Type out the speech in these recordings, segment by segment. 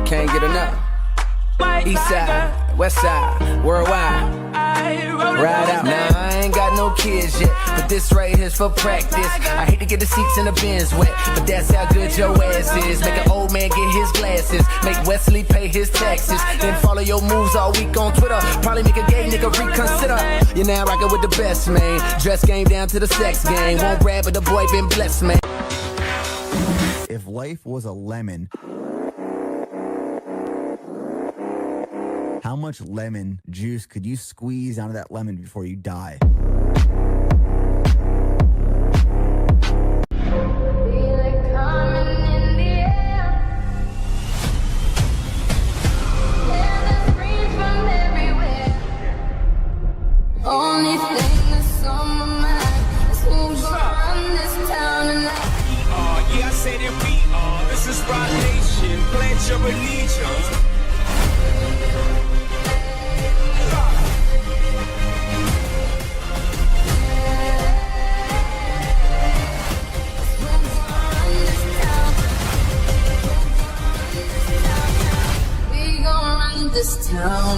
Can't get enough. East side, west side, worldwide. Ride out. Now I ain't got no kids yet, but this right here's for practice. I hate to get the seats in the bins wet, but that's how good your ass is. Make an old man get his glasses, make Wesley pay his taxes, then follow your moves all week on Twitter. Probably make a gay nigga reconsider. You're now rocking with the best, man. Dress game down to the sex game. Won't grab but the boy been blessed, man. If life was a lemon, how much lemon juice could you squeeze out of that lemon before you die? Only thing that's on my mind is who's gonna run this town tonight. Yeah, I say that we are. This is Rock Nation. Pledge your allegiance. We gon' run this town.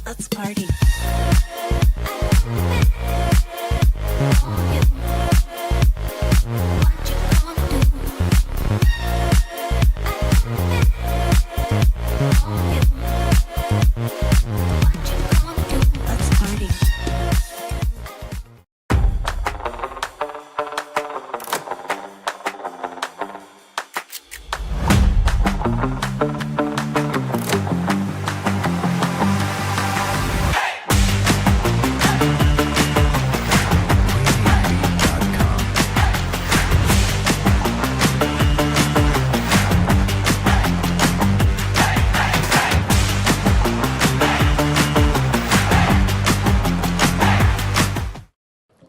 Let's party.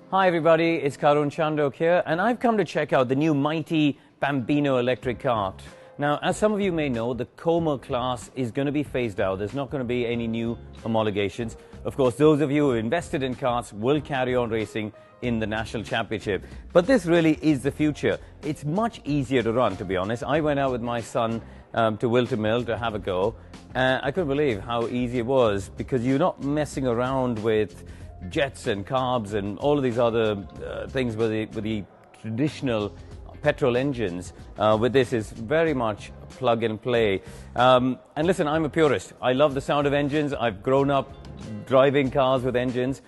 Hi everybody, it's Karun Chandok here, and I've come to check out the new mighty Bambino electric kart. Now, as some of you may know, the Como class is going to be phased out. There's not going to be any new homologations. Of course, those of you who invested in karts will carry on racing in the National Championship. But this really is the future. It's much easier to run, to be honest. I went out with my son to Wilton Mill to have a go. I couldn't believe how easy it was, because you're not messing around with jets and carbs and all of these other things with the traditional petrol engines. With this is very much plug and play. And listen, I'm a purist. I love the sound of engines. I've grown up driving cars with engines.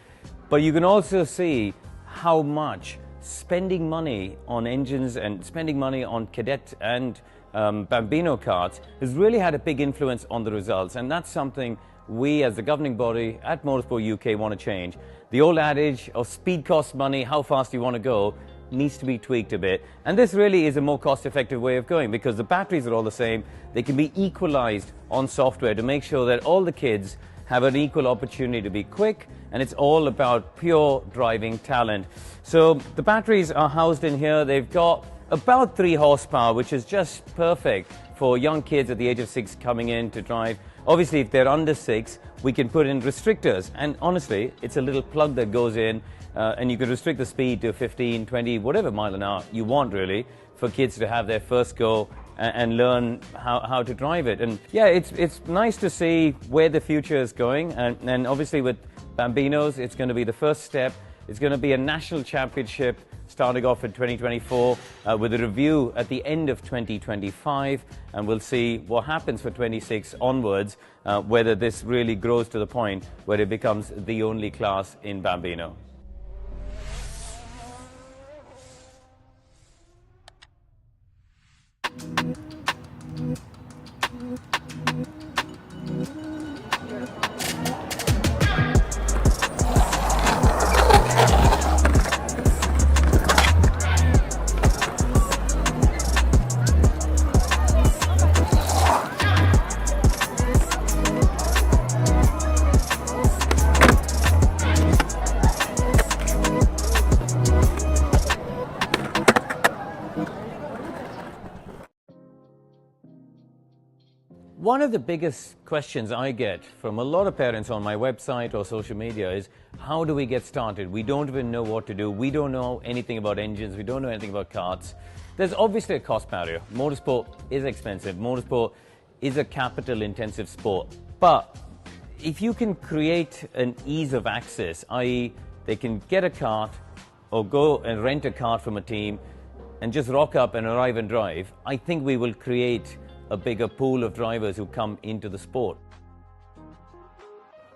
But you can also see how much spending money on engines and spending money on Cadet and Bambino karts has really had a big influence on the results. And that's something we as the governing body at Motorsport UK want to change. The old adage of speed costs money, how fast you want to go, needs to be tweaked a bit. And this really is a more cost-effective way of going, because the batteries are all the same. They can be equalized on software to make sure that all the kids have an equal opportunity to be quick, and it's all about pure driving talent. So the batteries are housed in here. They've got about 3 horsepower, which is just perfect for young kids at the age of 6 coming in to drive. Obviously, if they're under 6, we can put in restrictors. And honestly, it's a little plug that goes in, and you can restrict the speed to 15, 20, whatever mile an hour you want, really, for kids to have their first go and learn how to drive it. And yeah, it's nice to see where the future is going. And obviously with Bambinos, it's going to be the first step. It's going to be a national championship starting off in 2024 with a review at the end of 2025, and we'll see what happens for 26 onwards, whether this really grows to the point where it becomes the only class in Bambino. One of the biggest questions I get from a lot of parents on my website or social media is, how do we get started? We don't even know what to do. We don't know anything about engines. We don't know anything about karts. There's obviously a cost barrier. Motorsport is expensive. Motorsport is a capital-intensive sport. But if you can create an ease of access, i.e. they can get a kart or go and rent a kart from a team and just rock up and arrive and drive, I think we will create a bigger pool of drivers who come into the sport.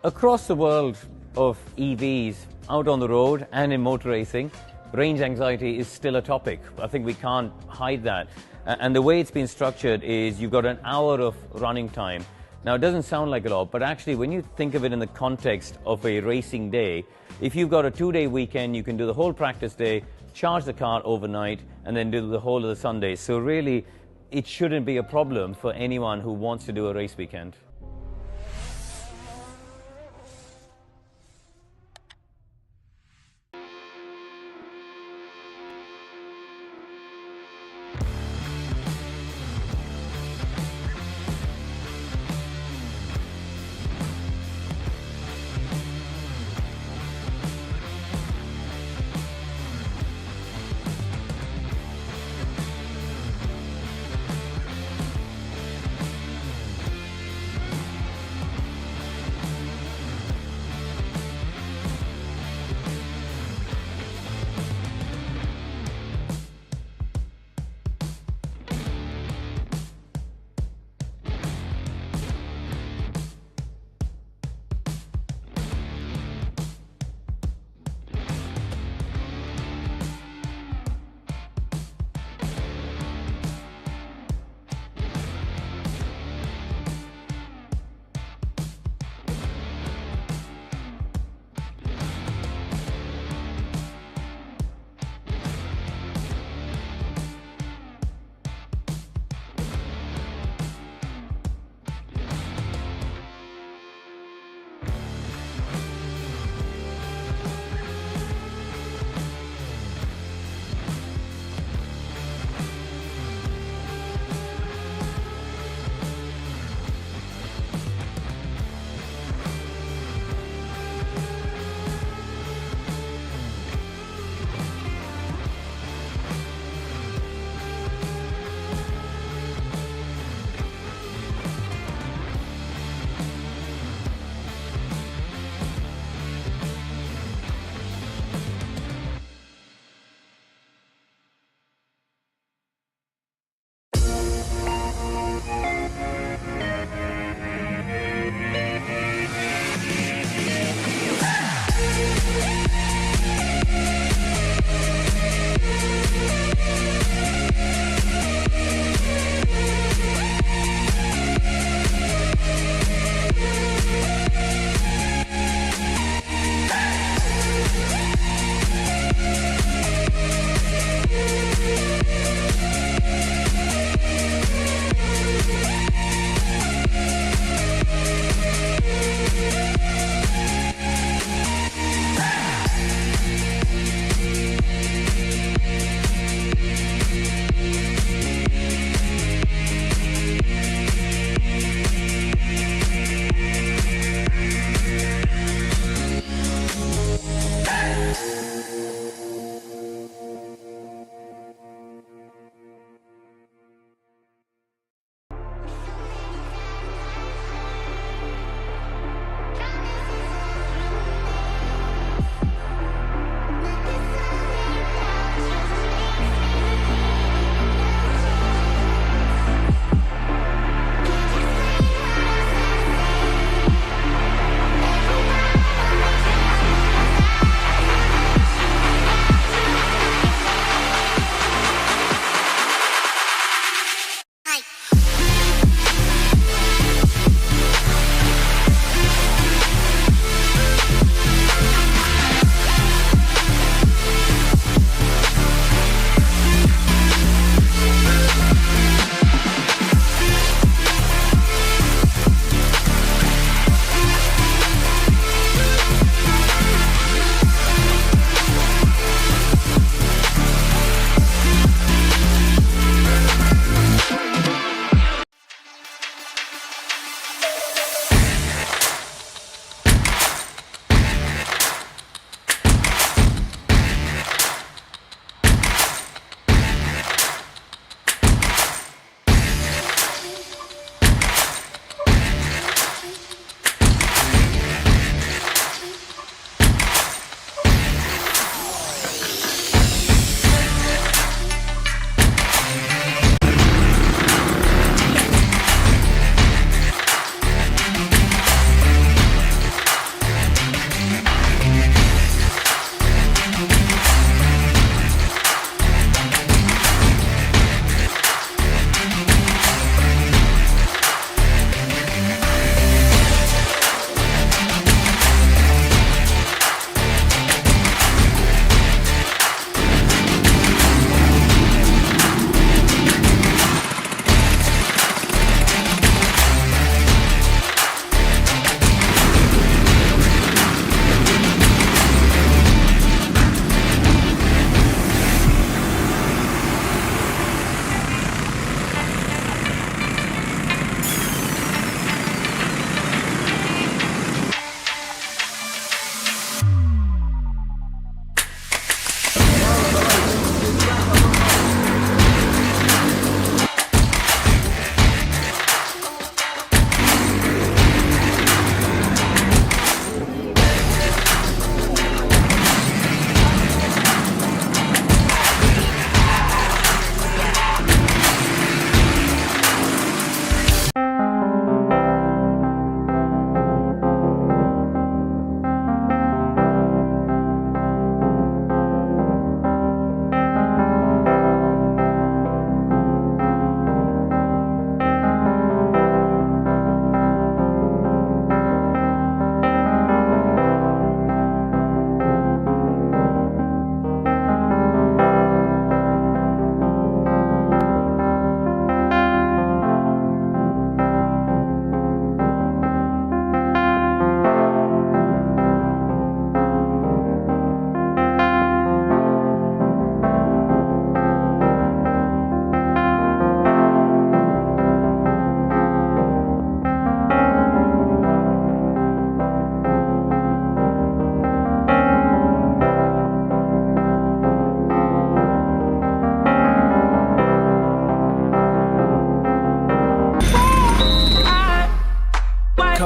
Across the world of EVs, out on the road and in motor racing, range anxiety is still a topic. I think we can't hide that. And the way it's been structured is you've got an hour of running time. Now, it doesn't sound like a lot, but actually when you think of it in the context of a racing day, if you've got a 2-day weekend, you can do the whole practice day, charge the car overnight, and then do the whole of the Sunday. So really, it shouldn't be a problem for anyone who wants to do a race weekend.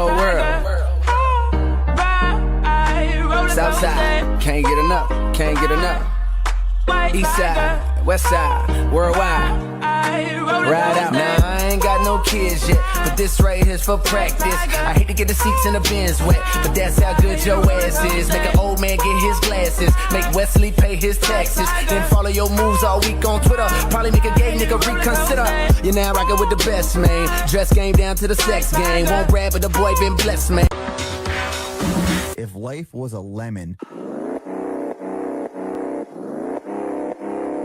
whole world. Southside, can't get enough, can't get enough. Eastside, Westside, worldwide. Ride out. Now I ain't got no kids yet, but this right here's for practice. I hate to get the seats in the bins wet, but that's how good your ass is. Make an old man get his glasses, make Wesley pay his taxes, then follow your moves all week on Twitter. Probably make a gay nigga reconsider. You're now rockin' with the best, man. Dress game down to the sex game. Won't brag, but the boy been blessed, man. If life was a lemon,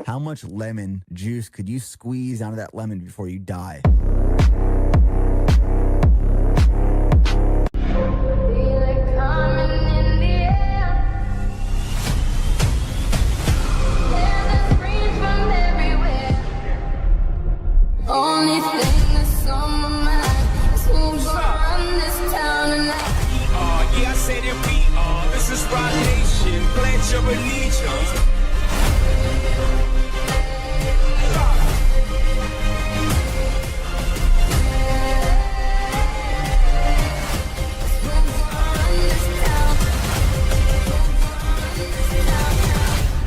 how much lemon juice could you squeeze out of that lemon before you die? Feel it coming in the air. Hear the screams from everywhere. Only thing that's on my mind is who's gonna run this town tonight. Yeah, I said it, we are. This is Rock Nation. Pledge your allegiance.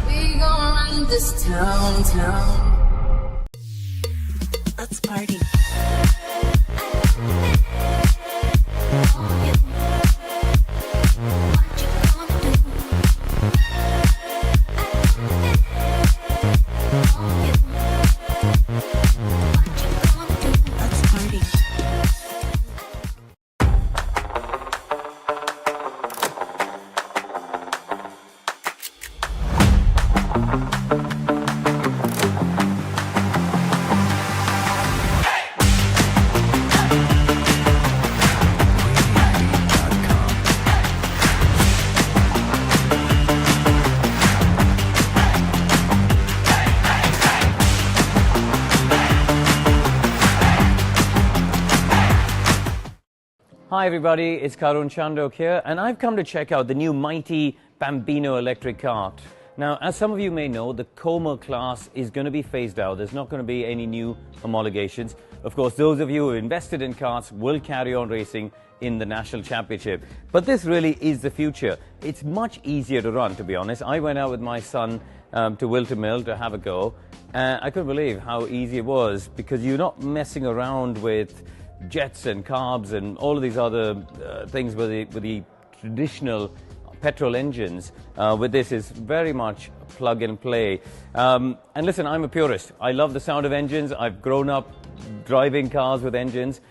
We gon' run this town. Let's party. Hi everybody, it's Karun Chandok here, and I've come to check out the new mighty Bambino electric kart. Now, as some of you may know, the Como class is going to be phased out. There's not going to be any new homologations. Of course, those of you who invested in karts will carry on racing in the National Championship. But this really is the future. It's much easier to run, to be honest. I went out with my son to Wilton Mill to have a go. I couldn't believe how easy it was, because you're not messing around with jets and carbs and all of these other things with the traditional petrol engines. With this is very much plug and play. And listen, I'm a purist. I love the sound of engines. I've grown up driving cars with engines.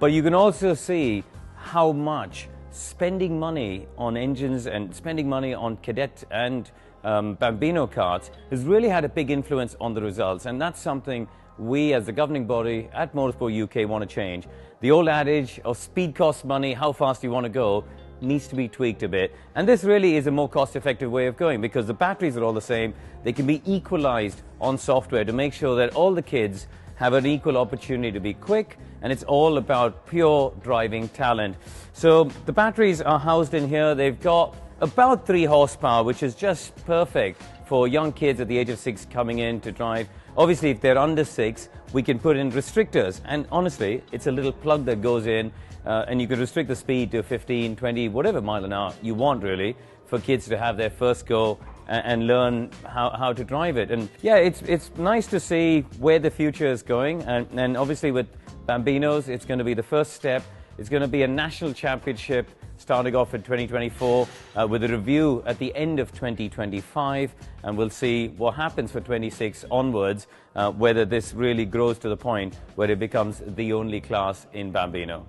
But you can also see how much spending money on engines and spending money on Cadet and Bambino karts has really had a big influence on the results. And that's something we as the governing body at Motorsport UK want to change. The old adage of speed costs money, how fast you want to go, needs to be tweaked a bit. And this really is a more cost-effective way of going, because the batteries are all the same. They can be equalized on software to make sure that all the kids have an equal opportunity to be quick, and it's all about pure driving talent. So the batteries are housed in here. They've got about 3 horsepower, which is just perfect for young kids at the age of 6 coming in to drive. Obviously, if they're under 6, we can put in restrictors. And honestly, it's a little plug that goes in, and you can restrict the speed to 15, 20, whatever mile an hour you want, really, for kids to have their first go and learn how to drive it. And yeah, it's nice to see where the future is going. And obviously with Bambinos, it's going to be the first step. It's going to be a national championship starting off in 2024 with a review at the end of 2025, and we'll see what happens for 26 onwards, whether this really grows to the point where it becomes the only class in Bambino.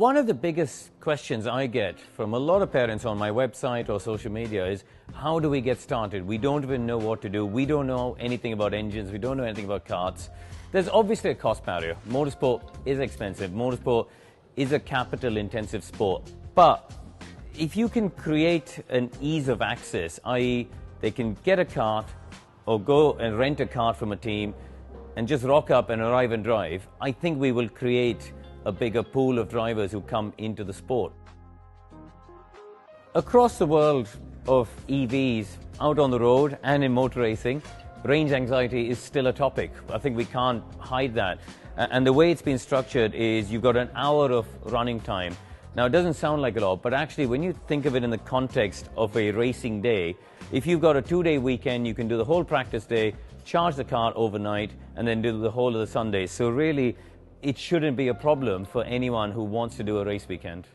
One of the biggest questions I get from a lot of parents on my website or social media is, how do we get started? We don't even know what to do. We don't know anything about engines. We don't know anything about karts. There's obviously a cost barrier. Motorsport is expensive. Motorsport is a capital-intensive sport. But if you can create an ease of access, i.e. they can get a kart or go and rent a kart from a team and just rock up and arrive and drive, I think we will create a bigger pool of drivers who come into the sport. Across the world of EVs, out on the road and in motor racing, range anxiety is still a topic. I think we can't hide that. And the way it's been structured is you've got an hour of running time. Now, it doesn't sound like a lot, but actually when you think of it in the context of a racing day, if you've got a 2-day weekend, you can do the whole practice day, charge the car overnight, and then do the whole of the Sunday. So really, it shouldn't be a problem for anyone who wants to do a race weekend.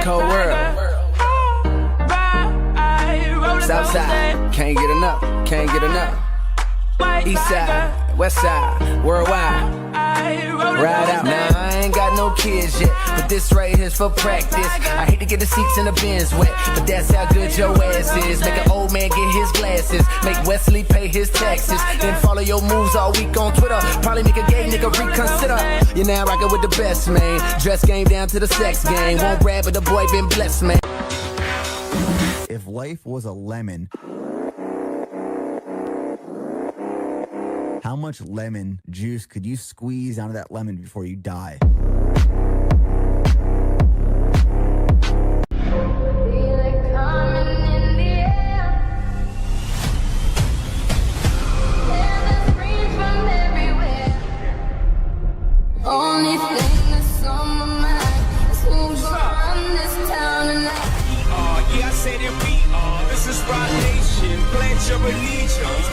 cold world. Southside, can't get enough, can't get enough. East side, west side, worldwide. Ride out. Now I ain't got no kids yet, but this right here's for practice. I hate to get the seats in the bins wet, but that's how good your ass is. Make an old man get his glasses, make Wesley pay his taxes, then follow your moves all week on Twitter. Probably make a gay nigga reconsider. You're now rocking with the best, man. Dress game down to the sex game. Won't grab it, the boy been blessed, man. If life was a lemon, how much lemon juice could you squeeze out of that lemon before you die? Feel it coming in the air. Hear the screams from everywhere. Only thing that's on my mind is who's gonna run this town tonight. Yeah, I say that we are. This is Rock Nation. Pledge your allegiance.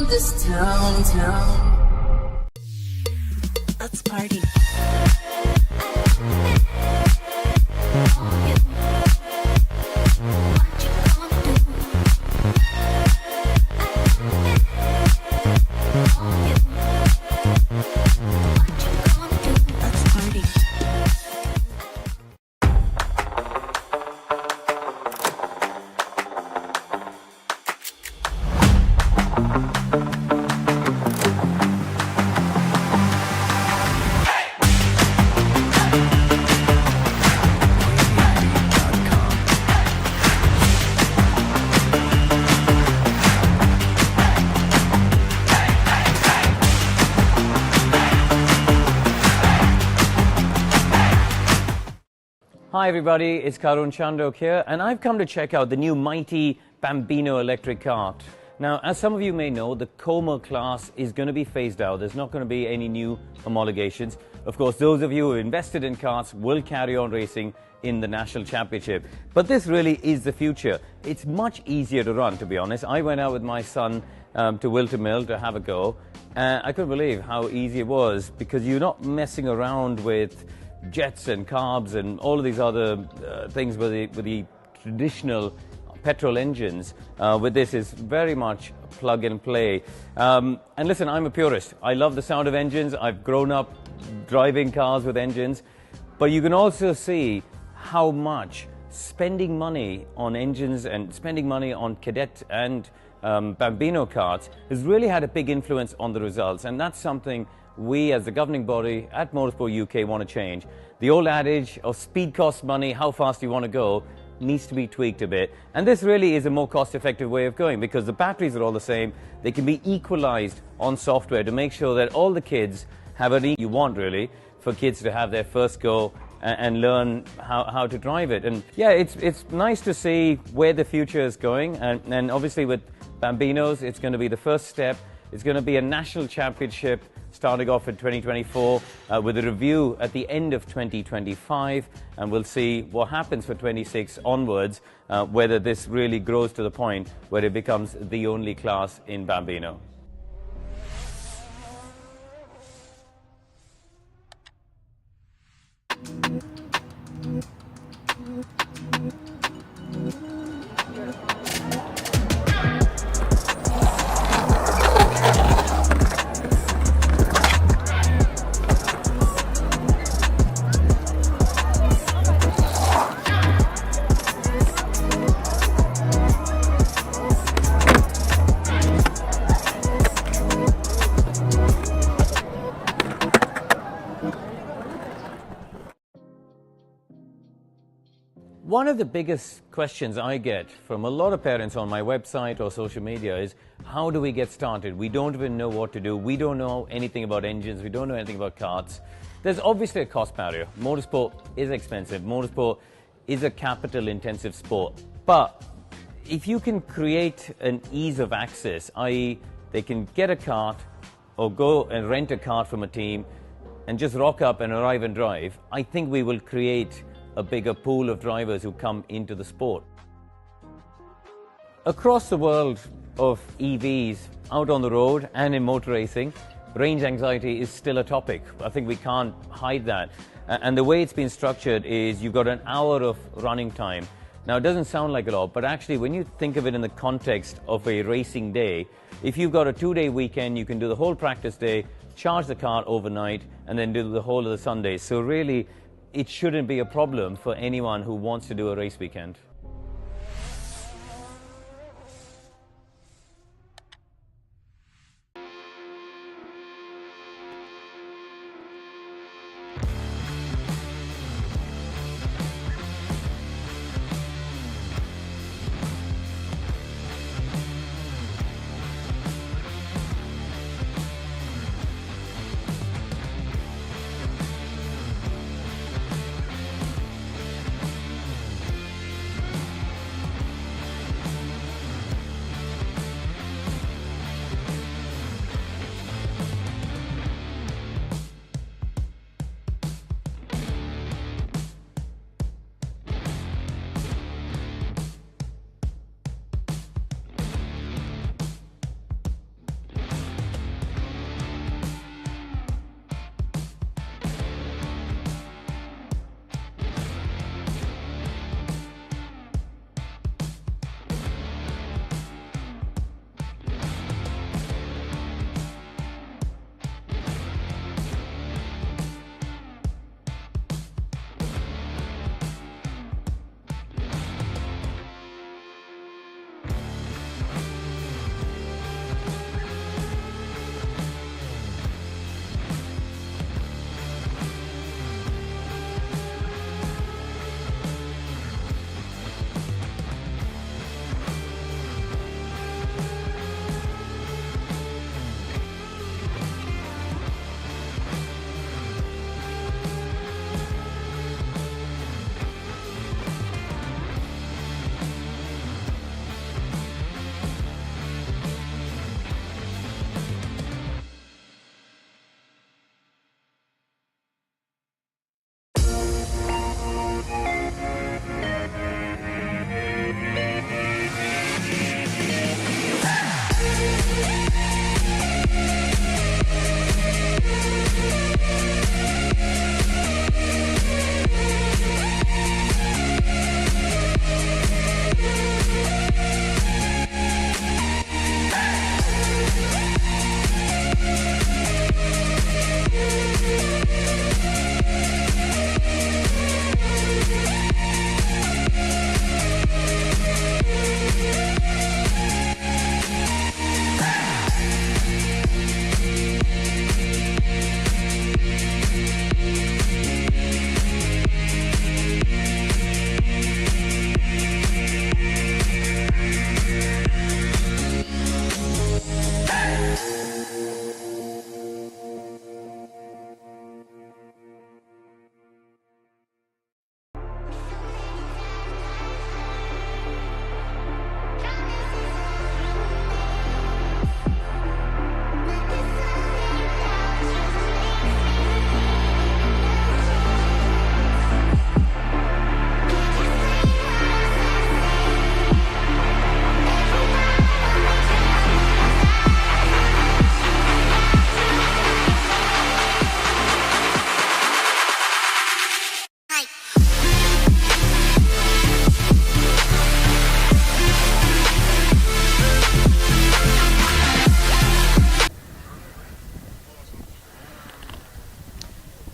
This town. Let's party. Hi everybody, it's Karun Chandok here, and I've come to check out the new mighty Bambino electric kart. Now, as some of you may know, the Como class is going to be phased out. There's not going to be any new homologations. Of course, those of you who have invested in karts will carry on racing in the National Championship. But this really is the future. It's much easier to run, to be honest. I went out with my son to Wilton Mill to have a go. I couldn't believe how easy it was, because you're not messing around with jets and carbs and all of these other things with the traditional petrol engines. With this is very much plug and play. And listen, I'm a purist. I love the sound of engines. I've grown up driving cars with engines. But you can also see how much spending money on engines and spending money on Cadet and Bambino karts has really had a big influence on the results. And that's something we as the governing body at Motorsport UK want to change. The old adage of speed costs money, how fast you want to go, needs to be tweaked a bit. And this really is a more cost-effective way of going, because the batteries are all the same. They can be equalized on software to make sure that all the kids have what you want, really, for kids to have their first go and learn how to drive it. And yeah, it's nice to see where the future is going. And obviously with Bambinos, it's going to be the first step. It's going to be a national championship starting off in 2024 with a review at the end of 2025, and we'll see what happens for 26 onwards, whether this really grows to the point where it becomes the only class in Bambino. One of the biggest questions I get from a lot of parents on my website or social media is, how do we get started? We don't even know what to do. We don't know anything about engines. We don't know anything about karts. There's obviously a cost barrier. Motorsport is expensive. Motorsport is a capital-intensive sport. But if you can create an ease of access, i.e. they can get a kart or go and rent a kart from a team and just rock up and arrive and drive, I think we will create a bigger pool of drivers who come into the sport. Across the world of EVs, out on the road and in motor racing, range anxiety is still a topic. I think we can't hide that. And the way it's been structured is you've got an hour of running time. Now, it doesn't sound like a lot, but actually when you think of it in the context of a racing day, if you've got a 2-day weekend, you can do the whole practice day, charge the car overnight, and then do the whole of the Sunday. So really, it shouldn't be a problem for anyone who wants to do a race weekend.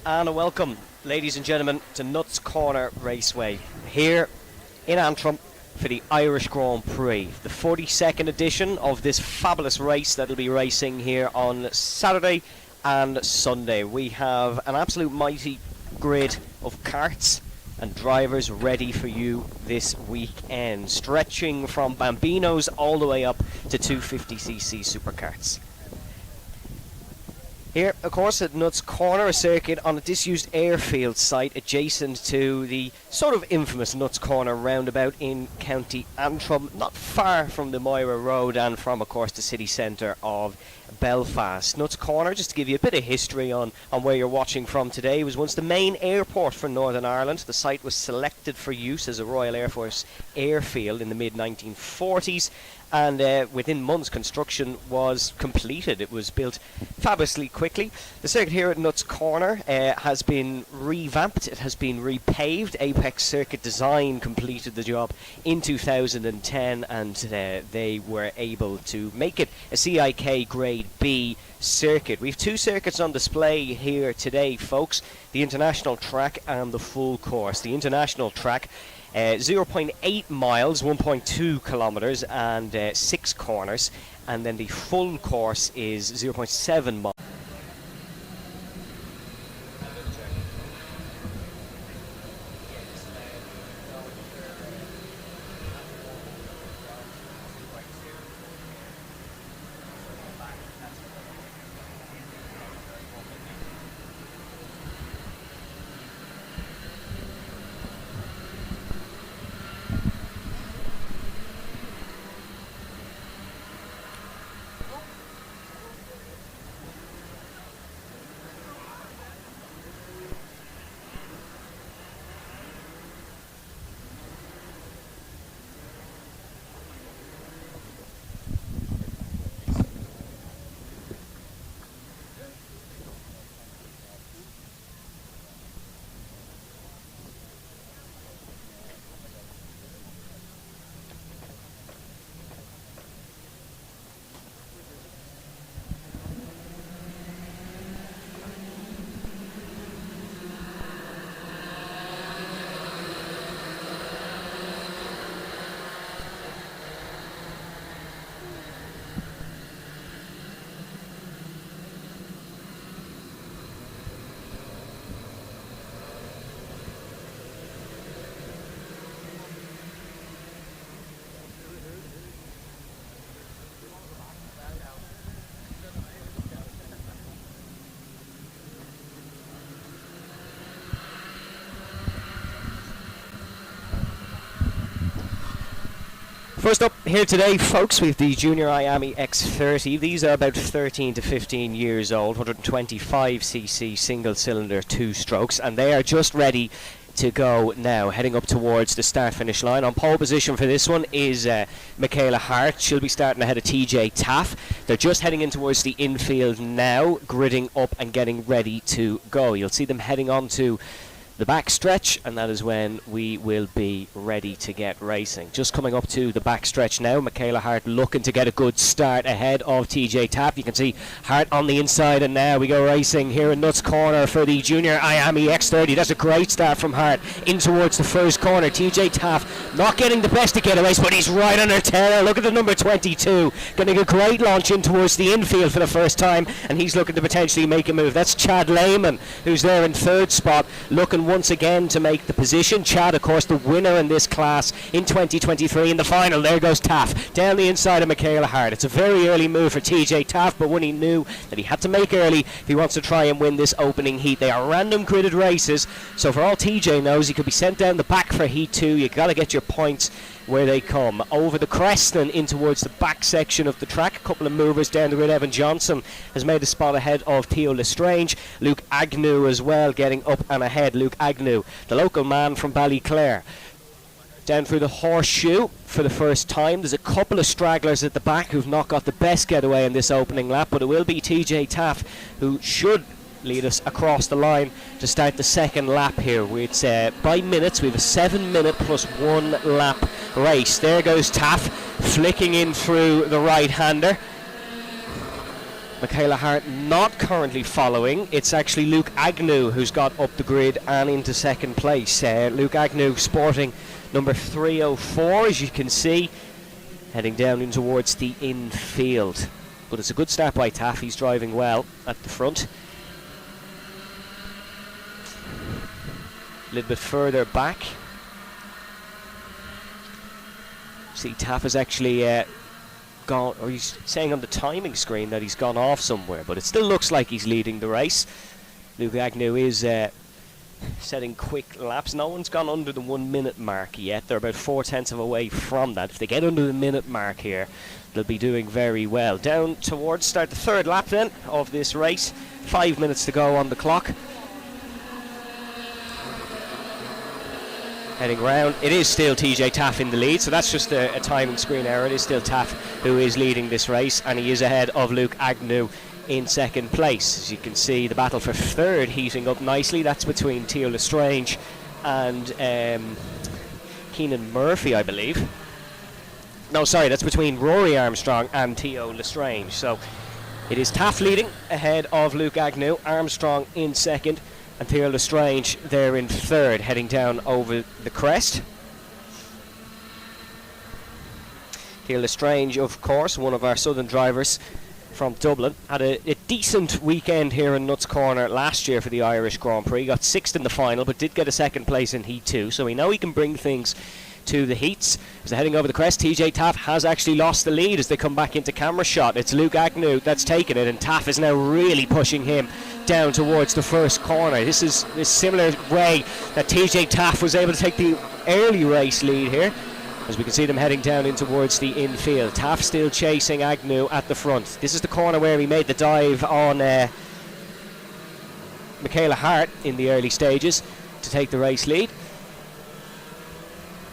And a welcome, ladies and gentlemen, to Nuts Corner Raceway here in Antrim for the Irish Grand Prix, the 42nd edition of this fabulous race that will be racing here on Saturday and Sunday. We have an absolute mighty grid of karts and drivers ready for you this weekend, stretching from Bambinos all the way up to 250cc superkarts. Here, of course, at Nuts Corner, a circuit on a disused airfield site adjacent to the sort of infamous Nuts Corner roundabout in County Antrim, not far from the Moira Road and from, of course, the city centre of Belfast. Nuts Corner, just to give you a bit of history on where you're watching from today, was once the main airport for Northern Ireland. The site was selected for use as a Royal Air Force airfield in the mid-1940s, and within months construction was completed. It was built fabulously quickly. The circuit here at Nuts Corner has been revamped, it has been repaved. Apex Circuit Design completed the job in 2010, and they were able to make it a CIK Grade B circuit. We have two circuits on display here today, folks: the international track and the full course. The international track, 0.8 miles, 1.2 kilometers, and 6 corners, and then the full course is 0.7 miles. First up here today, folks, we have the Junior Iame X30. These are about 13 to 15 years old, 125cc single-cylinder 2-strokes, and they are just ready to go now, heading up towards the start-finish line. On pole position for this one is Michaela Hart. She'll be starting ahead of TJ Taff. They're just heading in towards the infield now, gridding up and getting ready to go. You'll see them heading on to the back stretch, and that is when we will be ready to get racing. Just coming up to the back stretch now, Michaela Hart looking to get a good start ahead of TJ Tapp. You can see Hart on the inside, and now we go racing here in Nuts Corner for the Junior Iame X30. That's a great start from Hart in towards the first corner. TJ Taff not getting the best of getaways, but he's right on her tail. Look at the number 22, getting a great launch in towards the infield for the first time, and he's looking to potentially make a move. That's Chad Lehman, who's there in third spot, looking once again to make the position. Chad, of course, the winner in this class in 2023 in the final. There goes Taff down the inside of Michaela Hart. It's a very early move for TJ Taff, but one he knew that he had to make early if he wants to try and win this opening heat. They are random gridded races, so for all TJ knows, he could be sent down the back for heat 2. You got to get your points where they come. Over the crest and in towards the back section of the track, a couple of movers down the grid. Evan Johnson has made a spot ahead of Theo Lestrange. Luke Agnew as well getting up and ahead. Luke Agnew, the local man from Ballyclare, down through the horseshoe for the first time. There's a couple of stragglers at the back who've not got the best getaway in this opening lap, but it will be TJ Taff who should lead us across the line to start the second lap here. It's by minutes. We have a 7-minute plus 1 lap race. There goes Taff flicking in through the right-hander. Michaela Hart not currently following. It's actually Luke Agnew who's got up the grid and into second place. Luke Agnew sporting number 304, as you can see, heading down in towards the infield. But it's a good start by Taff. He's driving well at the front. A little bit further back. See, Taff has actually gone, or he's saying on the timing screen that he's gone off somewhere, but it still looks like he's leading the race. Luke Agnew is setting quick laps. No one's gone under the 1 minute mark yet. They're about 4/10 of away from that. If they get under the minute mark here, they'll be doing very well. Down towards start the third lap then of this race. 5 minutes to go on the clock. Heading round, it is still TJ Taff in the lead, so that's just a timing screen error. It is still Taff who is leading this race, and he is ahead of Luke Agnew in second place. As you can see, the battle for third heating up nicely. That's between Theo Lestrange and Keenan Murphy, I believe. No, sorry, that's between Rory Armstrong and Theo Lestrange. So it is Taff leading ahead of Luke Agnew, Armstrong in second, and Theo Lestrange there in third, heading down over the crest. Theo Lestrange, of course, one of our southern drivers from Dublin, had a decent weekend here in Nuts Corner last year for the Irish Grand Prix. Got sixth in the final, but did get a second place in Heat 2, so we know he can bring things to the heats. As they're heading over the crest, TJ Taff has actually lost the lead as they come back into camera shot. It's Luke Agnew that's taken it, and Taff is now really pushing him down towards the first corner. This is a similar way that TJ Taff was able to take the early race lead here, as we can see them heading down in towards the infield. Taff still chasing Agnew at the front. This is the corner where he made the dive on Michaela Hart in the early stages to take the race lead.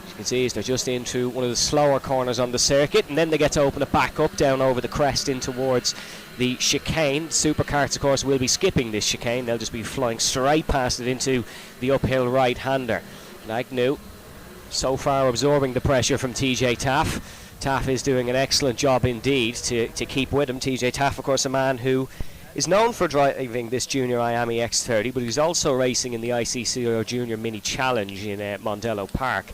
As you can see, they're just into one of the slower corners on the circuit, and then they get to open it back up down over the crest in towards the chicane. Superkarts, of course, will be skipping this chicane. They'll just be flying straight past it into the uphill right-hander. And Agnew so far absorbing the pressure from TJ Taff. Taff is doing an excellent job indeed to keep with him. TJ Taff, of course, a man who is known for driving this junior Iame X30, but he's also racing in the ICCO Junior Mini Challenge in Mondello Park.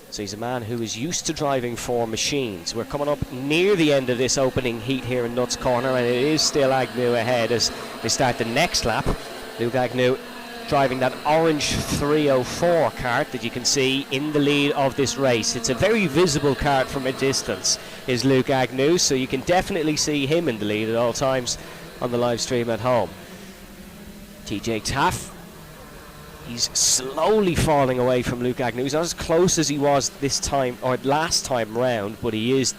So he's a man who is used to driving for machines. We're coming up near the end of this opening heat here in Nuts Corner, and it is still Agnew ahead as they start the next lap. Luke Agnew driving that orange 304 kart that you can see in the lead of this race. It's a very visible kart from a distance, is Luke Agnew, so you can definitely see him in the lead at all times on the live stream at home. TJ Taff, he's slowly falling away from Luke Agnew. He's not as close as he was this time or last time round, but he's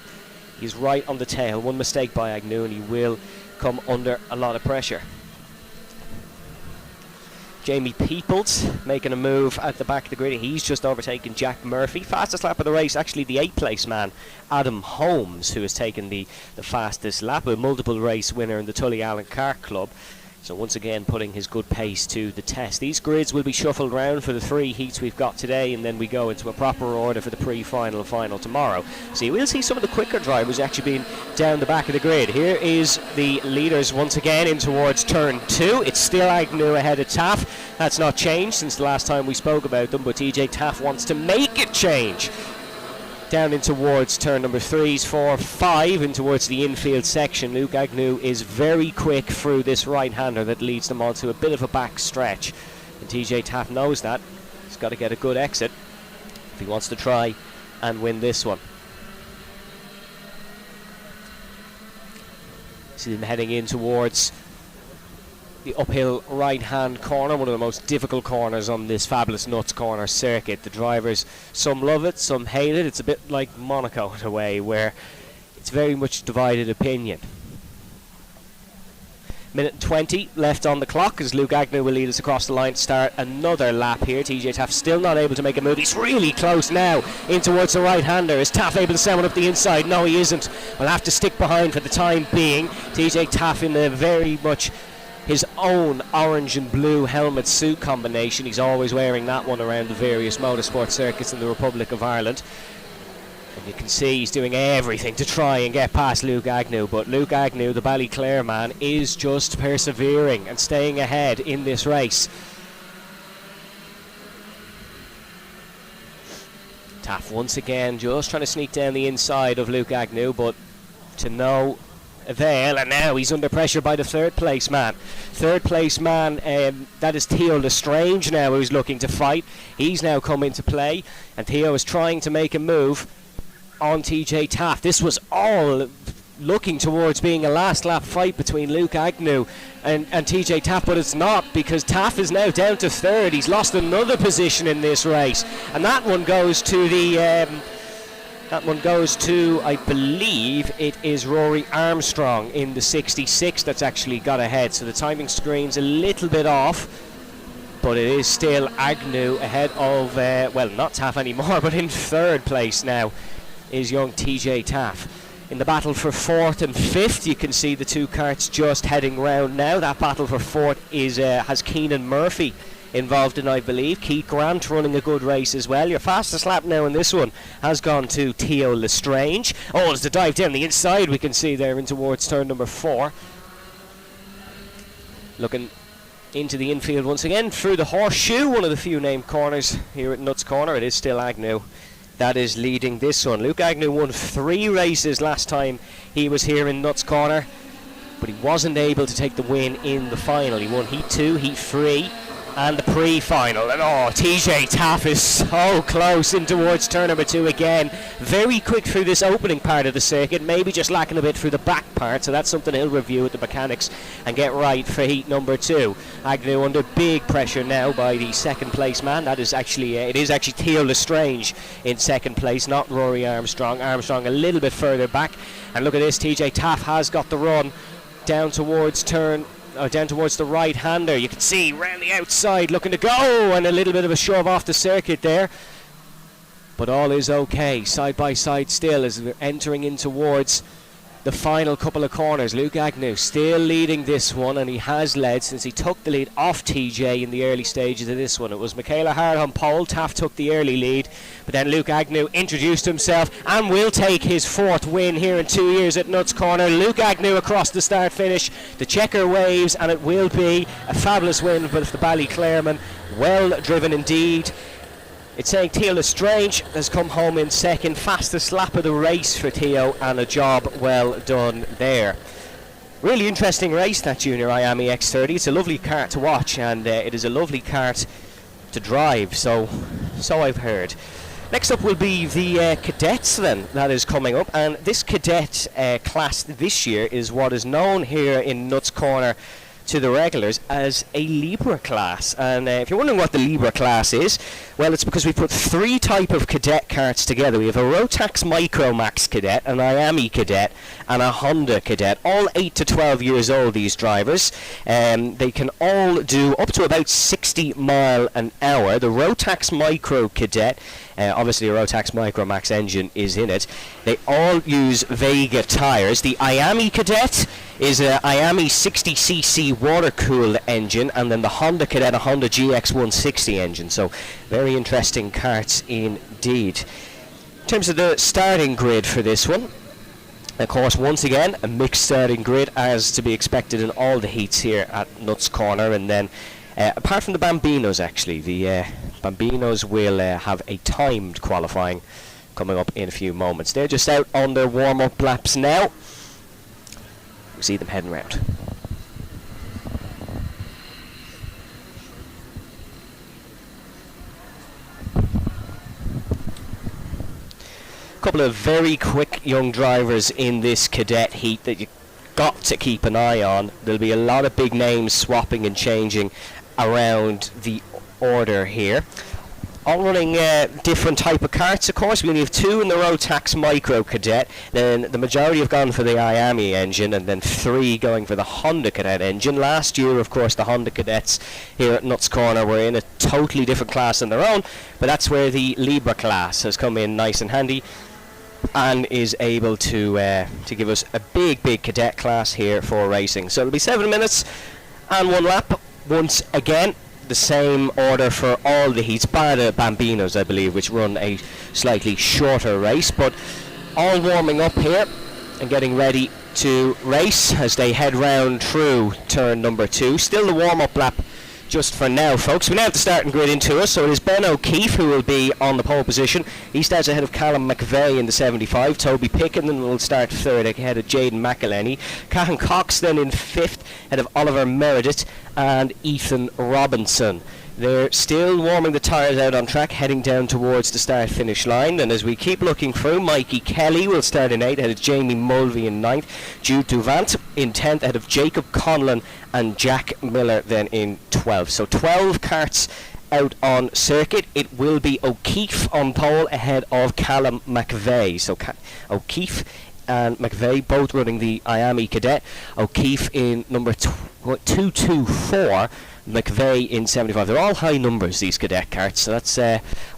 right on the tail. One mistake by Agnew and he will come under a lot of pressure. Jamie Peoples making a move at the back of the grid. He's just overtaken Jack Murphy. Fastest lap of the race, actually the 8th place man, Adam Holmes, who has taken the fastest lap, a multiple race winner in the Tully Allen Kart Club. So once again putting his good pace to the test. These grids will be shuffled round for the 3 heats we've got today, and then we go into a proper order for the pre-final final tomorrow. So you will see some of the quicker drivers actually being down the back of the grid. Here is the leaders once again in towards turn 2. It's still Agnew ahead of Taff. That's not changed since the last time we spoke about them, but TJ Taff wants to make it change. Down in towards turn number 3, 4, 5, in towards the infield section. Luke Agnew is very quick through this right-hander that leads them onto a bit of a back stretch. And TJ Taff knows that. He's got to get a good exit if he wants to try and win this one. See them heading in towards the uphill right-hand corner, one of the most difficult corners on this fabulous Nuts Corner circuit. The drivers, some love it, some hate it. It's a bit like Monaco in a way, where it's very much divided opinion. Minute and 20 left on the clock as Luke Agnew will lead us across the line to start another lap here. TJ Taff still not able to make a move. He's really close now in towards the right-hander. Is Taff able to send one up the inside? No, he isn't. We'll have to stick behind for the time being. TJ Taff in a very much his own orange and blue helmet suit combination. He's always wearing that one around the various motorsport circuits in the Republic of Ireland. And you can see he's doing everything to try and get past Luke Agnew, but Luke Agnew, the Ballyclare man, is just persevering and staying ahead in this race. Taff once again just trying to sneak down the inside of Luke Agnew, but to no avail, and now he's under pressure by the 3rd place man. 3rd place man, that is Theo Lestrange now, who's looking to fight. He's now come into play, and Theo is trying to make a move on TJ Taff. This was all looking towards being a last lap fight between Luke Agnew and TJ Taff, but it's not, because Taff is now down to third. He's lost another position in this race, and that one goes to I believe it is Rory Armstrong in the 66 that's actually got ahead. So the timing screen's a little bit off, but it is still Agnew ahead of, well, not Taff anymore, but in third place now is young TJ Taff. In the battle for fourth and fifth, you can see the two karts just heading round now. That battle for fourth is has Keenan Murphy involved in, I believe. Keith Grant running a good race as well. Your fastest lap now in this one has gone to Theo Lestrange. Oh, as the dive down the inside, we can see there in towards turn number 4. Looking into the infield once again through the horseshoe, one of the few named corners here at Nuts Corner. It is still Agnew that is leading this one. Luke Agnew won 3 races last time he was here in Nuts Corner, but he wasn't able to take the win in the final. He won Heat 2, Heat 3 and the Prix Final. And oh, TJ Taff is so close in towards turn number 2 again. Very quick through this opening part of the circuit, maybe just lacking a bit through the back part, so that's something he'll review with the mechanics and get right for heat number 2. Agnew under big pressure now by the second place man. That is actually it is actually Theo Lestrange in second place, not Rory Armstrong. Armstrong a little bit further back, and look at this, TJ Taff has got the run down towards down towards the right-hander. You can see round the outside looking to go, and a little bit of a shove off the circuit there, but all is okay. Side by side still as we're entering in towards the final couple of corners. Luke Agnew still leading this one, and he has led since he took the lead off TJ in the early stages of this one. It was Michaela Hard on pole. Taff took the early lead, but then Luke Agnew introduced himself and will take his 4th win here in 2 years at Nuts Corner. Luke Agnew across the start finish, the checker waves, and it will be a fabulous win with the Ballyclareman. Well driven indeed. It's saying Theo Lestrange has come home in second. Fastest lap of the race for Theo, and a job well done there. Really interesting race, that junior Iame X30. It's a lovely kart to watch, and it is a lovely kart to drive, so I've heard. Next up will be the cadets then, that is coming up, and this cadet class this year is what is known here in Nuts Corner to the regulars as a Libre class. And if you're wondering what the Libre class is, well, it's because we put 3 type of cadet karts together. We have a Rotax Micro Max cadet, an Iame cadet, and a Honda cadet. All 8 to 12 years old, these drivers. They can all do up to about 60 mile an hour. The Rotax Micro cadet, obviously a Rotax Micro Max engine is in it. They all use Vega tyres. The Iame cadet is a Iame 60cc water-cooled engine, and then the Honda cadet, a Honda GX160 engine. So very interesting karts indeed. In terms of the starting grid for this one, of course, once again, a mixed starting grid as to be expected in all the heats here at Nuts Corner. And then apart from the Bambinos, actually, the Bambinos will have a timed qualifying coming up in a few moments. They're just out on their warm-up laps now. We see them heading round. Couple of very quick young drivers in this cadet heat that you got to keep an eye on. There'll be a lot of big names swapping and changing around the order here. All running different type of karts, of course. We only have 2 in the Rotax Micro Cadet. Then the majority have gone for the Iame engine, and then 3 going for the Honda Cadet engine. Last year, of course, the Honda Cadets here at Nuts Corner were in a totally different class on their own, but that's where the Libre class has come in nice and handy and is able to give us a big cadet class here for racing. So it'll be 7 minutes and 1 lap once again. The same order for all the heats, bar the Bambinos, I believe, which run a slightly shorter race, but all warming up here and getting ready to race as they head round through turn number 2. Still the warm-up lap just for now, folks. We now have the starting grid into us, so it is Ben O'Keefe who will be on the pole position. He starts ahead of Callum McVeigh in the 75. Toby Pickenden will start 3rd ahead of Jaden McElhenney. Cahan Cox then in 5th ahead of Oliver Meredith and Ethan Robinson. They're still warming the tyres out on track, heading down towards the start-finish line. And as we keep looking through, Mikey Kelly will start in 8th, ahead of Jamie Mulvey in 9th. Jude Duvant in 10th, ahead of Jacob Conlon and Jack Miller then in 12th. So 12 karts out on circuit. It will be O'Keefe on pole ahead of Callum McVeigh. So O'Keefe and McVeigh both running the Iame Cadet. O'Keefe in number 224. McVeigh in 75. They're all high numbers, these cadet karts, so that's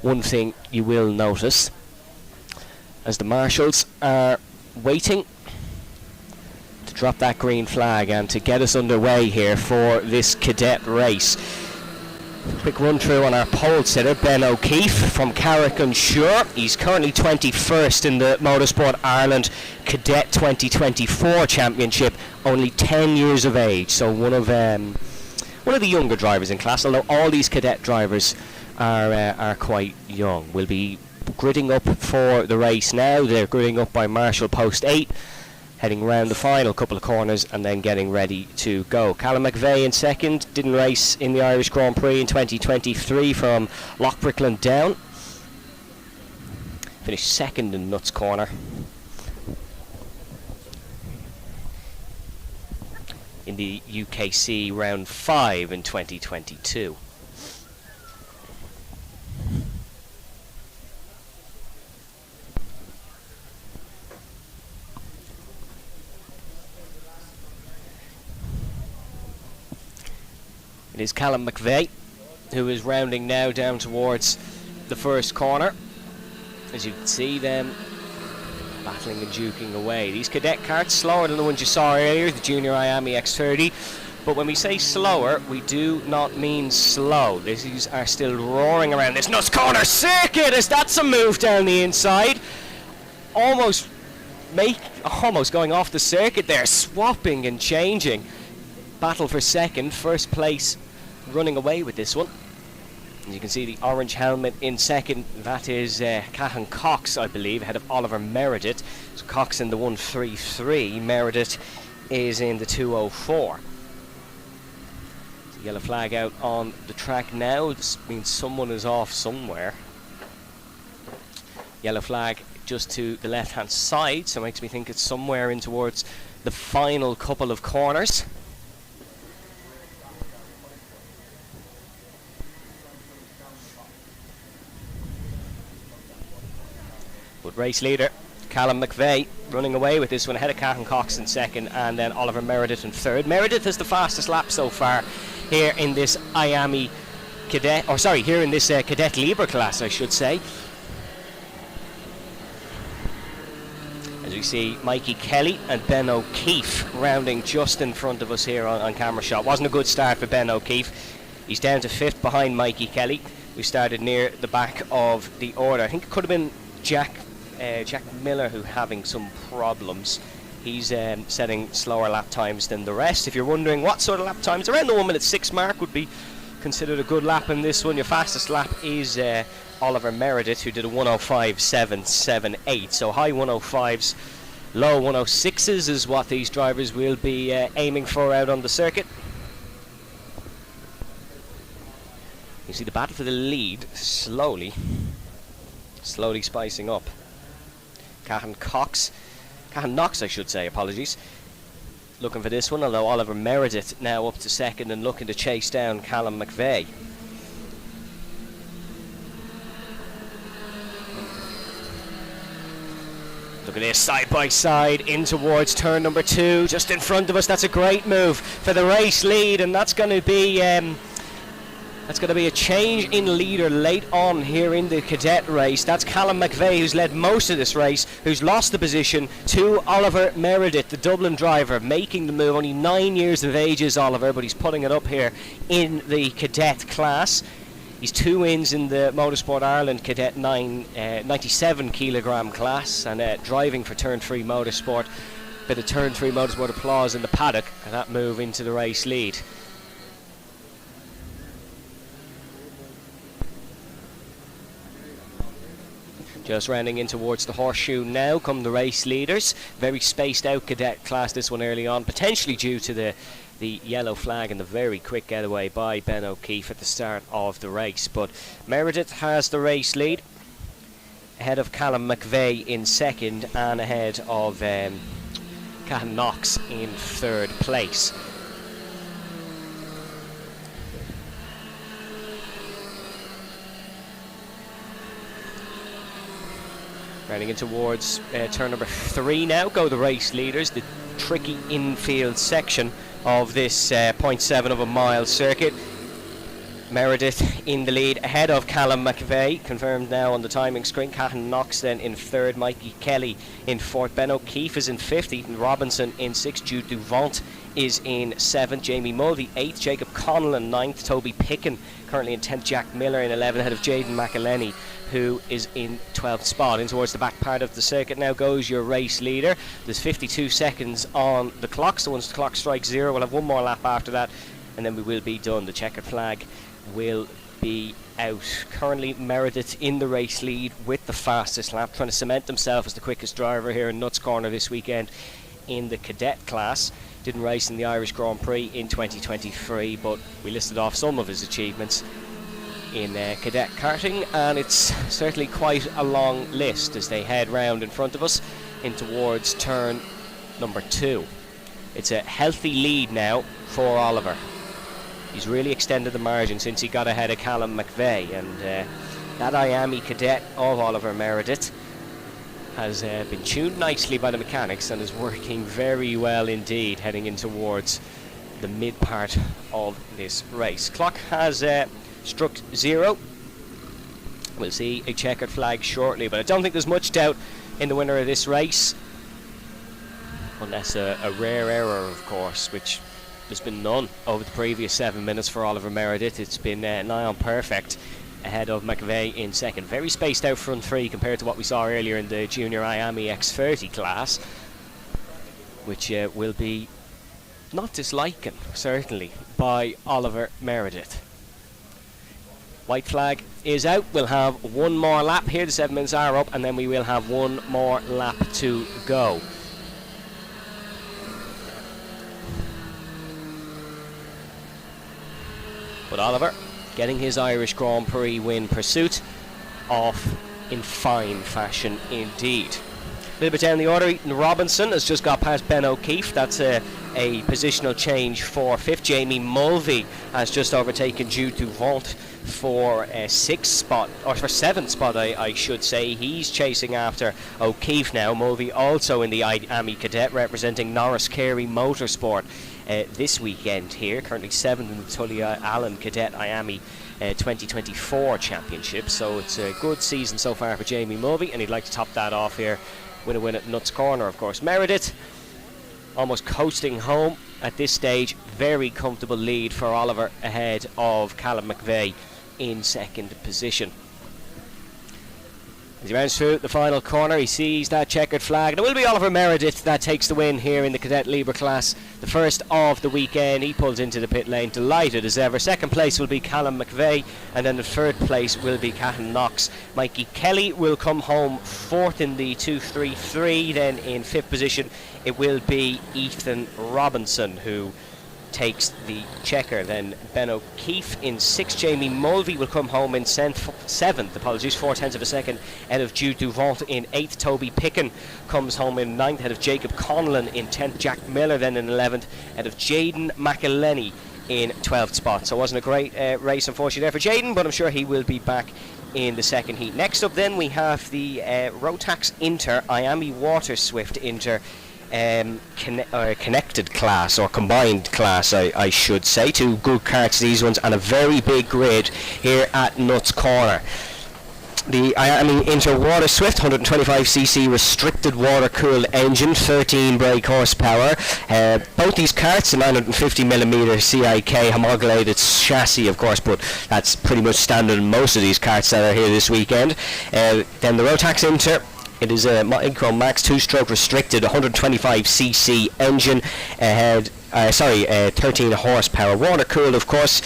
one thing you will notice as the marshals are waiting to drop that green flag and to get us underway here for this cadet race. Quick run through on our pole sitter, Ben O'Keefe from Carrick-on-Suir. He's currently 21st in the Motorsport Ireland Cadet 2024 Championship, only 10 years of age, so one of the younger drivers in class, although all these cadet drivers are quite young. We'll be gridding up for the race now. They're gridding up by Marshall Post 8, heading round the final couple of corners and then getting ready to go. Callum McVeigh in 2nd, didn't race in the Irish Grand Prix in 2023 from Lochbrickland down. Finished 2nd in Nuts Corner. In the UKC Round 5 in 2022. It is Callum McVeigh who is rounding now down towards the first corner. As you can see them battling and duking away. These cadet karts slower than the ones you saw earlier, the Junior Iame X30. But when we say slower, we do not mean slow. These are still roaring around this Nuts Corner circuit as that's a move down the inside. Almost going off the circuit there, swapping and changing. Battle for 2nd, 1st place running away with this one. As you can see the orange helmet in 2nd, that is Cahan Cox, I believe, ahead of Oliver Meredith. So Cox in the 133, Meredith is in the 204. So yellow flag out on the track now. This means someone is off somewhere. Yellow flag just to the left hand side, so it makes me think it's somewhere in towards the final couple of corners. But race leader Callum McVeigh running away with this one, ahead of Cahan Cox in 2nd and then Oliver Meredith in 3rd. Meredith has the fastest lap so far here in this Iame Cadet, here in this Cadet Libre class, I should say. As we see Mikey Kelly and Ben O'Keefe rounding just in front of us here on camera shot. Wasn't a good start for Ben O'Keefe. He's down to 5th behind Mikey Kelly, who started near the back of the order. I think it could have been Jack Miller who having some problems. He's setting slower lap times than the rest. If you're wondering what sort of lap times, around the 1:06 mark would be considered a good lap in this one. Your fastest lap is Oliver Meredith, who did a 1:05.778. So high 1:05s, low 1:06s is what these drivers will be aiming for out on the circuit. You see the battle for the lead slowly spicing up. Cahan Knox, I should say, apologies, looking for this one, although Oliver Meredith now up to 2nd and looking to chase down Callum McVeigh. Look at this, side by side in towards turn number 2, just in front of us. That's a great move for the race lead, and that's going to be a change in leader late on here in the cadet race. That's Callum McVeigh, who's led most of this race, who's lost the position to Oliver Meredith, the Dublin driver, making the move. Only 9 years of age is Oliver, but he's putting it up here in the cadet class. He's 2 wins in the Motorsport Ireland Cadet 97 kilogram class, and driving for Turn 3 Motorsport. Bit of Turn 3 Motorsport applause in the paddock, and that move into the race lead. Just rounding in towards the horseshoe now come the race leaders. Very spaced out cadet class, this one early on, potentially due to the the yellow flag and the very quick getaway by Ben O'Keefe at the start of the race. But Meredith has the race lead, ahead of Callum McVeigh in second and ahead of Cahan Knox in third place. Running in towards turn number 3 now go the race leaders, the tricky infield section of this 0.7 of a mile circuit. Meredith in the lead ahead of Callum McVeigh, confirmed now on the timing screen. Cahan Knox then in third, Mikey Kelly in fourth, Ben O'Keefe is in fifth, Ethan Robinson in sixth, Jude Duvant is in seventh, Jamie Mulvey eighth, Jacob Conlon ninth, Toby Picken currently in 10th, Jack Miller in 11th, ahead of Jaden McElhenney, who is in 12th spot. In towards the back part of the circuit now goes your race leader. There's 52 seconds on the clock, so once the clock strikes 0 we'll have one more lap after that and then we will be done. The checkered flag will be out. Currently Meredith in the race lead with the fastest lap, trying to cement himself as the quickest driver here in Nuts Corner this weekend in the cadet class. Didn't race in the Irish Grand Prix in 2023, but we listed off some of his achievements in cadet karting, and it's certainly quite a long list as they head round in front of us in towards turn number 2. It's a healthy lead now for Oliver. He's really extended the margin since he got ahead of Callum McVeigh, and that Iame cadet of Oliver Meredith has been tuned nicely by the mechanics and is working very well indeed heading in towards the mid part of this race. Clock has struck 0. We'll see a checkered flag shortly, but I don't think there's much doubt in the winner of this race, unless a rare error, of course, which there's been none over the previous 7 minutes for Oliver Meredith. It's been nigh on perfect, ahead of McVeigh in second. Very spaced out front 3 compared to what we saw earlier in the junior Iame X30 class, which will be not disliking, certainly, by Oliver Meredith. White flag is out. We'll have one more lap here. The 7 minutes are up, and then we will have one more lap to go. But Oliver getting his Irish Grand Prix win pursuit off in fine fashion indeed. A little bit down the order, Ethan Robinson has just got past Ben O'Keefe. That's a positional change for 5th. Jamie Mulvey has just overtaken Jude Duvant for a 6th spot, or for 7th spot I should say. He's chasing after O'Keefe now. Mulvey also in the Iame Cadet, representing Norris Carey Motorsport this weekend here, currently 7th in the Tully Allen Cadet Iame 2024 Championship. So it's a good season so far for Jamie Mulvey, and he'd like to top that off here with a win at Nuts Corner, of course. Meredith almost coasting home at this stage. Very comfortable lead for Oliver ahead of Callum McVeigh in second position. As he rounds through the final corner, he sees that checkered flag, and it will be Oliver Meredith that takes the win here in the Cadet Libre class, the first of the weekend. He pulls into the pit lane, delighted as ever. Second place will be Callum McVeigh, and then the third place will be Cahan Knox. Mikey Kelly will come home fourth in the 233. Then in fifth position it will be Ethan Robinson who takes the checker. Then Ben O'Keefe in 6th. Jamie Mulvey will come home in 7th, 4/10 of a second, ahead of Jude Duvant in 8th. Toby Picken comes home in 9th, ahead of Jacob Conlon in 10th. Jack Miller then in 11th, ahead of Jaden McElhenney in 12th spot. So it wasn't a great race, unfortunately, there for Jaden, but I'm sure he will be back in the second heat. Next up then we have the Rotax Inter, Iame Waterswift Inter connected class, or combined class I should say. Two good karts, these ones, and a very big grid here at Nuts Corner. The Iame Inter Waterswift 125cc restricted water cooled engine, 13 brake horsepower. Both these karts, a 950mm CIK homologated chassis, of course, but that's pretty much standard in most of these karts that are here this weekend. Then the Rotax Inter, it is a Max 2-stroke restricted 125cc engine, 13 horsepower, water cooled, of course.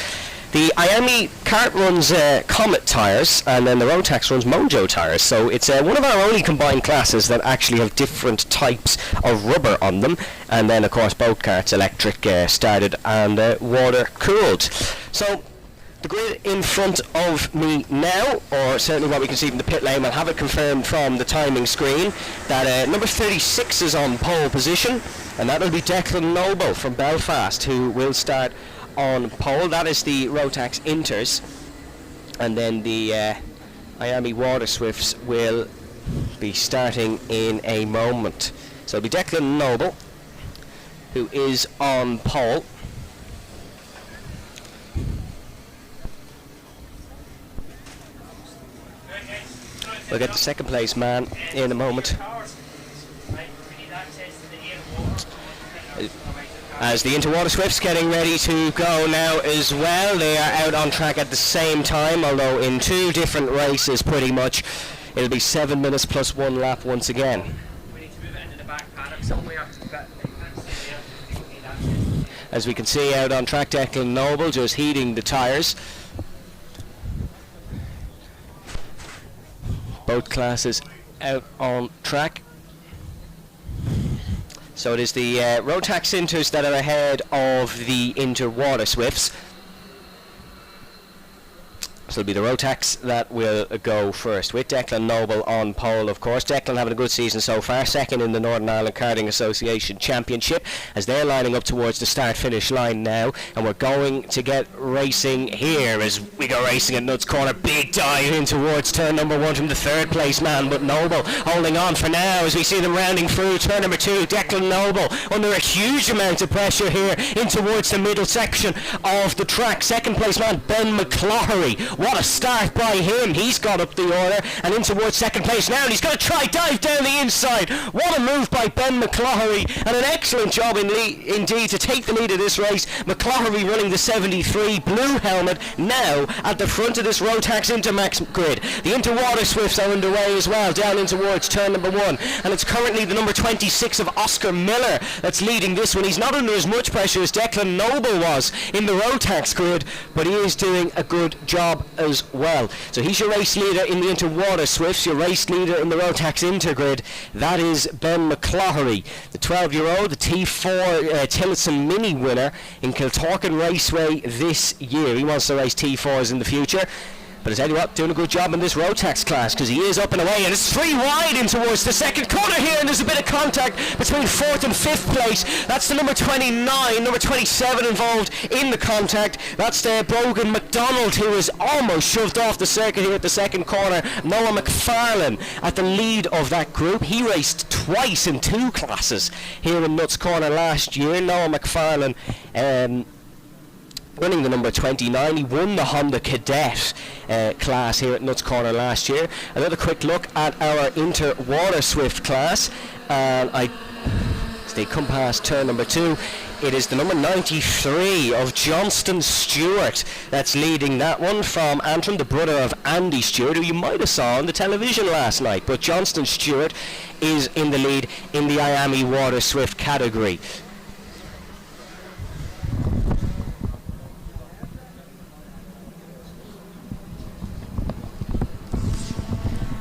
The Iame kart runs Comet tyres, and then the Rotax runs Mojo tyres. So it's one of our only combined classes that actually have different types of rubber on them. And then, of course, both karts electric started and water cooled. So the grid in front of me now, or certainly what we can see from the pit lane, I'll have it confirmed from the timing screen, that number 36 is on pole position, and that'll be Declan Noble from Belfast, who will start on pole. That is the Rotax Inters, and then the Iame Waterswifts will be starting in a moment. So it'll be Declan Noble who is on pole. We'll get the second place man in a moment. As the Inter Waterswifts getting ready to go now as well. They are out on track at the same time, although in two different races pretty much. It'll be 7 minutes plus 1 lap once again. As we can see out on track, Declan Noble just heating the tyres. Both classes out on track. So it is the Rotax Inters that are ahead of the Inter Waterswifts. So it'll be the Rotax that will go first, with Declan Noble on pole, of course. Declan having a good season so far, second in the Northern Ireland Karting Association Championship, as they're lining up towards the start-finish line now. And we're going to get racing here as we go racing at Nuts Corner. Big dive in towards turn number 1 from the third place man, but Noble holding on for now as we see them rounding through turn number 2. Declan Noble under a huge amount of pressure here in towards the middle section of the track. Second place man, Ben McCloughery. What a start by him. He's got up the order and in towards second place now, and he's going to try dive down the inside. What a move by Ben McCloughery, and an excellent job indeed to take the lead of this race. McCloughery running the 73 blue helmet now at the front of this Rotax InterMax grid. The Inter Waterswifts are underway as well, down in towards turn number 1, and it's currently the number 26 of Oscar Miller that's leading this one. He's not under as much pressure as Declan Noble was in the Rotax grid, but he is doing a good job as well. So he's your race leader in the Inter Waterswifts, your race leader in the Rotax Inter grid. That is Ben McCloughery, the 12-year-old, the T4 Tillotson Mini winner in Kiltorkin Raceway this year. He wants to race T4s in the future. But I tell you what, doing a good job in this Rotax class, because he is up and away, and it's 3 wide in towards the second corner here, and there's a bit of contact between 4th and 5th place. That's the number 29, number 27 involved in the contact. That's the Brogan McDonald, who is almost shoved off the circuit here at the second corner. Noah McFarlane at the lead of that group. He raced twice in 2 classes here in Nuts Corner last year. Noah McFarlane winning the number 29. He won the Honda Cadet class here at Nuts Corner last year. Another quick look at our Inter Waterswift class, and as they come past turn number 2, it is the number 93 of Johnston Stewart that's leading that one from Antrim, the brother of Andy Stewart, who you might have saw on the television last night. But Johnston Stewart is in the lead in the Iame Waterswift category.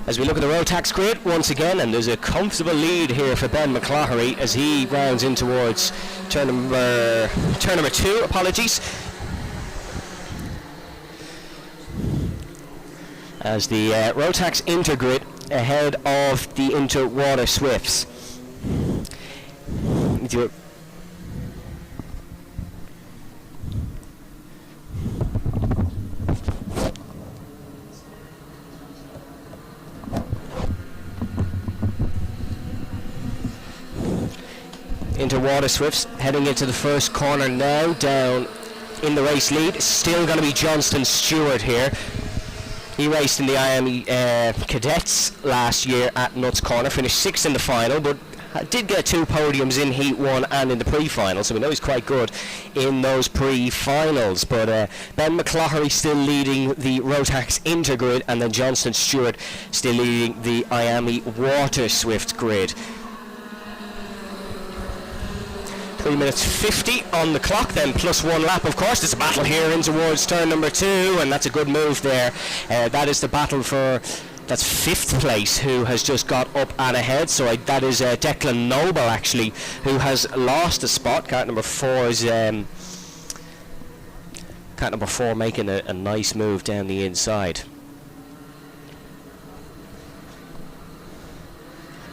As we look at the Rotax grid once again, and there's a comfortable lead here for Ben McCloughery as he rounds in towards turn number 2, apologies. As the Rotax Inter grid ahead of the Inter Waterswifts. Inter Waterswifts heading into the first corner now, down in the race lead. Still going to be Johnston Stewart here. He raced in the Iame Cadets last year at Nuts Corner, finished 6th in the final, but did get 2 podiums in Heat 1 and in the pre-final, so we know he's quite good in those pre-finals. But Ben McCloughery still leading the Rotax Inter grid, and then Johnston Stewart still leading the Iame Waterswift grid. 3 minutes 50 on the clock, then plus 1 lap, of course. There's a battle here in towards turn number 2, and that's a good move there. That is the battle for, that's 5th place, who has just got up and ahead. So that is Declan Noble, actually, who has lost a spot. Kart number 4 is kart number 4 making a nice move down the inside.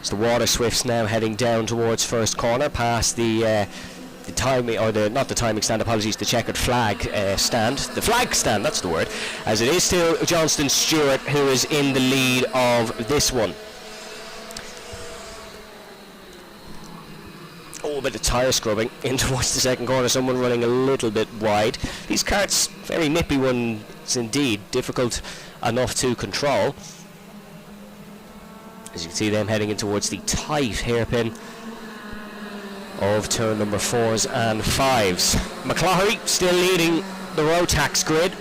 So the Waterswifts now heading down towards first corner, past the timing, or not the timing stand, apologies, the checkered flag stand. The flag stand, that's the word. As it is still Johnston Stewart who is in the lead of this one. Oh, a bit of tyre scrubbing in towards the second corner, someone running a little bit wide. These karts, very nippy ones indeed, difficult enough to control. As you can see them heading in towards the tight hairpin of turn number 4s and 5s. McCloughery still leading the Rotax grid.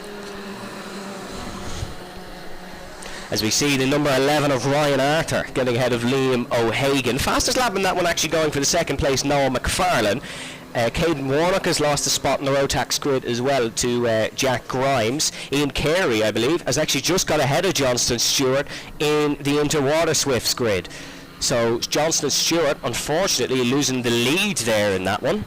As we see the number 11 of Ryan Arthur getting ahead of Liam O'Hagan. Fastest lap in that one actually going for the second place, Noah McFarlane. Caden Warnock has lost a spot in the Rotax grid as well to Jack Grimes. Ian Carey, I believe, has actually just got ahead of Johnston Stewart in the Inter Waterswifts grid. So Johnston Stewart, unfortunately, losing the lead there in that one.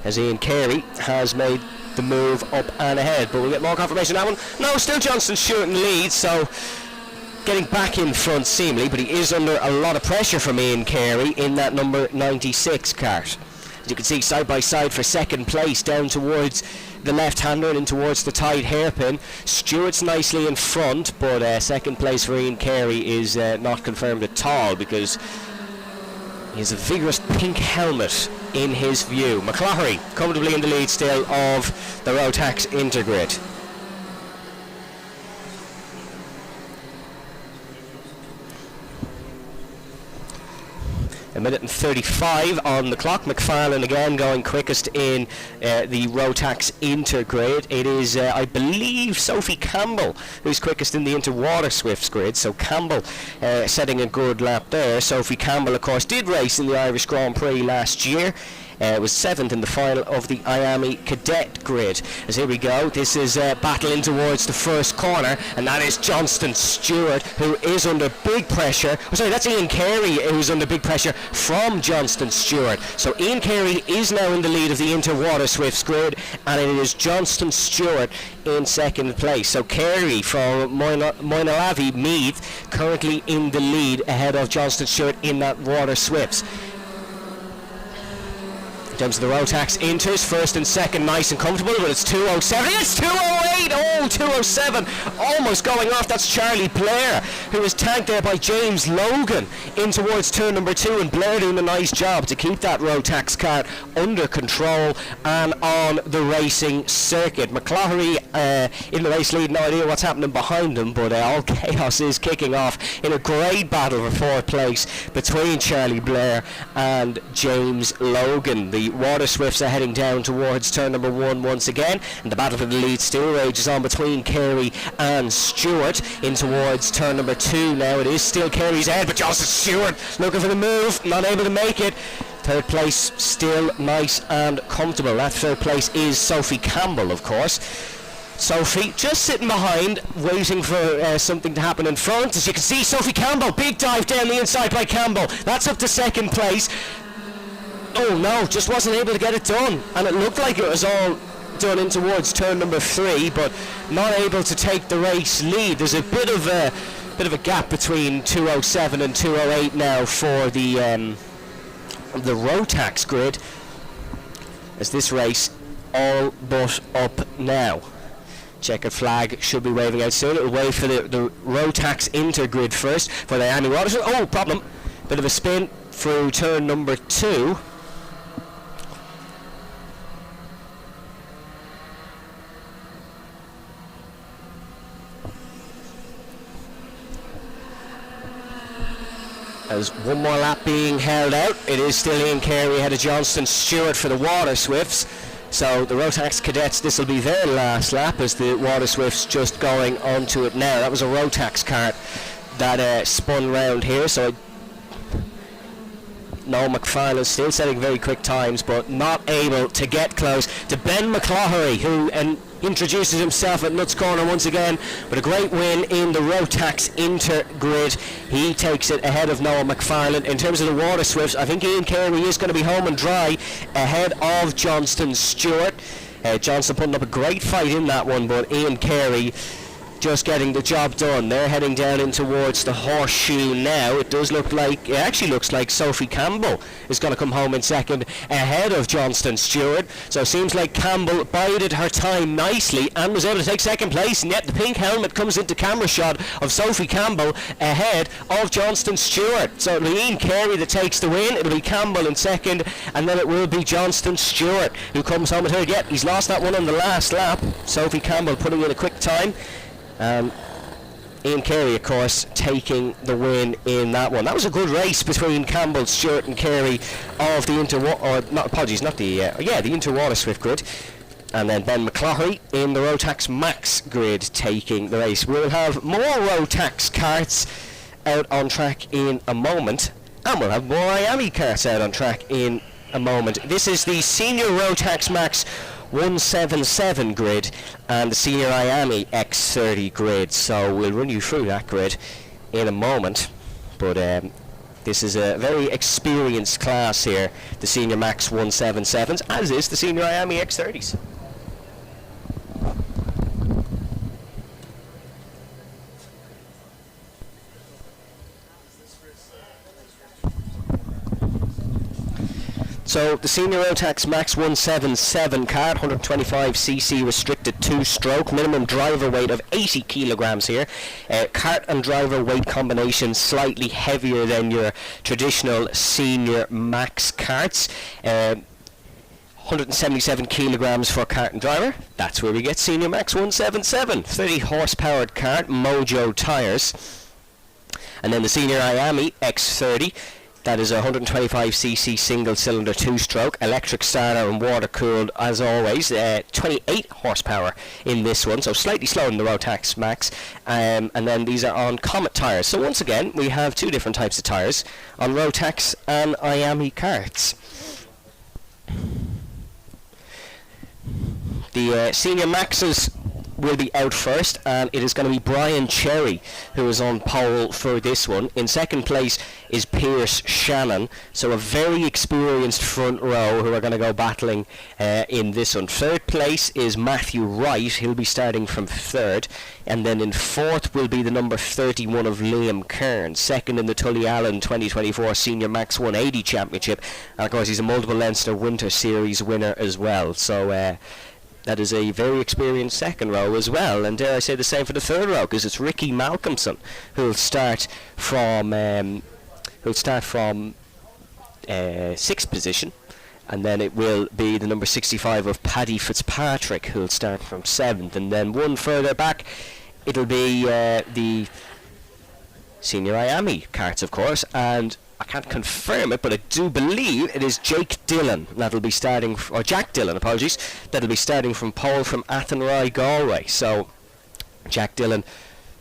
As Ian Carey has made the move up and ahead, but we'll get more confirmation on that one. No, still Johnston Stewart in the lead, so getting back in front seemingly, but he is under a lot of pressure from Ian Carey in that number 96 kart. As you can see, side by side for second place, down towards the left-hander and in towards the tight hairpin. Stewart's nicely in front, but second place for Ian Carey is not confirmed at all, because he has a vigorous pink helmet in his view. McCloughery comfortably in the lead still of the Rotax Inter grid. A minute and 35 on the clock. McFarlane again going quickest in the Rotax Inter grid. It is, I believe, Sophie Campbell who's quickest in the Inter Waterswifts grid. So Campbell setting a good lap there. Sophie Campbell, of course, did race in the Irish Grand Prix last year. Was 7th in the final of the Iame Cadet grid. As here we go, this is battling towards the first corner, and that is Johnston Stewart, who is under big pressure. Oh, sorry, that's Ian Carey who's under big pressure from Johnston Stewart. So Ian Carey is now in the lead of the Inter Waterswifts grid, and it is Johnston Stewart in second place. So Carey from Moynalavi Meath currently in the lead ahead of Johnston Stewart in that Waterswifts. In terms of the Rotax Inters, first and second nice and comfortable, but it's 2:07, it's 2:08, oh, 2:07, almost going off. That's Charlie Blair, who was tagged there by James Logan in towards turn number 2, and Blair doing a nice job to keep that Rotax car under control and on the racing circuit. McCloughery in the race lead, no idea what's happening behind him, but all chaos is kicking off in a great battle for fourth place between Charlie Blair and James Logan. The Waterswifts are heading down towards turn number 1 once again, and the battle for the lead still rages on between Carey and Stewart in towards turn number 2. Now it is still Carey's ahead, but Johnston Stewart looking for the move, not able to make it. Third place still nice and comfortable. That third place is Sophie Campbell, of course. Sophie just sitting behind, waiting for something to happen in front. As you can see, Sophie Campbell, big dive down the inside by Campbell. That's up to second place. Oh no, just wasn't able to get it done, and it looked like it was all done in towards turn number 3, but not able to take the race lead. There's a bit of a gap between 2:07 and 2:08 now for the Rotax grid, as this race all but up now. Checkered flag should be waving out soon. It will wave for the Rotax Inter grid first for the Iame Waterswift. Oh, problem! Bit of a spin through turn number 2. As one more lap being held out, it is still Ian Carey ahead of Johnston Stewart for the Waterswifts. So the Rotax Cadets, this will be their last lap, as the Waterswifts just going onto it now. That was a Rotax kart that spun round here, so Noel McFarlane still setting very quick times, but not able to get close to Ben McCloughery, who introduces himself at Nuts Corner once again with a great win in the Rotax Inter grid. He takes it ahead of Noel McFarlane. In terms of the Waterswifts, I think Ian Carey is going to be home and dry ahead of Johnston Stewart. Johnston putting up a great fight in that one, but Ian Carey just getting the job done. They're heading down in towards the horseshoe now. It actually looks like Sophie Campbell is going to come home in second ahead of Johnston Stewart. So it seems like Campbell bided her time nicely and was able to take second place, and yet the pink helmet comes into camera shot of Sophie Campbell ahead of Johnston Stewart. So it'll be Ian Carey that takes the win, it'll be Campbell in second, and then it will be Johnston Stewart who comes home in third. Yet he's lost that one on the last lap. Sophie Campbell putting in a quick time. Ian Carey, of course, taking the win in that one. That was a good race between Campbell, Stewart and Carey of the Inter Waterswift grid. And then Ben McCloughery in the Rotax Max grid taking the race. We'll have more Rotax karts out on track in a moment, and we'll have more Iame karts out on track in a moment. This is the Senior Rotax Max 177 grid and the Senior Iame X30 grid, so we'll run you through that grid in a moment. But this is a very experienced class here, the Senior Max 177s, as is the Senior Iame X30s. So the Senior Rotax Max 177 kart, 125cc restricted 2-stroke, minimum driver weight of 80 kilograms here. Kart and driver weight combination slightly heavier than your traditional Senior Max karts. 177 kilograms for kart and driver. That's where we get Senior Max 177. 30 horsepower kart, Mojo tires. And then the Senior Iame X30. That is a 125cc single-cylinder 2-stroke, electric starter and water-cooled as always. 28 horsepower in this one, so slightly slower than the Rotax Max. And then these are on Comet tyres. So once again, we have two different types of tyres on Rotax and Iame karts. The Senior Maxes will be out first, and it is going to be Brian Cherry who is on pole for this one. In second place is Pierce Shannon, so a very experienced front row who are going to go battling in this one. Third place is Matthew Wright, he'll be starting from third, and then in fourth will be the number 31 of Liam Kern, second in the Tully Allen 2024 Senior Max 180 Championship, and of course he's a multiple Leinster Winter Series winner as well. So that is a very experienced second row as well, and dare I say the same for the third row, because it's Ricky Malcolmson who'll start from sixth position, and then it will be the number 65 of Paddy Fitzpatrick who'll start from seventh, and then one further back it'll be the Senior Iame karts, of course, and I can't confirm it, but I do believe it is Jake Dillon that'll be starting, or Jack Dillon, apologies, that'll be starting from pole from Athenry, Galway. So Jack Dillon,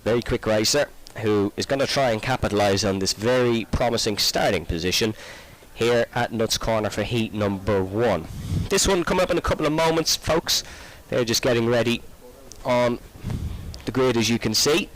very quick racer, who is going to try and capitalise on this very promising starting position here at Nuts Corner for heat number 1. This one coming up in a couple of moments, folks. They're just getting ready on the grid, as you can see.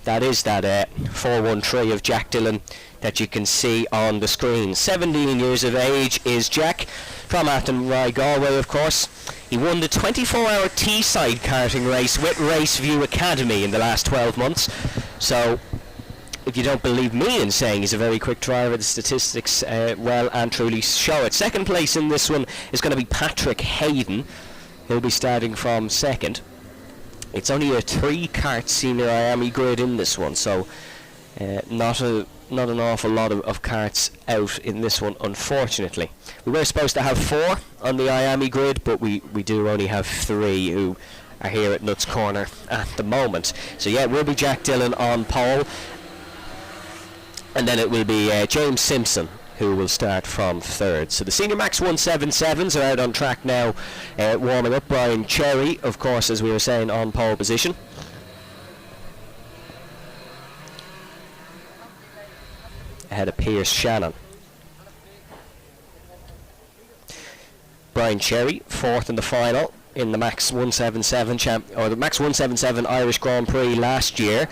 That is that 413 of Jack Dillon that you can see on the screen. 17 years of age is Jack, from Athenry, Galway, of course. He won the 24-hour Teesside karting race with Raceview Academy in the last 12 months. So if you don't believe me in saying he's a very quick driver, the statistics well and truly show it. Second place in this one is going to be Patrick Hayden. He'll be starting from second. It's only a 3-kart Senior Iame grid in this one, so not an awful lot of karts out in this one, unfortunately. We were supposed to have 4 on the Iame grid, but we do only have 3 who are here at Nuts Corner at the moment. So yeah, it will be Jack Dillon on pole, and then it will be James Simpson who will start from third. So the Senior Max 177s are out on track now, warming up. Brian Cherry, of course, as we were saying, on pole position. ahead of Pierce Shannon. Brian Cherry, 4th in the final in the Max 177 the Max 177 Irish Grand Prix last year.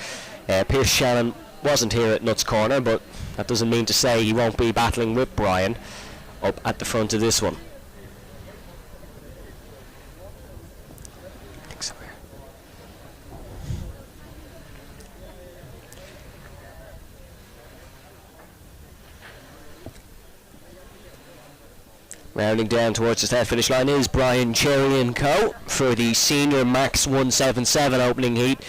Pierce Shannon wasn't here at Nuts Corner, but that doesn't mean to say he won't be battling with Brian up at the front of this one. Rounding down towards the start finish line is Brian Cherry and co. for the Senior Max 177 opening heat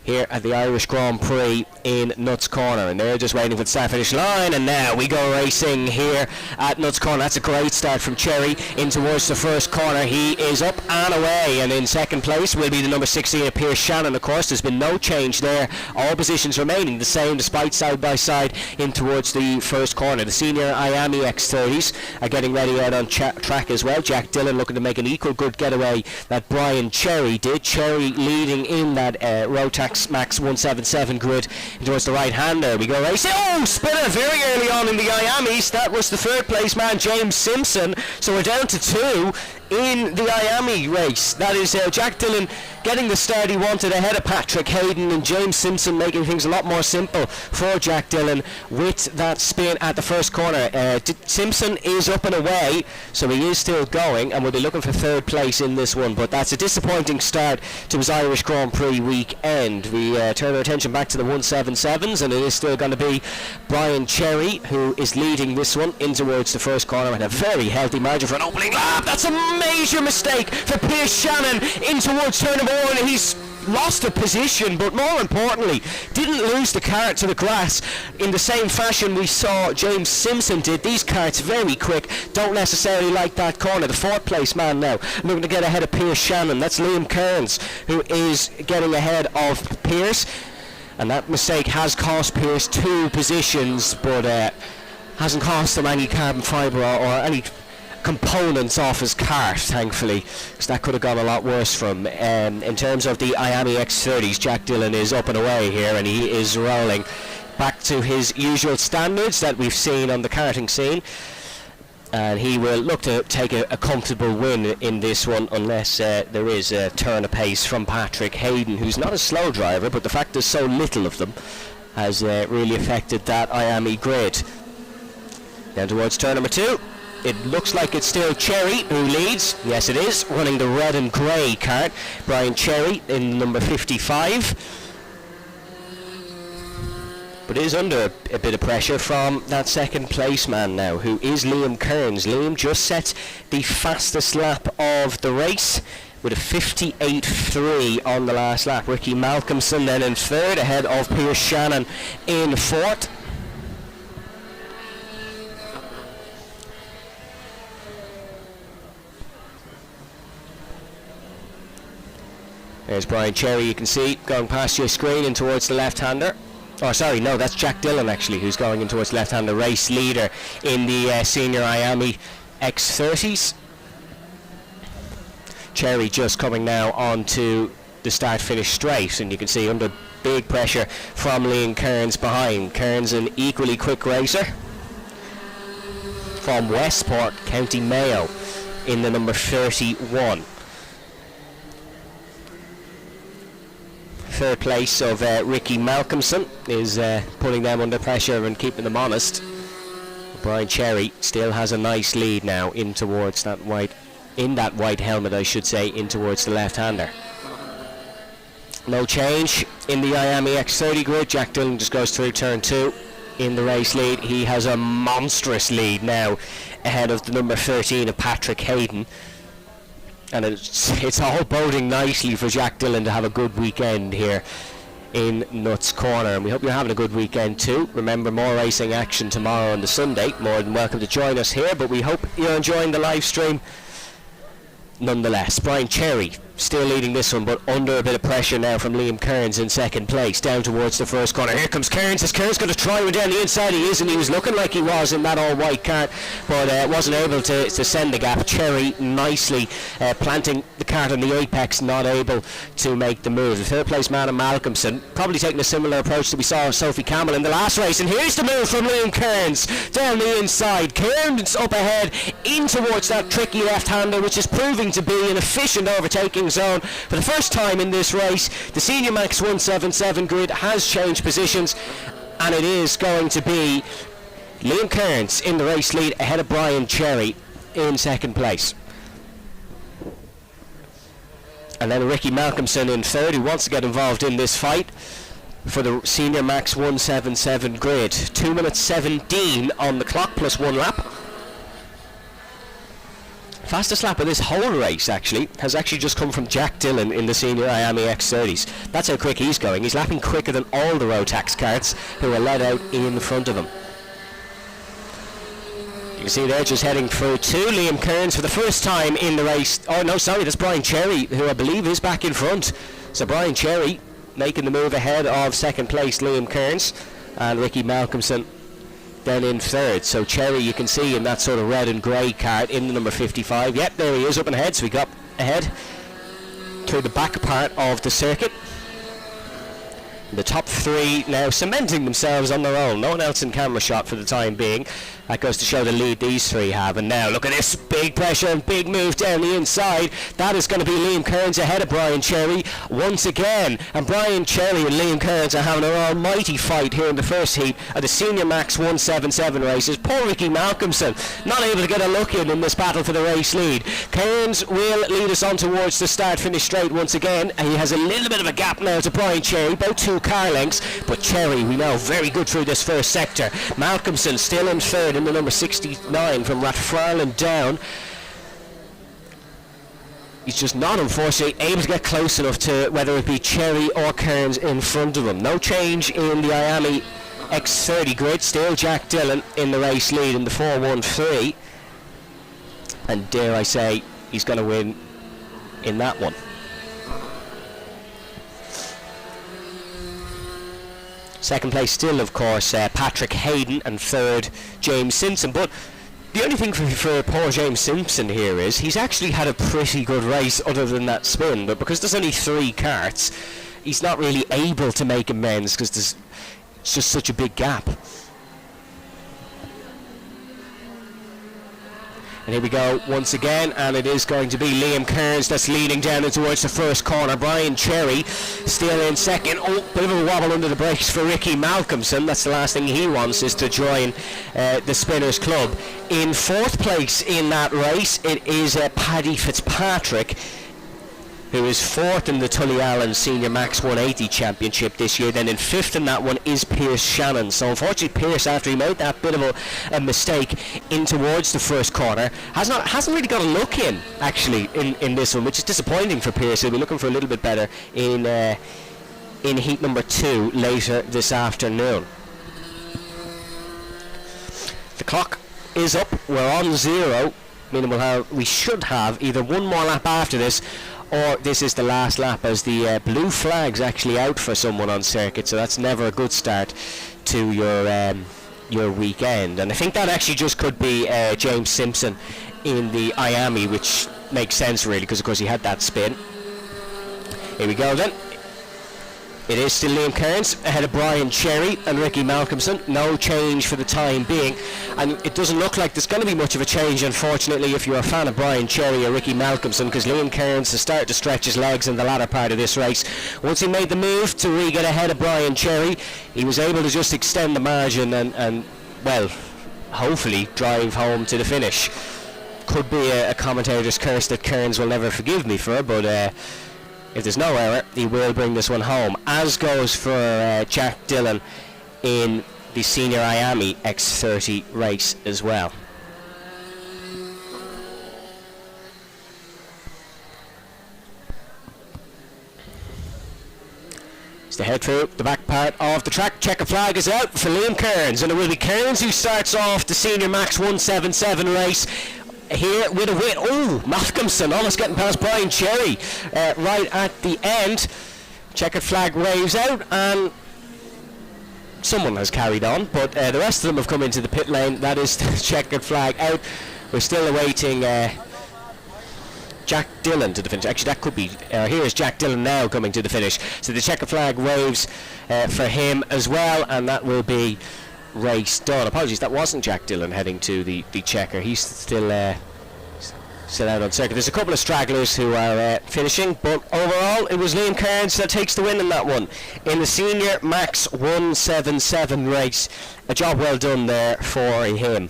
here at the Irish Grand Prix in Nuts Corner, and they're just waiting for the start finish line, and now we go racing here at Nuts Corner. That's a great start from Cherry in towards the first corner. He is up and away, and in second place will be the number 16 Pierce Shannon. Of course, there's been no change there, all positions remaining the same despite side by side in towards the first corner. The senior Iame X30s are getting ready out on track as well. Jack Dillon looking to make an equal good getaway that Brian Cherry did. Cherry leading in that Rotax Max 177 grid towards the right hand. There we go racing. Oh, spinner very early on in the Iames. That was the third place man, James Simpson. So we're down to 2 in the Iame race. That is Jack Dillon getting the start he wanted ahead of Patrick Hayden, and James Simpson making things a lot more simple for Jack Dillon with that spin at the first corner. Simpson is up and away, so he is still going, and we'll be looking for third place in this one, but that's a disappointing start to his Irish Grand Prix weekend. We turn our attention back to the 177s, and it is still going to be Brian Cherry who is leading this one in towards the first corner at a very healthy margin for an opening lap. That's a major mistake for Pierce Shannon in towards turn number 1. He's lost a position, but more importantly didn't lose the cart to the grass in the same fashion we saw James Simpson did. These carts very quick, don't necessarily like that corner. The 4th place man now looking to get ahead of Pierce Shannon. That's Liam Kearns who is getting ahead of Pierce, and that mistake has cost Pierce 2 positions, but hasn't cost him any carbon fibre or any components off his cart, thankfully, because that could have gone a lot worse for him. In terms of the Iame X30s, Jack Dillon is up and away here, and he is rolling back to his usual standards that we've seen on the karting scene, and he will look to take a comfortable win in this one, unless there is a turn of pace from Patrick Hayden, who's not a slow driver, but the fact there's so little of them has really affected that Iame grid. Down towards turn number 2. It looks like it's still Cherry who leads. Yes, it is, running the red and grey cart. Brian Cherry in number 55. But is under a bit of pressure from that second place man now, who is Liam Kearns. Liam just set the fastest lap of the race with a 58.3 on the last lap. Ricky Malcolmson then in third, ahead of Pierce Shannon in fourth. There's Brian Cherry, you can see, going past your screen and towards the left-hander. Oh, sorry, no, that's Jack Dillon, actually, who's going in towards the left-hander, race leader in the senior Iame X30s. Cherry just coming now onto the start-finish straight, and you can see under big pressure from Liam Kearns behind. Kearns, an equally quick racer from Westport, County Mayo, in the number 31. Third place of Ricky Malcolmson is putting them under pressure and keeping them honest. Brian Cherry still has a nice lead now in towards that white helmet, I should say, in towards the left-hander. No change in the Iame X30 grid. Jack Dillon just goes through turn 2 in the race lead. He has a monstrous lead now ahead of the number 13 of Patrick Hayden. And it's all boding nicely for Jack Dillon to have a good weekend here in Nuts Corner, and we hope you're having a good weekend too. Remember, more racing action tomorrow on the Sunday. More than welcome to join us here, but we hope you're enjoying the live stream nonetheless. Brian Cherry still leading this one, but under a bit of pressure now from Liam Kearns in second place, down towards the first corner. Here comes Kearns. Is Kearns going to try one down the inside? He is, and he was looking like he was in that all-white kart, but wasn't able to send the gap. Cherry nicely planting the kart on the apex, not able to make the move. The third place man, Malcolmson, probably taking a similar approach that we saw of Sophie Campbell in the last race, and here's the move from Liam Kearns down the inside. Kearns up ahead in towards that tricky left-hander, which is proving to be an efficient overtaking zone. For the first time in this race, the Senior Max 177 grid has changed positions, and it is going to be Liam Kearns in the race lead ahead of Brian Cherry in second place. And then Ricky Malcolmson in third, who wants to get involved in this fight for the Senior Max 177 grid. 2 minutes 17 on the clock plus 1 lap. Fastest lap of this whole race has actually just come from Jack Dillon in the senior Iame X30s. That's how quick he's going. He's lapping quicker than all the Rotax karts who are led out in front of him. You can see they're just heading through to Liam Kearns for the first time in the race. Oh no, sorry, that's Brian Cherry, who I believe is back in front. So Brian Cherry making the move ahead of second place Liam Kearns, and Ricky Malcolmson then in third. So Cherry, you can see in that sort of red and grey kart in the number 55. Yep, there he is up and ahead. So we got ahead through the back part of the circuit. The top three now cementing themselves on their own. No one else in camera shot for the time being. That goes to show the lead these three have. And now look at this big pressure and big move down the inside. That is going to be Liam Kearns ahead of Brian Cherry once again. And Brian Cherry and Liam Kearns are having an almighty fight here in the first heat of the Senior Max 177 races. Poor Ricky Malcolmson not able to get a look in this battle for the race lead. Kearns will lead us on towards the start-finish straight once again. And he has a little bit of a gap now to Brian Cherry, about 2 car lengths. But Cherry, we know, very good through this first sector. Malcolmson still in third in the number 69 from Rathfarnham down. He's just not, unfortunately, able to get close enough to whether it be Cherry or Kearns in front of him. No change in the Iame X30 grid. Still Jack Dillon in the race lead in the 413. And dare I say, he's going to win in that one. Second place still, of course, Patrick Hayden, and third, James Simpson. But the only thing for poor James Simpson here is he's actually had a pretty good race other than that spin, but because there's only 3 karts, he's not really able to make amends because there's just such a big gap. And here we go once again, and it is going to be Liam Kearns that's leading down in towards the first corner. Brian Cherry still in second. Oh, bit of a wobble under the brakes for Ricky Malcolmson. That's the last thing he wants, is to join the Spinners Club. In fourth place in that race, it is Paddy Fitzpatrick, who is fourth in the Tully Allen Senior Max 180 Championship this year. Then in fifth in that one is Pierce Shannon. So unfortunately Pierce, after he made that bit of a mistake in towards the first corner, hasn't really got a look in actually in this one, which is disappointing for Pierce. He'll be looking for a little bit better in heat number 2 later this afternoon. The clock is up. We're on 0, meaning we should have either one more lap after this, or this is the last lap, as the blue flag's actually out for someone on circuit, so that's never a good start to your weekend. And I think that actually just could be James Simpson in the Iame, which makes sense really, because of course he had that spin. Here we go then. It is still Liam Kearns ahead of Brian Cherry and Ricky Malcolmson. No change for the time being, and it doesn't look like there's going to be much of a change, unfortunately, if you're a fan of Brian Cherry or Ricky Malcolmson, because Liam Kearns has started to stretch his legs in the latter part of this race. Once he made the move to re-get ahead of Brian Cherry, he was able to just extend the margin and well, hopefully drive home to the finish. Could be a commentator's curse that Kearns will never forgive me for, but if there's no error, he will bring this one home, as goes for Jack Dillon in the Senior Iame X30 race as well. As they head through the back part of the track, checker flag is out for Liam Kearns, and it will be Kearns who starts off the Senior Max 177 race here with a win. Oh, Malcolmson almost getting past Brian Cherry right at the end. Checkered flag waves out, and someone has carried on, but the rest of them have come into the pit lane. That is the checkered flag out. We're still awaiting Jack Dillon to the finish. Actually, that could be, here's Jack Dillon now coming to the finish. So the checkered flag waves for him as well, and that will be race done. Apologies, that wasn't Jack Dillon heading to the checker. He's still out on circuit. There's a couple of stragglers who are finishing, but overall it was Liam Cairns that takes the win in that one. In the Senior Max 177 race, a job well done there for him.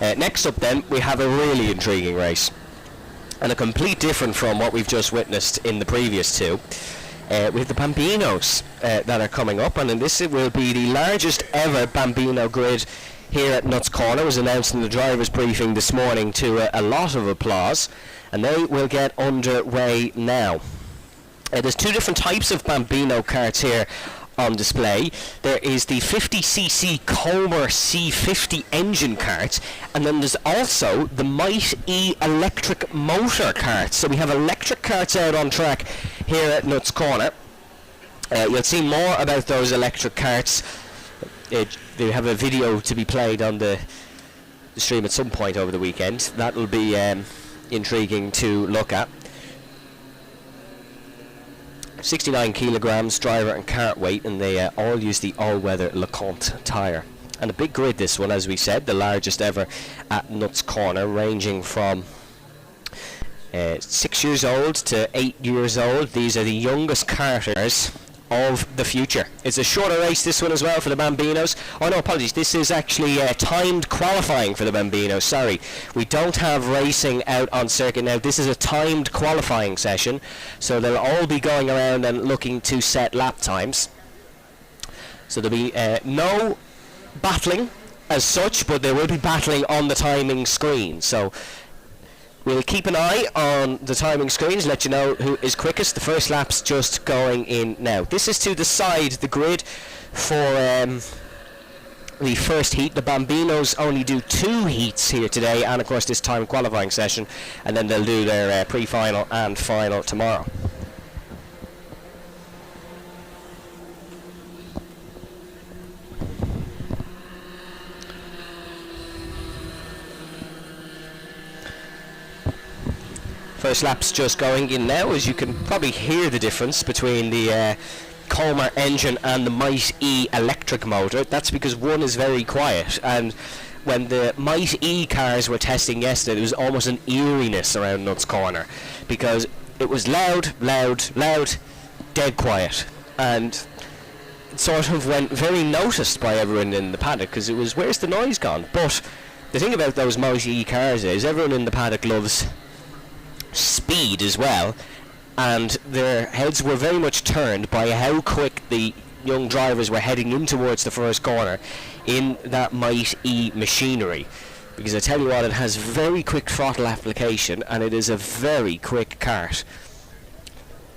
Next up then, we have a really intriguing race, and a complete different from what we've just witnessed in the previous two. We have the Bambinos that are coming up, and this will be the largest ever Bambino grid here at Nuts Corner. It was announced in the drivers' briefing this morning to a lot of applause, and they will get underway now. There's two different types of Bambino karts here on display. There is the 50cc Comer C50 engine kart, and then there's also the Might E electric motor karts. So we have electric karts out on track here at Nuts Corner. You'll see more about those electric karts. They have a video to be played on the stream at some point over the weekend. That will be intriguing to look at. 69 kilograms driver and cart weight, and they all use the all-weather LeConte tyre. And a big grid, this one, as we said, the largest ever at Nuts Corner, ranging from 6 years old to 8 years old. These are the youngest karters of the future. It's a shorter race, this one as well, for the Bambinos. Oh no, apologies, this is actually timed qualifying for the Bambinos. Sorry, we don't have racing out on circuit now. This is a timed qualifying session, so they'll all be going around and looking to set lap times. So there'll be no battling as such, but there will be battling on the timing screen. So we'll keep an eye on the timing screens, let you know who is quickest. The first lap's just going in now. This is to decide the grid for the first heat. The Bambinos only do 2 heats here today, and of course this time qualifying session, and then they'll do their pre-final and final tomorrow. First lap's just going in now, as you can probably hear the difference between the Comer engine and the Might E electric motor. That's because one is very quiet, and when the Might E cars were testing yesterday, there was almost an eeriness around Nuts Corner, because it was loud, dead quiet, and it sort of went very noticed by everyone in the paddock, because it was, where's the noise gone? But the thing about those Might E cars is everyone in the paddock loves speed as well, and their heads were very much turned by how quick the young drivers were heading in towards the first corner in that Might E machinery, because I tell you what, it has very quick throttle application, and it is a very quick kart.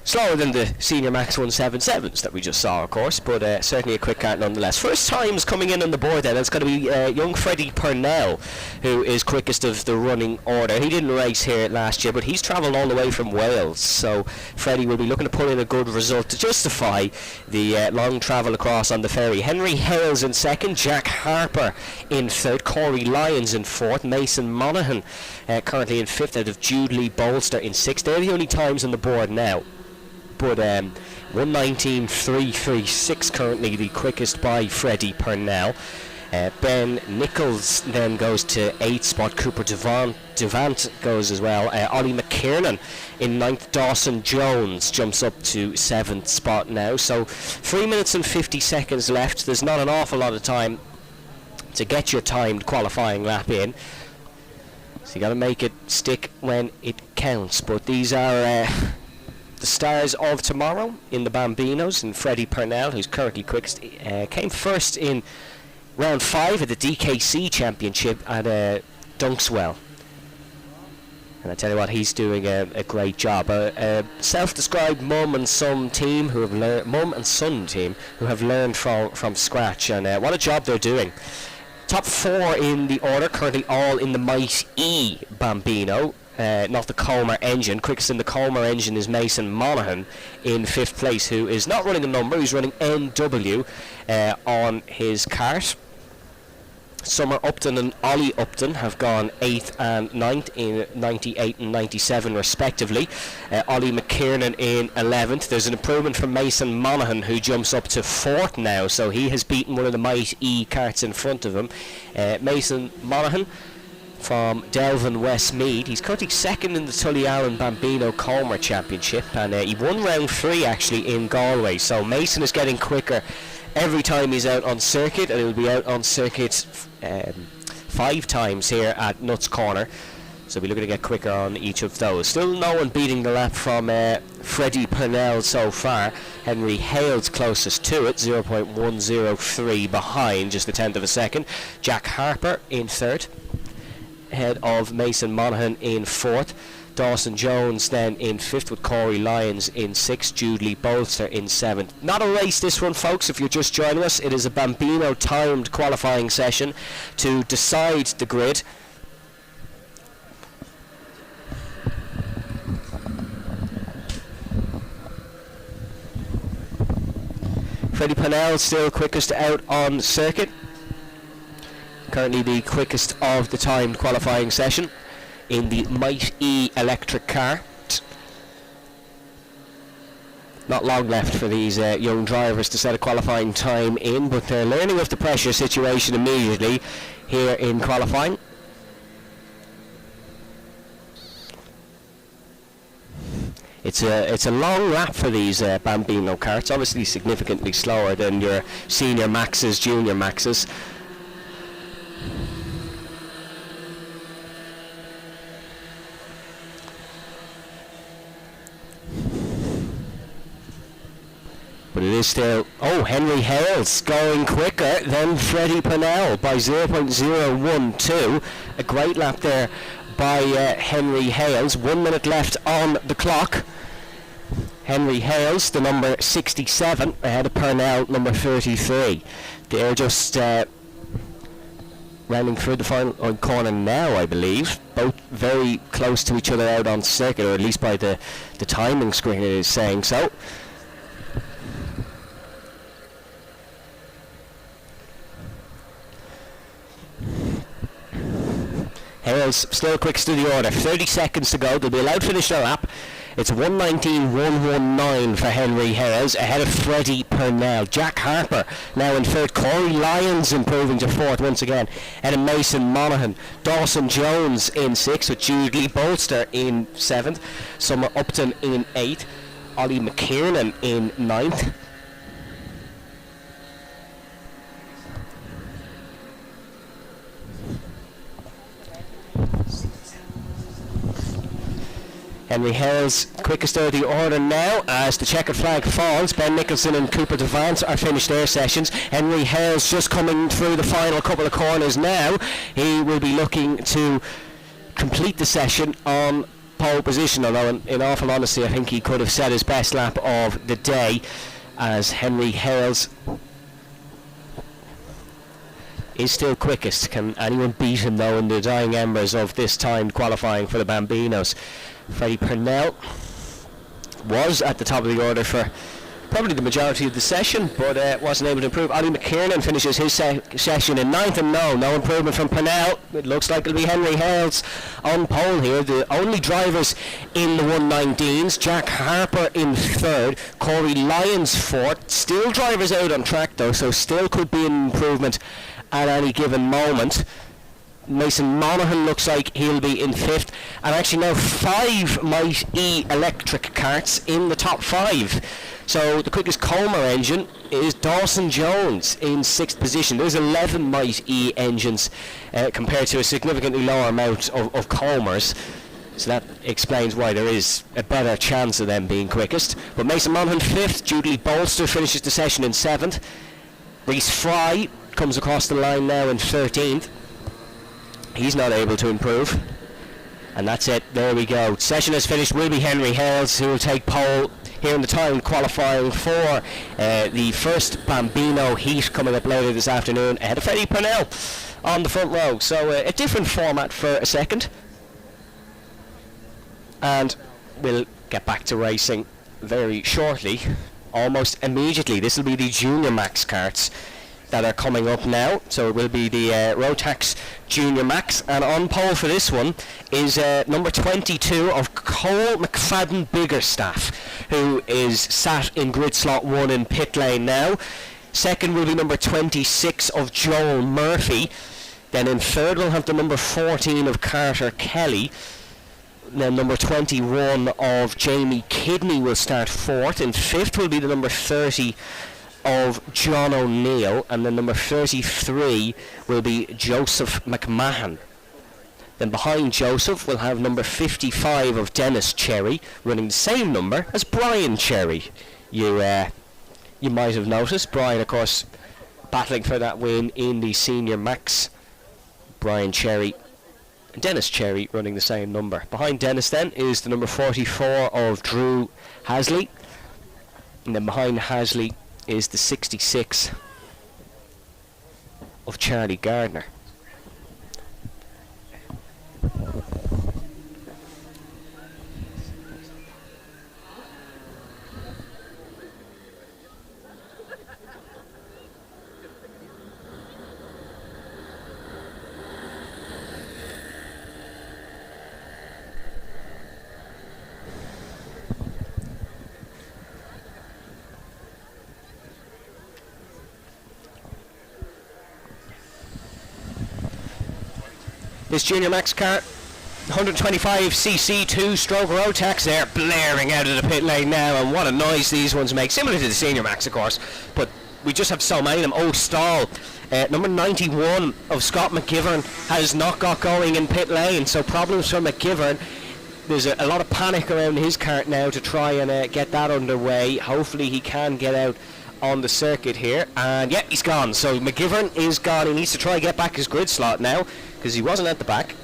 Slower than the Senior Max 177s that we just saw, of course, but certainly a quick kart nonetheless. First times coming in on the board then, it's going to be young Freddie Purnell, who is quickest of the running order. He didn't race here last year, but he's travelled all the way from Wales, so Freddie will be looking to put in a good result to justify the long travel across on the ferry. Henry Hales in second, Jack Harper in third, Corey Lyons in fourth, Mason Monaghan currently in fifth, out of Jude Lee Bolster in sixth. They're the only times on the board now. But 1:19.336 currently the quickest by Freddie Purnell. Ben Nichols then goes to 8th spot. Cooper Devant goes as well. Ollie McKiernan in 9th. Dawson Jones jumps up to 7th spot now. So 3 minutes and 50 seconds left. There's not an awful lot of time to get your timed qualifying lap in. So you got to make it stick when it counts. But these are the stars of tomorrow in the Bambinos, and Freddie Purnell, who's currently quickest, came first in round 5 at the DKC Championship at Dunkswell. And I tell you what, he's doing a great job. A self-described mum and son team who have learned from scratch, and what a job they're doing. Top 4 in the order, currently all in the Might E Bambino, not the Comer engine. Quickest in the Comer engine is Mason Monaghan in 5th place, who is not running a number, he's running NW on his kart. Summer Upton and Ollie Upton have gone 8th and 9th in 98 and 97 respectively. Ollie McKiernan in 11th. There's an improvement from Mason Monaghan, who jumps up to 4th now, so he has beaten one of the Might E karts in front of him. Mason Monaghan from Delvin Westmead. He's currently 2nd in the Tullyallen Bambino Comer Championship, and he won round 3 actually in Galway, so Mason is getting quicker every time he's out on circuit, and he'll be out on circuit 5 times here at Nuts Corner, so we're looking to get quicker on each of those. Still no one beating the lap from Freddie Purnell so far. Henry Hale's closest to it, 0.103 behind, just a tenth of a second. Jack Harper in 3rd, ahead of Mason Monaghan in 4th. Dawson Jones then in 5th, with Corey Lyons in 6th, Jude Lee Bolster in 7th. Not a race this one, folks, if you're just joining us. It is a Bambino timed qualifying session to decide the grid. Freddie Purnell still quickest out on circuit, currently the quickest of the timed qualifying session in the Might E electric car. Not long left for these young drivers to set a qualifying time in, but they're learning of the pressure situation immediately here in qualifying. It's a long lap for these Bambino karts, obviously significantly slower than your Senior Maxes, Junior Maxes. But it is still... Oh, Henry Hales going quicker than Freddie Purnell by 0.012. A great lap there by Henry Hales. 1 minute left on the clock. Henry Hales, the number 67, ahead of Purnell, number 33. They're just rounding through the final corner now, I believe. Both very close to each other out on circuit, or at least by the timing screen it is saying so. Hales still quickest to the order. 30 seconds to go. They'll be allowed to finish their lap. It's 1:19.119 for Henry Hales, ahead of Freddie Purnell. Jack Harper now in 3rd. Corey Lyons improving to 4th once again, ahead of Mason Monaghan. Dawson Jones in 6th, with Jude Lee Bolster in 7th. Summer Upton in 8th. Ollie McKiernan in 9th. Henry Hales quickest out of the order now as the checkered flag falls. Ben Nicholson and Cooper Devance are finished their sessions. Henry Hales just coming through the final couple of corners now. He will be looking to complete the session on pole position, although in awful honesty I think he could have set his best lap of the day, as Henry Hales is still quickest. Can anyone beat him though in the dying embers of this timed qualifying for the Bambinos? Freddie Purnell was at the top of the order for probably the majority of the session, but wasn't able to improve. Ollie McKiernan finishes his session in 9th, and no improvement from Purnell. It looks like it'll be Henry Hales on pole here. The only drivers in the 119s, Jack Harper in 3rd, Corey Lyons 4th. Still drivers out on track though, so still could be an improvement at any given moment. Mason Monaghan looks like he'll be in 5th, and actually now 5 Might E electric karts in the top 5. So the quickest Comer engine is Dawson Jones in 6th position. There's 11 Might E engines compared to a significantly lower amount of Comers, so that explains why there is a better chance of them being quickest. But Mason Monaghan 5th, Jude Lee Bolster finishes the session in 7th. Rhys Fry comes across the line now in 13th. He's not able to improve. And that's it. There we go. Session is finished. Will be Henry Hales, who will take pole here in the time qualifying for the first Bambino heat coming up later this afternoon, ahead of Freddie Purnell on the front row. So a different format for a second. And we'll get back to racing very shortly, almost immediately. This will be the Junior Max karts that are coming up now. So it will be the Rotax Junior Max, and on pole for this one is number 22 of Cole McFadden Biggerstaff, who is sat in grid slot 1 in pit lane now. Second will be number 26 of Joel Murphy. Then in third we'll have the number 14 of Carter Kelly. Then number 21 of Jamie Kidney will start fourth. In fifth will be the number 30 of John O'Neill, and then number 33 will be Joseph McMahon. Then behind Joseph we'll have number 55 of Dennis Cherry, running the same number as Brian Cherry. You might have noticed Brian, of course, battling for that win in the Senior Max. Brian Cherry, Dennis Cherry running the same number. Behind Dennis then is the number 44 of Drew Hasley, and then behind Hasley is the 66 of Charlie Gardner. This Junior Max car, 125cc 2-stroke Rotax, they're blaring out of the pit lane now, and what a noise these ones make, similar to the Senior Max of course, but we just have so many of them. Oh, stall. Number 91 of Scott McGivern has not got going in pit lane, so problems for McGivern. There's a lot of panic around his cart now to try and get that underway. Hopefully he can get out on the circuit here, and yeah, he's gone. So McGivern is gone. He needs to try and get back his grid slot now, because he wasn't at the back.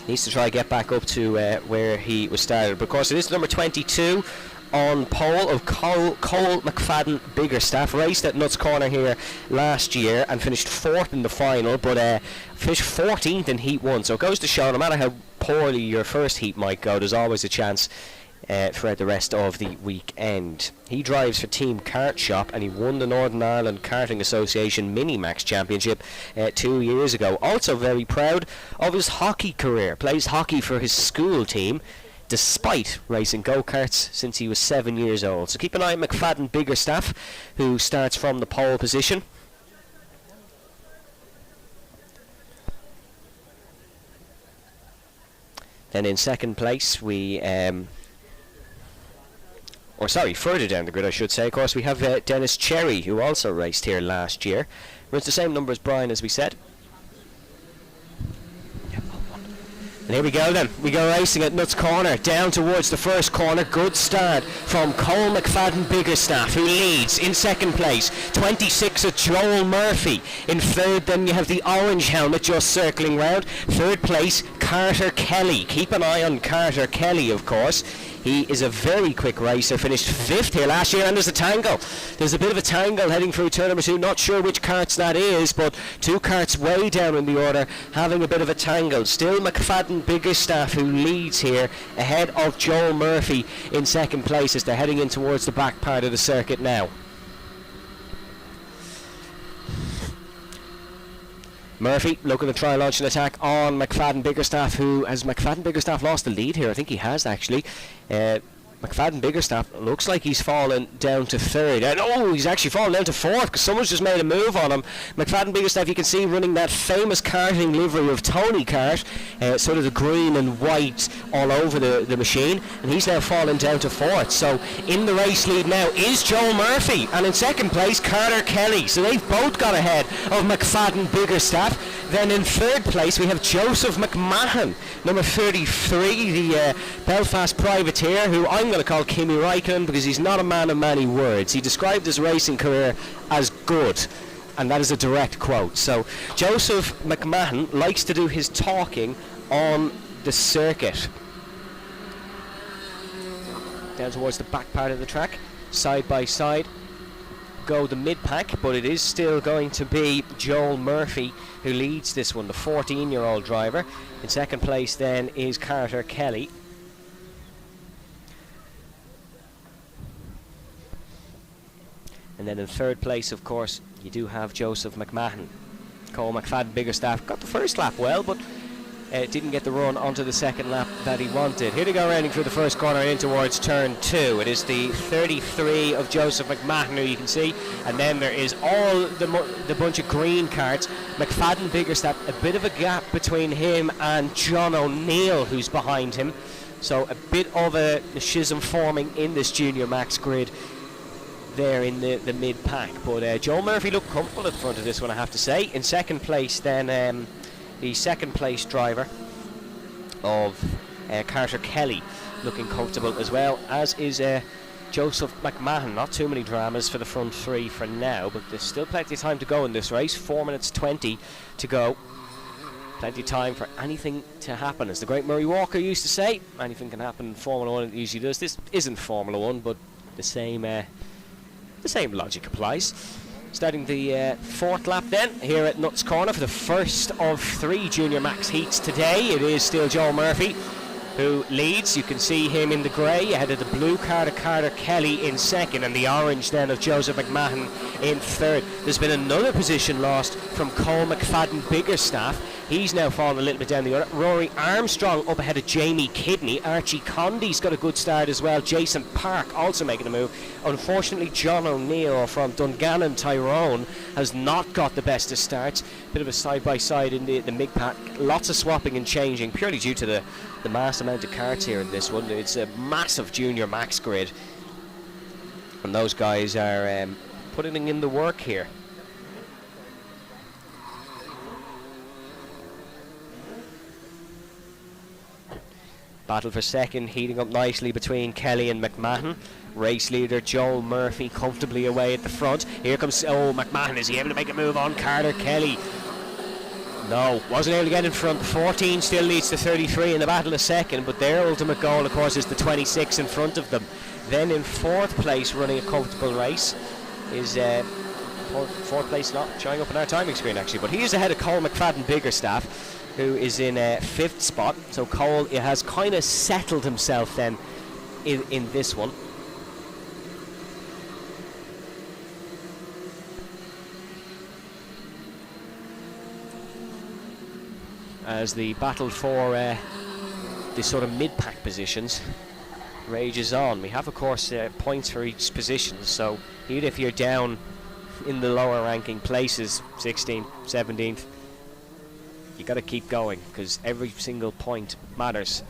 Needs to try and get back up to where he was started. But of course it is number 22 on pole of Cole McFadden Biggerstaff. Raced at Nuts Corner here last year and finished 4th in the final, but finished 14th in heat 1. So it goes to show, no matter how poorly your first heat might go, there's always a chance throughout the rest of the weekend. He drives for Team Kart Shop, and he won the Northern Ireland Karting Association Mini Max Championship 2 years ago. Also very proud of his hockey career. Plays hockey for his school team, despite racing go-karts since he was 7 years old. So keep an eye on McFadden Biggerstaff, who starts from the pole position. Then in second place we further down the grid I should say, of course, we have Dennis Cherry, who also raced here last year. Runs the same number as Brian, as we said. And here we go then. We go racing at Nuts Corner, down towards the first corner. Good start from Cole McFadden Biggerstaff, who leads in second place. 26 of Joel Murphy. In third then you have the orange helmet just circling round. Third place, Carter Kelly. Keep an eye on Carter Kelly, of course. He is a very quick racer, finished 5th here last year, and there's a tangle. There's a bit of a tangle heading through turn number 2. Not sure which carts that is, but 2 carts way down in the order having a bit of a tangle. Still McFadden Biggerstaff, who leads here ahead of Joel Murphy in second place as they're heading in towards the back part of the circuit now. Murphy looking to try and launch an attack on McFadden Biggerstaff, who has McFadden Biggerstaff lost the lead here? I think he has actually. McFadden Biggerstaff looks like he's fallen down to 3rd. And oh, he's actually fallen down to 4th because someone's just made a move on him. McFadden Biggerstaff, you can see running that famous karting livery of Tony Kart, sort of the green and white all over the machine, and he's now fallen down to 4th. So in the race lead now is Joel Murphy, and in second place Carter Kelly. So they've both got ahead of McFadden Biggerstaff. Then in third place we have Joseph McMahon, number 33, the Belfast privateer, who I'm going to call Kimi Räikkönen because he's not a man of many words. He described his racing career as good, and that is a direct quote. So Joseph McMahon likes to do his talking on the circuit. Down towards the back part of the track, side by side go the mid-pack, but it is still going to be Joel Murphy who leads this one, the 14-year-old driver. In second place then is Carter Kelly. And then in third place, of course, you do have Joseph McMahon. Cole McFadden Biggerstaff got the first lap well, but didn't get the run onto the second lap that he wanted. Here to go rounding through the first corner in towards turn 2. It is the 33 of Joseph McMahon, who you can see, and then there is all the bunch of green cards. McFadden Biggerstaff, a bit of a gap between him and John O'Neill, who's behind him. So a bit of a schism forming in this Junior Max grid there in the mid-pack. But Joel Murphy looked comfortable at the front of this one, I have to say. In second place then, the second place driver of Carter Kelly looking comfortable as well, as is Joseph McMahon. Not too many dramas for the front three for now, but there's still plenty of time to go in this race. 4 minutes 20 to go. Plenty of time for anything to happen. As the great Murray Walker used to say, anything can happen in Formula 1, it usually does. This isn't Formula 1, but the same logic applies. Starting the fourth lap then, here at Nuts Corner for the first of 3 Junior Max heats today. It is still Joel Murphy who leads. You can see him in the grey ahead of the blue car of Carter Kelly in second, and the orange then of Joseph McMahon in third. There's been another position lost from Cole McFadden Biggerstaff. He's now fallen a little bit down the order. Rory Armstrong up ahead of Jamie Kidney. Archie Condy's got a good start as well. Jason Park also making a move. Unfortunately, John O'Neill from Dungannon, Tyrone, has not got the best of starts. Bit of a side-by-side in the mid-pack. Lots of swapping and changing, purely due to the mass amount of carts here in this one. It's a massive Junior Max grid, and those guys are putting in the work here. Battle for second heating up nicely between Kelly and McMahon. Race leader Joel Murphy comfortably away at the front. Here comes McMahon. Is he able to make a move on Carter Kelly? No, wasn't able to get in front. 14 still leads to 33 in the battle of second, but their ultimate goal, of course, is the 26 in front of them. Then in fourth place, running a comfortable race, is fourth place not showing up on our timing screen actually, but he is ahead of Cole McFadden Biggerstaff, who is in fifth spot. So Cole has kind of settled himself then in this one. As the battle for the sort of mid-pack positions rages on. We have, of course, points for each position, so even if you're down in the lower ranking places, 16th, 17th, you got to keep going, because every single point matters.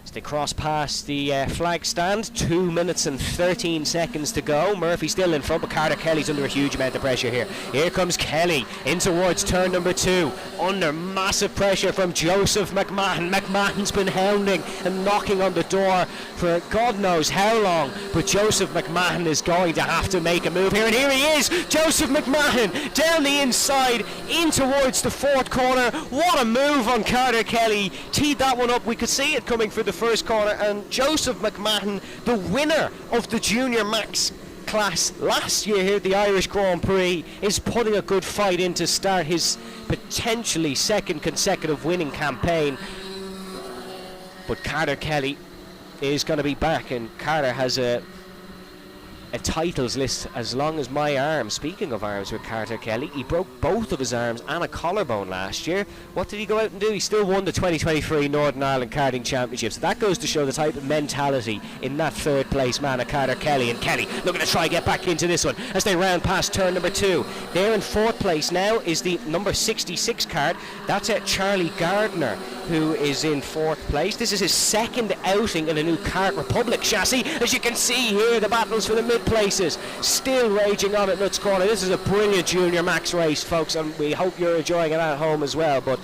As they cross past the flag stand, 2 minutes and 13 seconds to go. Murphy still in front, but Carter Kelly's under a huge amount of pressure here. Here comes Kelly in towards turn number 2, under massive pressure from Joseph McMahon. McMahon's been hounding and knocking on the door for God knows how long, but Joseph McMahon is going to have to make a move here, and here he is, Joseph McMahon down the inside in towards the fourth corner. What a move on Carter Kelly. Teed that one up. We could see it coming for the first corner, and Joseph McMahon, the winner of the Junior Max class last year here at the Irish Grand Prix, is putting a good fight in to start his potentially second consecutive winning campaign. But Carter Kelly is going to be back, and Carter has a titles list as long as my arm. Speaking of arms with Carter Kelly, he broke both of his arms and a collarbone last year. What did he go out and do? He still won the 2023 Northern Ireland Karting Championship. So that goes to show the type of mentality in that third place man of Carter Kelly. And Kelly looking to try and get back into this one as they round past turn number 2. There in fourth place now is the number 66 card. That's Charlie Gardner, who is in fourth place. This is his second outing in a new Kart Republic chassis. As you can see here, the battles for the mid places still raging on at Nuts Corner. This is a brilliant Junior Max race, folks, and we hope you're enjoying it at home as well. But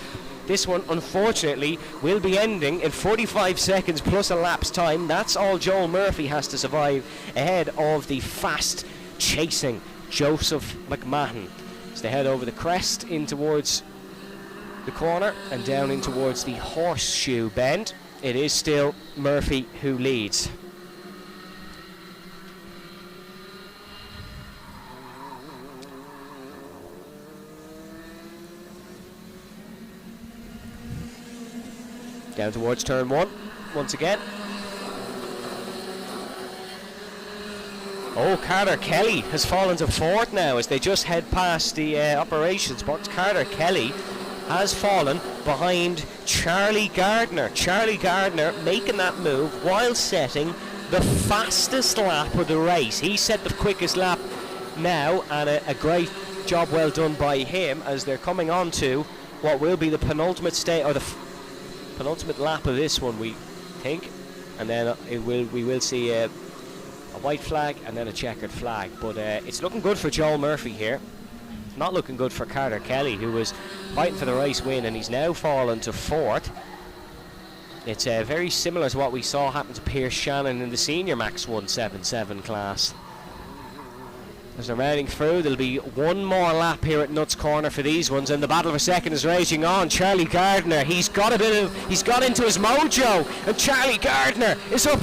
this one, unfortunately, will be ending in 45 seconds plus a lap's time. That's all Joel Murphy has to survive ahead of the fast chasing Joseph McMahon. As they head over the crest in towards the corner and down in towards the horseshoe bend. It is still Murphy who leads. Down towards turn one, once again. Oh, Carter Kelly has fallen to fourth now as they just head past the operations box. Carter Kelly has fallen behind Charlie Gardner. Charlie Gardner making that move while setting the fastest lap of the race. He set the quickest lap now, and a great job well done by him as they're coming on to what will be the penultimate stage, or the penultimate lap of this one, we think, and then we will see a white flag and then a checkered flag. But it's looking good for Joel Murphy here. Not looking good for Carter Kelly, who was fighting for the race win, and he's now fallen to fourth. It's very similar to what we saw happen to Pierce Shannon in the Senior Max 177 class. As they're rounding through, there'll be one more lap here at Nuts Corner for these ones, and the battle for second is raging on. Charlie Gardner, he's got into his mojo, and Charlie Gardner is up,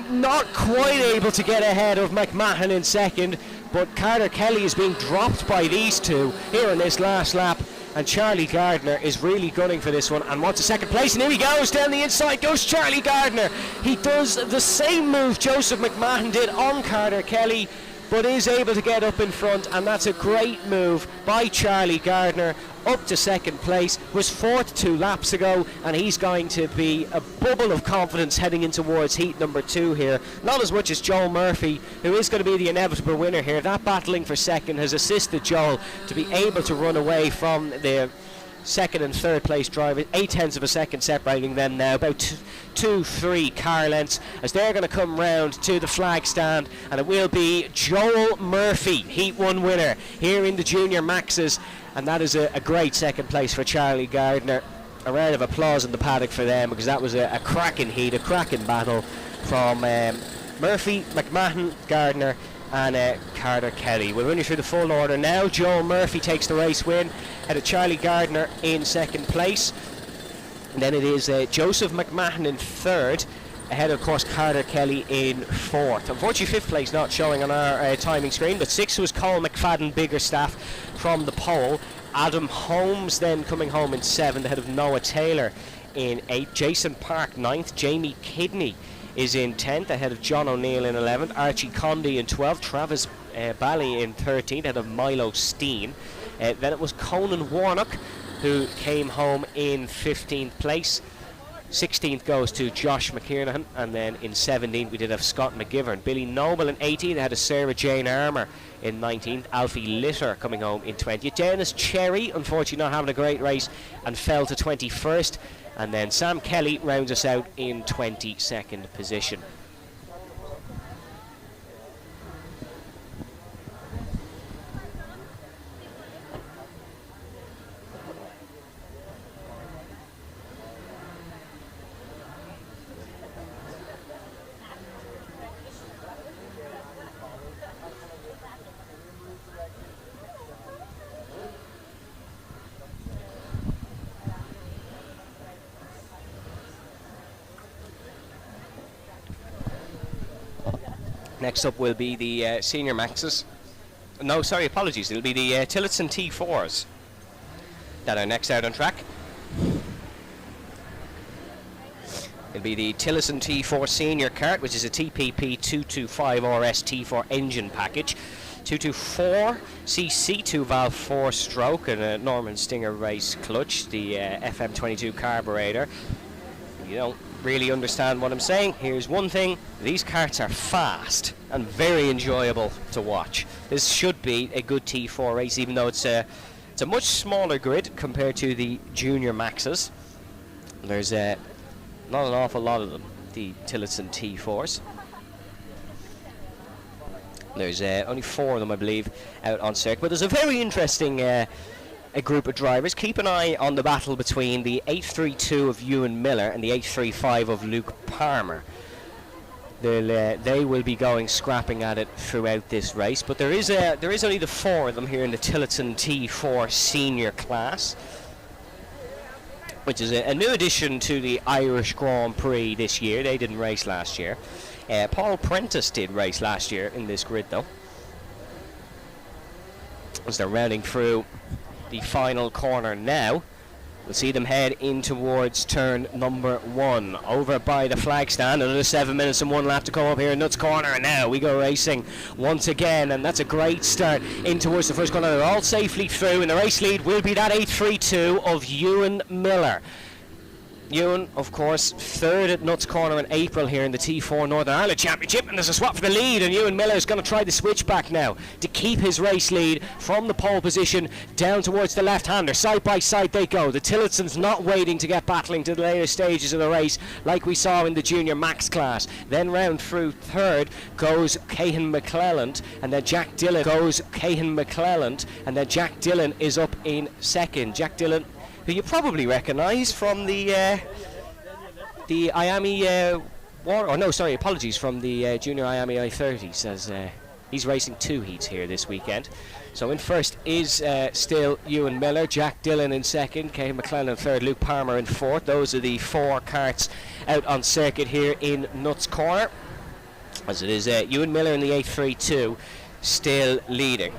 not quite able to get ahead of McMahon in second, but Carter Kelly is being dropped by these two here in this last lap, and Charlie Gardner is really gunning for this one and wants a second place, and here he goes down the inside goes Charlie Gardner. He does the same move Joseph McMahon did on Carter Kelly, but is able to get up in front, and that's a great move by Charlie Gardner. Up to second place, was fourth 2 laps ago, and he's going to be a bubble of confidence heading in towards heat number 2 here. Not as much as Joel Murphy, who is going to be the inevitable winner here. That battling for second has assisted Joel to be able to run away from the second and third place drivers, 0.8 of a second separating them now, about 2-3 car lengths, as they're going to come round to the flag stand, and it will be Joel Murphy, Heat 1 winner here in the Junior Maxes, and that is a great second place for Charlie Gardner. A round of applause in the paddock for them, because that was a cracking heat, a cracking battle from Murphy, McMahon, Gardner and Carter Kelly. We'll run you through the full order now. Joel Murphy takes the race win, ahead of Charlie Gardner in second place. And then it is Joseph McMahon in third, ahead of course Carter Kelly in fourth. Unfortunately fifth place not showing on our timing screen, but sixth was Cole McFadden Biggerstaff from the pole. Adam Holmes then coming home in seventh, ahead of Noah Taylor in eighth. Jason Park ninth. Jamie Kidney is in 10th, ahead of John O'Neill in 11th. Archie Condy in 12th. Travis Bally in 13th, ahead of Milo Steen. Then it was Conan Warnock who came home in 15th place. 16th goes to Josh McKiernan, and then in 17th we did have Scott McGivern. Billy Noble in 18th, ahead of Sarah Jane Armour in 19th. Alfie Litter coming home in 20th. Dennis Cherry, unfortunately not having a great race, and fell to 21st. And then Sam Kelly rounds us out in 22nd position. Next up will be the Senior Maxes. No, sorry, apologies. It'll be the Tillotson T4s that are next out on track. It'll be the Tillotson T4 Senior Kart, which is a TPP 225 RS T4 engine package. 224cc 2 valve 4 stroke and a Norman Stinger race clutch. The FM22 carburetor. You don't really understand what I'm saying. Here's one thing: these karts are fast and very enjoyable to watch. This should be a good T4 race, even though it's a much smaller grid compared to the Junior Maxes. There's not an awful lot of them, the Tillotson T4s. There's only 4 of them, I believe, out on circuit. But there's a very interesting a group of drivers. Keep an eye on the battle between the 832 of Ewan Miller and the 835 of Luke Palmer. They will be going scrapping at it throughout this race, but there is only the 4 of them here in the Tillotson T4 senior class. which is a new addition to the Irish Grand Prix this year. They didn't race last year. Paul Prentice did race last year in this grid, though. As they're rounding through the final corner now, we'll see them head in towards turn number 1 over by the flag stand. Another 7 minutes and 1 lap to come up here in Nuts Corner, and now we go racing once again, and that's a great start in towards the first corner. They're all safely through, and the race lead will be that 832 of Ewan Miller. Ewan, of course, third at Nuts Corner in April here in the T4 Northern Ireland Championship, and there's a swap for the lead, and Ewan Miller is going to try the switch back now to keep his race lead from the pole position down towards the left-hander. Side by side they go. The Tillotssons not waiting to get battling to the later stages of the race like we saw in the Junior Max class. Then round through third goes Cahan McClelland, and then Jack Dillon and then Jack Dillon is up in second. Jack Dillon, who you probably recognise from the Iame from the Junior Iame X30s, as he's racing 2 heats here this weekend. So in first is still Ewan Miller, Jack Dillon in second, Cahan McClelland third, Luke Palmer in fourth. Those are the 4 karts out on circuit here in Nuts Corner, as it is Ewan Miller in the 832 still leading.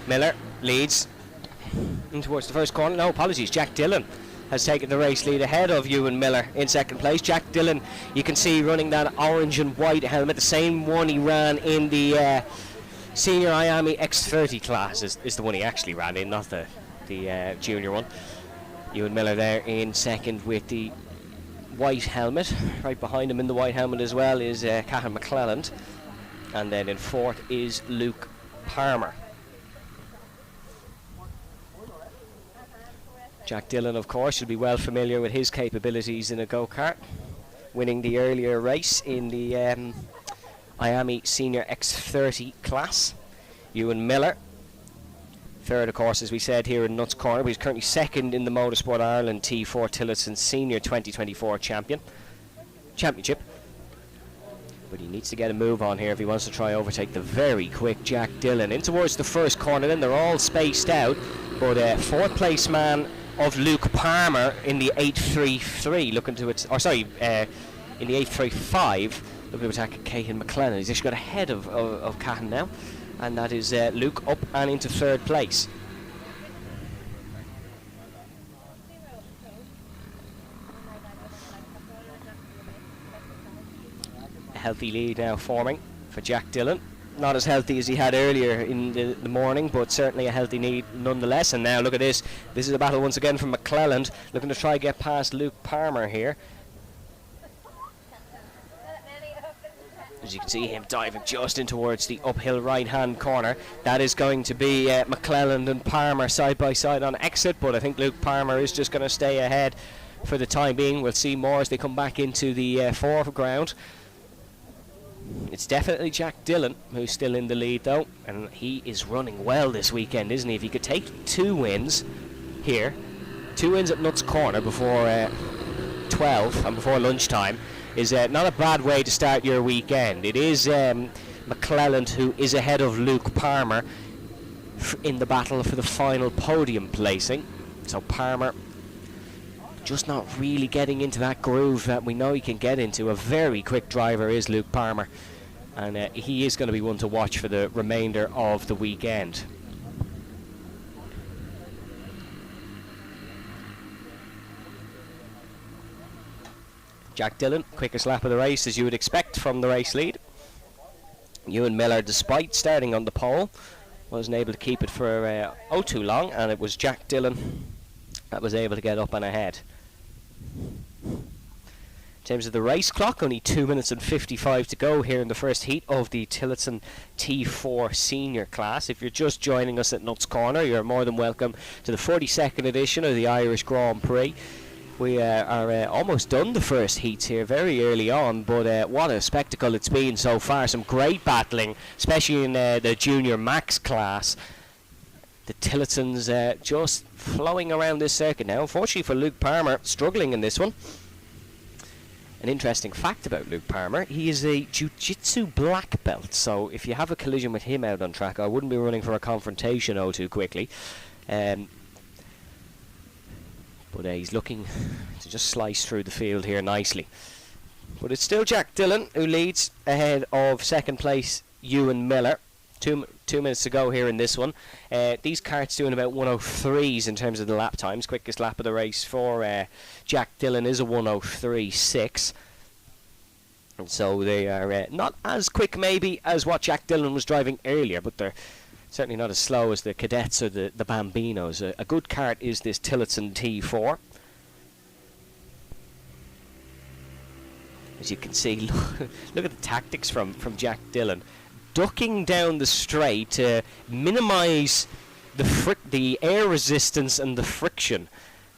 Miller leads in towards the first corner. No, apologies, Jack Dillon has taken the race lead ahead of Ewan Miller in second place. Jack Dillon, you can see running that orange and white helmet, the same one he ran in the Senior Iame X30 class is the one he actually ran in, not the junior one. Ewan Miller there in second with the white helmet. Right behind him in the white helmet as well is Cahan McClelland, and then in fourth is Luke Palmer. Jack Dillon, of course, should be well familiar with his capabilities in a go-kart, winning the earlier race in the Iame Senior X30 class. Ewan Miller, third, of course, as we said, here in Nuts Corner, but he's currently second in the Motorsport Ireland T4 Tillotson Senior 2024 Championship. But he needs to get a move on here if he wants to try overtake the very quick Jack Dillon. In towards the first corner, then they're all spaced out, but fourth place man of Luke Palmer in the 833 looking to in the 835 looking to attack Cahan McClelland. He's actually got ahead of Cahan now, and that is Luke up and into third place. A healthy lead now forming for Jack Dillon. Not as healthy as he had earlier in the morning, but certainly a healthy lead nonetheless. And now look at this. This is a battle once again from McClelland, looking to try get past Luke Palmer here. As you can see him diving just in towards the uphill right-hand corner. That is going to be McClelland and Palmer side by side on exit, but I think Luke Palmer is just going to stay ahead for the time being. We'll see more as they come back into the foreground. It's definitely Jack Dillon who's still in the lead though, and he is running well this weekend, isn't he? If he could take 2 wins here, 2 wins at Nuts Corner before 12 and before lunchtime, is not a bad way to start your weekend. It is McClelland who is ahead of Luke Palmer in the battle for the final podium placing. So Palmer just not really getting into that groove that we know he can get into. A very quick driver is Luke Palmer, and he is going to be one to watch for the remainder of the weekend. Jack Dillon, quickest lap of the race as you would expect from the race lead. Ewan Miller, despite starting on the pole, wasn't able to keep it for too long, and it was Jack Dillon that was able to get up and ahead. In terms of the race clock, only 2 minutes and 55 to go here in the first heat of the Tillotson T4 Senior class. If you're just joining us at Nuts Corner, you're more than welcome to the 42nd edition of the Irish Grand Prix. We are almost done the first heats here very early on, but what a spectacle it's been so far. Some great battling, especially in the Junior Max class. The Tillotssons just flowing around this circuit now. Unfortunately for Luke Palmer, struggling in this one. an interesting fact about Luke Palmer, he is a jiu-jitsu black belt, so if you have a collision with him out on track, I wouldn't be running for a confrontation too quickly. But he's looking to just slice through the field here nicely. But it's still Jack Dillon who leads ahead of second place Ewan Miller. Two minutes to go here in this one. These karts doing about 103s in terms of the lap times. Quickest lap of the race for Jack Dillon is a 103.6. And so they are not as quick maybe as what Jack Dillon was driving earlier, but they're certainly not as slow as the Cadets or the Bambinos. A good kart is this Tillotson T4. As you can see, look at the tactics from Jack Dillon. Ducking down the straight to minimise the air resistance and the friction,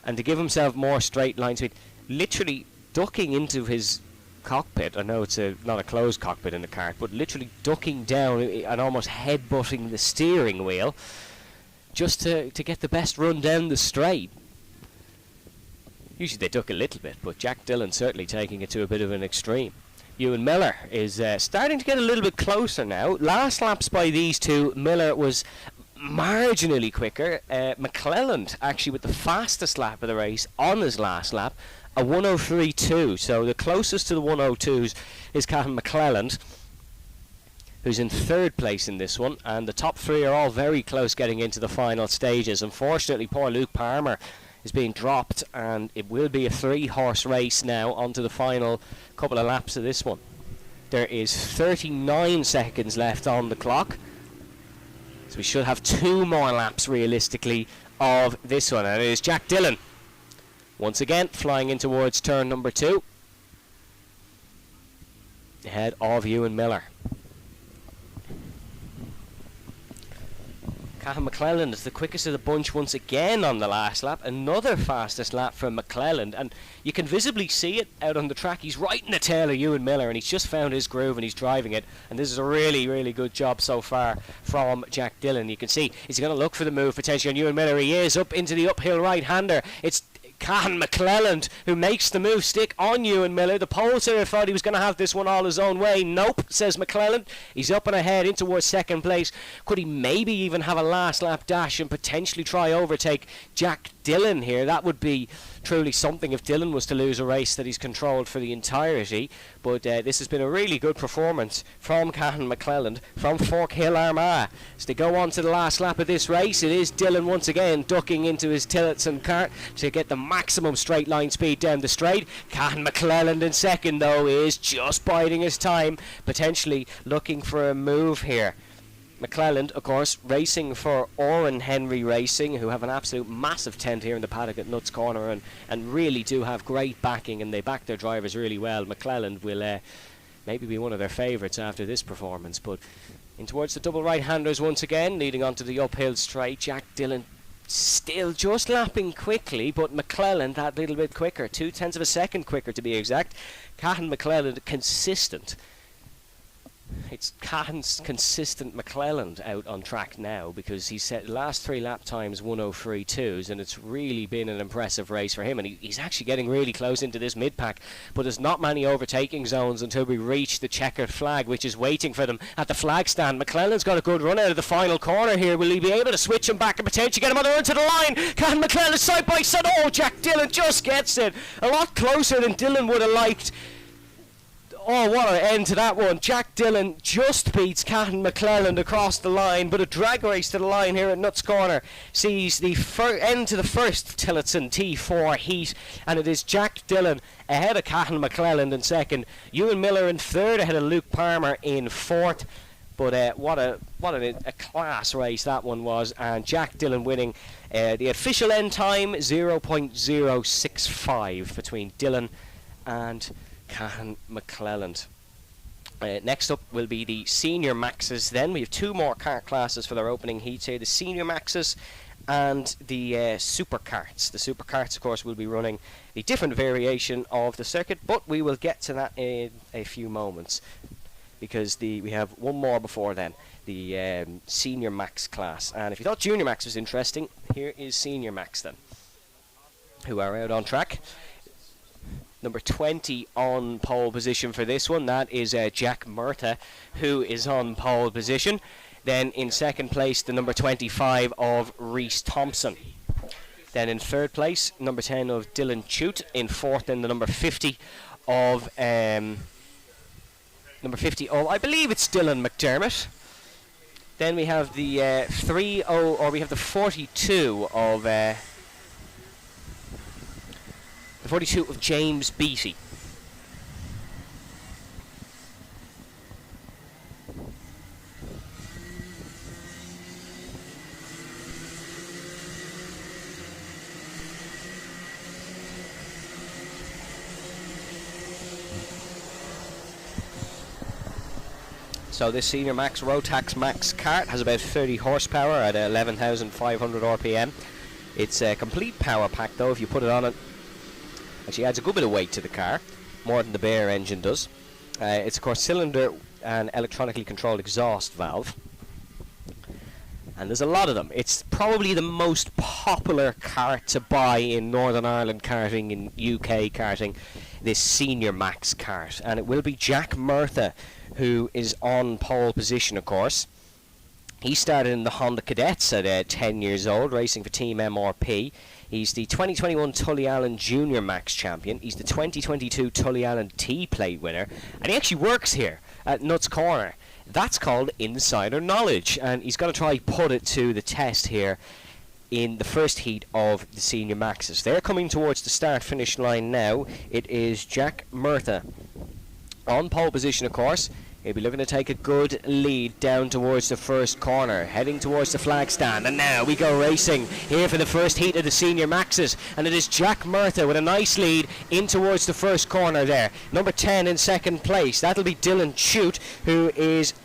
and to give himself more straight line speed. Literally ducking into his cockpit. I know it's not a closed cockpit in the kart, but literally ducking down and almost head-butting the steering wheel just to get the best run down the straight. Usually they duck a little bit, but Jack Dillon certainly taking it to a bit of an extreme. Ewan Miller is starting to get a little bit closer now. Last laps by these two, Miller was marginally quicker. McClelland actually with the fastest lap of the race on his last lap, a 103.2. So the closest to the 102s is Cahan McClelland, who's in third place in this one. And the top three are all very close getting into the final stages. Unfortunately, poor Luke Palmer is being dropped, and it will be a 3-horse race now onto the final couple of laps of this one. There is 39 seconds left on the clock, so we should have 2 more laps realistically of this one, and it is Jack Dillon once again flying in towards turn number 2 ahead of Ewan Miller. Cahan McClelland is the quickest of the bunch once again on the last lap. Another fastest lap from McClelland, and you can visibly see it out on the track. He's right in the tail of Ewan Miller, and he's just found his groove and he's driving it, and this is a really, really good job so far from Jack Dillon. You can see he's going to look for the move potentially on Ewan Miller. He is up into the uphill right-hander. It's Cahan McClelland who makes the move stick on Ewan Miller. The pollster thought he was going to have this one all his own way. Nope, says McClelland. He's up and ahead in towards second place. Could he maybe even have a last lap dash and potentially try overtake Jack Dillon here? That would be truly something if Dillon was to lose a race that he's controlled for the entirety. But this has been a really good performance from Cahan McClelland from Fork Hill Armagh. As they go on to the last lap of this race, it is Dillon once again ducking into his Tillotson kart to get the maximum straight line speed down the straight. Cahan McClelland in second though is just biding his time, potentially looking for a move here. McClelland, of course, racing for Oren Henry Racing, who have an absolute massive tent here in the paddock at Nuts Corner, and really do have great backing, and they back their drivers really well. McClelland will maybe be one of their favourites after this performance, but in towards the double right-handers once again, leading onto the uphill straight. Jack Dillon still just lapping quickly, but McClelland that little bit quicker, 0.2 of a second quicker to be exact. Cahan McClelland consistent. It's Cahan's consistent McClelland out on track now, because he's set last 3 lap times 103.2s, and it's really been an impressive race for him, and he's actually getting really close into this mid-pack, but there's not many overtaking zones until we reach the checkered flag, which is waiting for them at the flag stand. McClelland's got a good run out of the final corner here. Will he be able to switch him back and potentially get him on the run to the line? Cahan McClelland side by side. Oh, Jack Dillon just gets it. A lot closer than Dillon would have liked. Oh, what an end to that one. Jack Dillon just beats Cahan McClelland across the line, but a drag race to the line here at Nuts Corner sees the end to the first Tillotson T4 heat, and it is Jack Dillon ahead of Cahan McClelland in second, Ewan Miller in third ahead of Luke Palmer in fourth. But what a class race that one was, and Jack Dillon winning. The official end time 0.065 between Dillon and Cahan McClelland. Next up will be the Senior Maxes. Then we have 2 more kart classes for their opening heats here: the Senior Maxes and the Superkarts. The Superkarts, of course, will be running a different variation of the circuit, but we will get to that in a few moments, because we have one more before then, the Senior Max class. And if you thought Junior Max was interesting, here is Senior Max then, who are out on track. Number 20 on pole position for this one. That is Jack Murtha, who is on pole position. Then in second place, the number 25 of Rhys Thompson. Then in third place, number 10 of Dylan Chute. In fourth, then the number 50 of I believe it's Dylan McDermott. Then we have the 42 of the 42 of James Beattie. So this Senior Max Rotax Max kart has about 30 horsepower at 11,500 RPM. It's a complete power pack though. If you put it on it, actually adds a good bit of weight to the car, more than the bare engine does. It's of course cylinder and electronically controlled exhaust valve, and there's a lot of them. It's probably the most popular kart to buy in Northern Ireland karting, in UK karting, this Senior Max kart, and it will be Jack Murtha who is on pole position, of course. He started in the Honda Cadets at 10 years old, racing for Team MRP. He's the 2021 Tullyallen Junior Max champion. He's the 2022 Tullyallen T-Plate winner, and he actually works here at Nuts Corner. That's called insider knowledge, and he's going to try put it to the test here in the first heat of the Senior Maxes. They're coming towards the start-finish line now. It is Jack Murtha on pole position, of course. He'll be looking to take a good lead down towards the first corner, heading towards the flag stand. And now we go racing here for the first heat of the Senior Maxes. And it is Jack Murtha with a nice lead in towards the first corner there. Number 10 in second place. That'll be Dylan Chute, who is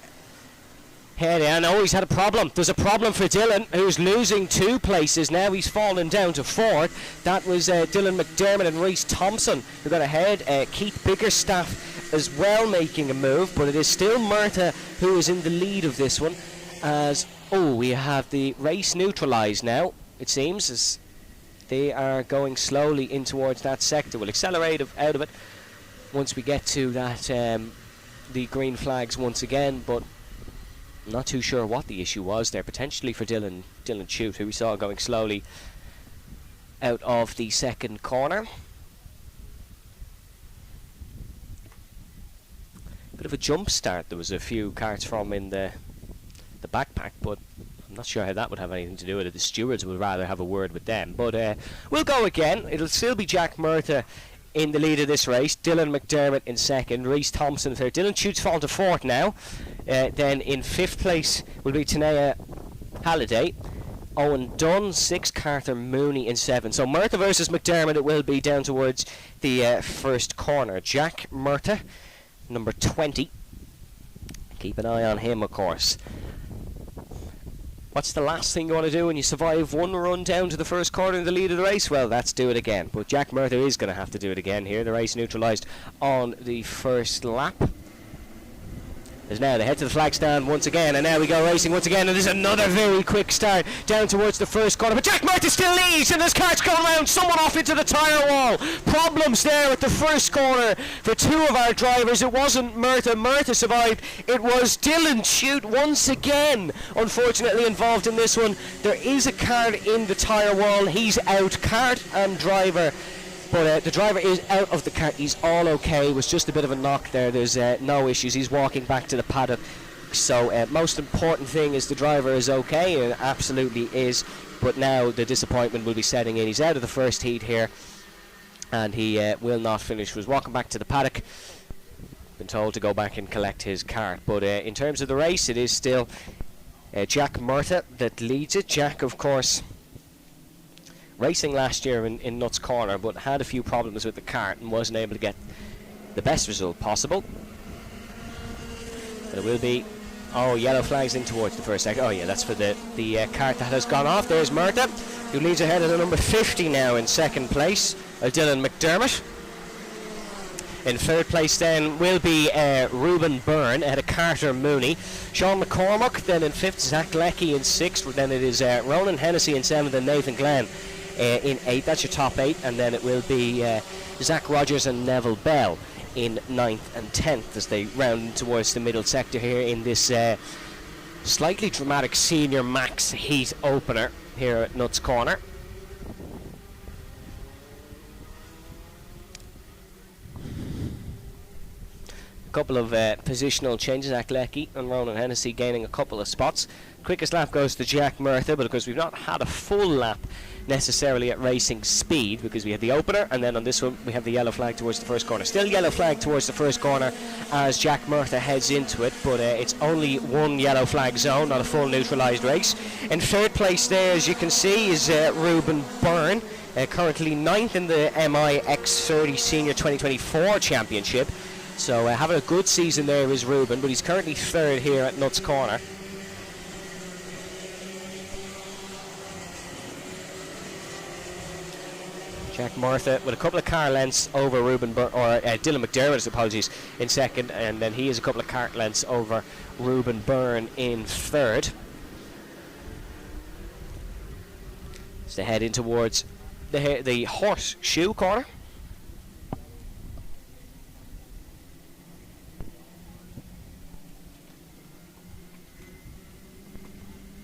heading. I know he's had a problem. There's a problem for Dylan, who's losing 2 places. Now he's fallen down to 4th. That was Dylan McDermott and Rhys Thompson who got ahead. Keith Biggerstaff as well making a move, but it is still Murtha who is in the lead of this one, as we have the race neutralised now, it seems, as they are going slowly in towards that sector. We'll accelerate out of it once we get to that the green flags once again, but I'm not too sure what the issue was there, potentially for Dylan Chute, who we saw going slowly out of the second corner. Bit of a jump start there was a few karts from in the backpack, but I'm not sure how that would have anything to do with it. The stewards would rather have a word with them, but we'll go again. It'll still be Jack Murtha in the lead of this race, Dylan McDermott in second, Rhys Thompson third. Dylan Chute's fallen to 4th now. Then in 5th place will be Tanea Halliday, Owen Dunn 6th, Carter Mooney in 7th. So Murtha versus McDermott it will be down towards the first corner. Jack Murtha, number 20. Keep an eye on him, of course. What's the last thing you want to do when you survive one run down to the first corner in the lead of the race? Well, that's do it again. But Jack Murtha is going to have to do it again here. The race neutralised on the first lap. As now they head to the flag stand once again, and now we go racing once again, and there's another very quick start down towards the first corner, but Jack Murtha still leads, and there's carts going around, someone off into the tyre wall. Problems there at the first corner for 2 of our drivers. It wasn't Murtha. Murtha survived. It was Dylan Chute once again, unfortunately involved in this one. There is a cart in the tyre wall. He's out, cart and driver. But the driver is out of the cart. He's all okay. It was just a bit of a knock there. There's no issues. He's walking back to the paddock. So most important thing is the driver is okay. It absolutely is. But now the disappointment will be setting in. He's out of the first heat here, and he will not finish. He was walking back to the paddock. Been told to go back and collect his cart. But in terms of the race, it is still Jack Murtha that leads it. Jack, of course, racing last year in Nuts Corner, but had a few problems with the cart and wasn't able to get the best result possible. But it will be, yellow flags in towards the first second. Oh yeah, that's for the cart that has gone off. There's Murtha, who leads ahead of the number 50 now in second place, Dylan McDermott. In third place then will be Reuben Byrne ahead of Carter Mooney. Sean McCormack then in 5th, Zach Leckie in 6th. Then it is Ronan Hennessy in 7th and Nathan Glenn in 8th. That's your top 8, and then it will be Zach Rogers and Neville Bell in 9th and 10th as they round towards the middle sector here in this slightly dramatic Senior Max heat opener here at Nuts Corner. A couple of positional changes. Acklecki and Ronan Hennessy gaining a couple of spots. Quickest lap goes to Jack Murtha, but of course we've not had a full lap necessarily at racing speed because we have the opener, and then on this one we have the yellow flag towards the first corner. Still yellow flag towards the first corner as Jack Murtha heads into it, but it's only one yellow flag zone, not a full neutralised race. In 3rd place there, as you can see, is Ruben Byrne, currently 9th in the MI X30 Senior 2024 Championship. So having a good season there is Ruben, but he's currently 3rd here at Nuts Corner. Jack Murtha with a couple of car lengths over Dylan McDermott, apologies, in 2nd, and then he is a couple of car lengths over Ruben Byrne in 3rd. As they head in towards the horseshoe corner.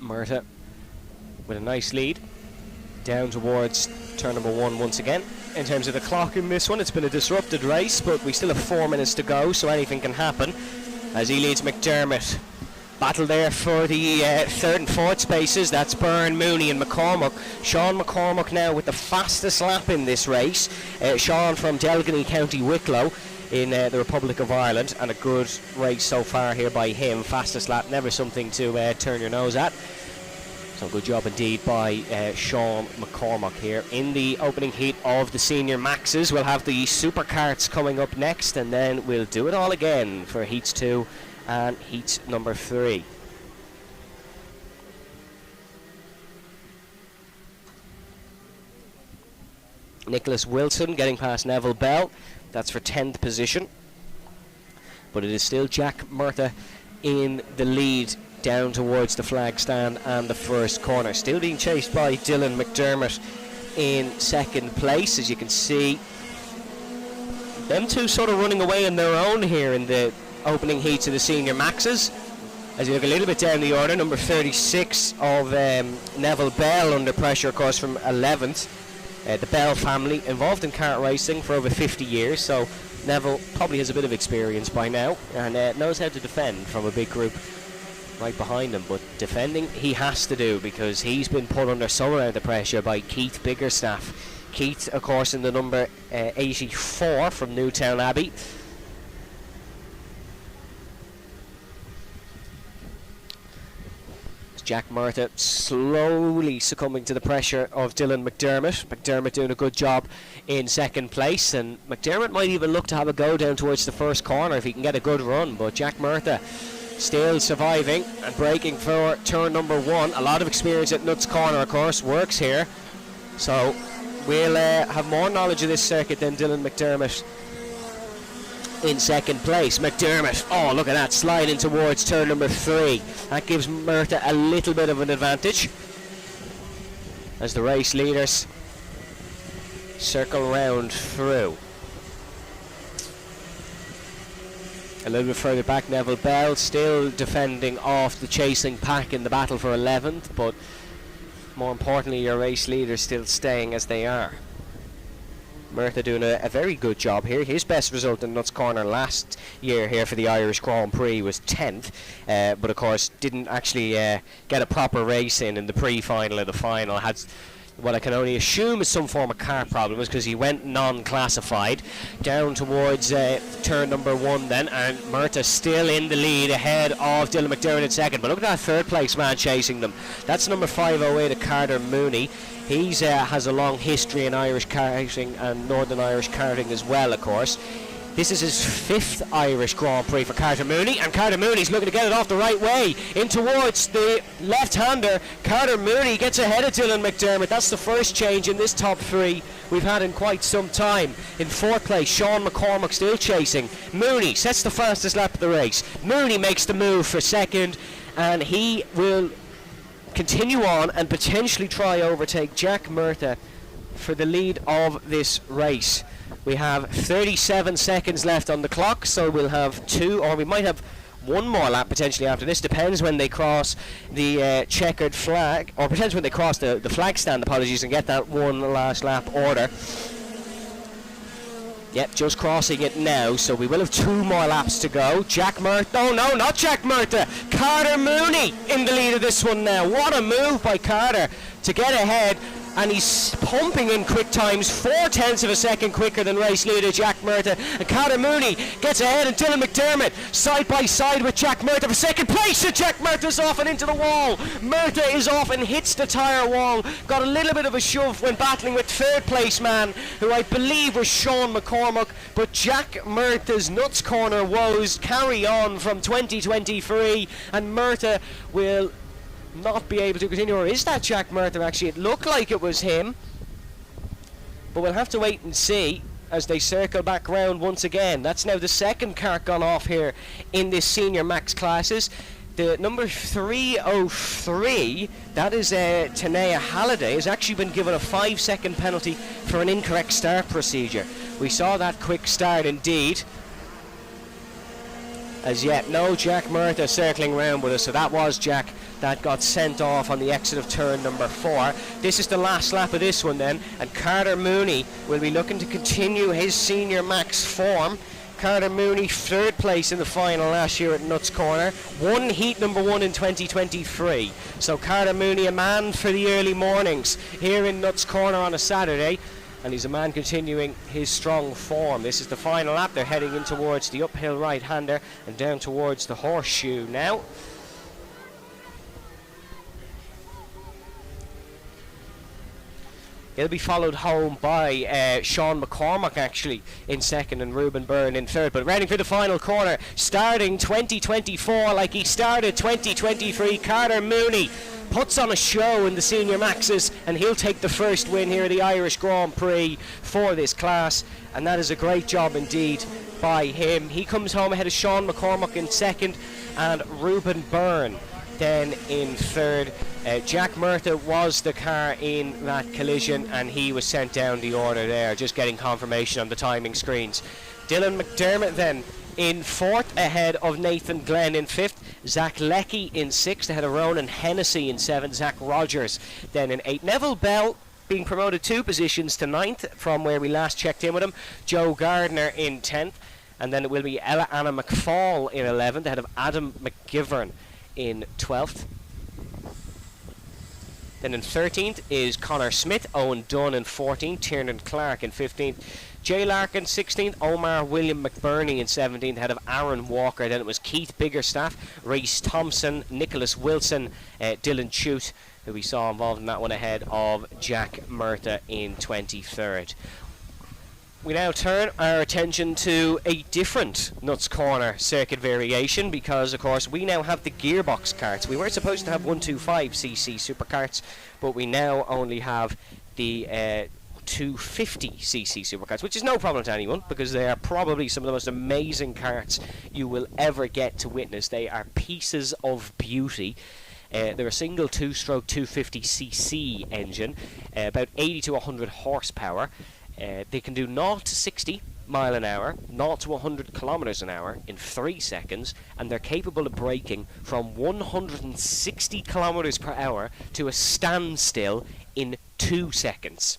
Murtha with a nice lead down towards turn number 1 once again. In terms of the clock in this one, it's been a disrupted race, but we still have 4 minutes to go, so anything can happen as he leads McDermott. Battle there for the 3rd and 4th spaces. That's Byrne, Mooney and McCormack. Sean McCormack now with the fastest lap in this race. Sean from Delgany, County Wicklow in the Republic of Ireland, and a good race so far here by him. Fastest lap, never something to turn your nose at. So good job indeed by Sean McCormack here. In the opening heat of the Senior Maxes, we'll have the Superkarts coming up next, and then we'll do it all again for heats 2 and heat number 3. Nicholas Wilson getting past Neville Bell. That's for 10th position. But it is still Jack Murtha in the lead down towards the flag stand and the first corner. Still being chased by Dylan McDermott in 2nd place, as you can see. Them two sort of running away on their own here in the opening heats of the Senior Maxes. As you look a little bit down the order, number 36 of Neville Bell under pressure, of course, from 11th. The Bell family involved in kart racing for over 50 years, so Neville probably has a bit of experience by now and knows how to defend from a big group right behind him. But defending he has to do, because he's been put under some amount of pressure by Keith Biggerstaff. Keith, of course, in the number 84 from Newtown Abbey. Jack Murtha slowly succumbing to the pressure of Dylan McDermott. McDermott doing a good job in 2nd place, and McDermott might even look to have a go down towards the first corner if he can get a good run. But Jack Murtha still surviving and braking for turn number 1. A lot of experience at Nuts Corner, of course, works here. So we'll have more knowledge of this circuit than Dylan McDermott in 2nd place. McDermott, oh look at that, sliding towards turn number 3. That gives Murtha a little bit of an advantage as the race leaders circle round through. A little bit further back, Neville Bell still defending off the chasing pack in the battle for 11th, but more importantly your race leaders still staying as they are. Murtha doing a very good job here. His best result in Nuts Corner last year here for the Irish Grand Prix was 10th, but of course didn't actually get a proper race in the pre-final of the final. Had what I can only assume is some form of car problems, because he went non-classified down towards turn number 1 then, and Murtha still in the lead ahead of Dylan McDermott in 2nd. But look at that 3rd place man chasing them. That's number 508 of Carter Mooney. He has a long history in Irish karting and Northern Irish karting as well, of course. This is his 5th Irish Grand Prix for Carter Mooney, and Carter Mooney's looking to get it off the right way in towards the left-hander. Carter Mooney gets ahead of Dylan McDermott. That's the first change in this top 3 we've had in quite some time. In 4th place, Sean McCormack still chasing. Mooney sets the fastest lap of the race. Mooney makes the move for 2nd, and he will continue on and potentially try overtake Jack Murtha for the lead of this race. We have 37 seconds left on the clock, so we'll have 2, or we might have 1 more lap potentially after this. Depends when they cross the checkered flag, or potentially when they cross the flag stand, apologies, and get that 1 last lap order. Yep, just crossing it now, so we will have 2 more laps to go. Jack Murtagh, oh no, not Jack Murtagh, Carter Mooney in the lead of this one now. What a move by Carter to get ahead, and he's pumping in quick times, 0.4 of a second quicker than race leader Jack Murtagh. And Carter Mooney gets ahead, and Dylan McDermott side by side with Jack Murtagh for second place. And Jack Murtagh's off and into the wall. Murtagh is off and hits the tyre wall. Got a little bit of a shove when battling with third place man, who I believe was Sean McCormack. But Jack Murtagh's nuts corner woes carry on from 2023, and Murtagh will not be able to continue. Or is that Jack Murtagh actually? It looked like it was him, but we'll have to wait and see as they circle back round once again. That's now the second kart gone off here in this Senior Max classes. The number 303, that is Tanea Halliday, has actually been given a 5-second penalty for an incorrect start procedure. We saw that quick start indeed. As yet, no Jack Murtagh circling round with us, so that was Jack that got sent off on the exit of turn number 4. This is the last lap of this one then, and Carter Mooney will be looking to continue his Senior Max form. Carter Mooney, 3rd place in the final last year at Nuts Corner, won heat number 1 in 2023. So Carter Mooney, a man for the early mornings here in Nuts Corner on a Saturday, and he's a man continuing his strong form. This is the final lap. They're heading in towards the uphill right-hander and down towards the horseshoe now. He'll be followed home by Sean McCormack actually in 2nd and Ruben Byrne in 3rd. But ready for the final corner, starting 2024 like he started 2023, Carter Mooney puts on a show in the Senior Maxes, and he'll take the first win here at the Irish Grand Prix for this class, and that is a great job indeed by him. He comes home ahead of Sean McCormack in 2nd and Ruben Byrne then in 3rd. Jack Murtagh was the car in that collision, and he was sent down the order there, just getting confirmation on the timing screens. Dylan McDermott then in 4th ahead of Nathan Glenn in 5th, Zach Leckie in 6th ahead of Ronan Hennessy in 7th, Zach Rogers then in 8th. Neville Bell being promoted 2 positions to 9th from where we last checked in with him, Joe Gardner in 10th, and then it will be Ella Anna McFall in 11th ahead of Adam McGivern in 12th. Then in 13th is Connor Smith, Owen Dunn in 14th, Tiernan Clark in 15th, Jay Larkin 16th, Omar William McBurney in 17th ahead of Aaron Walker. Then it was Keith Biggerstaff, Reese Thompson, Nicholas Wilson, Dylan Chute, who we saw involved in that one ahead of Jack Murtagh in 23rd. We now turn our attention to a different Nuts Corner circuit variation, because of course we now have the gearbox karts. We were supposed to have 125cc superkarts, but we now only have the 250cc superkarts, which is no problem to anyone, because they are probably some of the most amazing karts you will ever get to witness. They are pieces of beauty. They're a single 2-stroke 250cc engine, about 80 to 100 horsepower. They can do 0 to 60 mile an hour, 0 to 100 kilometers an hour in 3 seconds, and they're capable of braking from 160 kilometers per hour to a standstill in 2 seconds.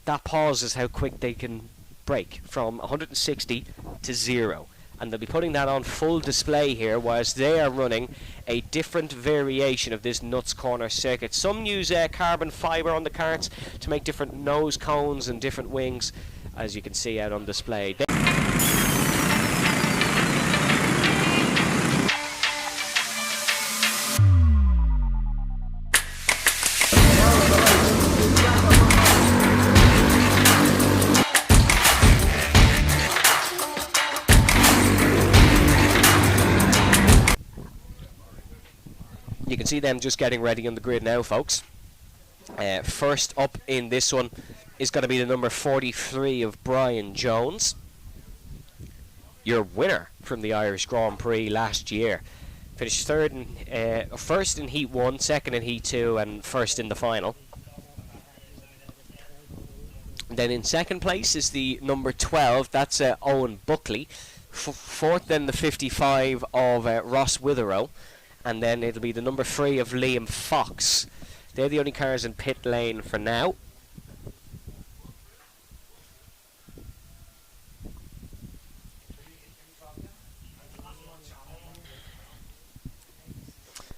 That pause is how quick they can brake, from 160 to 0. And they'll be putting that on full display here whilst they are running a different variation of this Nuts Corner circuit. Some use carbon fibre on the karts to make different nose cones and different wings, as you can see out on display. You can see them just getting ready on the grid now, folks. First up in this one is going to be the number 43 of Brian Jones, your winner from the Irish Grand Prix last year. Finished first in Heat 1, second in Heat 2, and first in the final. Then in second place is the number 12, that's Owen Buckley. Fourth then the 55 of Ross Witherow, and then it'll be the number 3 of Liam Fox. They're the only cars in pit lane for now.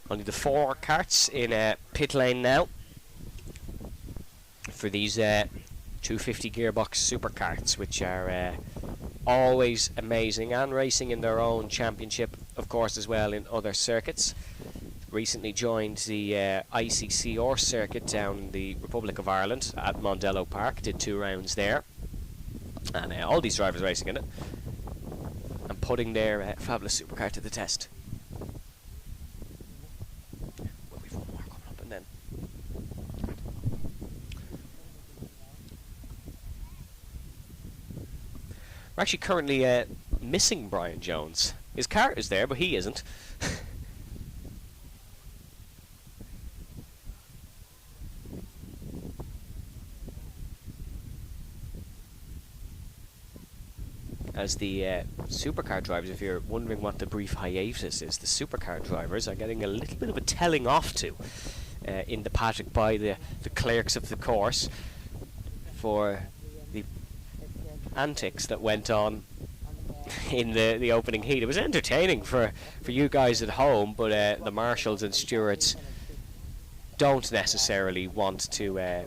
Only the 4 karts in pit lane now for these 250 gearbox superkarts, which are always amazing and racing in their own championship, of course, as well in other circuits. Recently joined the ICCR circuit down in the Republic of Ireland at Mondello Park, did 2 rounds there, and all these drivers racing in it and putting their fabulous supercar to the test. We've one more coming up, and then we're actually currently missing Brian Jones. His car is there, but he isn't. As the supercar drivers, if you're wondering what the brief hiatus is, the supercar drivers are getting a little bit of a telling off to in the paddock by the clerks of the course for the antics that went on in the opening heat. It was entertaining for you guys at home, but the marshals and stewards don't necessarily want to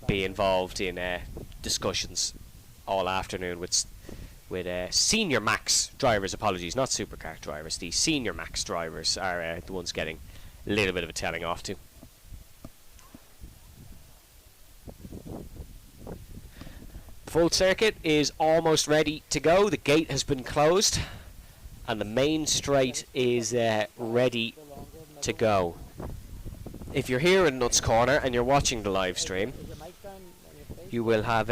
be involved in discussions all afternoon with Senior Max drivers. Apologies, not supercar drivers. The Senior Max drivers are the ones getting a little bit of a telling off to. Full circuit is almost ready to go. The gate has been closed and the main straight is ready to go. If you're here in Nuts Corner and you're watching the live stream, you will have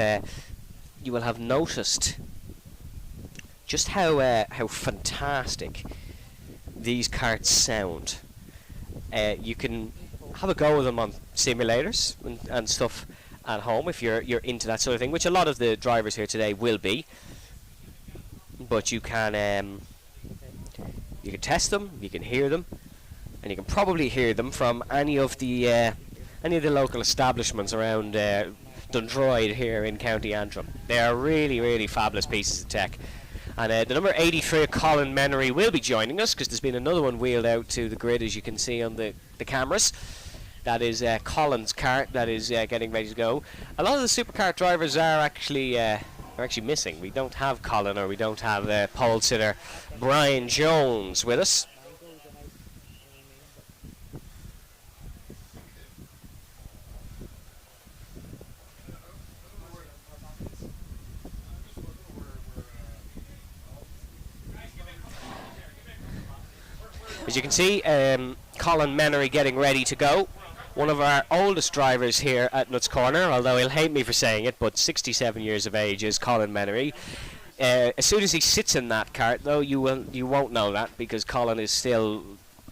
noticed just how fantastic these karts sound. You can have a go with them on simulators and stuff at home if you're into that sort of thing, which a lot of the drivers here today will be. But you can test them, you can hear them, and you can probably hear them from any of the local establishments around Dundroyd here in County Antrim. They are really, really fabulous pieces of tech. And the number 83 of Colin Menery will be joining us, because there's been another one wheeled out to the grid, as you can see on the cameras. That is Colin's kart that is getting ready to go. A lot of the supercar drivers are actually missing. We don't have Colin, or we don't have pole sitter Brian Jones with us. As you can see, Colin Menery getting ready to go. One of our oldest drivers here at Nuts Corner, although he'll hate me for saying it, but 67 years of age is Colin Menery. As soon as he sits in that kart, though, you won't know that, because Colin is still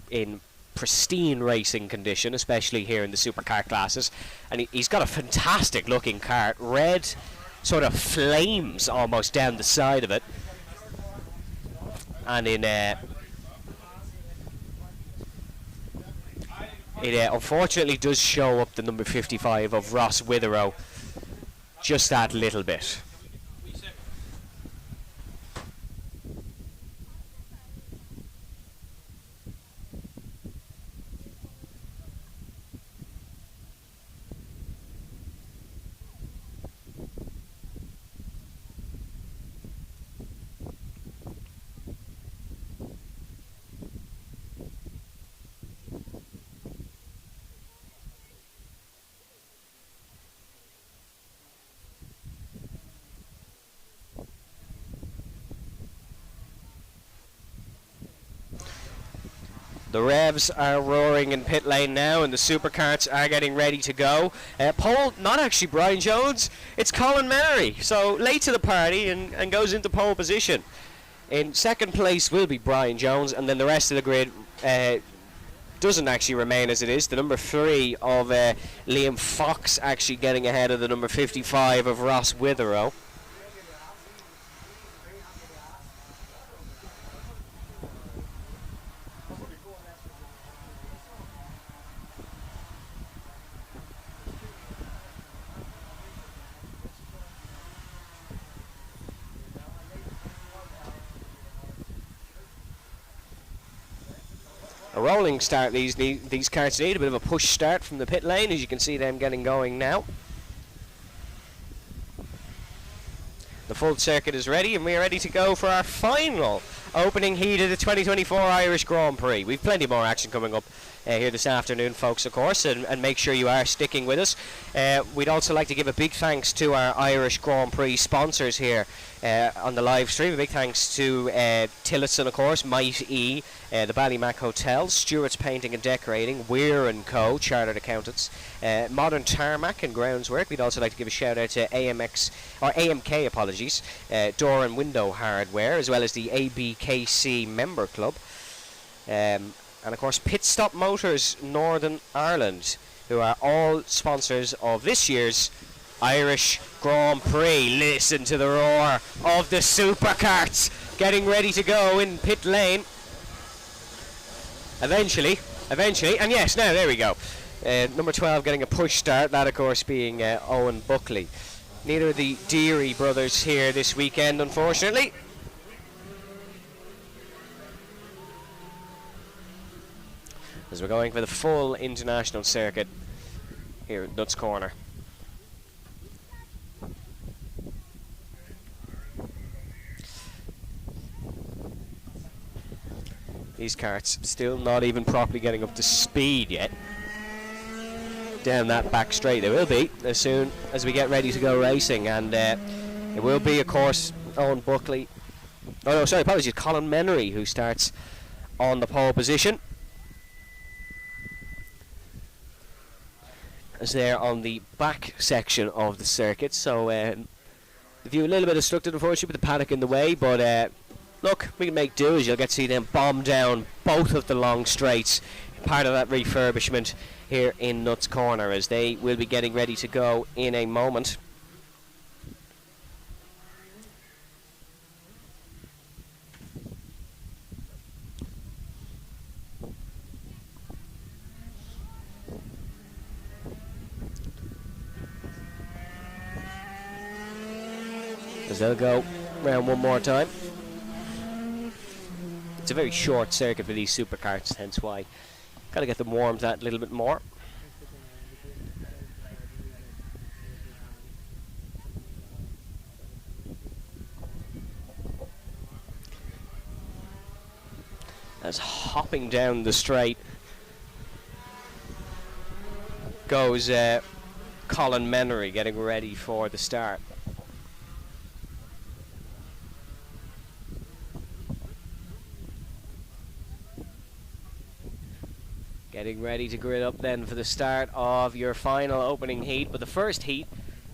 in pristine racing condition, especially here in the supercar classes. And he's got a fantastic looking kart, red sort of flames almost down the side of it. And it unfortunately does show up the number 55 of Ross Witherow just that little bit. The revs are roaring in pit lane now, and the supercarts are getting ready to go. Pole, not actually Brian Jones, it's Colin Menery. So late to the party and goes into pole position. In second place will be Brian Jones, and then the rest of the grid doesn't actually remain as it is. The number 3 of Liam Fox actually getting ahead of the number 55 of Ross Witherow. A rolling start, these karts need a bit of a push start from the pit lane, as you can see them getting going now. The full circuit is ready, and we are ready to go for our final opening heat of the 2024 Irish Grand Prix. We've plenty more action coming up here this afternoon, folks, of course, and make sure you are sticking with us. We'd also like to give a big thanks to our Irish Grand Prix sponsors here on the live stream. A big thanks to Tillotson, of course, Might E, the Ballymac Hotel, Stewart's Painting and Decorating, Weir & Co, Chartered Accountants, Modern Tarmac and Groundswork. We'd also like to give a shout out to AMK, apologies, Door and Window Hardware, as well as the ABKC Member Club. And of course Pit Stop Motors Northern Ireland, who are all sponsors of this year's Irish Grand Prix. Listen to the roar of the Superkarts getting ready to go in pit lane. Eventually, and yes, now there we go. Number 12 getting a push start, that of course being Owen Buckley. Neither of the Deary brothers here this weekend, unfortunately. As we're going for the full international circuit here at Nuts Corner. These karts still not even properly getting up to speed yet. Down that back straight they will be as soon as we get ready to go racing, and it will be, of course, Owen Buckley. Oh no, sorry, apologies, Colin Menery, who starts on the pole position. As they're on the back section of the circuit, so the view a little bit obstructed, unfortunately, with the paddock in the way, but look, we can make do, as you'll get to see them bomb down both of the long straights, part of that refurbishment here in Nuts Corner, as they will be getting ready to go in a moment. As they'll go round one more time. It's a very short circuit for these superkarts, hence why got to get them warmed that a little bit more. As hopping down the straight goes Colin Menery, getting ready for the start. Getting ready to grid up then for the start of your final opening heat, but the first heat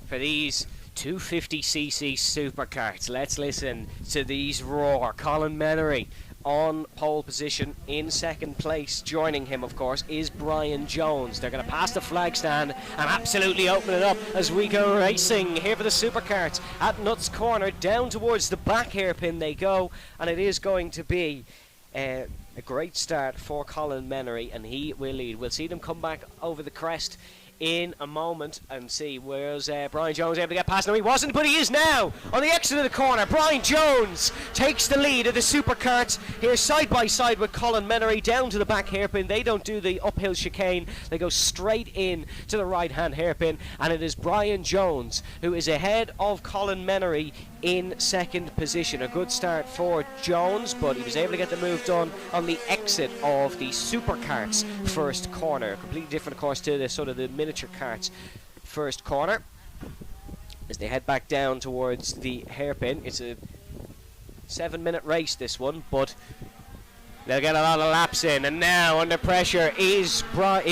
for these 250cc superkarts. Let's listen to these roar. Colin Menery on pole position in second place. Joining him, of course, is Brian Jones. They're going to pass the flag stand and absolutely open it up as we go racing here for the superkarts at Nuts Corner. Down towards the back hairpin they go, and it is going to be a great start for Colin Menery, and he will lead. We'll see them come back over the crest in a moment and see where's Brian Jones able to get past. No, he wasn't, but he is now on the exit of the corner. Brian Jones takes the lead of the superkarts here side by side with Colin Menery down to the back hairpin. They don't do the uphill chicane, they go straight in to the right hand hairpin, and it is Brian Jones who is ahead of Colin Menery in second position. A good start for Jones, but he was able to get the move done on the exit of the superkarts first corner. Completely different, of course, to the sort of the miniature karts first corner. As they head back down towards the hairpin, it's a 7-minute race, this one, but they'll get a lot of laps in. And now under pressure is Colin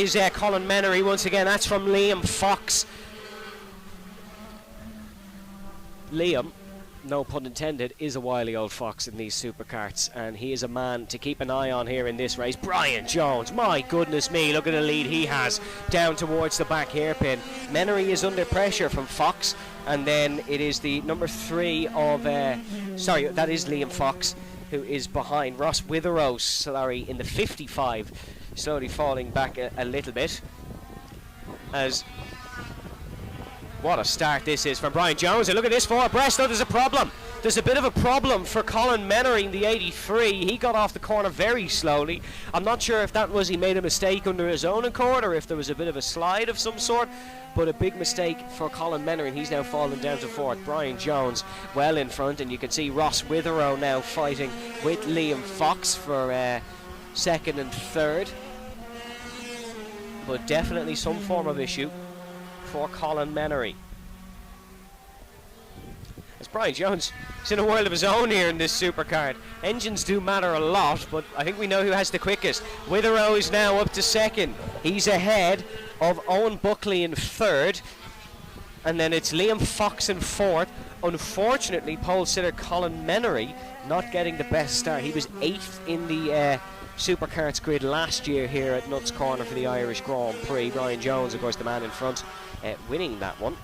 Menery once again. That's from Liam Fox. Liam no pun intended, is a wily old fox in these supercarts, and he is a man to keep an eye on here in this race. Brian Jones, my goodness me, look at the lead he has down towards the back hairpin. Menery is under pressure from Fox, and then it is the number 3 of sorry, that is Liam Fox, who is behind. Ross Witherow, sorry, in the 55, slowly falling back a little bit. As what a start this is from Brian Jones. And look at this for abreast. Oh, there's a problem. There's a bit of a problem for Colin Menery in the 83. He got off the corner very slowly. I'm not sure if that was he made a mistake under his own accord or if there was a bit of a slide of some sort, but a big mistake for Colin Menery, and he's now fallen down to 4th. Brian Jones well in front, and you can see Ross Witherow now fighting with Liam Fox for 2nd and 3rd. But definitely some form of issue for Colin Menery. As Brian Jones is in a world of his own here in this supercard. Engines do matter a lot, but I think we know who has the quickest. Witherow is now up to 2nd. He's ahead of Owen Buckley in 3rd. And then it's Liam Fox in 4th. Unfortunately, pole sitter Colin Menery not getting the best start. He was 8th in the Superkarts grid last year here at Nuts Corner for the Irish Grand Prix. Brian Jones, of course, the man in front, winning that one.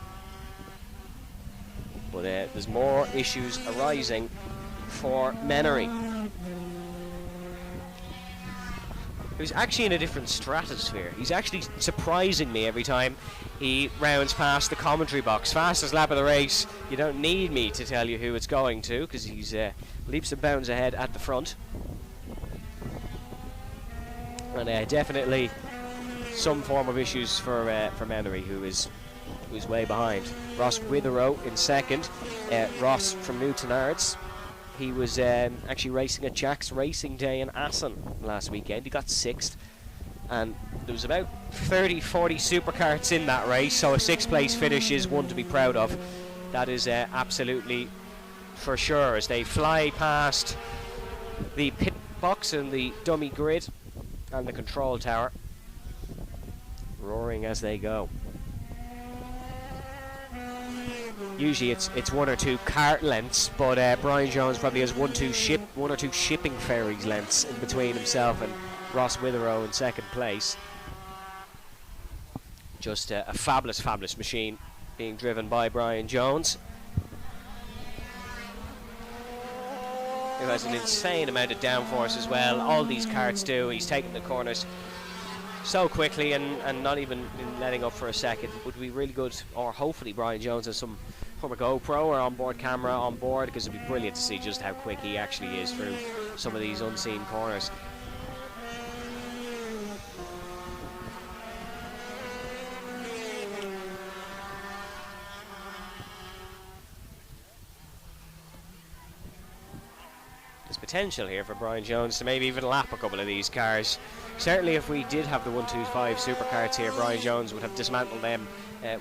But there's more issues arising for Menery, who's actually in a different stratosphere. He's actually surprising me every time he rounds past the commentary box. Fastest lap of the race. You don't need me to tell you who it's going to, because he's leaps and bounds ahead at the front. And definitely some form of issues for Menery, who's way behind. Ross Witherow in 2nd. Ross from Newton Ards. He was actually racing at Jack's Racing Day in Assen last weekend. He got 6th. And there was about 30-40 supercarts in that race, so a 6th place finish is one to be proud of. That is absolutely for sure, as they fly past the pit box and the dummy grid and the control tower, roaring as they go. Usually it's 1 or 2 cart lengths, but Brian Jones probably has 1 or 2 shipping ferries lengths in between himself and Ross Witherow in 2nd place. Just a fabulous machine being driven by Brian Jones, who has an insane amount of downforce as well. All these karts do. He's taking the corners so quickly and not even letting up for a second. Would be really good, or hopefully Brian Jones has some form of GoPro or onboard camera on board, because it'd be brilliant to see just how quick he actually is through some of these unseen corners. There's potential here for Brian Jones to maybe even lap a couple of these cars. Certainly if we did have the 125 supercarts here, Brian Jones would have dismantled them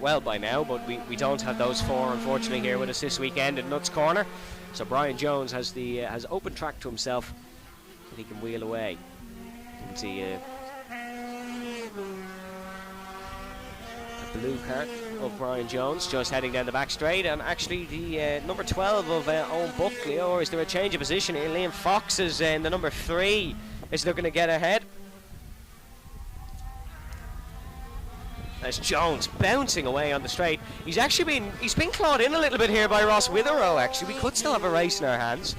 well by now, but we don't have those 4 unfortunately here with us this weekend in Nuts Corner. So Brian Jones has the has open track to himself that he can wheel away. You can see a blue cart of Brian Jones just heading down the back straight, and actually the number 12 of Owen Buckley. Or is there a change of position here? Liam Fox is in the number 3 is looking to get ahead. As Jones bouncing away on the straight. He's been clawed in a little bit here by Ross Witherow. Actually, we could still have a race in our hands,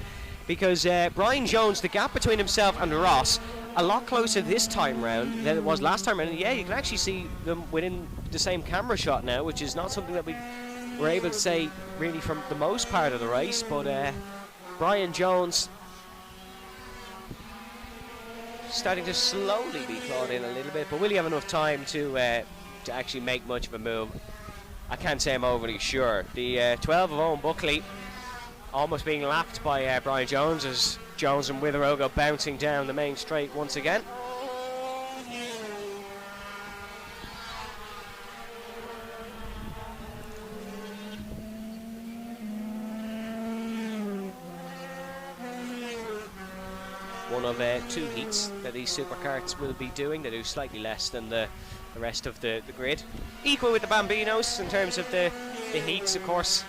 because Brian Jones, the gap between himself and Ross, a lot closer this time round than it was last time round. And yeah, you can actually see them within the same camera shot now, which is not something that we were able to say really from the most part of the race. But Brian Jones starting to slowly be clawed in a little bit, but will he have enough time to actually make much of a move? I can't say I'm overly sure. The 12 of Owen Buckley almost being lapped by Brian Jones, as Jones and Witherow go bouncing down the main straight once again. One of 2 heats that these supercarts will be doing. They do slightly less than the rest of the grid. Equal with the Bambinos in terms of the heats, of course.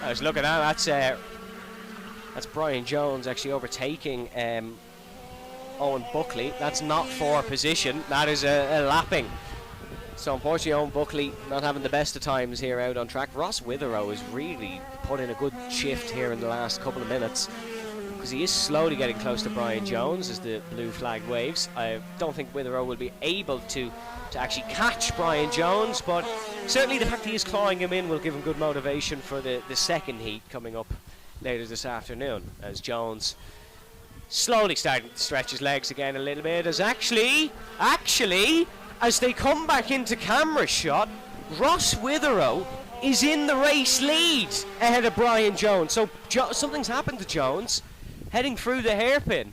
I was looking at that's Brian Jones actually overtaking Owen Buckley. That's not for position, that is a lapping. So unfortunately Owen Buckley not having the best of times here out on track. Ross Witherow has really put in a good shift here in the last couple of minutes, because he is slowly getting close to Brian Jones as the blue flag waves. I don't think Witherow will be able to actually catch Brian Jones, but certainly the fact he is clawing him in will give him good motivation for the second heat coming up later this afternoon, as Jones slowly starting to stretch his legs again a little bit, as actually as they come back into camera shot, Ross Witherow is in the race lead ahead of Brian Jones. So something's happened to Jones heading through the hairpin,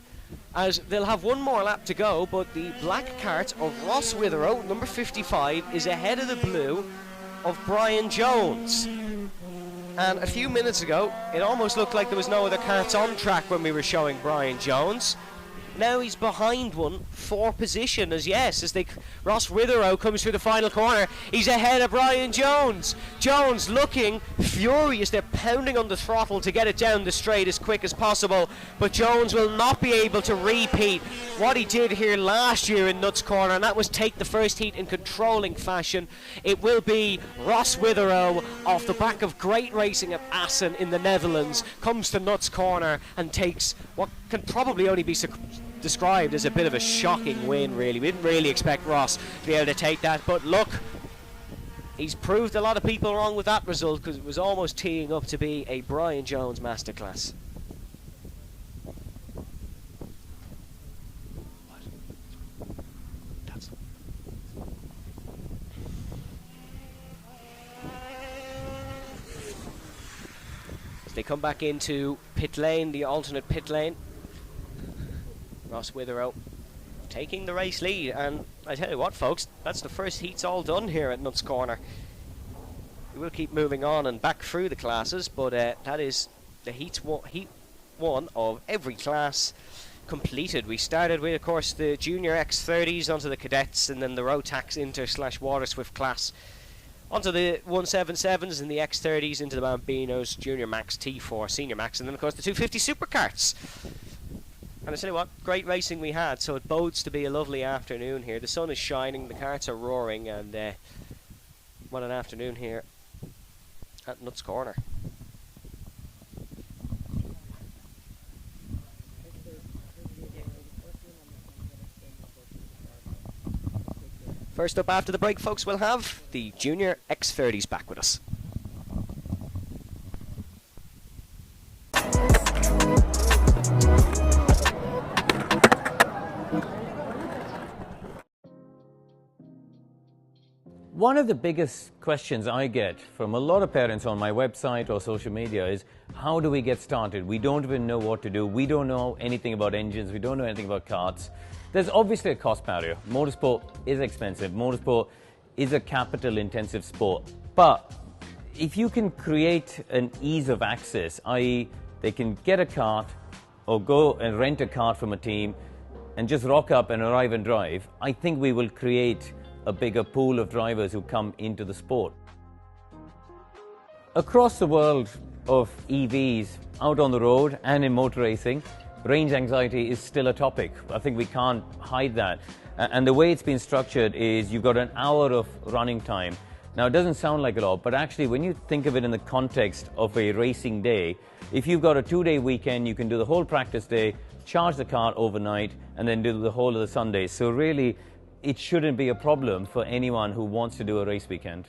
as they'll have one more lap to go, but the black kart of Ross Witherow, number 55, is ahead of the blue of Brian Jones. And a few minutes ago, it almost looked like there was no other karts on track when we were showing Brian Jones. Now he's behind one for position, as Ross Witherow comes through the final corner. He's ahead of Brian Jones. Jones looking furious. They're pounding on the throttle to get it down the straight as quick as possible, but Jones will not be able to repeat what he did here last year in Nuts Corner, and that was take the first heat in controlling fashion. It will be Ross Witherow, off the back of great racing at Assen in the Netherlands, comes to Nuts Corner and takes what can probably only be described as a bit of a shocking win, really. We didn't really expect Ross to be able to take that, but look, he's proved a lot of people wrong with that result, because it was almost teeing up to be a Brian Jones masterclass. As they come back into pit lane, the alternate pit lane, Ross Witherow taking the race lead, and I tell you what, folks, that's the first heat's all done here at Nuts Corner. We will keep moving on and back through the classes, but that is the heat one of every class completed. We started with, of course, the Junior X30s onto the Cadets, and then the Rotax Inter / Waterswift class onto the 177s and the X30s into the Bambinos, Junior Max, T4, Senior Max, and then, of course, the 250 Superkarts. And I tell you what, great racing we had, so it bodes to be a lovely afternoon here. The sun is shining, the karts are roaring, and what an afternoon here at Nuts Corner. First up after the break, folks, we'll have the Junior X30s back with us. One of the biggest questions I get from a lot of parents on my website or social media is, how do we get started? We don't even know what to do. We don't know anything about engines. We don't know anything about karts. There's obviously a cost barrier. Motorsport is expensive. Motorsport is a capital-intensive sport. But if you can create an ease of access, i.e. they can get a kart or go and rent a kart from a team and just rock up and arrive and drive, I think we will create a bigger pool of drivers who come into the sport. Across the world of EVs, out on the road and in motor racing, range anxiety is still a topic. I think we can't hide that. And the way it's been structured is you've got an hour of running time. Now, it doesn't sound like a lot, but actually when you think of it in the context of a racing day, if you've got a 2-day weekend, you can do the whole practice day, charge the car overnight, and then do the whole of the Sunday. So really, it shouldn't be a problem for anyone who wants to do a race weekend.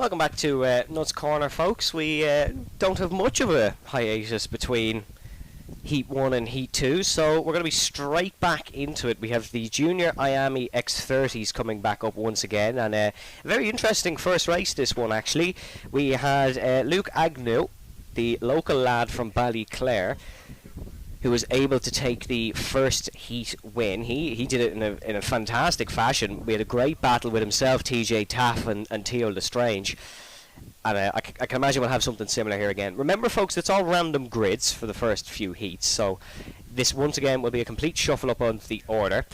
Welcome back to Nuts Corner, folks. We don't have much of a hiatus between Heat 1 and Heat 2, so we're going to be straight back into it. We have the Junior Iame X30s coming back up once again, and a very interesting first race, this one actually. We had Luke Agnew, the local lad from Ballyclare, who was able to take the first heat win. He did it in a fantastic fashion. We had a great battle with himself, TJ Taff and Theo Lestrange. And I can imagine we'll have something similar here again. Remember, folks, it's all random grids for the first few heats, so this once again will be a complete shuffle up on the order.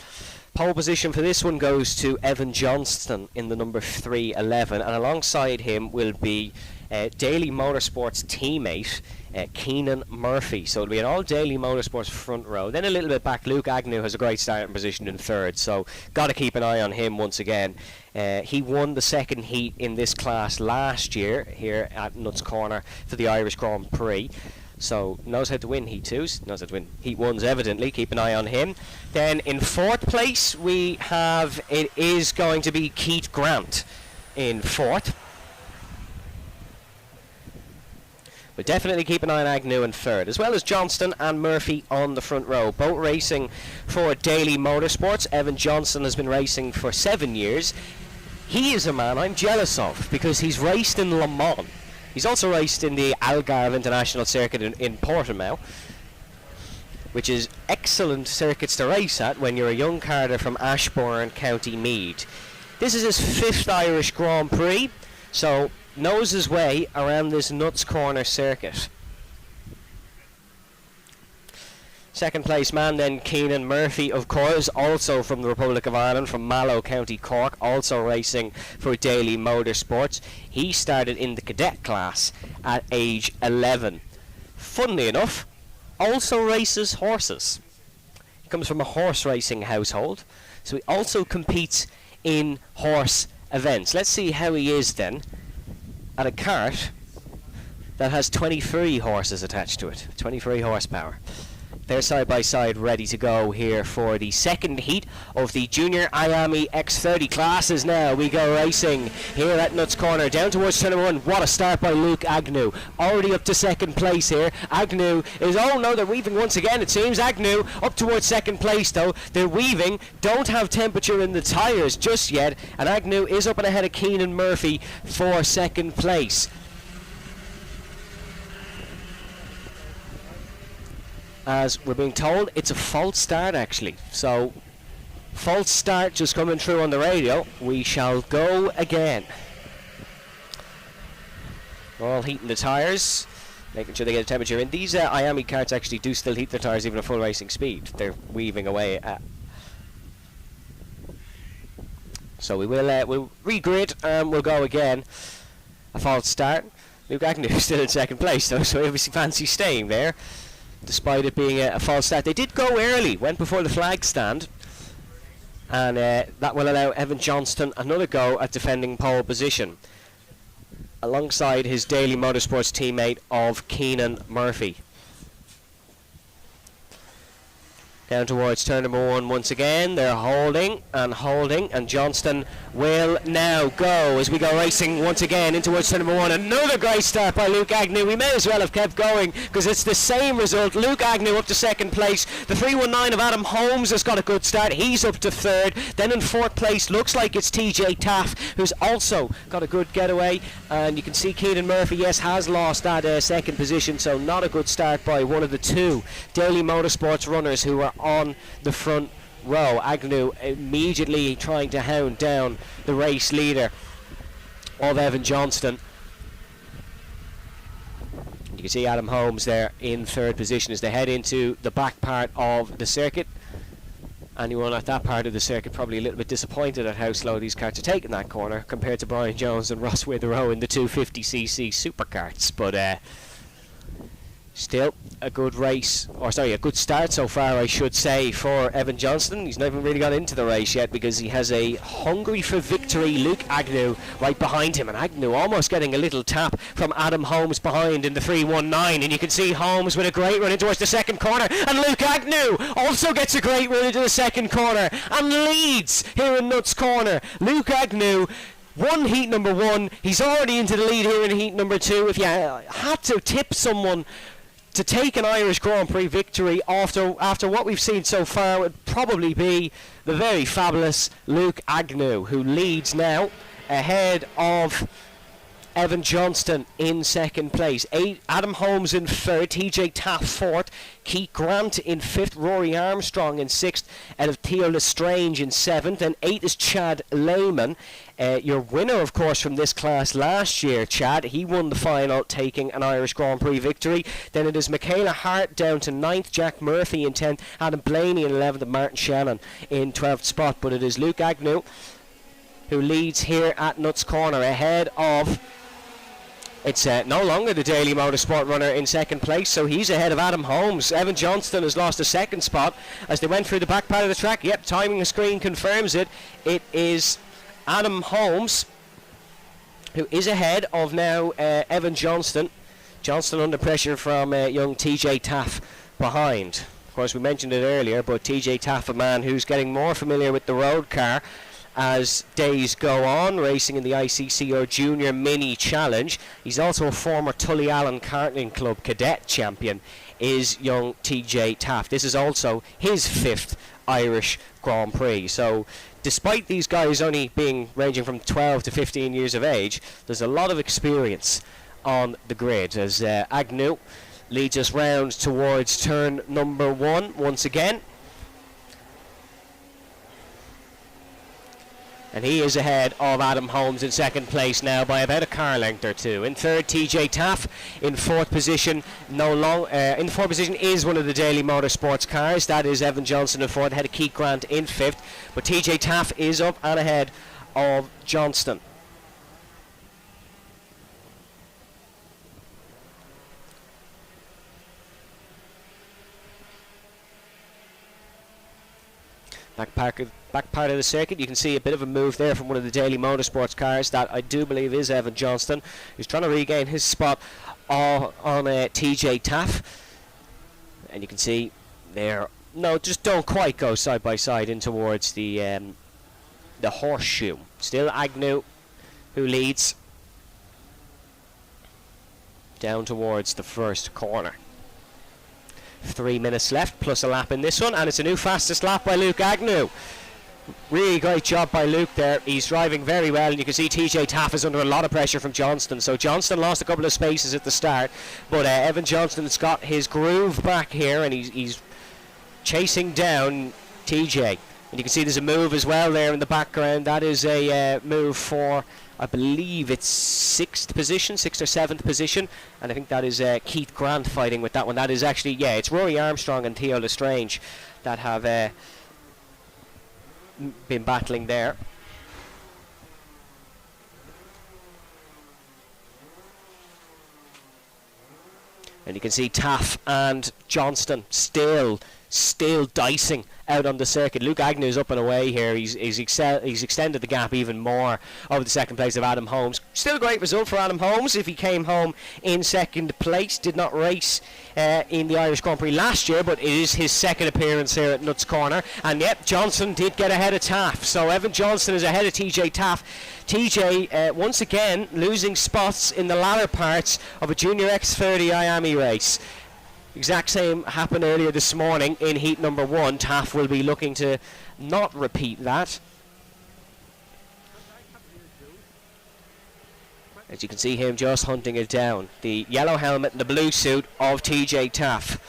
Pole position for this one goes to Evan Johnston in the number 311, and alongside him will be Daily Motorsports teammate Keenan Murphy. So it'll be an all Daily Motorsports front row. Then a little bit back, Luke Agnew has a great starting position in third, so got to keep an eye on him once again. He won the second heat in this class last year here at Nuts Corner for the Irish Grand Prix. So knows how to win Heat 2s, knows how to win Heat 1s evidently, keep an eye on him. Then in fourth place we have, it is going to be Keith Grant in fourth. But definitely keep an eye on Agnew in third, as well as Johnston and Murphy on the front row. Both racing for Daily Motorsports. Evan Johnston has been racing for 7 years. He is a man I'm jealous of because he's raced in Le Mans. He's also raced in the Algarve International Circuit in Portimao, which is excellent circuits to race at when you're a young carter from Ashbourne, County Meath. This is his 5th Irish Grand Prix, so knows his way around this Nuts Corner circuit. Second place man then Keenan Murphy, of course, also from the Republic of Ireland, from Mallow, County Cork, also racing for Daily Motorsports. He started in the cadet class at age 11. Funnily enough, also races horses. He comes from a horse racing household, so he also competes in horse events. Let's see how he is then at a cart that has 23 horses attached to it, 23 horsepower. They're side by side ready to go here for the second heat of the Junior Iame X30 classes. Now we go racing here at Nuts Corner down towards turn number 1. What a start by Luke Agnew, already up to second place here. Agnew is, oh no, they're weaving once again it seems. Agnew up towards second place though. They're weaving, don't have temperature in the tyres just yet, and Agnew is up and ahead of Keenan Murphy for second place. As we're being told, it's a false start actually. So, false start just coming through on the radio. We shall go again. All heating the tyres, making sure they get the temperature in. These Iame carts actually do still heat their tyres even at full racing speed. They're weaving away. So we will we'll regrid and we'll go again. A false start. Luke Agnew is still in second place though, so he obviously fancies staying there, despite it being a false start. They did go early, went before the flag stand, and that will allow Evan Johnston another go at defending pole position, alongside his Daily Motorsports teammate of Keenan Murphy. Down towards turn number 1 once again. They're holding, and Johnston will now go as we go racing once again in towards turn number 1. Another great start by Luke Agnew. We may as well have kept going because it's the same result. Luke Agnew up to second place. The 319 of Adam Holmes has got a good start. He's up to third. Then in fourth place, looks like it's TJ Taff, who's also got a good getaway. And you can see Keenan Murphy, yes, has lost that second position, so not a good start by one of the two Daily Motorsports runners who are on the front row. Agnew immediately trying to hound down the race leader of Evan Johnston. You can see Adam Holmes there in third position as they head into the back part of the circuit. Anyone at that part of the circuit probably a little bit disappointed at how slow these carts are taking that corner compared to Brian Jones and Ross Witherow in the 250cc Superkarts, but still a good race, or sorry, a good start so far, I should say, for Evan Johnston. He's not even really got into the race yet because he has a hungry for victory Luke Agnew right behind him, and Agnew almost getting a little tap from Adam Holmes behind in the 319, and you can see Holmes with a great run in towards the second corner, and Luke Agnew also gets a great run into the second corner and leads here in Nuts Corner. Luke Agnew won heat number 1. He's already into the lead here in heat number 2. If you had to tip someone to take an Irish Grand Prix victory after what we've seen so far, would probably be the very fabulous Luke Agnew, who leads now ahead of Evan Johnston in second place. Adam Holmes in third, TJ Taft fourth, Keith Grant in fifth, Rory Armstrong in sixth, out of Theo Lestrange in seventh, and eighth is Chad Lehman. Your winner, of course, from this class last year, Chad. He won the final, taking an Irish Grand Prix victory. Then it is Michaela Hart down to 9th, Jack Murphy in 10th, Adam Blaney in 11th, and Martin Shannon in 12th spot. But it is Luke Agnew who leads here at Nuts Corner ahead of... It's no longer the Daily Motorsport runner in second place, so he's ahead of Adam Holmes. Evan Johnston has lost a second spot as they went through the back part of the track. Yep, timing screen confirms it. It is Adam Holmes who is ahead of now Evan Johnston. Johnston under pressure from young TJ Taff behind. Of course, we mentioned it earlier, but TJ Taff, a man who's getting more familiar with the road car as days go on, racing in the ICCO Junior Mini Challenge. He's also a former Tully Allen Karting Club cadet champion, is young TJ Taft. This is also his 5th Irish Grand Prix. So despite these guys only being ranging from 12 to 15 years of age, there's a lot of experience on the grid as Agnew leads us round towards turn number 1 once again. And he is ahead of Adam Holmes in second place now by about a car length or two. In third, TJ Taff. In fourth position, in fourth position is one of the Daily Motorsports cars. That is Evan Johnson in fourth, ahead of Keith Grant in fifth. But TJ Taff is up and ahead of Johnston. Back part of the circuit, you can see a bit of a move there from one of the Daily Motorsports cars. That I do believe is Evan Johnston, who's trying to regain his spot on TJ Taff. And you can see there, no, just don't quite go side by side in towards the horseshoe. Still Agnew who leads down towards the first corner. 3 minutes left, plus a lap in this one, and it's a new fastest lap by Luke Agnew. Really great job by Luke there. He's driving very well, and you can see TJ Taff is under a lot of pressure from Johnston. So Johnston lost a couple of spaces at the start, but Evan Johnston's got his groove back here, and he's chasing down TJ. And you can see there's a move as well there in the background. That is a move for, I believe it's 6th or 7th position, and I think that is Keith Grant fighting with that one. That is actually, yeah, it's Rory Armstrong and Theo Lestrange that have been battling there. And you can see Taff and Johnston still dicing out on the circuit. Luke Agnew's up and away here. He's extended the gap even more over the second place of Adam Holmes. Still a great result for Adam Holmes if he came home in second place. Did not race in the Irish Grand Prix last year, but it is his second appearance here at Nuts Corner. And yep, Johnson did get ahead of Taff. So Evan Johnston is ahead of TJ Taff. TJ once again losing spots in the latter parts of a Junior X30 Iame race. Exact same happened earlier this morning in heat number 1. Taff will be looking to not repeat that. As you can see him just hunting it down. The yellow helmet and the blue suit of TJ Taff.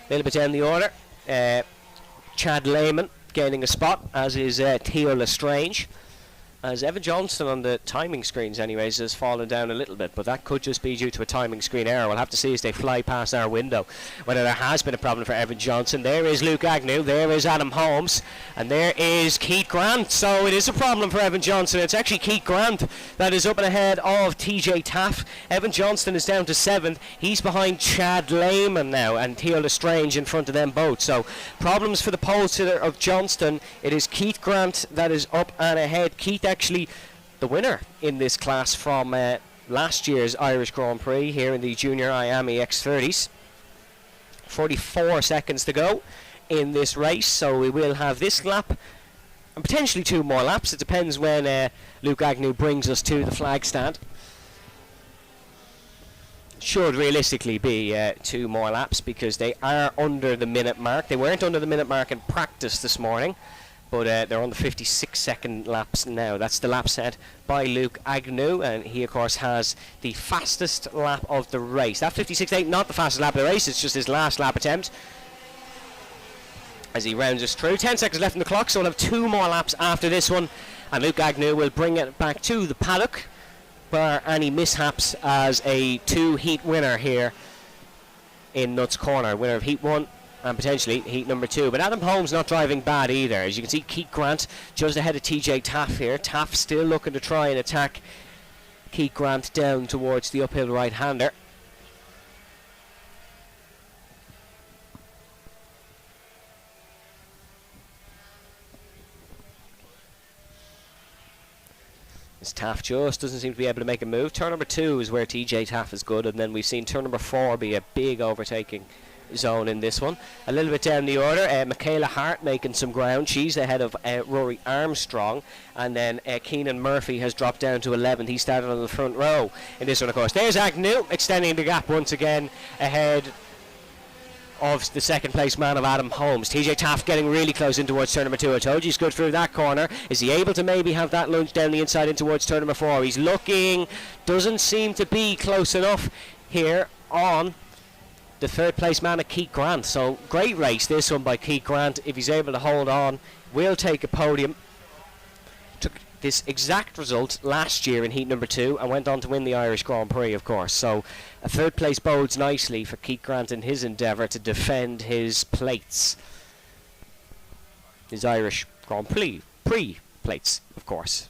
A little bit down the order. Chad Lehman gaining a spot, as is Theo Lestrange. As Evan Johnston on the timing screens anyways has fallen down a little bit, but that could just be due to a timing screen error. We'll have to see as they fly past our window whether there has been a problem for Evan Johnston. There is Luke Agnew, there is Adam Holmes, and there is Keith Grant. So it is a problem for Evan Johnston. It's actually Keith Grant that is up and ahead of TJ Taff. Evan Johnston is down to 7th. He's behind Chad Lehman now, and Theo Lestrange in front of them both. So problems for the pole sitter of Johnston. It is Keith Grant that is up and ahead. Keith actually the winner in this class from last year's Irish Grand Prix here in the junior Iame X30s. 44 seconds to go in this race, so we will have this lap and potentially 2 more laps. It depends when Luke Agnew brings us to the flag stand. Should realistically be 2 more laps because they are under the minute mark. They weren't under the minute mark in practice this morning, but they're on the 56-second laps now. That's the lap set by Luke Agnew, and he of course has the fastest lap of the race. That 56.8, not the fastest lap of the race, it's just his last lap attempt as he rounds us through. 10 seconds left on the clock, so we'll have 2 more laps after this one, and Luke Agnew will bring it back to the paddock bar any mishaps as a 2-heat winner here in Nuts Corner. Winner of Heat 1 and potentially Heat number 2. But Adam Holmes not driving bad either. As you can see, Keith Grant just ahead of TJ Taff here. Taff still looking to try and attack Keith Grant down towards the uphill right-hander. Taff just doesn't seem to be able to make a move. Turn number 2 is where TJ Taff is good, and then we've seen turn number 4 be a big overtaking zone in this one. A little bit down the order, Michaela Hart making some ground. She's ahead of Rory Armstrong, and then Keenan Murphy has dropped down to 11th. He started on the front row in this one, of course. There's Agnew extending the gap once again ahead of the second place man of Adam Holmes. TJ Taft getting really close in towards turn number 2. I told you he's good through that corner. Is he able to maybe have that lunge down the inside in towards turn number 4? He's looking, doesn't seem to be close enough here on the third place man of Keith Grant. So great race this one by Keith Grant. If he's able to hold on, will take a podium. Took this exact result last year in heat number 2 and went on to win the Irish Grand Prix, of course. So a third place bodes nicely for Keith Grant in his endeavour to defend his plates. His Irish Grand Prix plates, of course.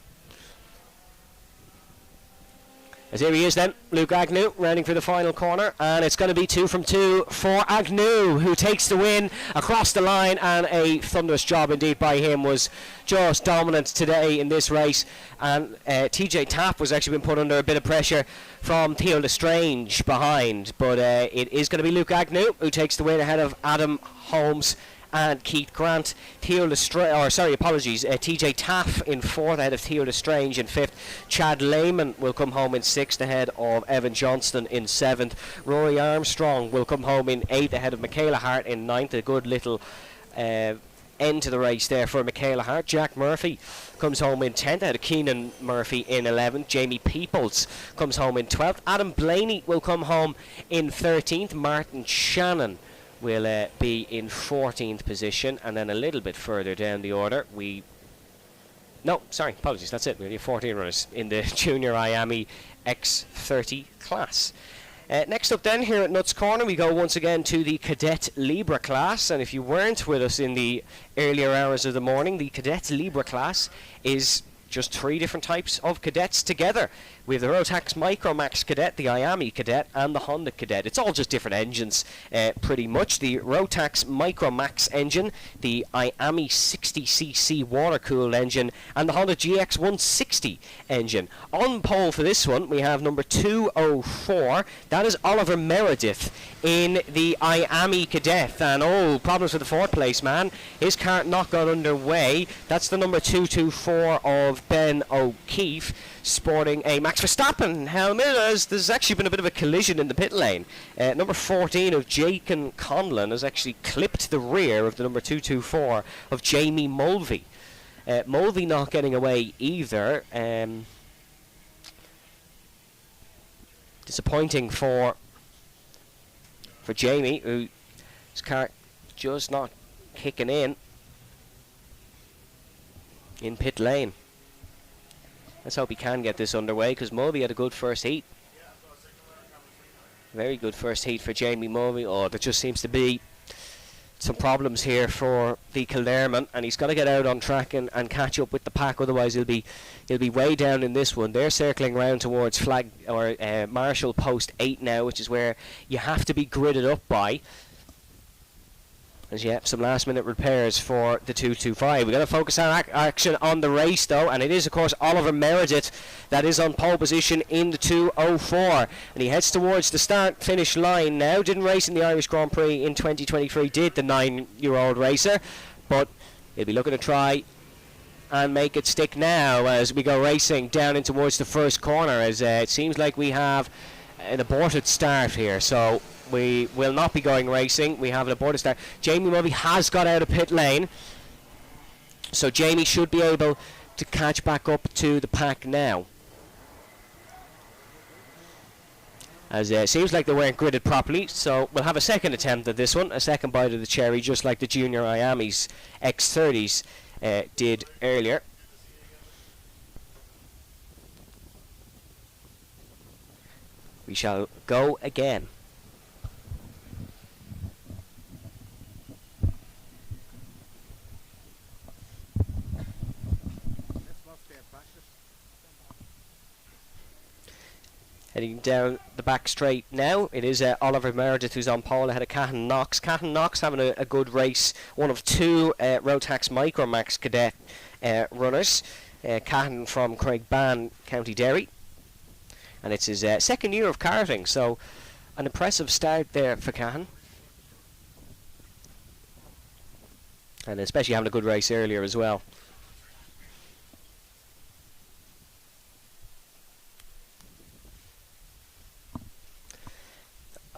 As here he is then, Luke Agnew, rounding for the final corner, and it's going to be 2 from 2 for Agnew, who takes the win across the line, and a thunderous job indeed by him. Was just dominant today in this race, and TJ Tapp was actually been put under a bit of pressure from Theo Lestrange behind, but it is going to be Luke Agnew who takes the win ahead of Adam Holmes and Keith Grant. TJ Taff in 4th ahead of Theo Lestrange in 5th. Chad Lehman will come home in 6th ahead of Evan Johnston in 7th. Rory Armstrong will come home in 8th ahead of Michaela Hart in 9th. A good little end to the race there for Michaela Hart. Jack Murphy comes home in 10th ahead of Keenan Murphy in 11th. Jamie Peoples comes home in 12th. Adam Blaney will come home in 13th. Martin Shannon will be in 14th position, and then a little bit further down the order apologies, that's it. We only have 14 runners in the junior Iame X30 class. Next up then, here at Nuts Corner, we go once again to the Cadets Libre class, and if you weren't with us in the earlier hours of the morning, the Cadets Libre class is just 3 different types of cadets together. We have the Rotax Micro Max Cadet, the Iame Cadet, and the Honda Cadet. It's all just different engines, pretty much. The Rotax Micro Max engine, the Iame 60cc water-cooled engine, and the Honda GX 160 engine. On pole for this one, we have number 204. That is Oliver Meredith in the Iame Cadet. And problems with the 4th place man. His kart not got underway. That's the number 224 of Ben O'Keefe, sporting a Max Verstappen helmet, as there's actually been a bit of a collision in the pit lane. Number 14 of Jacob Conlon has actually clipped the rear of the number 224 of Jamie Mulvey. Mulvey not getting away either. Disappointing for Jamie, whose car just not kicking in pit lane. Let's hope he can get this underway, because Mulvey had a good first heat. Very good first heat for Jamie Mulvey. There just seems to be some problems here for the Kilderman, and he's got to get out on track and catch up with the pack, otherwise he'll be way down in this one. They're circling around towards flag or Marshall post 8 now, which is where you have to be gridded up by. As yet, some last-minute repairs for the 225. We're going to focus our action on the race, though, and it is, of course, Oliver Meredith that is on pole position in the 204. And he heads towards the start-finish line now. Didn't race in the Irish Grand Prix in 2023, did the 9-year-old racer, but he'll be looking to try and make it stick now as we go racing down in towards the first corner, as it seems like we have an aborted start here. So we will not be going racing. We have an aborted start. Jamie Mulvey has got out of pit lane, so Jamie should be able to catch back up to the pack now. As it seems like they weren't gridded properly, so we'll have a second attempt at this one, a second bite of the cherry, just like the junior Iame's X30s did earlier. We shall go again. Heading down the back straight now, it is Oliver Meredith who's on pole ahead of Cahan Knox. Cahan Knox having a good race, one of two Rotax Micro Max cadet runners. Cahan from Craigban, County Derry. And it's his second year of karting, so an impressive start there for Cahan. And especially having a good race earlier as well.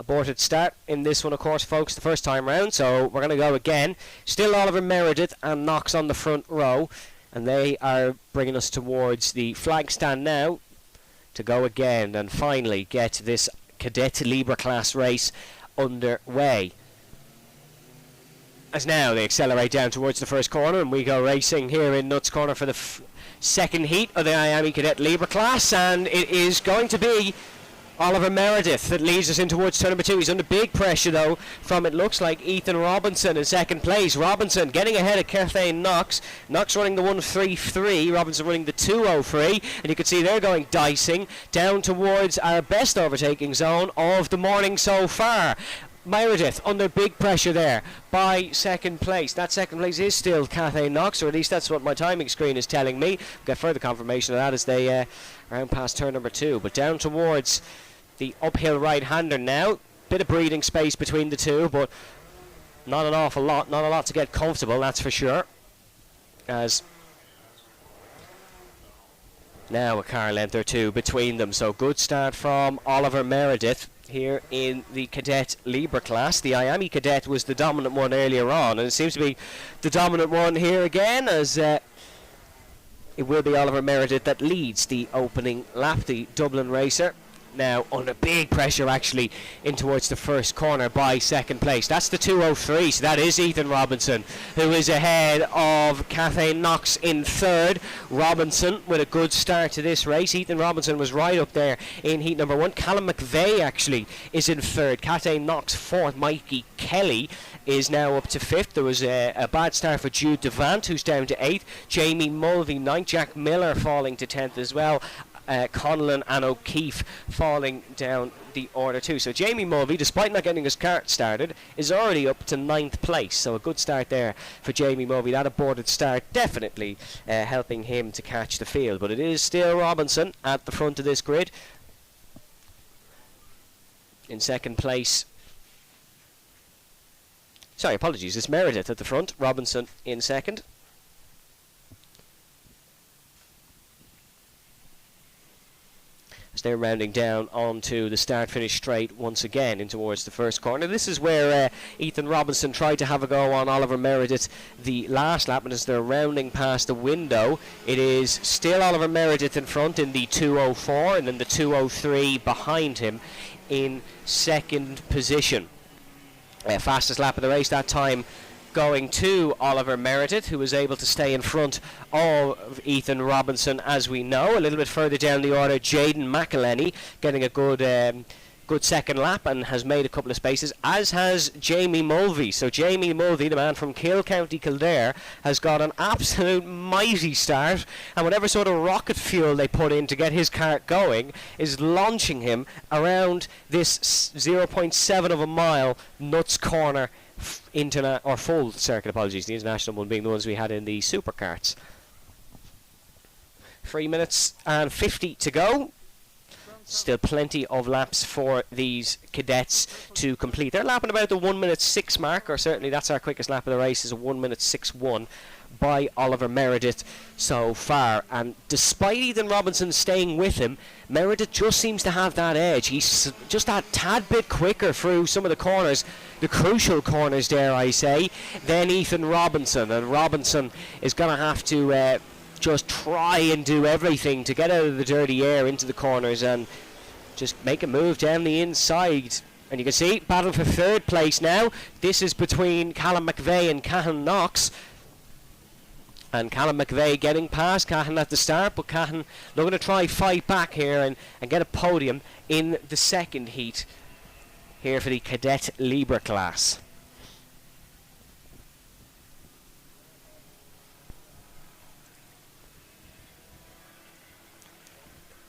Aborted start in this one, of course, folks, the first time round, so we're going to go again. Still Oliver Meredith and Knox on the front row, and they are bringing us towards the flag stand now to go again and finally get this Cadets Libre class race underway. As now they accelerate down towards the first corner, and we go racing here in Nuts Corner for the second heat of the Iame Cadet Libre class, and it is going to be Oliver Meredith that leads us in towards turn number 2. He's under big pressure, though, from it looks like Ethan Robinson in second place. Robinson getting ahead of Cathane Knox. Knox running the 133, Robinson running the 203, and you can see they're going dicing down towards our best overtaking zone of the morning so far. Meredith under big pressure there by second place. That second place is still Cathane Knox, or at least that's what my timing screen is telling me. We'll get further confirmation of that as they round past turn number 2. But down towards the uphill right-hander now. Bit of breathing space between the two, but not an awful lot. Not a lot to get comfortable, that's for sure. As now a car length or two between them. So good start from Oliver Meredith here in the Cadet Libre class. The Iame Cadet was the dominant one earlier on, and it seems to be the dominant one here again, as it will be Oliver Meredith that leads the opening lap, the Dublin racer. Now under big pressure actually in towards the first corner by second place. That's the 203, so that is Ethan Robinson who is ahead of Cathane Knox in third. Robinson with a good start to this race. Ethan Robinson was right up there in heat number 1. Callum McVeigh actually is in third. Cathane Knox fourth. Mikey Kelly is now up to 5th. There was a bad start for Jude Devant, who's down to 8th. Jamie Mulvey 9th. Jack Miller falling to 10th as well. Conlon and O'Keefe falling down the order too. So Jamie Mulvey, despite not getting his kart started, is already up to 9th place. So a good start there for Jamie Mulvey. That aborted start definitely helping him to catch the field. But it is still Robinson at the front of this grid. In second place. Sorry, apologies. It's Meredith at the front. Robinson in second. They're rounding down onto the start-finish straight once again in towards the first corner. This is where Ethan Robinson tried to have a go on Oliver Meredith the last lap, and as they're rounding past the window, it is still Oliver Meredith in front in the 204, and then the 203 behind him in second position. Fastest lap of the race that time going to Oliver Meredith, who was able to stay in front of Ethan Robinson, as we know. A little bit further down the order, Jaden McElhenney getting a good second lap and has made a couple of spaces, as has Jamie Mulvey. So Jamie Mulvey, the man from Kill County Kildare, has got an absolute mighty start, and whatever sort of rocket fuel they put in to get his kart going is launching him around this 0.7 of a mile Nuts Corner full circuit, apologies, the international one being the ones we had in the Superkarts. 3 minutes and 50 to go. Still plenty of laps for these cadets to complete. They're lapping about the 1 minute 6 mark, or certainly that's our quickest lap of the race, is a 1 minute 61 by Oliver Meredith so far. And despite Ethan Robinson staying with him, Meredith just seems to have that edge. He's just that tad bit quicker through some of the corners, the crucial corners, dare I say, than Ethan Robinson. And Robinson is going to have to just try and do everything to get out of the dirty air into the corners and just make a move down the inside. And you can see, battle for third place now. This is between Callum McVeigh and Cahan Knox. And Callum McVeigh getting past Cahan at the start, but Cahan looking to try fight back here and get a podium in the second heat here for the Cadets Libre class.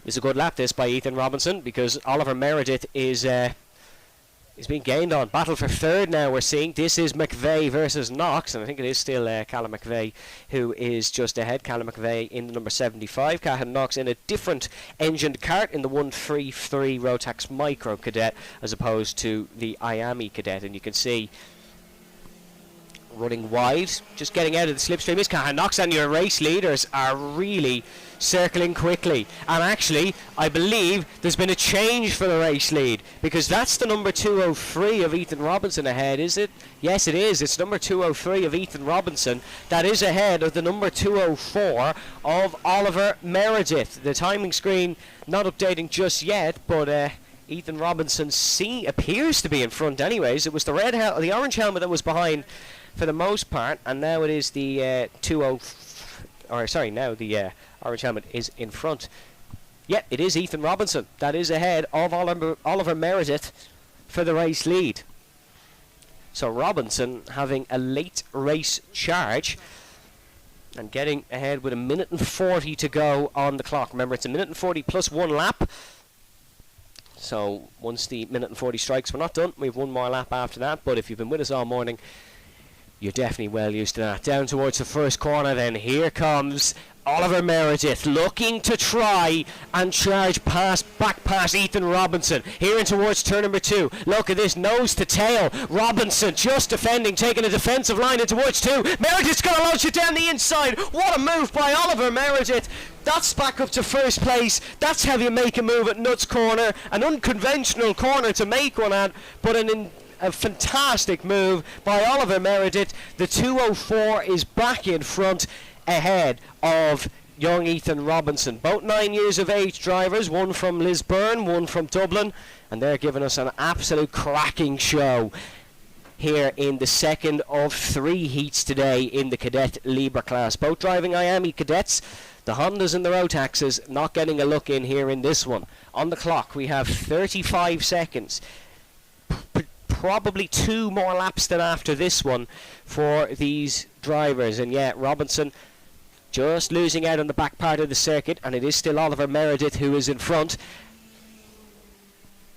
It's a good lap this by Ethan Robinson, because Oliver Meredith is being gained on. Battle for third now we're seeing. This is McVeigh versus Knox, and I think it is still Callum McVeigh who is just ahead. Callum McVeigh in the number 75. Cahan Knox in a different engined kart in the 133 Rotax Micro Cadet as opposed to the Iame Cadet, and you can see running wide, just getting out of the slipstream is Cahan Knox, and your race leaders are really circling quickly. And actually, I believe there's been a change for the race lead, because that's the number 203 of Ethan Robinson ahead, is it? Yes, it is. It's number 203 of Ethan Robinson that is ahead of the number 204 of Oliver Meredith. The timing screen not updating just yet, but Ethan Robinson appears to be in front anyways. It was the the orange helmet that was behind for the most part, and now it is the now the orange helmet is in front. Yep, it is Ethan Robinson that is ahead of Oliver Meredith for the race lead. So Robinson having a late race charge and getting ahead with 1 minute and 40 to go on the clock. Remember, it's 1 minute and 40 plus 1 lap. So once the 1 minute and 40 strikes, we're not done. We have 1 more lap after that, but if you've been with us all morning, you're definitely well used to that. Down towards the first corner then. Here comes Oliver Meredith looking to try and charge back past Ethan Robinson. Here in towards turn number 2. Look at this, nose to tail. Robinson just defending, taking a defensive line in towards 2. Meredith's going to launch it down the inside. What a move by Oliver Meredith. That's back up to first place. That's how you make a move at Nuts Corner. An unconventional corner to make one at, but a fantastic move by Oliver Meredith. The 204 is back in front ahead of young Ethan Robinson. Both 9 years of age drivers, one from Lisburn, one from Dublin, and they're giving us an absolute cracking show here in the second of 3 heats today in the Cadet Libre class. Both driving Iame cadets. The Hondas and the Rotaxes not getting a look in here in this one. On the clock we have 35 seconds. Probably 2 more laps than after this one for these drivers, and yet Robinson just losing out on the back part of the circuit, and it is still Oliver Meredith who is in front.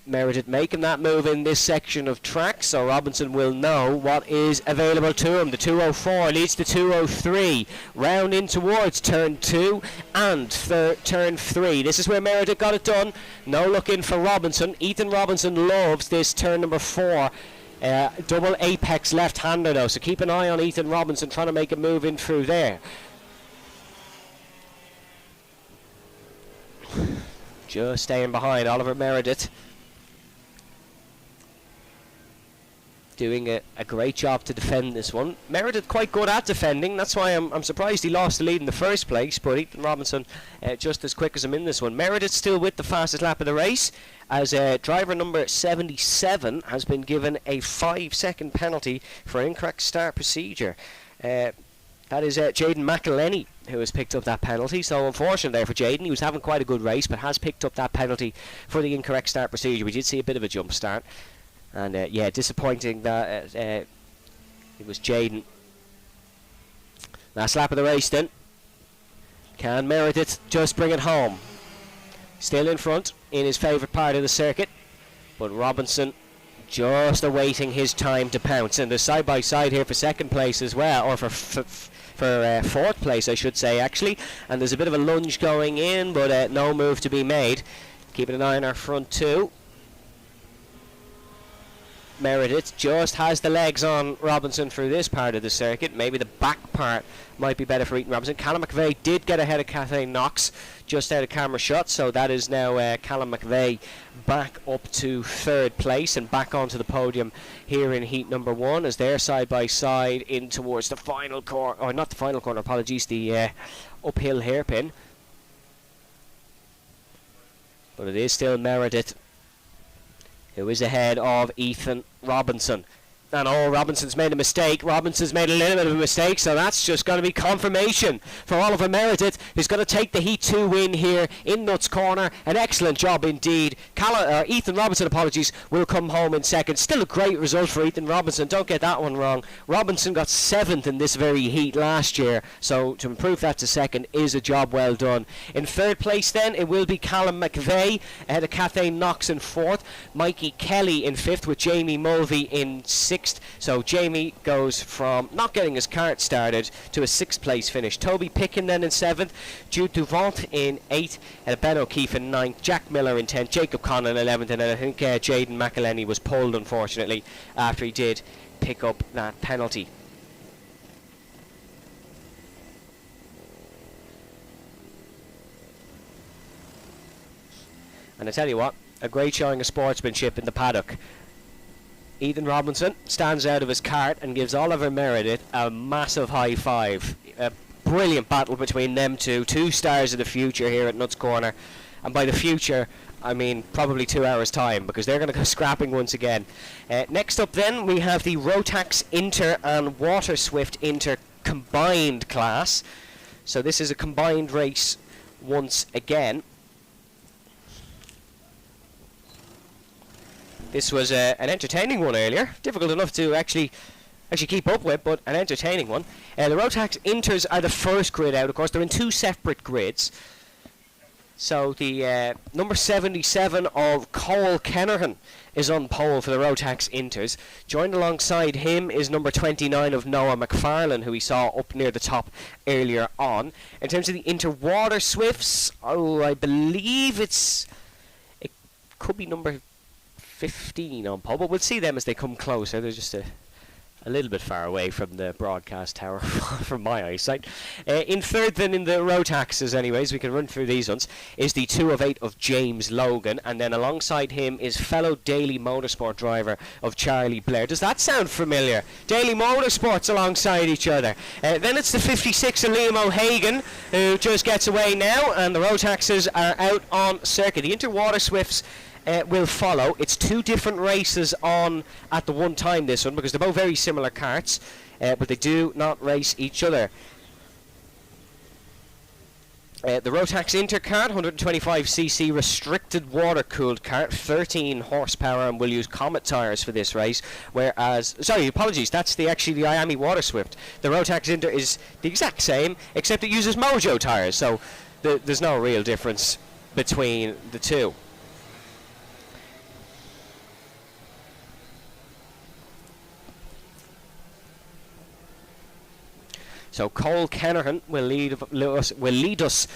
Meredith making that move in this section of track, so Robinson will know what is available to him. The 204 leads to 203, round in towards turn 2 and turn 3. This is where Meredith got it done. No look in for Robinson. Ethan Robinson loves this turn number 4. Double apex left-hander though, so keep an eye on Ethan Robinson trying to make a move in through there. Just staying behind Oliver Meredith. Doing a great job to defend this one. Meredith quite good at defending. That's why I'm surprised he lost the lead in the first place. But Ethan Robinson just as quick as him in this one. Meredith still with the fastest lap of the race, as driver number 77 has been given a 5-second penalty for incorrect start procedure. That is Jaden McElhenney who has picked up that penalty. So unfortunate there for Jaden. He was having quite a good race, but has picked up that penalty for the incorrect start procedure. We did see a bit of a jump start. And yeah, disappointing that it was Jaden. Last lap of the race then. Can Meredith just bring it home? Still in front in his favourite part of the circuit, but Robinson just awaiting his time to pounce. And the side-by-side here for second place as well, or for fourth place, I should say, actually. And there's a bit of a lunge going in, but no move to be made. Keeping an eye on our front two. Meredith just has the legs on Robinson through this part of the circuit. Maybe the back part might be better for Ethan Robinson. Callum McVeigh did get ahead of Kathleen Knox just out of camera shot, so that is now Callum McVeigh back up to third place and back onto the podium here in heat number 1 as they're side by side in towards the final corner, or not the final corner, apologies, the uphill hairpin. But it is still Meredith who is ahead of Ethan Robinson. And Robinson's made a mistake. Robinson's made a little bit of a mistake, so that's just going to be confirmation for Oliver Meredith, who's going to take the Heat 2 win here in Nuts Corner. An excellent job indeed. Ethan Robinson, apologies, will come home in second. Still a great result for Ethan Robinson, don't get that one wrong. Robinson got 7th in this very heat last year, so to improve that to second is a job well done. In third place then, it will be Callum McVeigh, ahead of Kathleen Knox in 4th. Mikey Kelly in 5th, with Jamie Mulvey in 6th. So Jamie goes from not getting his kart started to a 6th place finish. Toby Pickin then in 7th, Jude Duvant in 8th, and Ben O'Keefe in 9th, Jack Miller in 10th, Jacob Conn in 11th, and then I think Jaden McElhenney was pulled, unfortunately, after he did pick up that penalty. And I tell you what, a great showing of sportsmanship in the paddock. Ethan Robinson stands out of his cart and gives Oliver Meredith a massive high five. A brilliant battle between them two stars of the future here at Nuts Corner. And by the future, I mean probably 2 hours' time, because they're going to go scrapping once again. Next up then, we have the Rotax Inter and Waterswift Inter combined class. So this is a combined race once again. This was an entertaining one earlier. Difficult enough to actually keep up with, but an entertaining one. The Rotax Inters are the first grid out, of course. They're in 2 separate grids. So the number 77 of Cole Kennerhan is on pole for the Rotax Inters. Joined alongside him is number 29 of Noah McFarlane, who we saw up near the top earlier on. In terms of the Interwater Swifts, I believe it could be number 15 on pole, but we'll see them as they come closer. They're just a little bit far away from the broadcast tower from my eyesight. In third then in the Rotaxes anyways, we can run through these ones, is the 2 of 8 of James Logan, and then alongside him is fellow Daily Motorsport driver of Charlie Blair. Does that sound familiar? Daily Motorsports alongside each other. Then it's the 56 of Liam O'Hagan, who just gets away now, and the Rotaxes are out on circuit. The Interwater Swifts will follow. It's 2 different races on at the one time, this one, because they're both very similar karts, but they do not race each other. The Rotax Inter kart, 125cc restricted water-cooled kart, 13 horsepower, and will use Comet tyres for this race. Whereas, sorry, apologies, that's actually the Iame Waterswift. The Rotax Inter is the exact same, except it uses Mojo tyres, so there's no real difference between the two. So Cole Kennerhan will lead us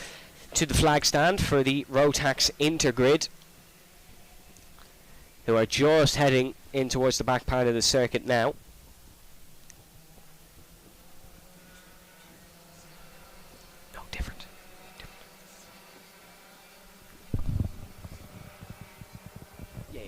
to the flag stand for the Rotax Intergrid, who are just heading in towards the back part of the circuit now. No, different. Yeah.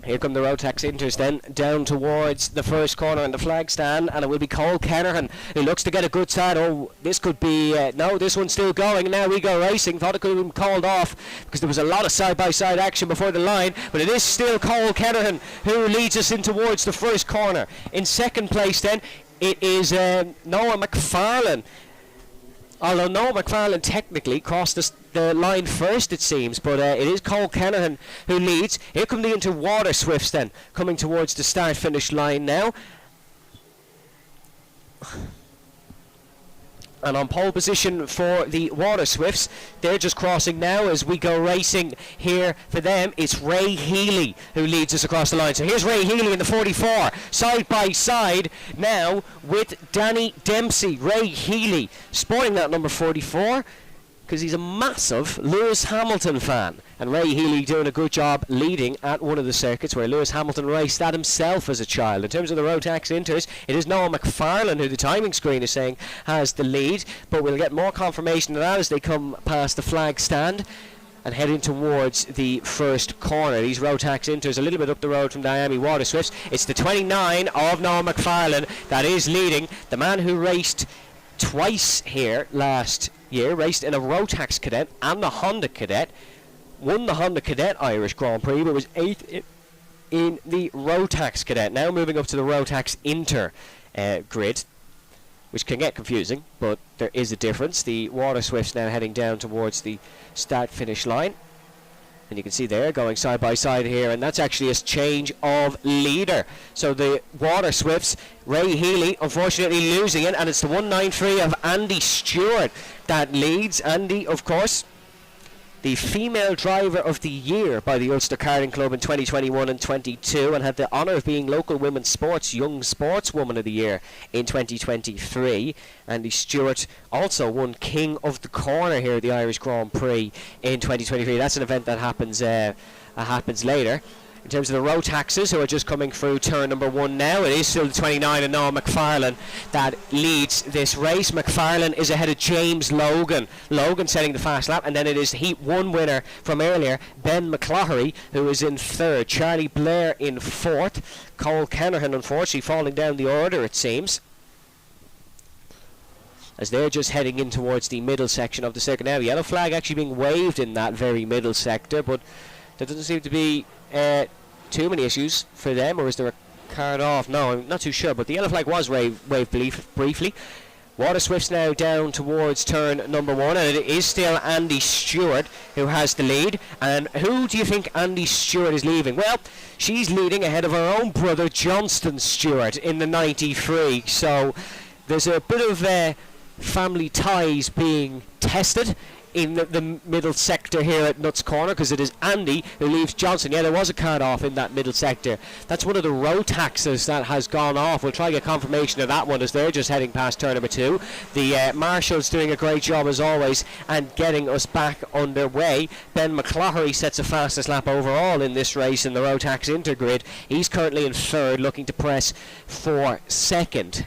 Here come the Rotax Inters then, down towards the first corner on the flag stand, and it will be Cole Kennerhan who looks to get a good start. Oh, this could be, no, this one's still going. Now we go racing. Thought it could have been called off because there was a lot of side-by-side action before the line, but it is still Cole Kennerhan who leads us in towards the first corner. In second place then, it is Noah McFarlane. Although Noah McFarlane technically crossed the line first, it seems, but it is Cole Kennerhan who leads. Here come the Interwater Swifts then, coming towards the start-finish line now. And on pole position for the Waterswifts, they're just crossing now as we go racing here. For them, it's Ray Healy who leads us across the line. So here's Ray Healy in the 44, side by side now with Danny Dempsey. Ray Healy sporting that number 44 because he's a massive Lewis Hamilton fan. And Ray Healy doing a good job leading at one of the circuits where Lewis Hamilton raced that himself as a child. In terms of the Rotax Inters, it is Noah McFarlane who the timing screen is saying has the lead, but we'll get more confirmation of that as they come past the flag stand and heading towards the first corner. These Rotax Inters a little bit up the road from the Iame Waterswifts. It's the 29 of Noah McFarlane that is leading. The man who raced twice here last year, raced in a Rotax Cadet and the Honda Cadet, won the Honda Cadet Irish Grand Prix, but was 8th in the Rotax Cadet. Now moving up to the Rotax Inter grid, which can get confusing, but there is a difference. The Waterswifts now heading down towards the start-finish line. And you can see there going side by side here, and that's actually a change of leader. So the Waterswifts, Ray Healy unfortunately losing it, and it's the 193 of Andy Stewart that leads. Andy, of course, the female driver of the year by the Ulster Karting Club in 2021 and 22, and had the honour of being local women's sports young sportswoman of the year in 2023. Andy Stewart also won King of the Corner here at the Irish Grand Prix in 2023. That's an event that happens later. In terms of the Rotaxes, who are just coming through turn number 1 now, it is still the 29 of Noah McFarlane that leads this race. McFarlane is ahead of James Logan. Logan setting the fast lap, and then it is Heat 1 winner from earlier, Ben McCloughery, who is in 3rd. Charlie Blair in 4th. Cole Kennerhan, unfortunately, falling down the order, it seems, as they're just heading in towards the middle section of the circuit now. Yellow flag actually being waved in that very middle sector, but there doesn't seem to be too many issues for them. Or is there a card off? No, I'm not too sure, but the yellow flag was waved briefly. Waterswifts now down towards turn number 1, and it is still Andy Stewart who has the lead. And who do you think Andy Stewart is leaving? Well, she's leading ahead of her own brother Johnston Stewart in the 93. So there's a bit of family ties being tested in the middle sector here at Nuts Corner, because it is Andy who leaves Johnson. Yeah, there was a card off in that middle sector. That's one of the Rotaxes that has gone off. We'll try to get confirmation of that one as they're just heading past turn number 2. The Marshall's doing a great job as always and getting us back underway. Ben McCloughery sets the fastest lap overall in this race in the Rotax Inter grid. He's currently in 3rd, looking to press for 2nd.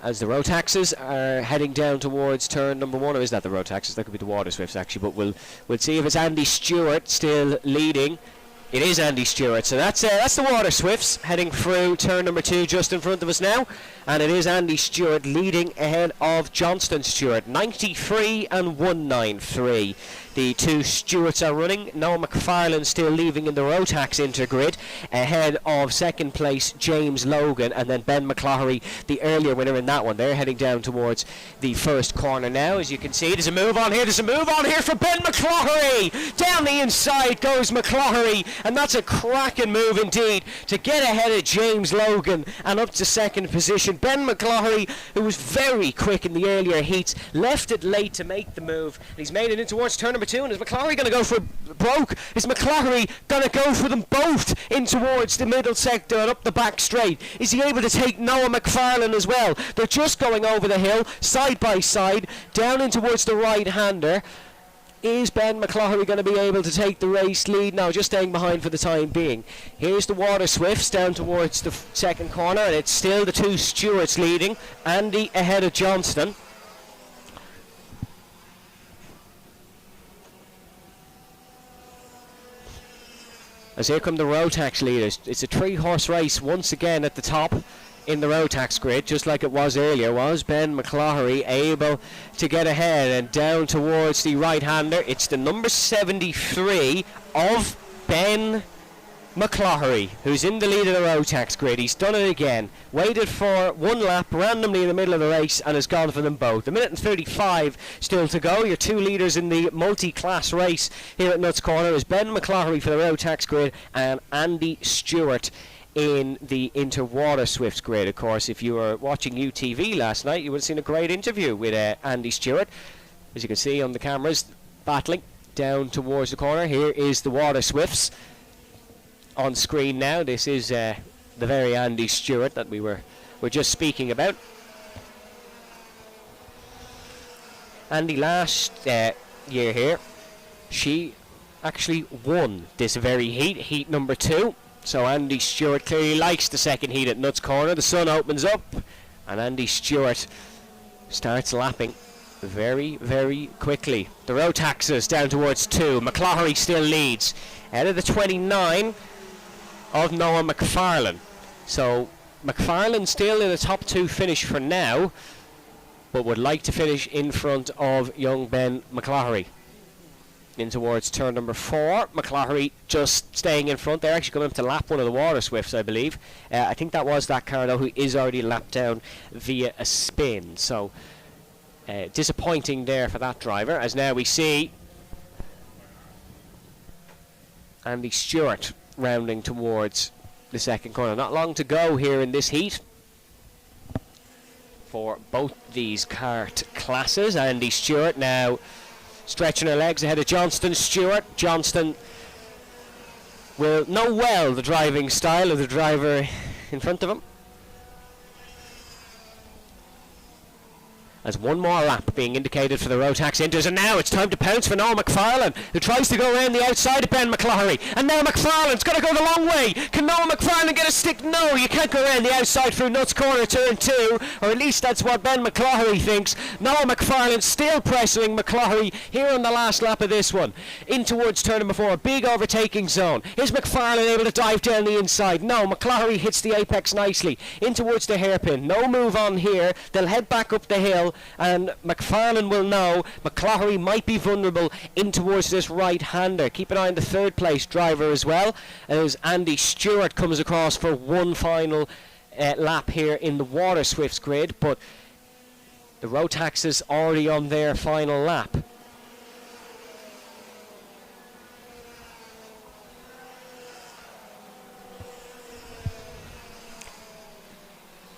As the Rotaxes are heading down towards turn number 1, or is that the Rotaxes? That could be the Waterswifts actually, but we'll see if it's Andy Stewart still leading. It is Andy Stewart, so that's the Waterswifts heading through turn number 2 just in front of us now, and it is Andy Stewart leading ahead of Johnston Stewart, 93 and 193. The two Stewarts are running. Noah McFarlane still leaving in the Rotax Inter grid, ahead of 2nd place James Logan, and then Ben McCloughery, the earlier winner in that one. They're heading down towards the first corner now. As you can see, there's a move on here for Ben McCloughery. Down the inside goes McCloughery, and that's a cracking move indeed to get ahead of James Logan and up to 2nd position. Ben McCloughery, who was very quick in the earlier heats, left it late to make the move, and he's made it in towards turn number 2. And is McCloughery going to go for a broke? Is McCloughery going to go for them both in towards the middle sector and up the back straight? Is he able to take Noah McFarlane as well? They're just going over the hill, side by side, down in towards the right-hander. Is Ben McCloughery going to be able to take the race lead? No, just staying behind for the time being. Here's the Waterswifts down towards the 2nd corner, and it's still the two Stewarts leading. Andy ahead of Johnston. As here come the Rotax leaders. It's a 3-horse race once again at the top in the Rotax grid, just like it was earlier. Was Ben McCloughery able to get ahead and down towards the right-hander? It's the number 73 of Ben McCloughery, who's in the lead of the Rotax grid. He's done it again. Waited for one lap randomly in the middle of the race and has gone for them both. A minute and 35 still to go. Your two leaders in the multi-class race here at Nuts Corner is Ben McCloughery for the Rotax grid and Andy Stewart in the Inter Waterswift grid. Of course, if you were watching UTV last night, you would have seen a great interview with Andy Stewart. As you can see on the cameras, battling down towards the corner. Here is the Waterswifts on screen now. This is the very Andy Stewart that we were just speaking about. Andy last year here, she actually won this very heat number 2. So Andy Stewart clearly likes the second heat at Nuts Corner. The sun opens up and Andy Stewart starts lapping very, very quickly. The Rotaxes down towards 2. McCloughery still leads. Out of the 29 of Noah McFarlane. So McFarlane still in the top 2 finish for now, but would like to finish in front of young Ben McCloughery. In towards turn number 4. McCloughery just staying in front. They're actually coming up to lap one of the Waterswifts, I believe. I think that was that car though, who is already lapped down via a spin. So disappointing there for that driver, as now we see Andy Stewart rounding towards the second corner. Not long to go here in this heat for both these kart classes. Andy Stewart now stretching her legs ahead of Johnston Stewart. Johnston will know well the driving style of the driver in front of him. As one more lap being indicated for the Rotax Inters, and now it's time to pounce for Noah McFarlane, who tries to go around the outside of Ben McCloughery, and now McFarlane's got to go the long way. Can Noah McFarlane get a stick? No, you can't go around the outside through Nuts Corner turn 2, or at least that's what Ben McCloughery thinks. Noah McFarlane still pressuring McCloughery here on the last lap of this one. In towards turn number 4, a big overtaking zone. Is McFarlane able to dive down the inside? No, McCloughery hits the apex nicely. In towards the hairpin, no move on here. They'll head back up the hill, and McFarlane will know McCloughery might be vulnerable in towards this right-hander. Keep an eye on the third place driver as well, as Andy Stewart comes across for one final lap here in the Waterswifts grid, but the Rotax is already on their final lap.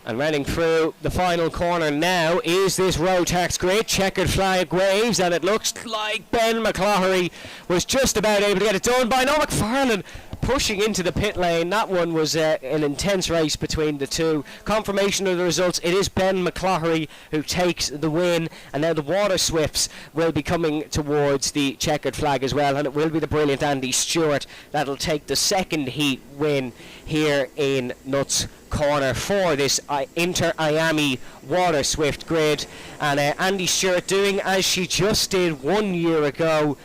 And running through the final corner now is this Rotax grid. Checkered flag waves, and it looks like Ben McCloughery was just about able to get it done by Noah McFarlane pushing into the pit lane. That one was an intense race between the two. Confirmation of the results, it is Ben McCloughery who takes the win, and now the Waterswifts will be coming towards the checkered flag as well, and it will be the brilliant Andy Stewart that'll take the second heat win here in Nuts Corner for this Inter Iame Waterswift grid. And Andy Stewart doing as she just did 1 year ago,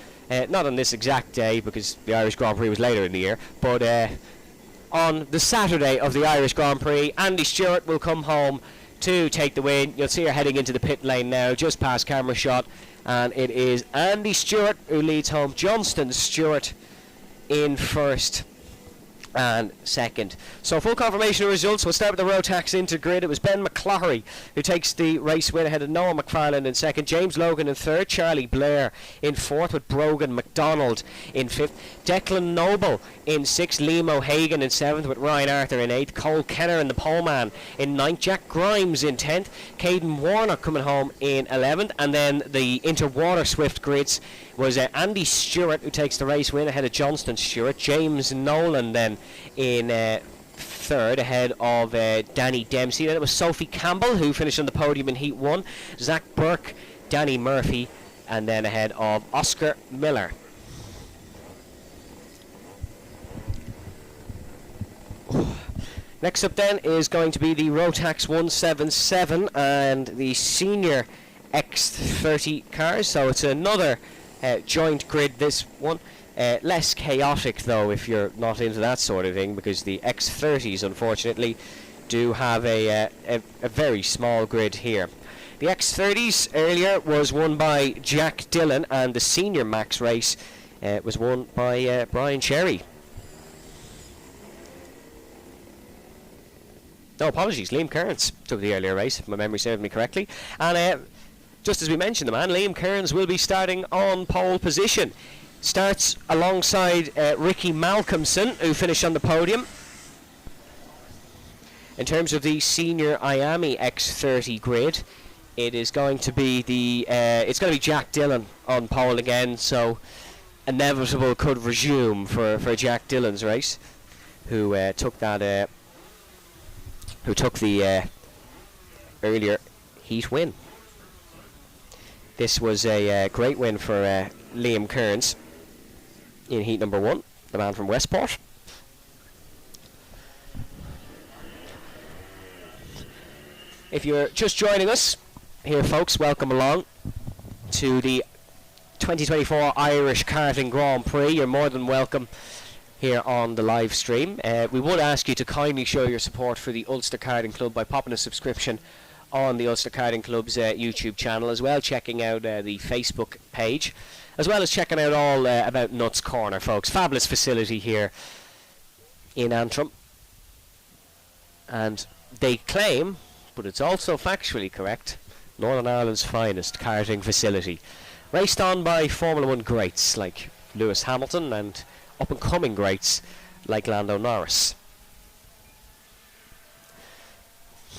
not on this exact day because the Irish Grand Prix was later in the year, but on the Saturday of the Irish Grand Prix, Andy Stewart will come home to take the win. You'll see her heading into the pit lane now, just past camera shot, and it is Andy Stewart who leads home. Johnston Stewart in first and second. So full confirmation of results. We'll start with the Rotax Inter grid. It was Ben McCloughery who takes the race win ahead of Noah McFarlane in second, James Logan in third, Charlie Blair in fourth with Brogan McDonald in fifth, Declan Noble in sixth, Liam O'Hagan in seventh with Ryan Arthur in eighth, Cole Kenner and the poleman in ninth, Jack Grimes in 10th, Caden Warnock coming home in 11th, and then the Inter Waterswift grids was Andy Stewart who takes the race win ahead of Johnston Stewart, James Nolan then in third ahead of Danny Dempsey. Then it was Sophie Campbell who finished on the podium in Heat 1, Zach Burke, Danny Murphy, and then ahead of Oscar Miller. Next up then is going to be the Rotax 177 and the Senior X30 cars, so it's another joint grid, this one. Less chaotic though if you're not into that sort of thing, because the X30s unfortunately do have a very small grid here. The X30s earlier was won by Jack Dillon, and the Senior Max race was won by Brian Cherry. No, apologies. Liam Kearns took the earlier race, if my memory serves me correctly. And just as we mentioned, the man, Liam Kearns will be starting on pole position. Starts alongside Ricky Malcolmson, who finished on the podium. In terms of the senior Iame X30 grid, it is going to be it's going to be Jack Dillon on pole again. So inevitable could resume for Jack Dillon's race, who took the earlier heat win. This was a great win for Liam Kearns in heat number 1, the man from Westport. If you're just joining us here, folks, welcome along to the 2024 Irish Karting Grand Prix. You're more than welcome here on the live stream. We would ask you to kindly show your support for the Ulster Karting Club by popping a subscription on the Ulster Karting Club's YouTube channel, as well checking out the Facebook page, as well as checking out all about Nuts Corner, folks. Fabulous facility here in Antrim, and they claim, but it's also factually correct, Northern Ireland's finest karting facility, raced on by Formula 1 greats like Lewis Hamilton and up-and-coming greats like Lando Norris.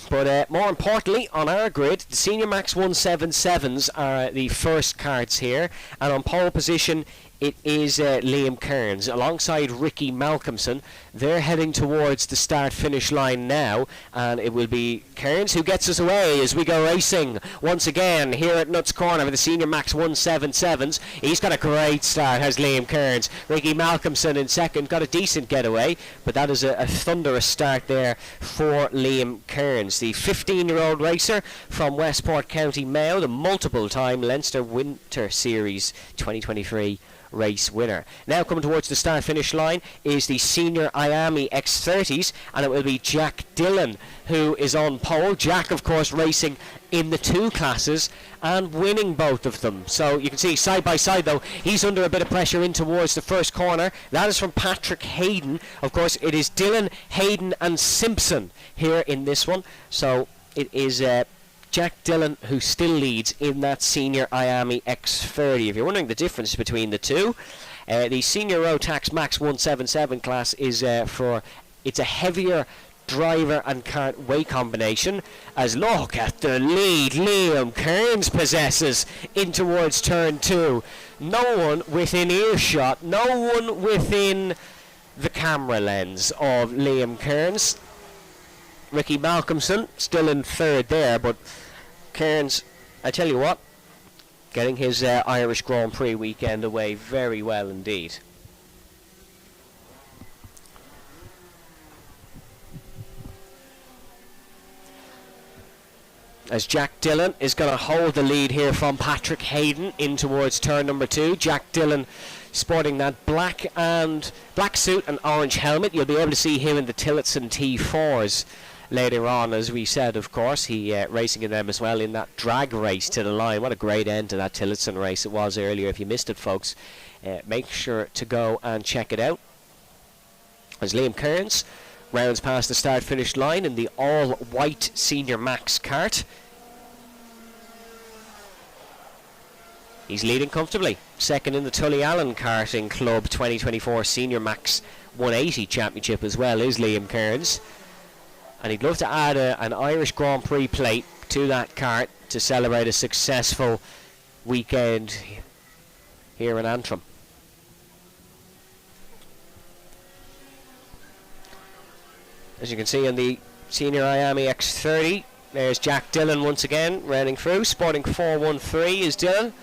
But more importantly, on our grid, the Senior Max 177s are the first karts here, and on pole position it is Liam Kearns alongside Ricky Malcolmson. They're heading towards the start-finish line now, and it will be Kearns who gets us away as we go racing once again here at Nuts Corner with the Senior Max 177s. He's got a great start, has Liam Kearns. Ricky Malcolmson in second, got a decent getaway, but that is a thunderous start there for Liam Kearns, the 15-year-old racer from Westport, County Mayo, the multiple-time Leinster Winter Series 2023 race winner. Now coming towards the start-finish line is the senior Iame X30s, and it will be Jack Dillon who is on pole. Jack, of course, racing in the 2 classes and winning both of them. So you can see side by side, though, he's under a bit of pressure in towards the first corner. That is from Patrick Hayden. Of course, it is Dillon, Hayden and Simpson here in this one. So it is Jack Dillon who still leads in that senior Iame X30. If you're wondering the difference between the two, the senior Rotax Max 177 class is it's a heavier driver and kart weight combination. As look at the lead Liam Kearns possesses in towards turn 2. No one within earshot, no one within the camera lens of Liam Kearns. Ricky Malcolmson still in third there, but Kearns, I tell you what, getting his Irish Grand Prix weekend away very well indeed. As Jack Dillon is going to hold the lead here from Patrick Hayden in towards turn number 2. Jack Dillon sporting that black suit and orange helmet. You'll be able to see him in the Tillotson T4s later on, as we said. Of course, he racing in them as well in that drag race to the line. What a great end to that Tillotson race it was earlier. If you missed it, folks, make sure to go and check it out. As Liam Kearns rounds past the start-finish line in the all-white Senior Max kart. He's leading comfortably. Second in the Tully Allen Karting Club 2024 Senior Max 180 Championship as well is Liam Kearns. And he'd love to add an Irish Grand Prix plate to that kart to celebrate a successful weekend here in Antrim. As you can see on the senior Iame X30, there's Jack Dillon once again running through. Sporting 413 is Dillon.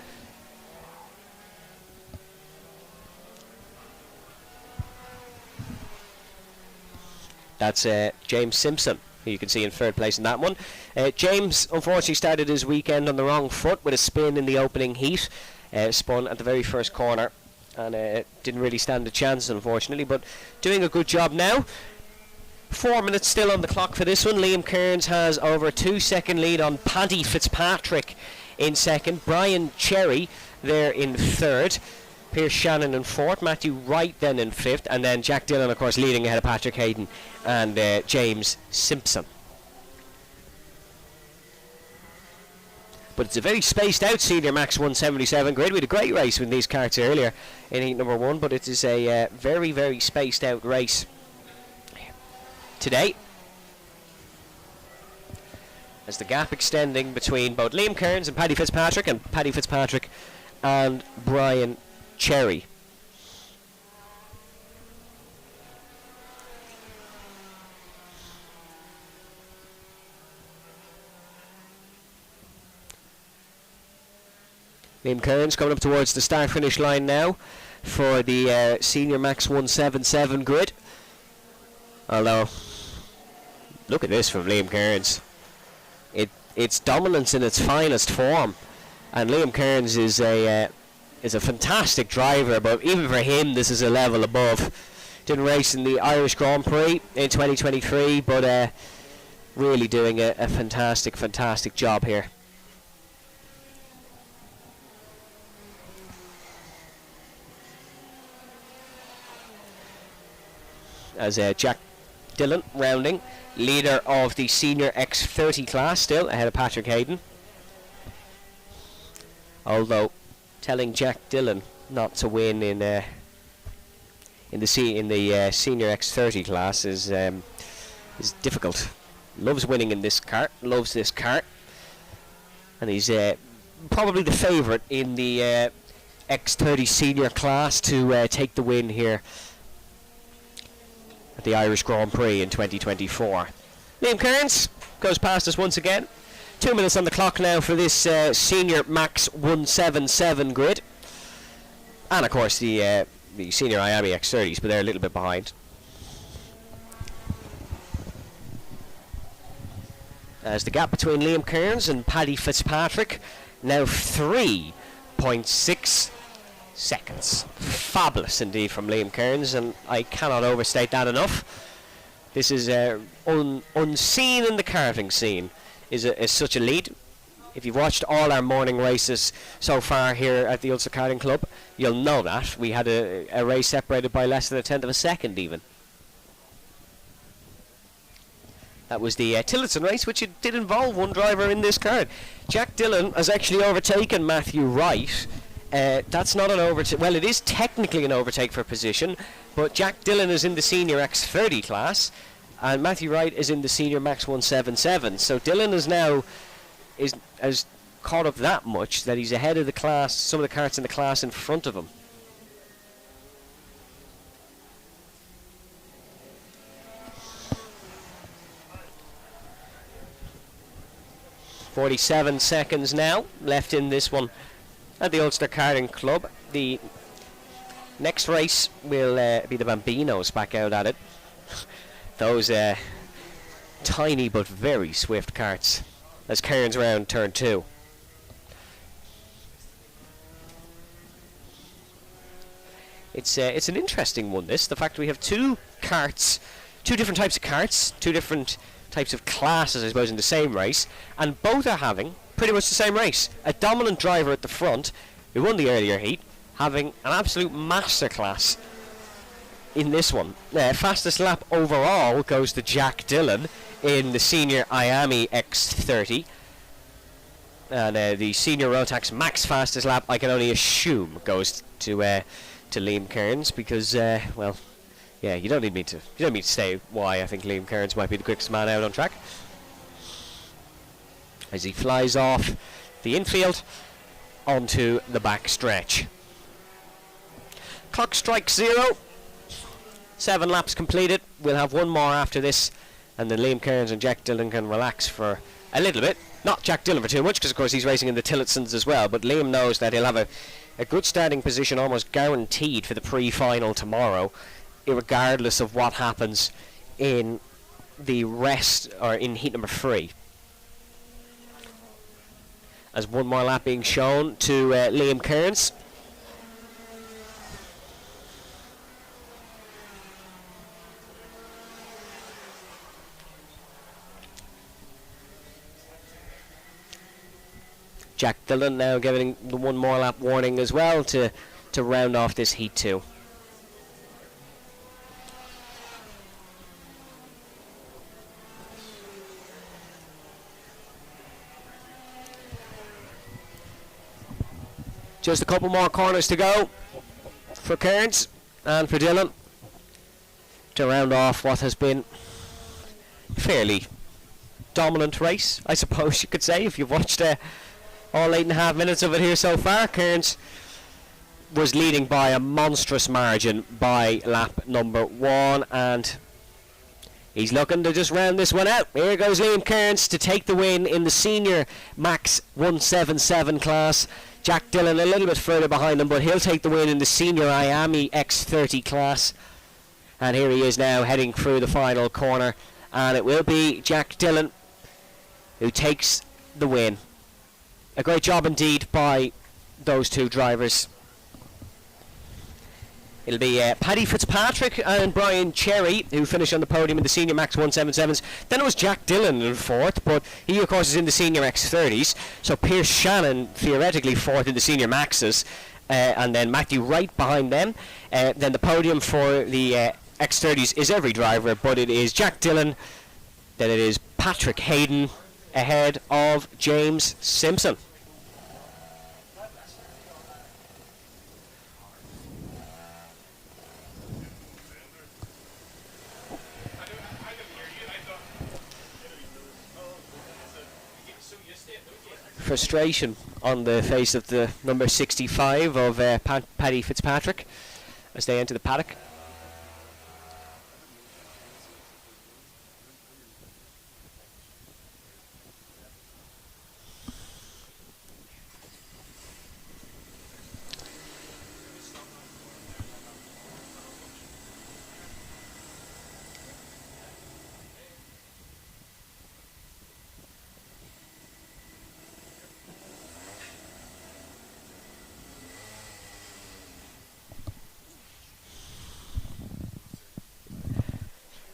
That's James Simpson, who you can see in third place in that one. James unfortunately started his weekend on the wrong foot with a spin in the opening heat. Spun at the very first corner and didn't really stand a chance, unfortunately, but doing a good job now. 4 minutes still on the clock for this one. Liam Kearns has over a 2-second lead on Paddy Fitzpatrick in second. Brian Cherry there in third. Pierce Shannon in fourth. Matthew Wright then in fifth. And then Jack Dillon, of course, leading ahead of Patrick Hayden and James Simpson. But it's a very spaced out Senior Max 177 grid. We had a great race with these karts earlier in heat number 1, but it is a very, very spaced out race today. As the gap extending between both Liam Kearns and Paddy Fitzpatrick, and Brian Cherry. Liam Kearns coming up towards the start-finish line now for the Senior Max 177 grid. Although, look at this from Liam Kearns. It's dominance in its finest form, and Liam Kearns is a fantastic driver. But even for him, this is a level above. Didn't race in the Irish Grand Prix in 2023, but really doing a fantastic job here. As Jack Dillon rounding, leader of the Senior X30 class, still ahead of Patrick Hayden. Although telling Jack Dillon not to win in the Senior X30 class is difficult. Loves winning in this kart, loves this kart, and he's probably the favourite in the X30 Senior class to take the win here at the Irish Grand Prix in 2024. Liam Kearns goes past us once again. 2 minutes on the clock now for this Senior Max 177 grid. And of course the Senior Iame X30s, but they're a little bit behind. As the gap between Liam Kearns and Paddy Fitzpatrick now 3.6 seconds. Fabulous indeed from Liam Kearns, and I cannot overstate that enough. This is unseen in the karting scene, is such a lead. If you've watched all our morning races so far here at the Ulster Karting Club, you'll know that we had a race separated by less than a tenth of a second even. That was the Tillotson race, which it did involve one driver in this kart. Jack Dillon has actually overtaken Matthew Wright. That's not an overtake. Well, it is technically an overtake for position, but Jack Dillon is in the Senior X30 class, and Matthew Wright is in the Senior Max 177. So Dillon is now has caught up that much that he's ahead of the class, some of the karts in the class in front of him. .47 seconds now left in this one at the Ulster Karting Club. The next race will be the Bambinos back out at it. Those tiny but very swift karts as Kearns round turn 2. It's an interesting one, this. The fact we have two karts, two different types of karts, two different types of classes, I suppose, in the same race, and both are having pretty much the same race. A dominant driver at the front, who won the earlier heat, having an absolute masterclass in this one. Fastest lap overall goes to Jack Dillon in the Senior Iame X30. And the Senior Rotax Max fastest lap, I can only assume, goes to Liam Kearns, because, well, yeah, you don't need me to say why I think Liam Kearns might be the quickest man out on track. As he flies off the infield onto the back stretch. Clock strikes 0. 7 laps completed. We'll have one more after this, and then Liam Kearns and Jack Dillon can relax for a little bit. Not Jack Dillon for too much, because of course he's racing in the Tillotsons as well, but Liam knows that he'll have a good starting position almost guaranteed for the pre-final tomorrow, irregardless of what happens in the rest, or in heat number 3. As one more lap being shown to Liam Kearns. Jack Dillon now giving the one more lap warning as well to round off this heat 2. Just a couple more corners to go for Kearns and for Dylan to round off what has been fairly dominant race, I suppose you could say, if you've watched all 8.5 minutes of it here so far. Kearns was leading by a monstrous margin by lap number 1, and he's looking to just round this one out. Here goes Liam Kearns to take the win in the Senior Max 177 class. Jack Dillon a little bit further behind him, but he'll take the win in the Senior Iame X30 class. And here he is now heading through the final corner, and it will be Jack Dillon who takes the win. A great job indeed by those two drivers. It'll be Paddy Fitzpatrick and Brian Cherry who finish on the podium in the Senior Max 177s. Then it was Jack Dillon in fourth, but he of course is in the Senior X30s. So Pierce Shannon theoretically fourth in the Senior Maxes, and then Matthew Wright behind them. Then the podium for the X30s is every driver, but it is Jack Dillon, then it is Patrick Hayden ahead of James Simpson. Frustration on the face of the number 65 of Paddy Fitzpatrick as they enter the paddock.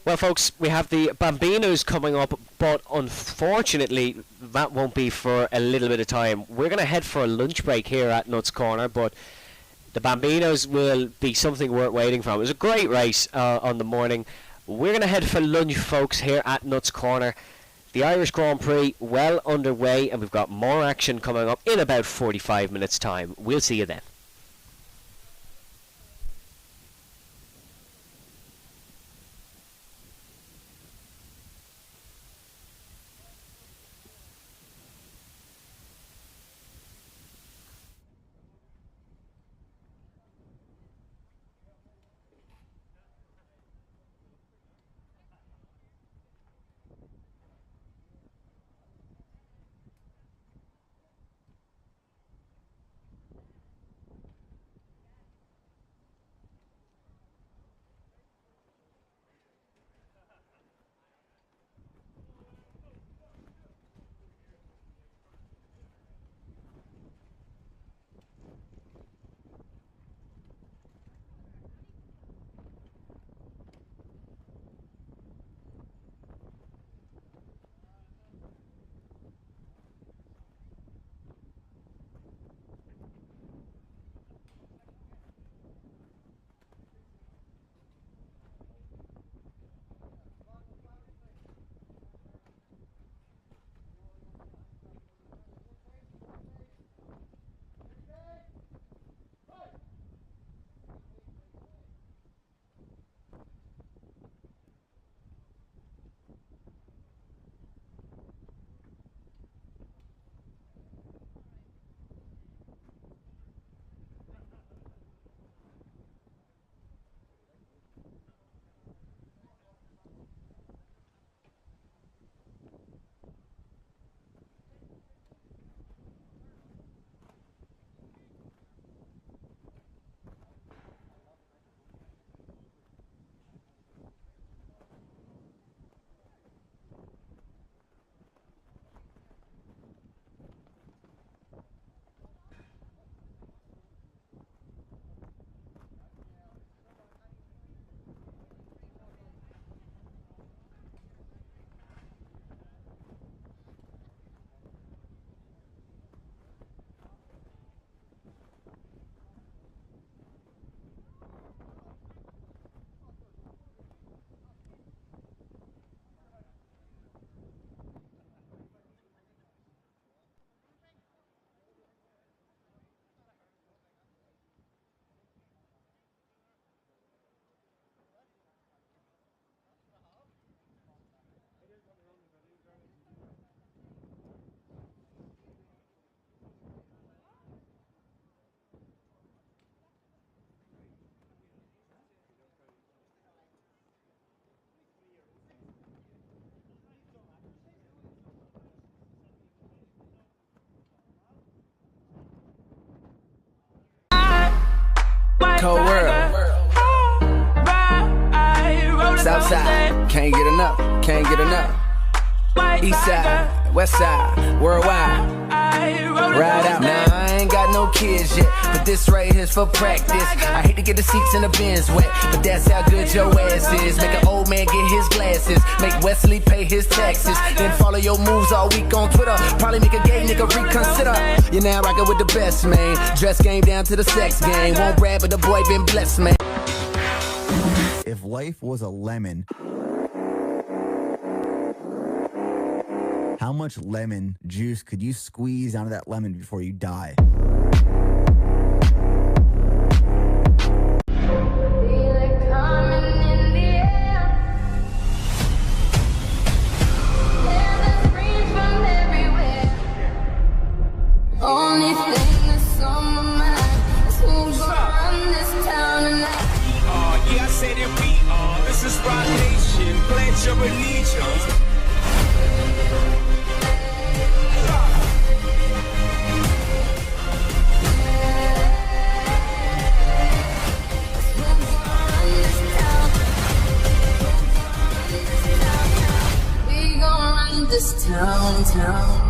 Well, folks, we have the Bambinos coming up, but unfortunately that won't be for a little bit of time. We're going to head for a lunch break here at Nuts Corner, but the Bambinos will be something worth waiting for. It was a great race on the morning. We're going to head for lunch, folks, here at Nuts Corner. The Irish Grand Prix well underway, and we've got more action coming up in about 45 minutes' time. We'll see you then. Cold world. Southside, can't get enough, can't get enough. Eastside, westside, worldwide. Ride out. Now I ain't got no kids yet, but this right here's for practice. I hate to get the seats in the bins wet, but that's how good your ass is. Make an old man get his glasses, make Wesley pay his taxes, then follow your moves all week on Twitter. Probably make a gay nigga reconsider. You're now rockin' with the best, man. Dress game down to the sex game. Won't brag, but the boy been blessed, man. If life was a lemon, how much lemon juice could you squeeze out of that lemon before you die? Feel it coming in the air. Hear the screams from everywhere. Only thing that's on my mind is who's gonna run this town tonight. Yeah, I say that we are. This is Rock Nation. Pledge your allegiance. We gon' run this town.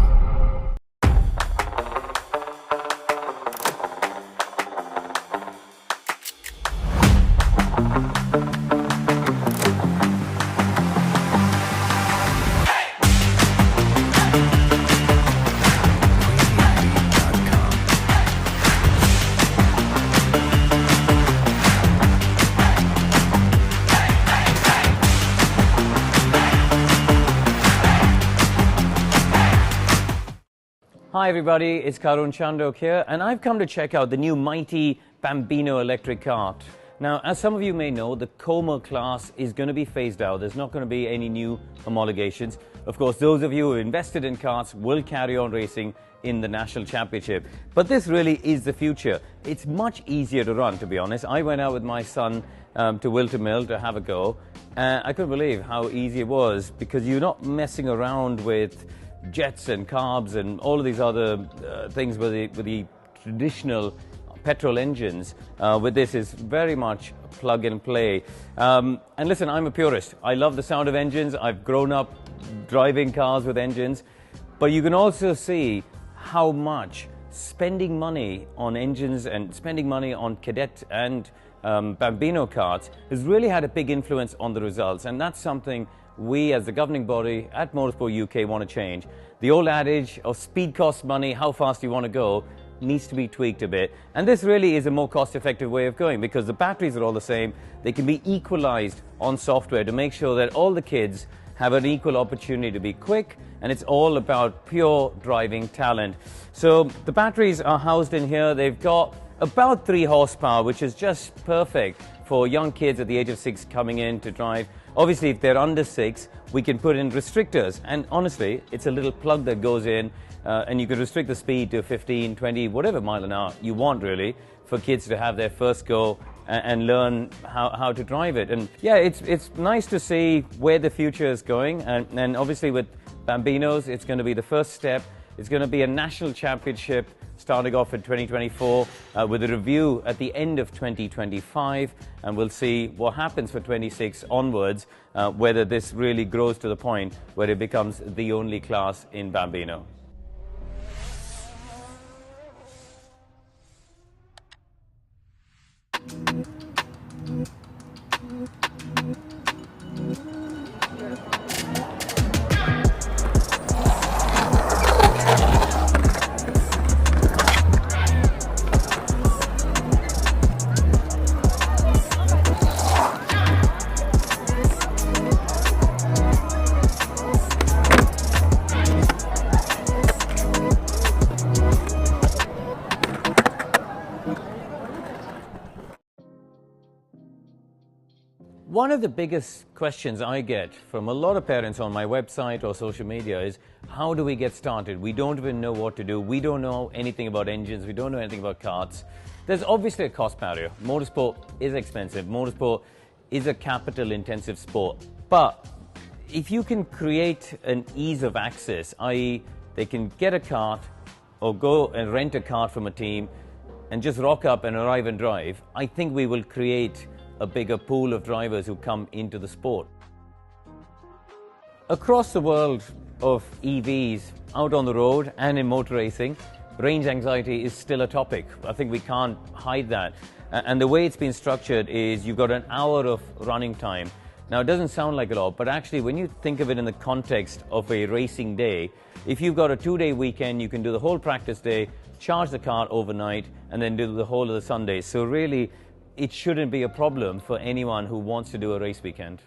Hi everybody, it's Karun Chandok here, and I've come to check out the new mighty Bambino electric kart. Now, as some of you may know, the Como class is going to be phased out. There's not going to be any new homologations. Of course, those of you who invested in karts will carry on racing in the National Championship. But this really is the future. It's much easier to run, to be honest. I went out with my son to Wilton Mill to have a go. I couldn't believe how easy it was, because you're not messing around with jets and carbs and all of these other things with the traditional petrol engines. With this is very much plug and play. And listen, I'm a purist. I love the sound of engines. I've grown up driving cars with engines. But you can also see how much spending money on engines and spending money on Cadet and Bambino karts has really had a big influence on the results. And that's something we as the governing body at Motorsport UK want to change. The old adage of speed costs money, how fast you want to go, needs to be tweaked a bit. And this really is a more cost-effective way of going, because the batteries are all the same. They can be equalized on software to make sure that all the kids have an equal opportunity to be quick, and it's all about pure driving talent. So the batteries are housed in here. They've got about 3 horsepower, which is just perfect for young kids at the age of 6 coming in to drive. Obviously, if they're under 6, we can put in restrictors. And honestly, it's a little plug that goes in, and you can restrict the speed to 15, 20, whatever mile an hour you want, really, for kids to have their first go and learn how to drive it. And yeah, it's nice to see where the future is going. And obviously with Bambinos, it's going to be the first step. It's going to be a national championship starting off in 2024 with a review at the end of 2025, and we'll see what happens for 26 onwards, whether this really grows to the point where it becomes the only class in Bambino. One of the biggest questions I get from a lot of parents on my website or social media is, how do we get started? We don't even know what to do. We don't know anything about engines. We don't know anything about karts. There's obviously a cost barrier. Motorsport is expensive. Motorsport is a capital-intensive sport. But if you can create an ease of access, i.e. they can get a kart or go and rent a kart from a team, and just rock up and arrive and drive, I think we will create a bigger pool of drivers who come into the sport. Across the world of EVs, out on the road and in motor racing, range anxiety is still a topic. I think we can't hide that. And the way it's been structured is you've got an hour of running time. Now, it doesn't sound like a lot, but actually when you think of it in the context of a racing day, if you've got a 2-day weekend, you can do the whole practice day, charge the car overnight, and then do the whole of the Sunday. So really, it shouldn't be a problem for anyone who wants to do a race weekend.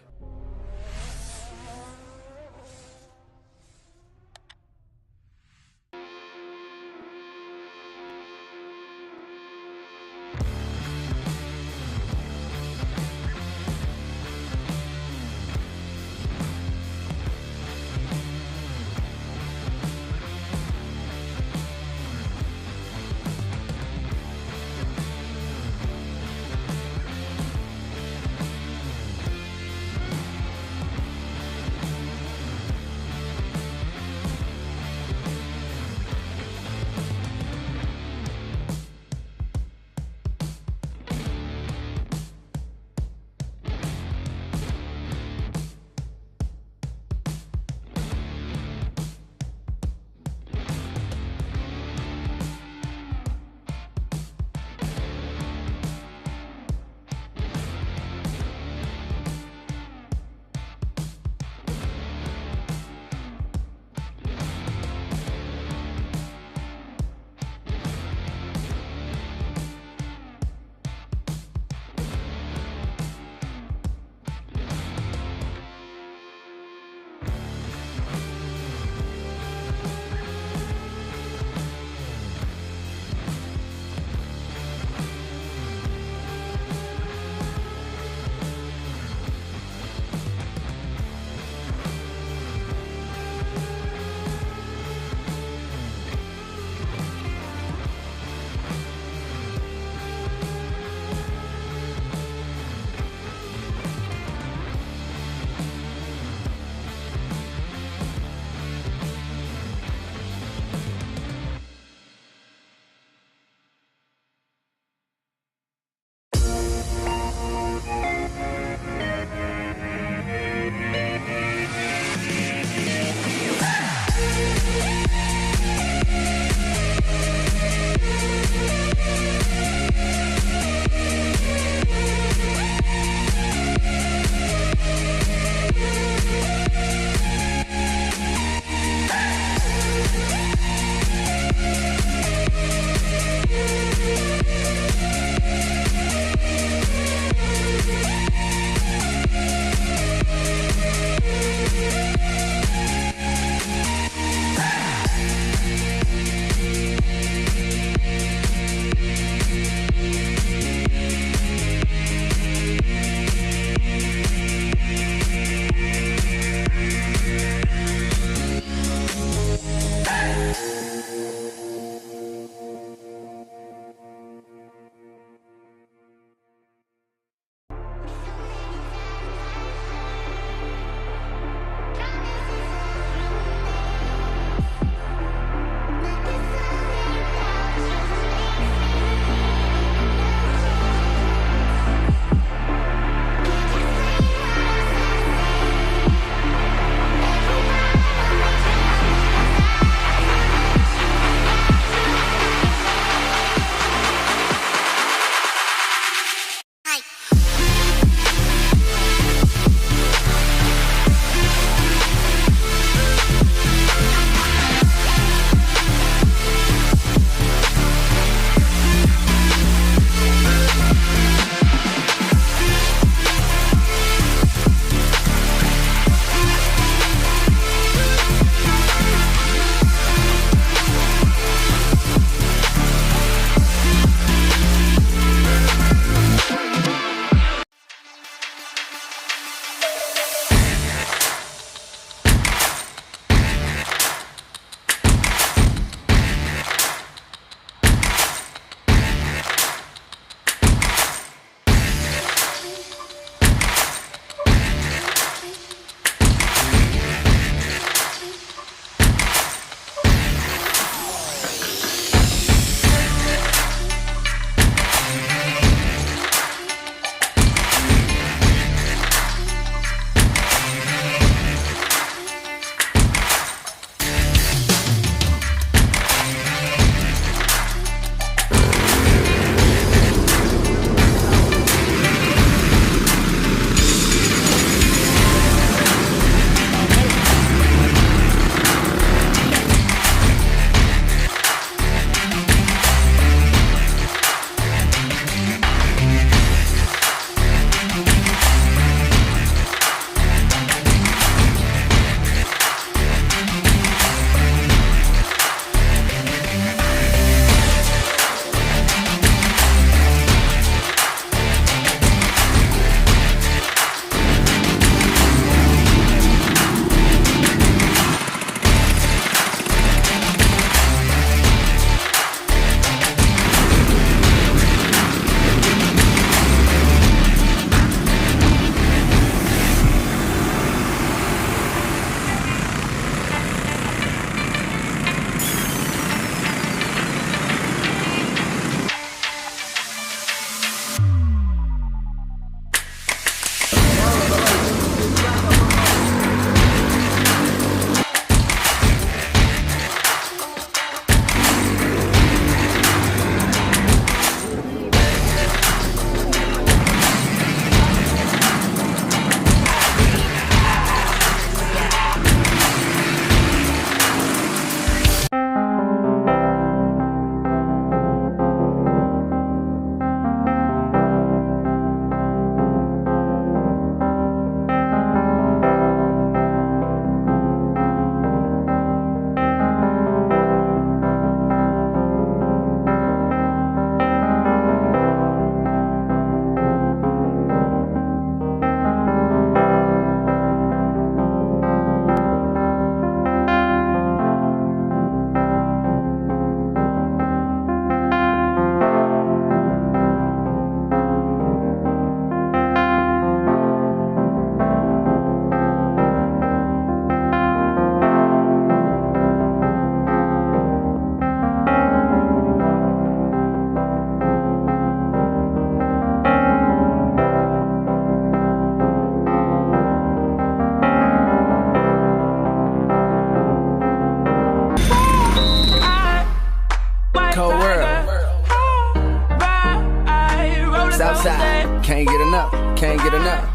Southside, can't get enough, can't get enough.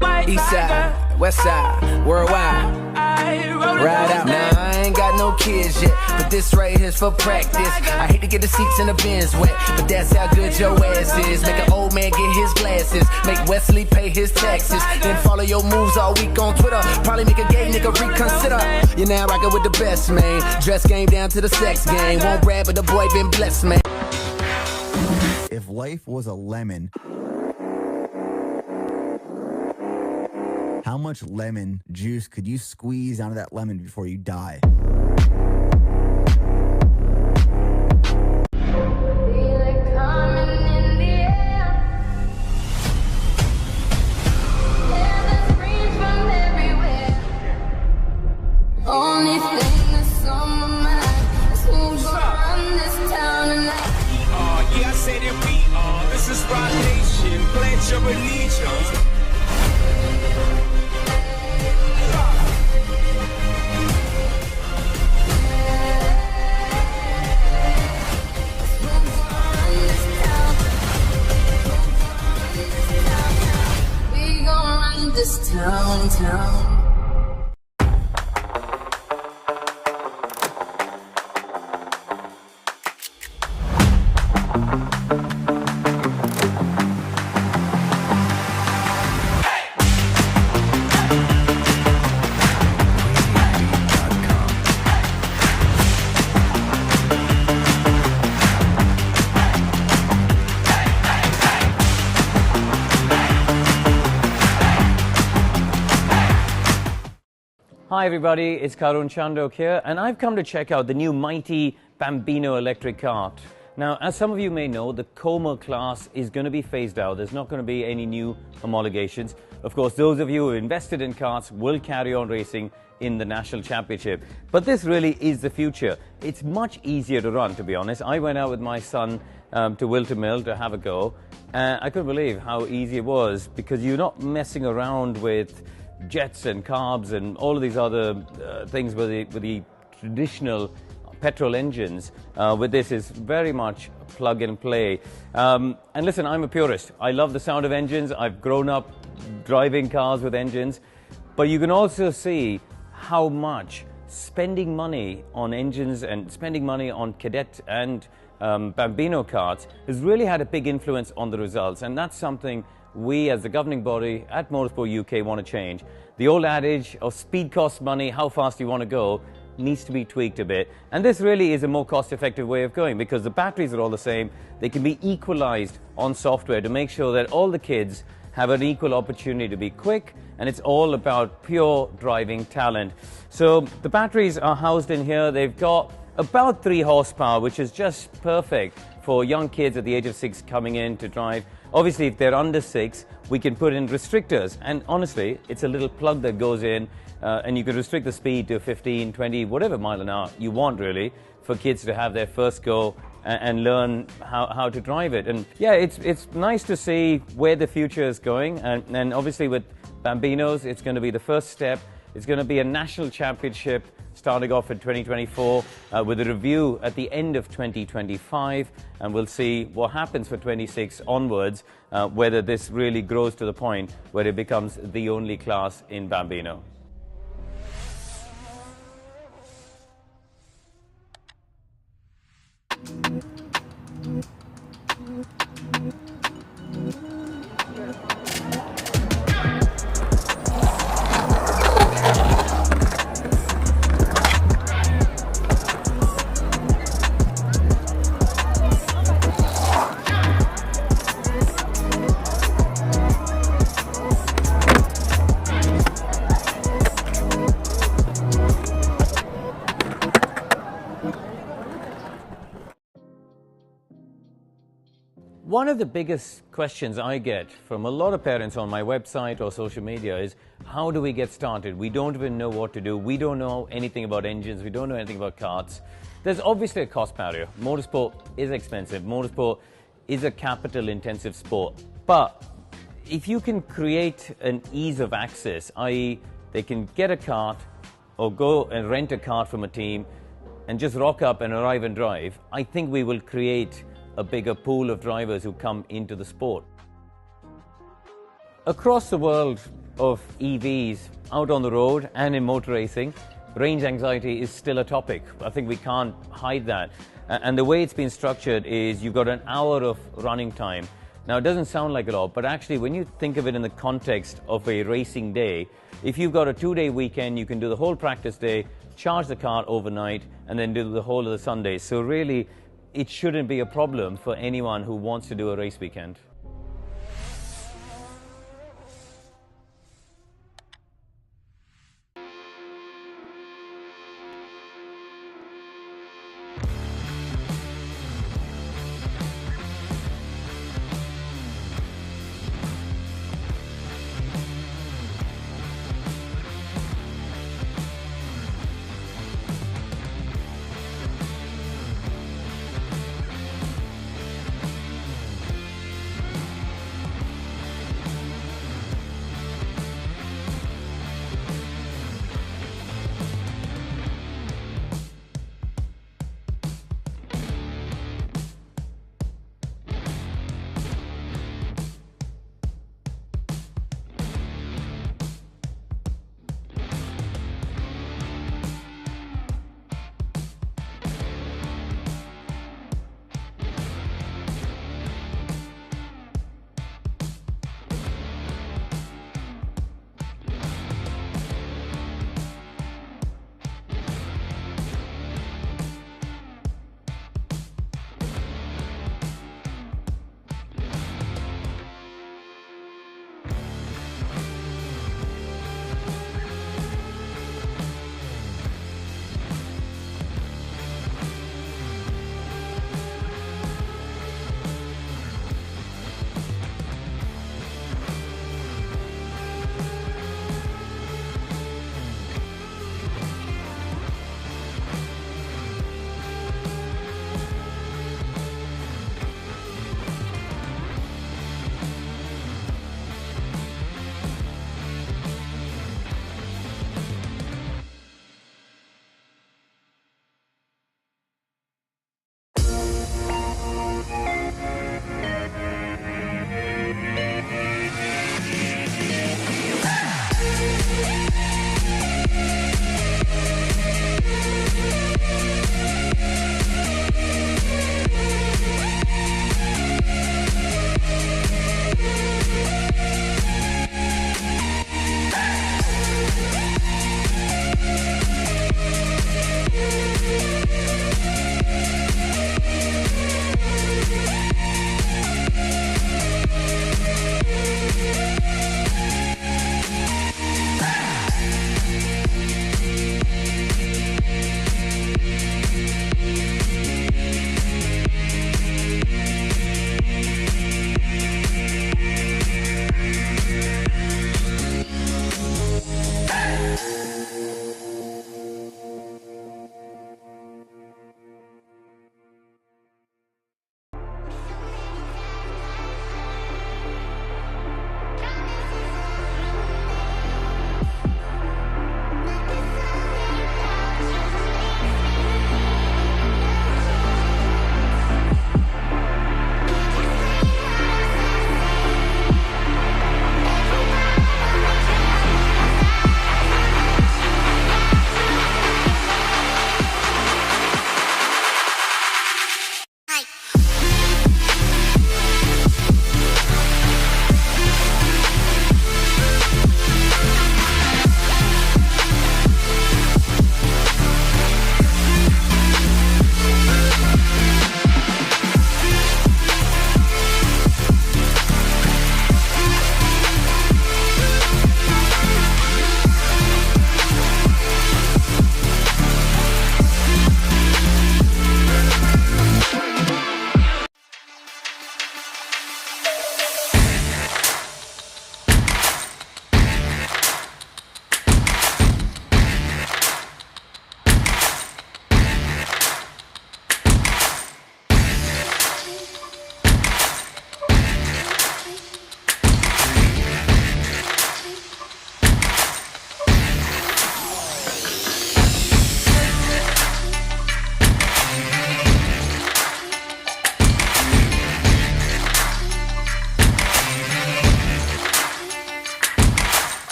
Eastside, Westside, worldwide. Ride out. Now I ain't got no kids yet, but this right here's for practice. I hate to get the seats in the bins wet, but that's how good your ass is. Make an old man get his glasses, make Wesley pay his taxes, then follow your moves all week on Twitter. Probably make a gay nigga reconsider. You're now rockin' with the best, man. Dress game down to the sex game. Won't brag, but the boy been blessed, man. If life was a lemon, how much lemon juice could you squeeze out of that lemon before you die? Feel it coming in the air. Hear the screams from everywhere. Only thing that's on my mind is who's gonna run this town tonight. Yeah, I say that we are. This is Rock Nation. Pledge your allegiance. We gon' run this town. Hi everybody, it's Karun Chandok here, and I've come to check out the new mighty Bambino electric kart. Now, as some of you may know, the Como class is going to be phased out. There's not going to be any new homologations. Of course, those of you who invested in karts will carry on racing in the National Championship. But this really is the future. It's much easier to run, to be honest. I went out with my son to Wilton Mill to have a go. I couldn't believe how easy it was, because you're not messing around with jets and carbs and all of these other things with the traditional petrol engines. With this is very much plug and play. And listen, I'm a purist. I love the sound of engines. I've grown up driving cars with engines. But you can also see how much spending money on engines and spending money on Cadet and Bambino karts has really had a big influence on the results. And that's something we as the governing body at Motorsport UK want to change. The old adage of speed costs money, how fast you want to go, needs to be tweaked a bit. And this really is a more cost-effective way of going, because the batteries are all the same. They can be equalized on software to make sure that all the kids have an equal opportunity to be quick, and it's all about pure driving talent. So the batteries are housed in here. They've got about 3 horsepower, which is just perfect for young kids at the age of 6 coming in to drive. Obviously, if they're under 6, we can put in restrictors. And honestly, it's a little plug that goes in, and you can restrict the speed to 15, 20, whatever mile an hour you want, really, for kids to have their first go and learn how to drive it. And yeah, it's nice to see where the future is going. And obviously with Bambinos, it's going to be the first step. It's going to be a national championship starting off in 2024 with a review at the end of 2025, and we'll see what happens for 26 onwards, whether this really grows to the point where it becomes the only class in Bambino. One of the biggest questions I get from a lot of parents on my website or social media is, how do we get started? We don't even know what to do. We don't know anything about engines. We don't know anything about karts. There's obviously a cost barrier. Motorsport is expensive. Motorsport is a capital-intensive sport. But if you can create an ease of access, i.e. they can get a kart or go and rent a kart from a team and just rock up and arrive and drive, I think we will create a bigger pool of drivers who come into the sport. Across the world of EVs, out on the road and in motor racing, range anxiety is still a topic. I think we can't hide that. And the way it's been structured is you've got an hour of running time. Now, it doesn't sound like a lot, but actually when you think of it in the context of a racing day, if you've got a 2-day weekend, you can do the whole practice day, charge the car overnight, and then do the whole of the Sunday. So really, it shouldn't be a problem for anyone who wants to do a race weekend.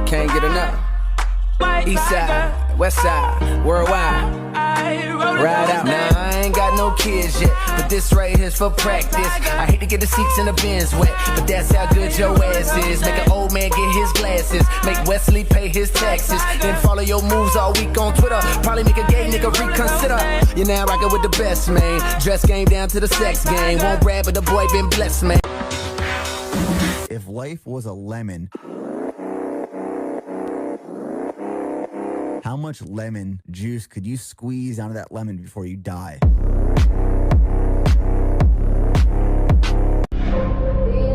Can't get enough. East side, west side, worldwide. Ride out. Now I ain't got no kids yet, but this right here's for practice. I hate to get the seats in the bins wet, but that's how good your ass is. Make an old man get his glasses, make Wesley pay his taxes, then follow your moves all week on Twitter. Probably make a gay nigga reconsider. You're now rockin' with the best, man. Dress game down to the sex game. Won't brag, but the boy been blessed, man. If life was a lemon, how much lemon juice could you squeeze out of that lemon before you die? Feel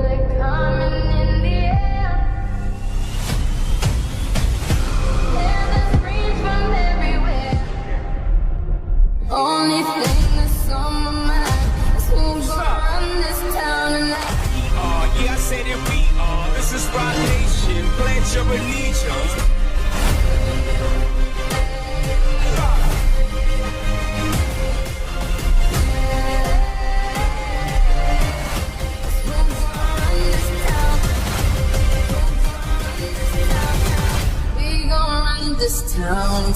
it coming in the air. Hear the screams from everywhere. Only thing that's on my mind is who's gonna run this town tonight. Yeah, I say that we are. This is Rock Nation. Pledge your allegiance. We gon' run this town.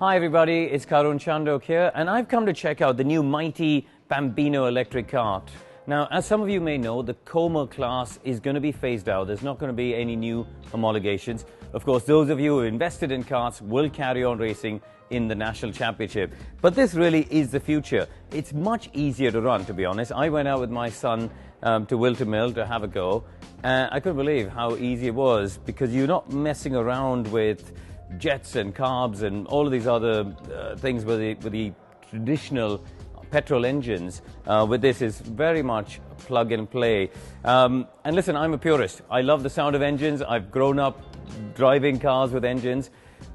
Hi everybody, it's Karun Chandok here, and I've come to check out the new mighty Bambino electric kart. Now, as some of you may know, the Como class is going to be phased out. There's not going to be any new homologations. Of course, those of you who invested in karts will carry on racing in the National Championship. But this really is the future. It's much easier to run, to be honest. I went out with my son to Wilter Mill to have a go. I couldn't believe how easy it was, because you're not messing around with jets and carbs and all of these other things with the traditional petrol engines. With this is very much plug and play. And listen, I'm a purist. I love the sound of engines. I've grown up driving cars with engines.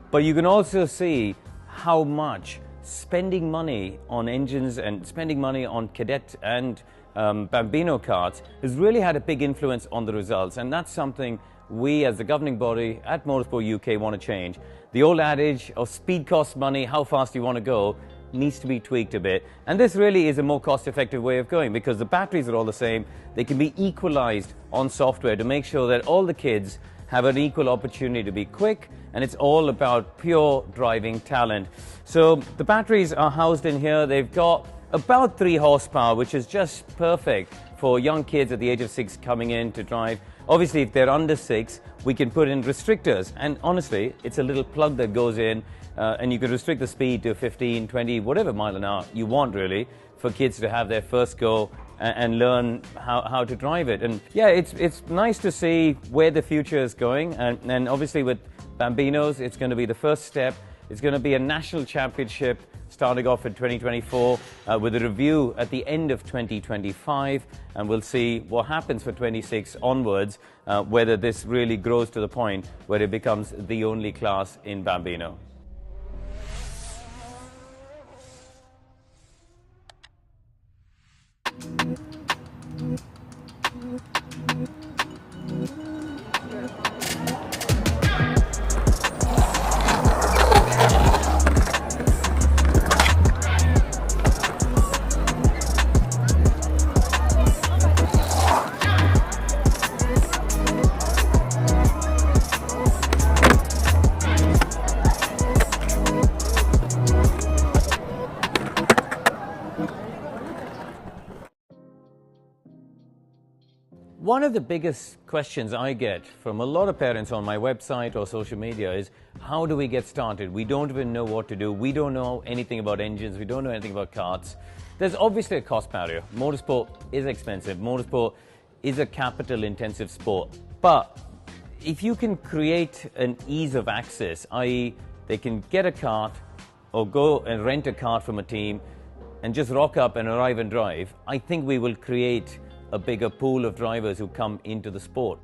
But you can also see how much spending money on engines and spending money on Cadet and Bambino karts has really had a big influence on the results. And that's something we as the governing body at Motorsport UK want to change. The old adage of speed costs money, how fast you want to go, needs to be tweaked a bit. And this really is a more cost-effective way of going, because the batteries are all the same. They can be equalized on software to make sure that all the kids have an equal opportunity to be quick, and it's all about pure driving talent. So the batteries are housed in here. They've got about 3 horsepower, which is just perfect for young kids at the age of 6 coming in to drive. Obviously, if they're under 6, we can put in restrictors. And honestly, it's a little plug that goes in, and you can restrict the speed to 15, 20, whatever mile an hour you want, really, for kids to have their first go and learn how to drive it. And yeah, it's nice to see where the future is going. And obviously with Bambinos, it's going to be the first step. It's going to be a national championship starting off in 2024 with a review at the end of 2025, and we'll see what happens for 26 onwards, whether this really grows to the point where it becomes the only class in Bambino. One of the biggest questions I get from a lot of parents on my website or social media is, how do we get started? We don't even know what to do. We don't know anything about engines. We don't know anything about karts. There's obviously a cost barrier. Motorsport is expensive. Motorsport is a capital-intensive sport. But if you can create an ease of access, i.e. they can get a kart or go and rent a kart from a team and just rock up and arrive and drive, I think we will create a bigger pool of drivers who come into the sport.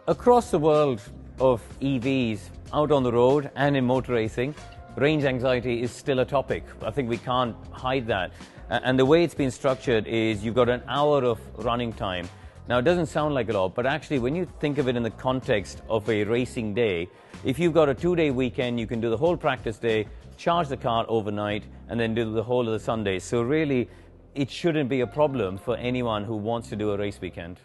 Across the world of EVs, out on the road and in motor racing, range anxiety is still a topic. I think we can't hide that. And the way it's been structured is you've got an hour of running time. Now, it doesn't sound like a lot, but actually when you think of it in the context of a racing day, if you've got a 2-day weekend, you can do the whole practice day, charge the car overnight, and then do the whole of the Sunday. So really, it shouldn't be a problem for anyone who wants to do a race weekend.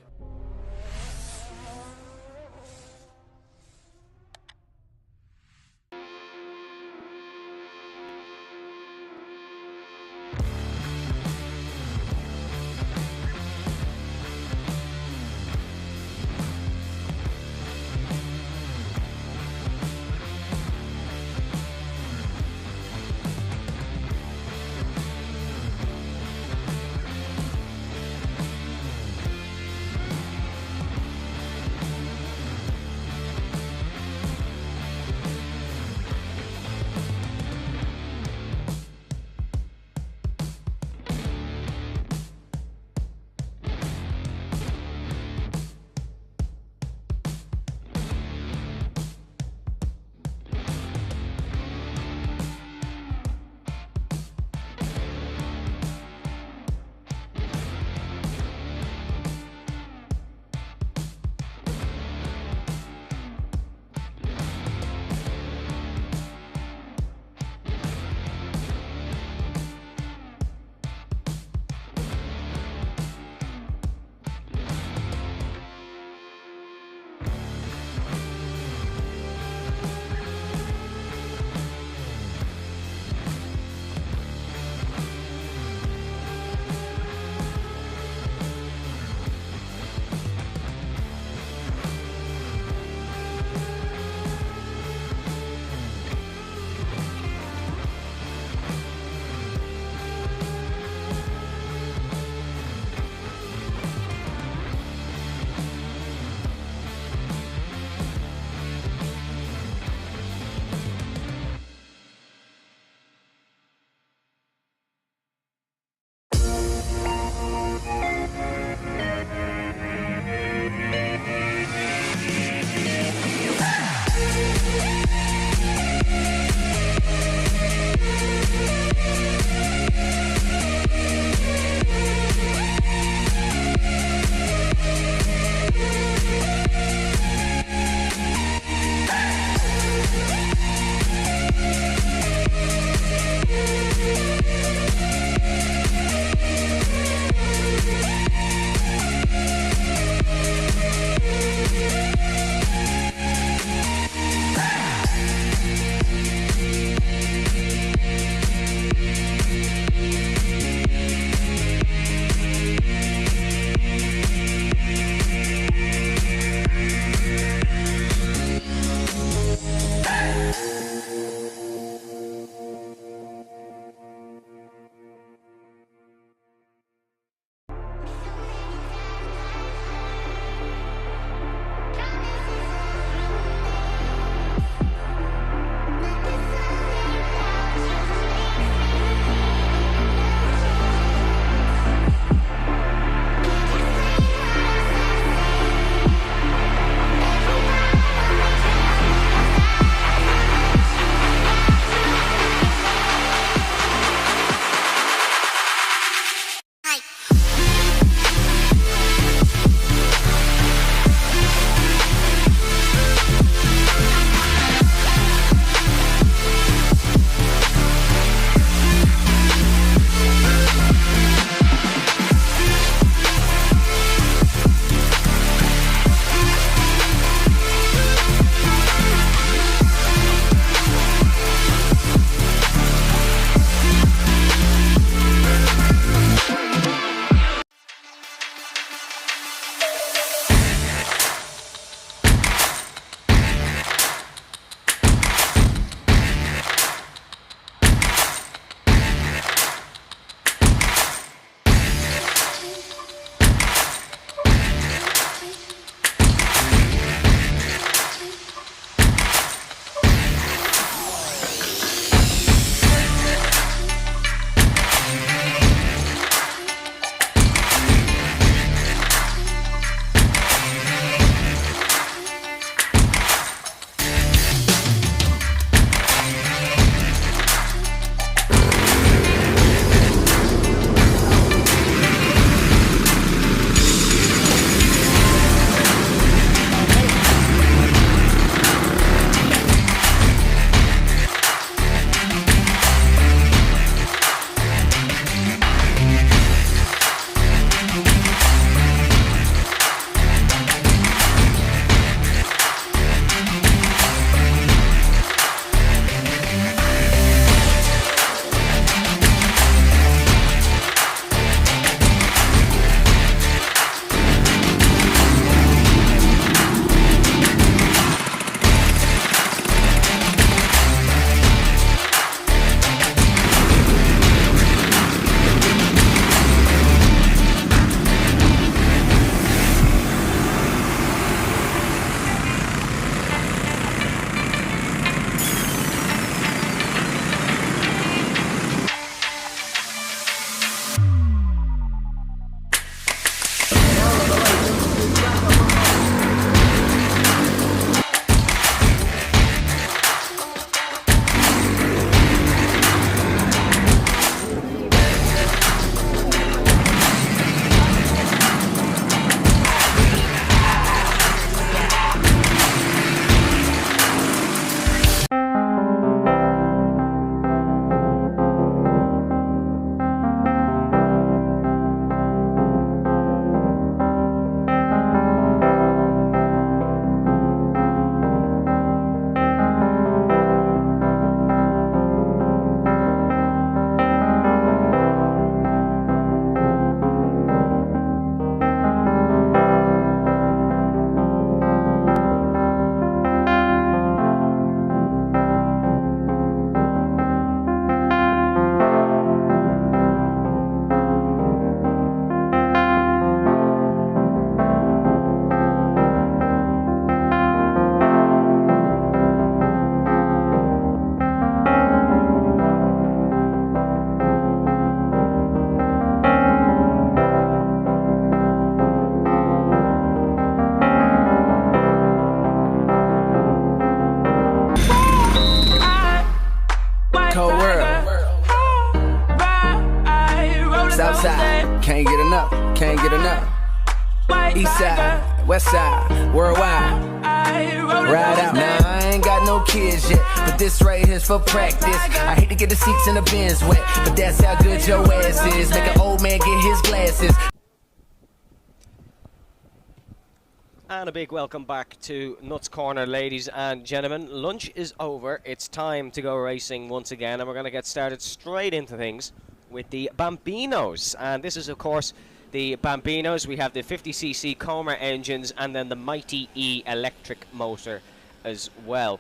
cold world. Southside, can't get enough, can't get enough. East side, west side, worldwide. Ride out. Now I ain't got no kids yet, but this right here's for practice. I hate to get the seats in the bins wet, but that's how good your ass is. Make an old man get his glasses. And a big welcome back to Nuts Corner, ladies and gentlemen. Lunch is over. It's time to go racing once again, and we're going to get started straight into things with the Bambinos. And this is, of course, the Bambinos. We have the 50cc Comer engines and then the Mighty E electric motor as well.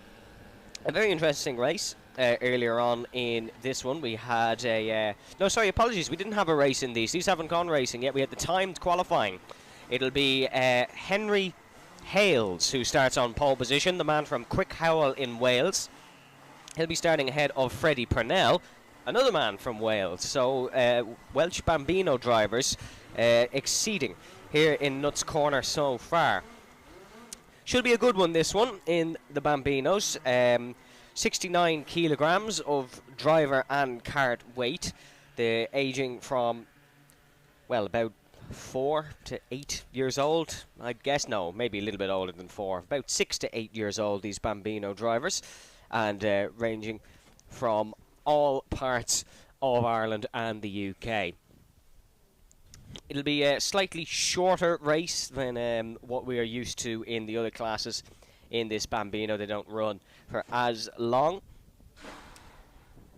A very interesting race. Earlier on in this one, we had a... no, sorry, apologies. We didn't have a race in these. These haven't gone racing yet. We had the timed qualifying. It'll be Henry Hales who starts on pole position, the man from Crickhowell in Wales. He'll be starting ahead of Freddie Purnell, another man from Wales. So Welsh Bambino drivers exceeding here in Nuts Corner so far. Should be a good one, this one, in the Bambinos. 69 kilograms of driver and cart weight. The aging from, well, about 4 to 8 years old, I'd guess. No, maybe a little bit older than 4. About 6 to 8 years old, these Bambino drivers, and ranging from all parts of Ireland and the UK. It'll be a slightly shorter race than what we are used to in the other classes in this Bambino. They don't run for as long.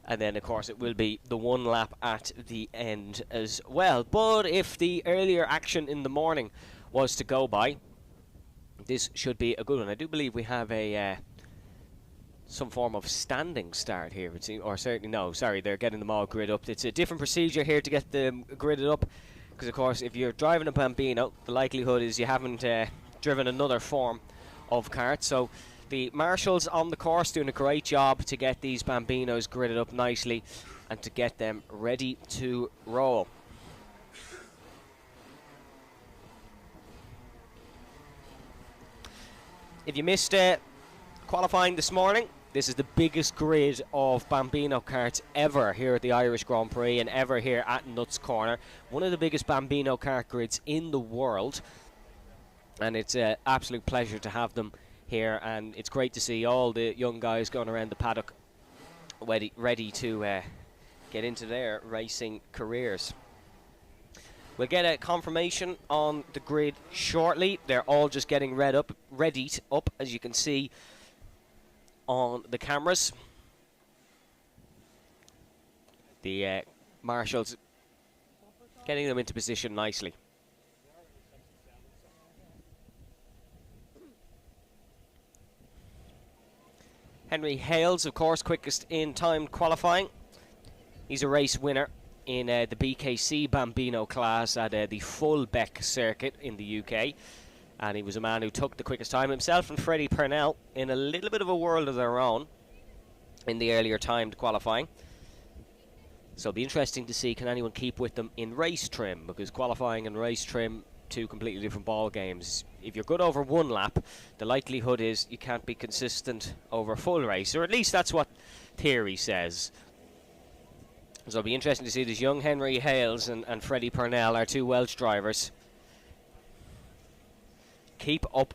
And then, of course, it will be the one lap at the end as well. But if the earlier action in the morning was to go by, this should be a good one. I do believe we have a some form of standing start here. Or certainly, no, sorry, they're getting them all grid up. It's a different procedure here to get them gridded up. Because, of course, if you're driving a Bambino, the likelihood is you haven't driven another form of kart. So the marshals on the course doing a great job to get these Bambinos gridded up nicely and to get them ready to roll. If you missed qualifying this morning, this is the biggest grid of Bambino karts ever here at the Irish Grand Prix and ever here at Nuts Corner. One of the biggest Bambino kart grids in the world, and it's an absolute pleasure to have them here, and it's great to see all the young guys going around the paddock ready to get into their racing careers. We'll get a confirmation on the grid shortly. They're all just getting readied up, as you can see on the cameras. The marshals getting them into position nicely. Henry Hales, of course, quickest in time qualifying. He's a race winner in the BKC Bambino class at the full Beck circuit in the UK. And he was a man who took the quickest time. Himself and Freddie Purnell in a little bit of a world of their own in the earlier timed qualifying. So it'll be interesting to see, can anyone keep with them in race trim? Because qualifying and race trim, two completely different ball games. If you're good over one lap, the likelihood is you can't be consistent over a full race, or at least that's what theory says. So it'll be interesting to see this young Henry Hales and Freddie Purnell, our two Welsh drivers, keep up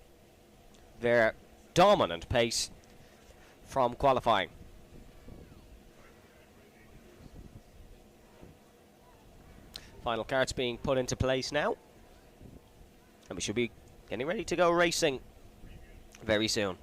their dominant pace from qualifying. Final karts being put into place now, and we should be getting ready to go racing very soon.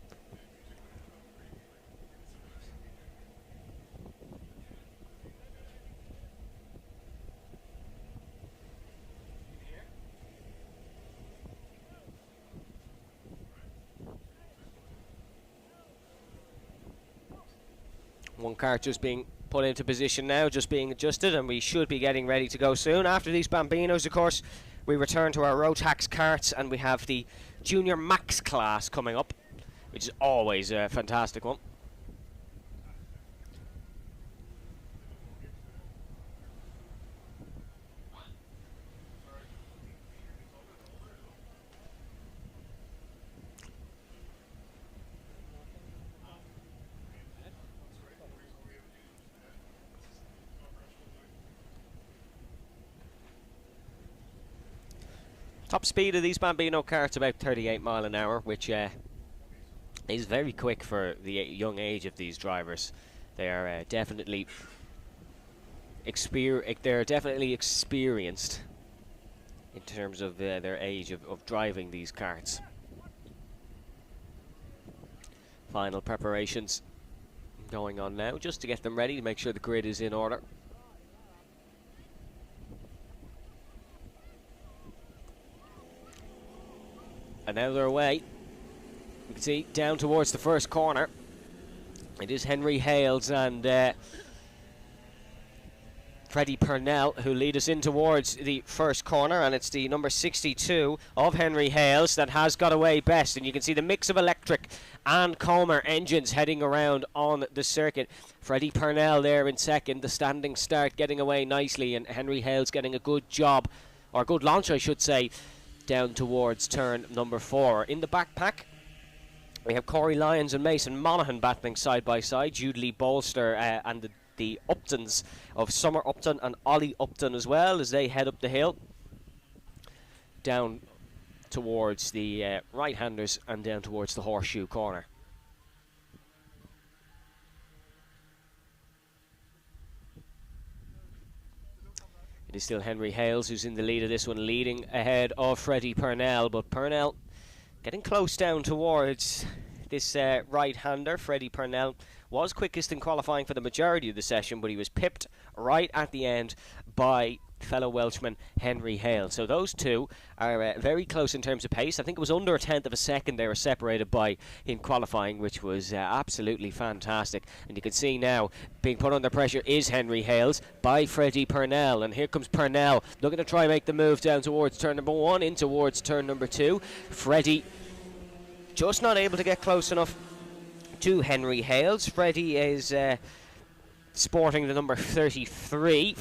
One kart just being put into position now, just being adjusted, and we should be getting ready to go soon. After these Bambinos, of course, we return to our Rotax karts, and we have the Junior Max class coming up, which is always a fantastic one. Top speed of these Bambino karts about 38 mile an hour, which is very quick for the young age of these drivers. They are definitely experienced in terms of their age of driving these karts. Final preparations going on now, just to get them ready to make sure the grid is in order. And now they're away. You can see down towards the first corner. It is Henry Hales and Freddie Purnell who lead us in towards the first corner, and it's the number 62 of Henry Hales that has got away best. And you can see the mix of electric and Comer engines heading around on the circuit. Freddie Purnell there in second, the standing start getting away nicely, and Henry Hales getting a good job, or good launch I should say, down towards turn number 4. In the backpack we have Corey Lyons and Mason Monaghan battling side by side. Jude Lee Bolster and the Uptons of Summer Upton and Ollie Upton as well, as they head up the hill down towards the right-handers and down towards the horseshoe corner. It is still Henry Hales who's in the lead of this one, leading ahead of Freddie Purnell, but Purnell getting close down towards this right-hander. Freddie Purnell was quickest in qualifying for the majority of the session, but he was pipped right at the end by fellow Welshman Henry Hale. So those two are very close in terms of pace. I think it was under a tenth of a second they were separated by in qualifying, which was absolutely fantastic. And you can see now being put under pressure is Henry Hales by Freddie Purnell, and here comes Purnell looking to try and make the move down towards turn number 1 in towards turn number 2. Freddie just not able to get close enough to Henry Hales. Freddie is sporting the number 33.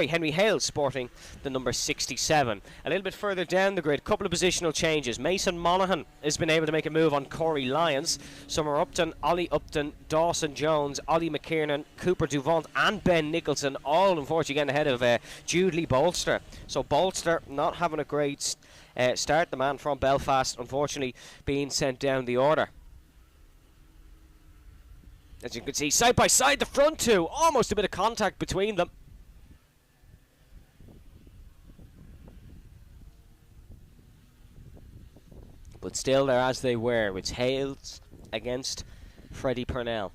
Henry Hales sporting the number 67. A little bit further down the grid, couple of positional changes. Mason Monaghan has been able to make a move on Corey Lyons. Summer Upton, Ollie Upton, Dawson Jones, Ollie McKiernan, Cooper Duvant and Ben Nicholson, all unfortunately getting ahead of Jude Lee Bolster. So Bolster not having a great start. The man from Belfast unfortunately being sent down the order. As you can see, side by side, the front two, almost a bit of contact between them. But still they're as they were. It's Hales against Freddie Purnell.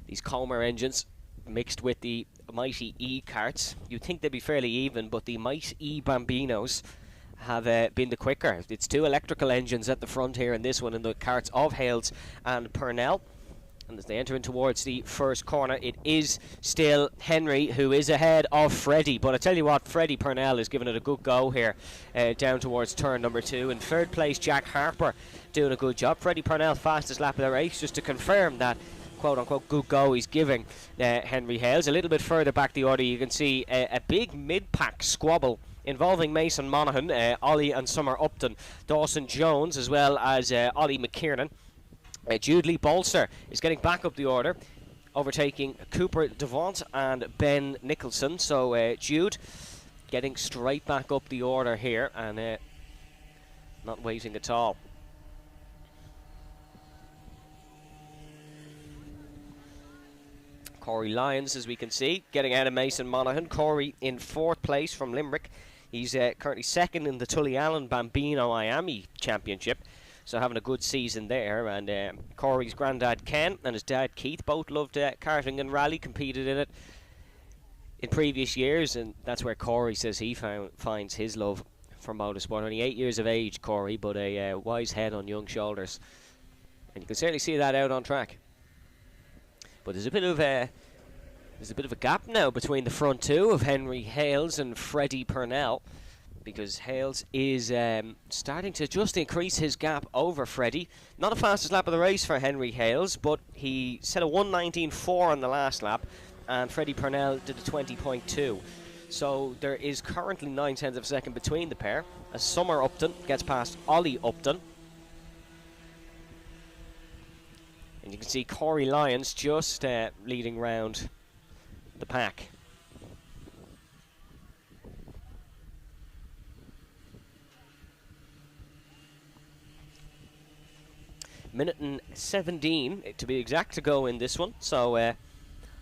These Comer engines mixed with the Mighty E karts, you'd think they'd be fairly even, but the Mighty E Bambinos have been the quicker. It's two electrical engines at the front here in this one in the karts of Hales and Purnell. And as they enter in towards the first corner, it is still Henry who is ahead of Freddie. But I tell you what, Freddie Purnell is giving it a good go here down towards turn number 2. In third place, Jack Harper doing a good job. Freddie Purnell fastest lap of the race, just to confirm that quote-unquote good go he's giving Henry Hales. A little bit further back the order, you can see a big mid-pack squabble involving Mason Monaghan, Ollie and Summer Upton, Dawson Jones, as well as Ollie McKiernan. Jude Lee Bolster is getting back up the order, overtaking Cooper Devant and Ben Nicholson. So Jude getting straight back up the order here and not waiting at all. Corey Lyons, as we can see, getting out of Mason Monaghan. Corey in 4th place from Limerick. He's currently 2nd in the Tullyallen Bambino Iame Championship. So having a good season there. And Corey's granddad Ken and his dad Keith both loved karting and rally, competed in it in previous years, and that's where Corey says he finds his love for motorsport. Only 8 years of age, Corey, but a wise head on young shoulders, and you can certainly see that out on track. But there's a bit of a gap now between the front two of Henry Hales and Freddie Purnell, because Hales is starting to just increase his gap over Freddie. Not the fastest lap of the race for Henry Hales, but he set a 1:19.4 on the last lap, and Freddie Purnell did a 20.2. So there is currently 9/10 of a second between the pair, as Summer Upton gets past Ollie Upton. And And you can see Corey Lyons just leading round the pack. Minute and 17 to be exact to go in this one, so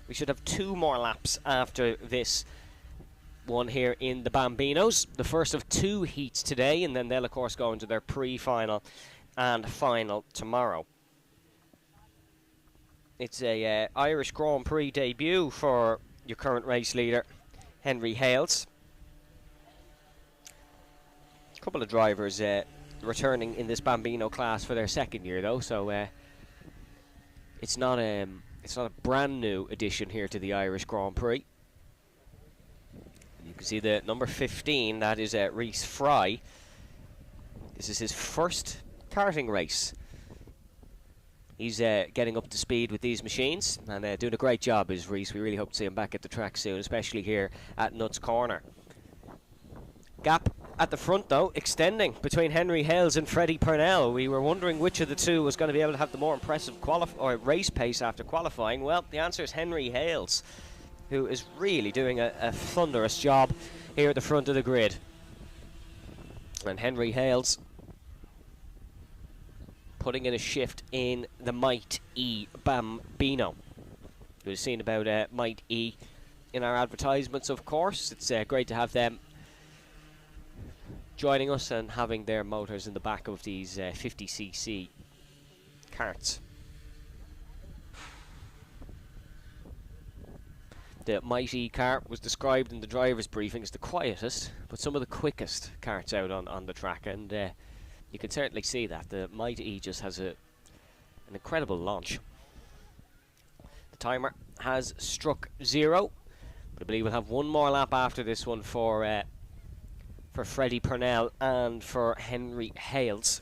we should have 2 more laps after this one here in the Bambinos. The first of 2 heats today, and then they'll of course go into their pre-final and final tomorrow. It's a Irish Grand Prix debut for your current race leader, Henry Hales. A couple of drivers returning in this Bambino class for their second year, though, so it's not a brand new addition here to the Irish Grand Prix. You can see the number 15, that is Rhys Fry. This is his first karting race. He's getting up to speed with these machines and doing a great job, is Rhys. We really hope to see him back at the track soon, especially here at Nuts Corner. Gap at the front, though, extending between Henry Hales and Freddie Purnell. We were wondering which of the two was going to be able to have the more impressive race pace after qualifying. Well, the answer is Henry Hales, who is really doing a thunderous job here at the front of the grid. And Henry Hales putting in a shift in the Might E Bambino. We've seen about Might E in our advertisements, of course. It's great to have them joining us and having their motors in the back of these 50cc karts. The Might E kart was described in the driver's briefing as the quietest, but some of the quickest karts out on the track, and you can certainly see that. The Might E just has an incredible launch. The timer has struck 0, but I believe we'll have 1 more lap after this one for Freddie Purnell and for Henry Hales.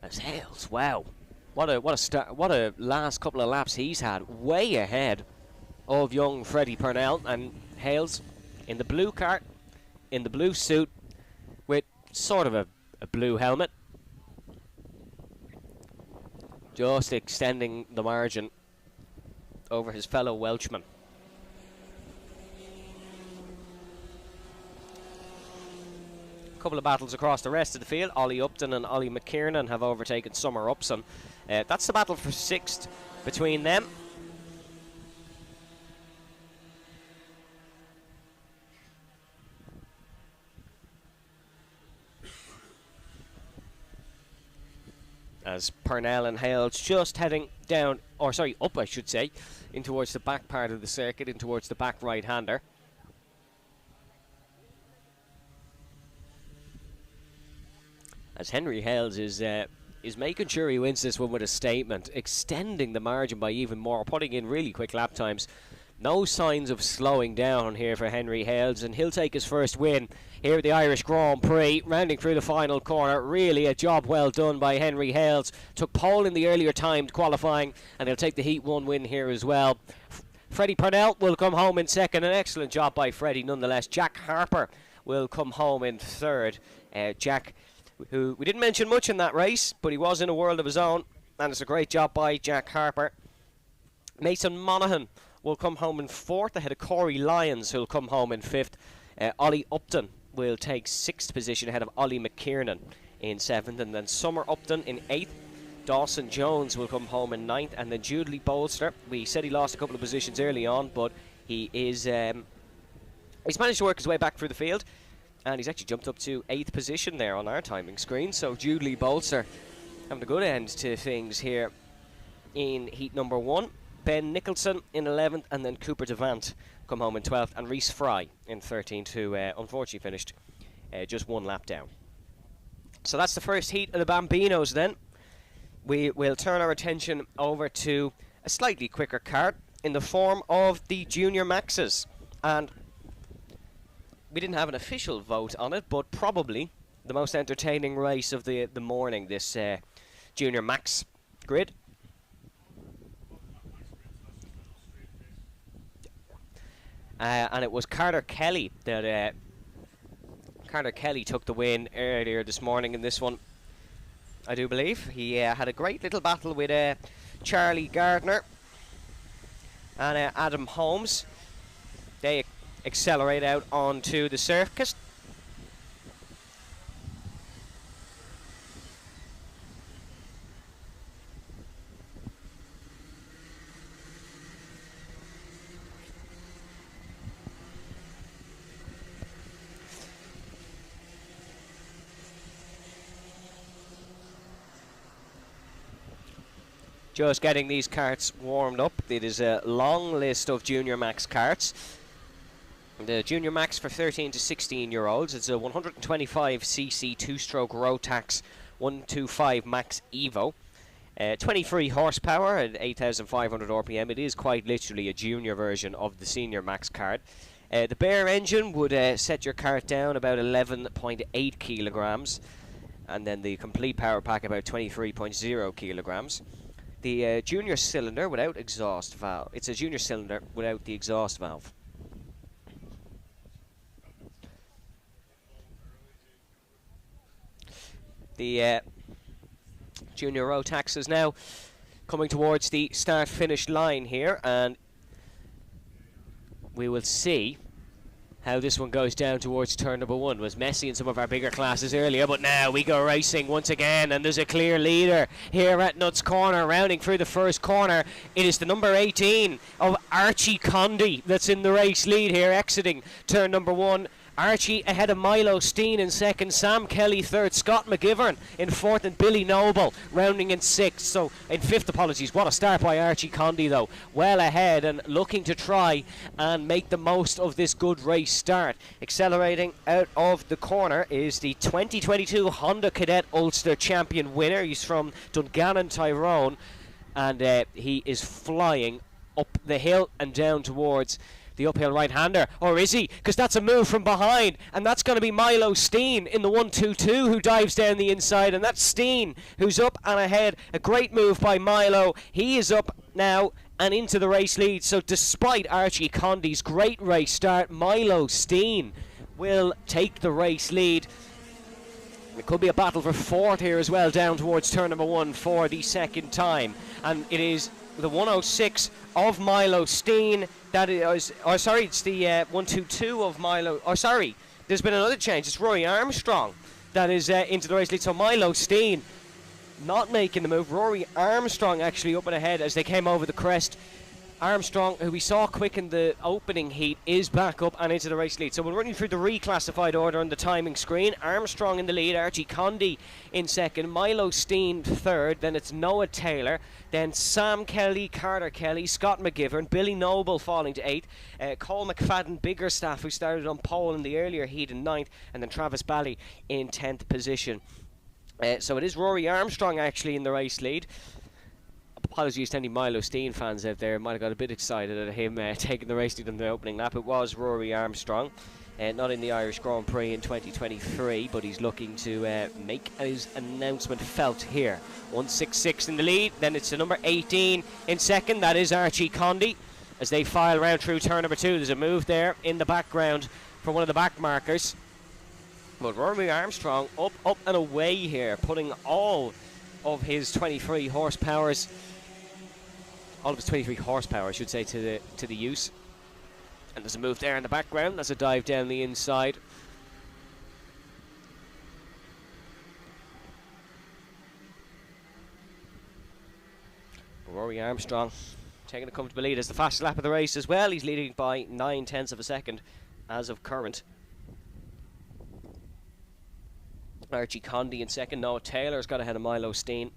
That's Hales, wow. What a last couple of laps he's had, way ahead of young Freddie Purnell. And Hales in the blue kart, in the blue suit, with sort of a blue helmet, just extending the margin over his fellow Welshman. A couple of battles across the rest of the field. Ollie Upton and Ollie McKiernan have overtaken Summer Upson. That's the battle for 6th between them. As Purnell and Hales just heading down, or sorry, up I should say, in towards the back part of the circuit, in towards the back right-hander. As Henry Hales is making sure he wins this one with a statement, extending the margin by even more, putting in really quick lap times. No signs of slowing down here for Henry Hales, and he'll take his first win here at the Irish Grand Prix, rounding through the final corner. Really a job well done by Henry Hales. Took pole in the earlier timed qualifying, and he'll take the Heat 1 win here as well. Freddie Purnell will come home in second. An excellent job by Freddie nonetheless. Jack Harper will come home in third. Jack, who we didn't mention much in that race, but he was in a world of his own, and it's a great job by Jack Harper. Mason Monaghan will come home in fourth, ahead of Corey Lyons, who'll come home in fifth. Ollie Upton will take 6th position ahead of Ollie McKiernan in 7th, and then Summer Upton in 8th. Dawson Jones will come home in 9th, and then Jude Lee Bolster. We said he lost a couple of positions early on, but he is he's managed to work his way back through the field, and he's actually jumped up to 8th position there on our timing screen. So Jude Lee Bolster having a good end to things here in heat number 1. Ben Nicholson in 11th, and then Cooper Devant come home in 12th, and Rhys Fry in 13th, who unfortunately finished just 1 lap down. So that's the first heat of the Bambinos then. We will turn our attention over to a slightly quicker kart in the form of the Junior Maxes. And we didn't have an official vote on it, but probably the most entertaining race of the morning, this Junior Max grid. And it was Carter Kelly that Carter Kelly took the win earlier this morning in this one. I do believe. He had a great little battle with Charlie Gardner and Adam Holmes. They accelerate out onto the circuit. Just getting these karts warmed up. It is a long list of Junior Max karts. The Junior Max for 13 to 16 year olds. It's a 125cc two-stroke Rotax 125 Max Evo. 23 horsepower and 8,500 RPM. It is quite literally a junior version of the Senior Max kart. The bare engine would set your kart down about 11.8 kilograms. And then the complete power pack about 23.0 kilograms. The junior cylinder without exhaust valve. It's a junior cylinder without the exhaust valve. The junior Rotax is now coming towards the start-finish line here, and we will see how this one goes down towards turn number one. It was messy in some of our bigger classes earlier, but now we go racing once again, and there's a clear leader here at Nuts Corner, rounding through the first corner. It is the number 18 of Archie Condy that's in the race lead here, exiting turn number one. Archie ahead of Milo Steen in second, Sam Kelly third, Scott McGivern in fourth, and Billy Noble rounding in sixth. So in fifth, apologies. What a start by Archie Condy though. Well ahead and looking to try and make the most of this good race start. Accelerating out of the corner is the 2022 Honda Cadet Ulster champion winner. He's from Dungannon, Tyrone, and he is flying up the hill and down towards the uphill right-hander. Or is he? Because that's a move from behind, and that's going to be Milo Steen in the 1-2-2 who dives down the inside, and that's Steen who's up and ahead. A great move by Milo. He is up now and into the race lead. So despite Archie Condy's great race start, Milo Steen will take the race lead. It could be a battle for fourth here as well, down towards turn number one for the second time. And it is the 106 of Milo Steen. That is, oh sorry, it's the 122 of Milo. Oh sorry, there's been another change. It's Rory Armstrong that is into the race lead. So Milo Steen not making the move. Rory Armstrong actually up and ahead as they came over the crest. Armstrong, who we saw quick in the opening heat, is back up and into the race lead. So we'll run you through the reclassified order on the timing screen. Armstrong in the lead, Archie Condy in second, Milo Steen third, then it's Noah Taylor, then Sam Kelly, Carter Kelly, Scott McGivern, Billy Noble falling to eighth, Cole McFadden Biggerstaff, who started on pole in the earlier heat, in ninth, and then Travis Bally in 10th position. So it is Rory Armstrong actually in the race lead. Apologies to any Milo Steen fans out there. Might have got a bit excited at him taking the race lead in the opening lap. It was Rory Armstrong, not in the Irish Grand Prix in 2023, but he's looking to make his announcement felt here. 166 in the lead, then it's the number 18 in second. That is Archie Condy as they file round through turn number two. There's a move there in the background for one of the back markers. But Rory Armstrong up and away here, putting all of his 23 horsepowers, all of his 23 horsepower, I should say, to the use. And there's a move there in the background. There's a dive down the inside. Rory Armstrong taking a comfortable lead as the fastest lap of the race as well. He's leading by 9/10 of a second as of current. Archie Condy in second. Noah Taylor's got ahead of Milo Steen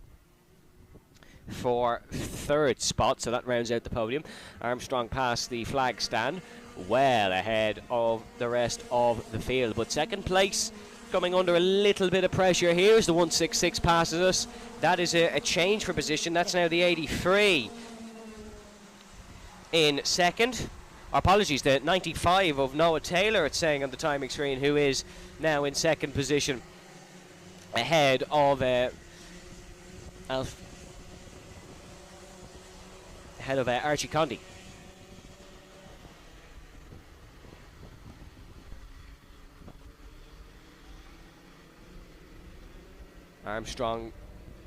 for third spot, so that rounds out the podium. Armstrong past the flag stand, well ahead of the rest of the field, but second place coming under a little bit of pressure here as the 166 passes us. That is a change for position. That's now the 83 in second. Apologies, the 95 of Noah Taylor, it's saying on the timing screen, who is now in second position ahead of Archie Condy. Armstrong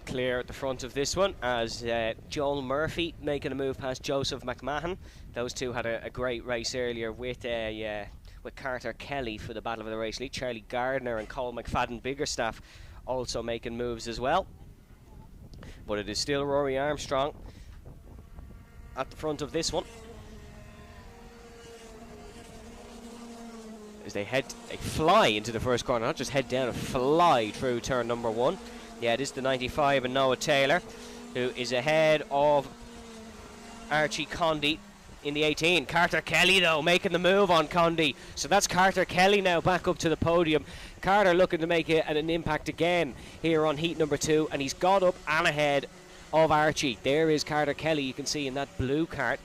clear at the front of this one as Joel Murphy making a move past Joseph McMahon. Those two had a great race earlier with Carter Kelly for the Battle of the Race League. Charlie Gardner and Cole McFadden Biggerstaff also making moves as well. But it is still Rory Armstrong at the front of this one. As they fly into the first corner, not just head down, fly through turn number 1. Yeah, it is the 95 and Noah Taylor, who is ahead of Archie Condy in the 18. Carter Kelly, though, making the move on Condy. So that's Carter Kelly now back up to the podium. Carter looking to make an impact again here on heat number 2, and he's got up and ahead of Archie. There is Carter Kelly, you can see in that blue cart.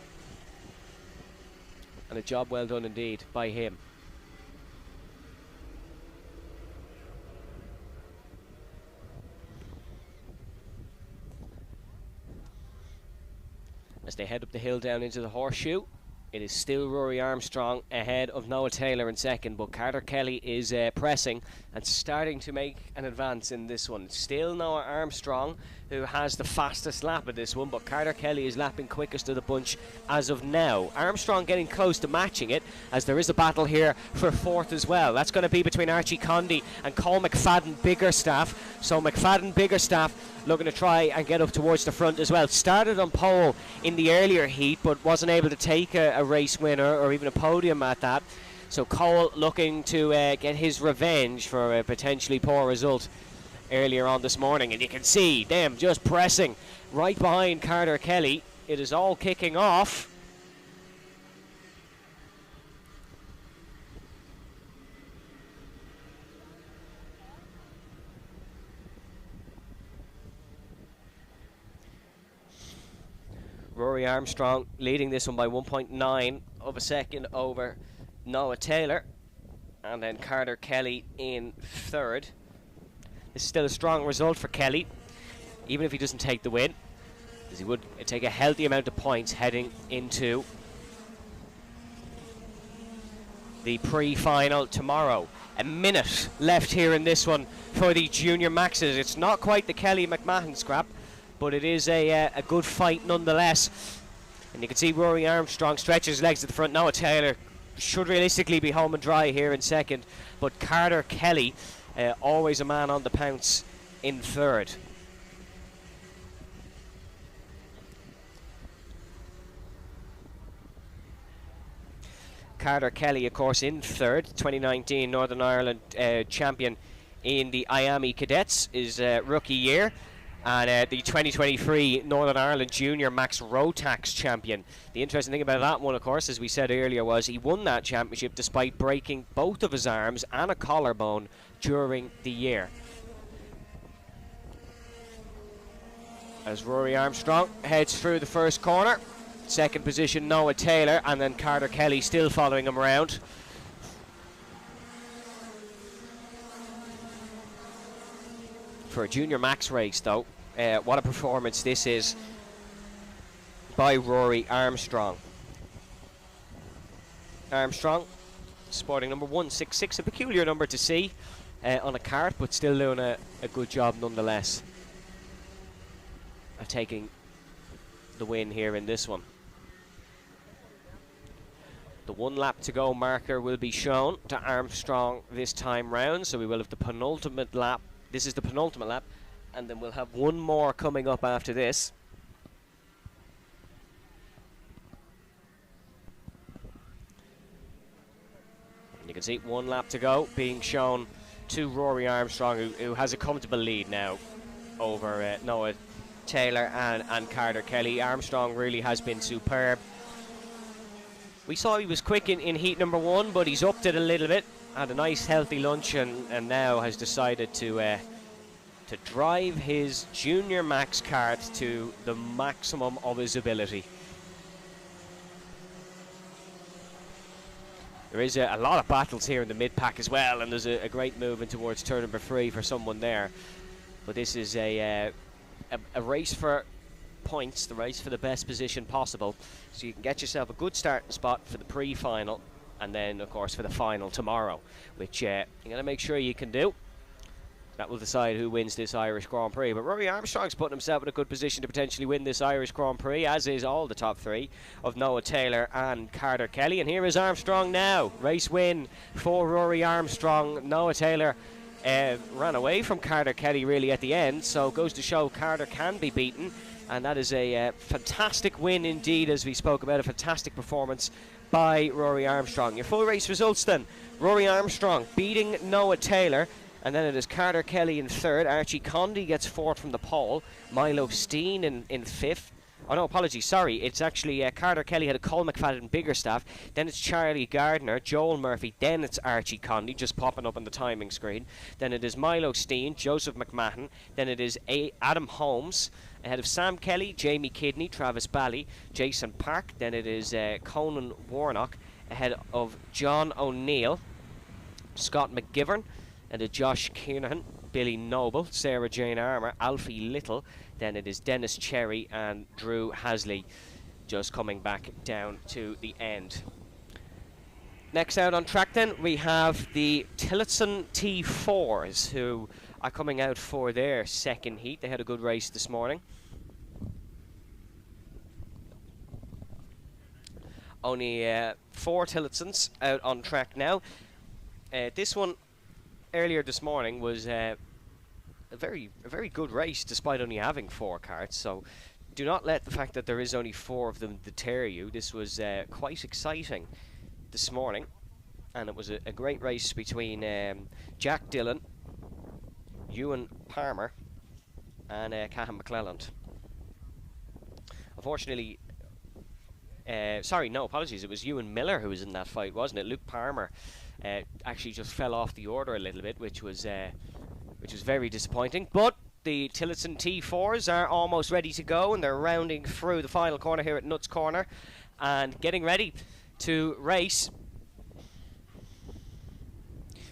And a job well done indeed by him. As they head up the hill down into the horseshoe, it is still Rory Armstrong ahead of Noah Taylor in second, but Carter Kelly is pressing and starting to make an advance in this one. Still Noah Armstrong who has the fastest lap of this one, but Carter Kelly is lapping quickest of the bunch as of now. Armstrong getting close to matching it, as there is a battle here for fourth as well. That's going to be between Archie Condy and Cole McFadden Biggerstaff. So McFadden Biggerstaff looking to try and get up towards the front as well. Started on pole in the earlier heat, but wasn't able to take a race winner or even a podium at that. So Cole looking to get his revenge for a potentially poor result earlier on this morning. And you can see them just pressing right behind Carter Kelly. It is all kicking off. Rory Armstrong leading this one by 1.9 of a second over Noah Taylor, and then Carter Kelly in third. This is still a strong result for Kelly, even if he doesn't take the win, as he would take a healthy amount of points heading into the pre-final tomorrow. A minute left here in this one for the Junior Maxes. It's not quite the Kelly McMahon scrap, but it is a good fight nonetheless. And you can see Rory Armstrong stretch his legs at the front. Noah Taylor should realistically be home and dry here in second, but Carter Kelly, always a man on the pounce, in third. Carter Kelly, of course, in third, 2019 Northern Ireland champion in the Iame Cadets, is rookie year. And the 2023 Northern Ireland Junior Max Rotax champion. The interesting thing about that one, of course, as we said earlier, was he won that championship despite breaking both of his arms and a collarbone during the year. As Rory Armstrong heads through the first corner, second position Noah Taylor, and then Carter Kelly still following him around. For a Junior Max race, though, what a performance this is by Rory Armstrong. Armstrong sporting number 166, a peculiar number to see on a kart, but still doing a good job nonetheless of taking the win here in this one. The 1 lap to go marker will be shown to Armstrong this time round, so we will have the penultimate lap. This is the penultimate lap, and then we'll have one more coming up after this. And you can see 1 lap to go being shown to Rory Armstrong, who has a comfortable lead now over Noah Taylor and Carter Kelly. Armstrong really has been superb. We saw he was quick in heat number 1, but he's upped it a little bit. Had a nice healthy lunch and now has decided to drive his Junior Max kart to the maximum of his ability. There is a lot of battles here in the mid-pack as well, and there's a great movement towards turn number 3 for someone there. But this is a race for points, the race for the best position possible, so you can get yourself a good starting spot for the pre-final, and then of course for the final tomorrow, which you're going to make sure you can do. That will decide who wins this Irish Grand Prix. But Rory Armstrong's putting himself in a good position to potentially win this Irish Grand Prix, as is all the top three of Noah Taylor and Carter Kelly. And here is Armstrong now. Race win for Rory Armstrong. Noah Taylor ran away from Carter Kelly really at the end, so goes to show Carter can be beaten. And that is a fantastic win indeed, as we spoke about, a fantastic performance by Rory Armstrong. Your full race results then: Rory Armstrong beating Noah Taylor, and then it is Carter Kelly in third. Archie Condy gets fourth from the pole. Milo Steen in fifth. Oh no, apologies, sorry. It's actually Carter Kelly had a Cole McFadden Biggerstaff. Then it's Charlie Gardner, Joel Murphy. Then it's Archie Condy, just popping up on the timing screen. Then it is Milo Steen, Joseph McMahon. Then it is Adam Holmes, ahead of Sam Kelly, Jamie Kidney, Travis Bally, Jason Park. Then it is Conan Warnock, ahead of John O'Neill, Scott McGivern, and Josh Kiernan, Billy Noble, Sarah Jane Armour, Alfie Little. Then it is Dennis Cherry and Drew Hasley, just coming back down to the end. Next out on track then, we have the Tillotson T4s, who are coming out for their second heat. They had a good race this morning. Only 4 Tillotsons out on track now. This one earlier this morning was a very good race, despite only having 4 karts. So do not let the fact that there is only 4 of them deter you. This was quite exciting this morning, and it was a great race between Jack Dillon, Ewan Palmer, and Cahan McClelland. Unfortunately, sorry, no, apologies, it was Ewan Miller who was in that fight, wasn't it? Luke Palmer actually just fell off the order a little bit, which was very disappointing. But the Tillotson T4s are almost ready to go, and they're rounding through the final corner here at Nuts Corner and getting ready to race.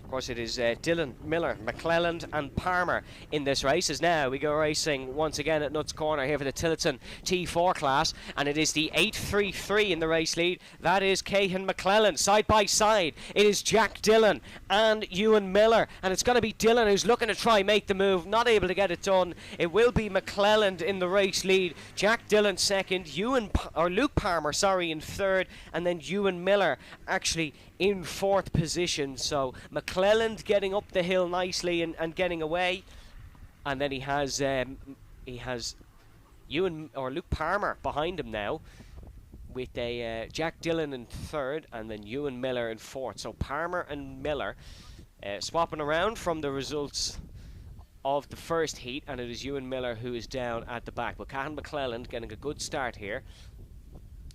Of course, it is Dillon, Miller, McClelland and Palmer in this race. As now we go racing once again at Nuts Corner here for the Tillotson T4 class, and it is the 833 in the race lead. That is Cahan McClelland. Side by side, it is Jack Dillon and Ewan Miller, and it's going to be Dillon who's looking to try make the move, not able to get it done. It will be McClelland in the race lead, Jack Dillon second, Luke Palmer, sorry, in third, and then Ewan Miller actually in fourth position. So McClelland getting up the hill nicely and getting away, and then he has Luke Palmer behind him now, with a Jack Dillon in third and then Ewan Miller in fourth. So Palmer and Miller swapping around from the results of the first heat, and it is Ewan Miller who is down at the back. But Cahan McClelland getting a good start here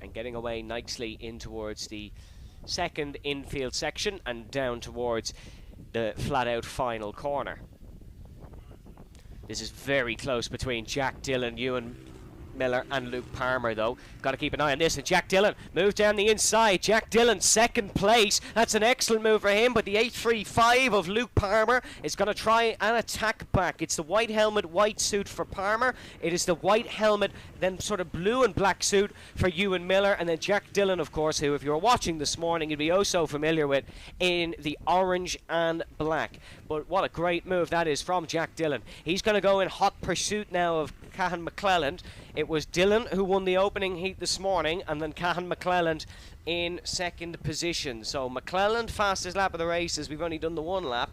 and getting away nicely in towards the second infield section and down towards the flat out final corner. This is very close between Jack Dillon, Ewan Miller and Luke Palmer, though. Got to keep an eye on this. And Jack Dillon moves down the inside. Jack Dillon second place. That's an excellent move for him. But the 835 of Luke Palmer is going to try and attack back. It's the white helmet, white suit for Palmer. It is the white helmet, then sort of blue and black suit for Ewan Miller. And then Jack Dillon, of course, who, if you were watching this morning, you'd be oh so familiar with, in the orange and black. But what a great move that is from Jack Dillon. He's going to go in hot pursuit now of Cahan McClelland. It was Dillon who won the opening heat this morning, and then Cahan McClelland in second position. So McClelland, fastest lap of the race, as we've only done the one lap,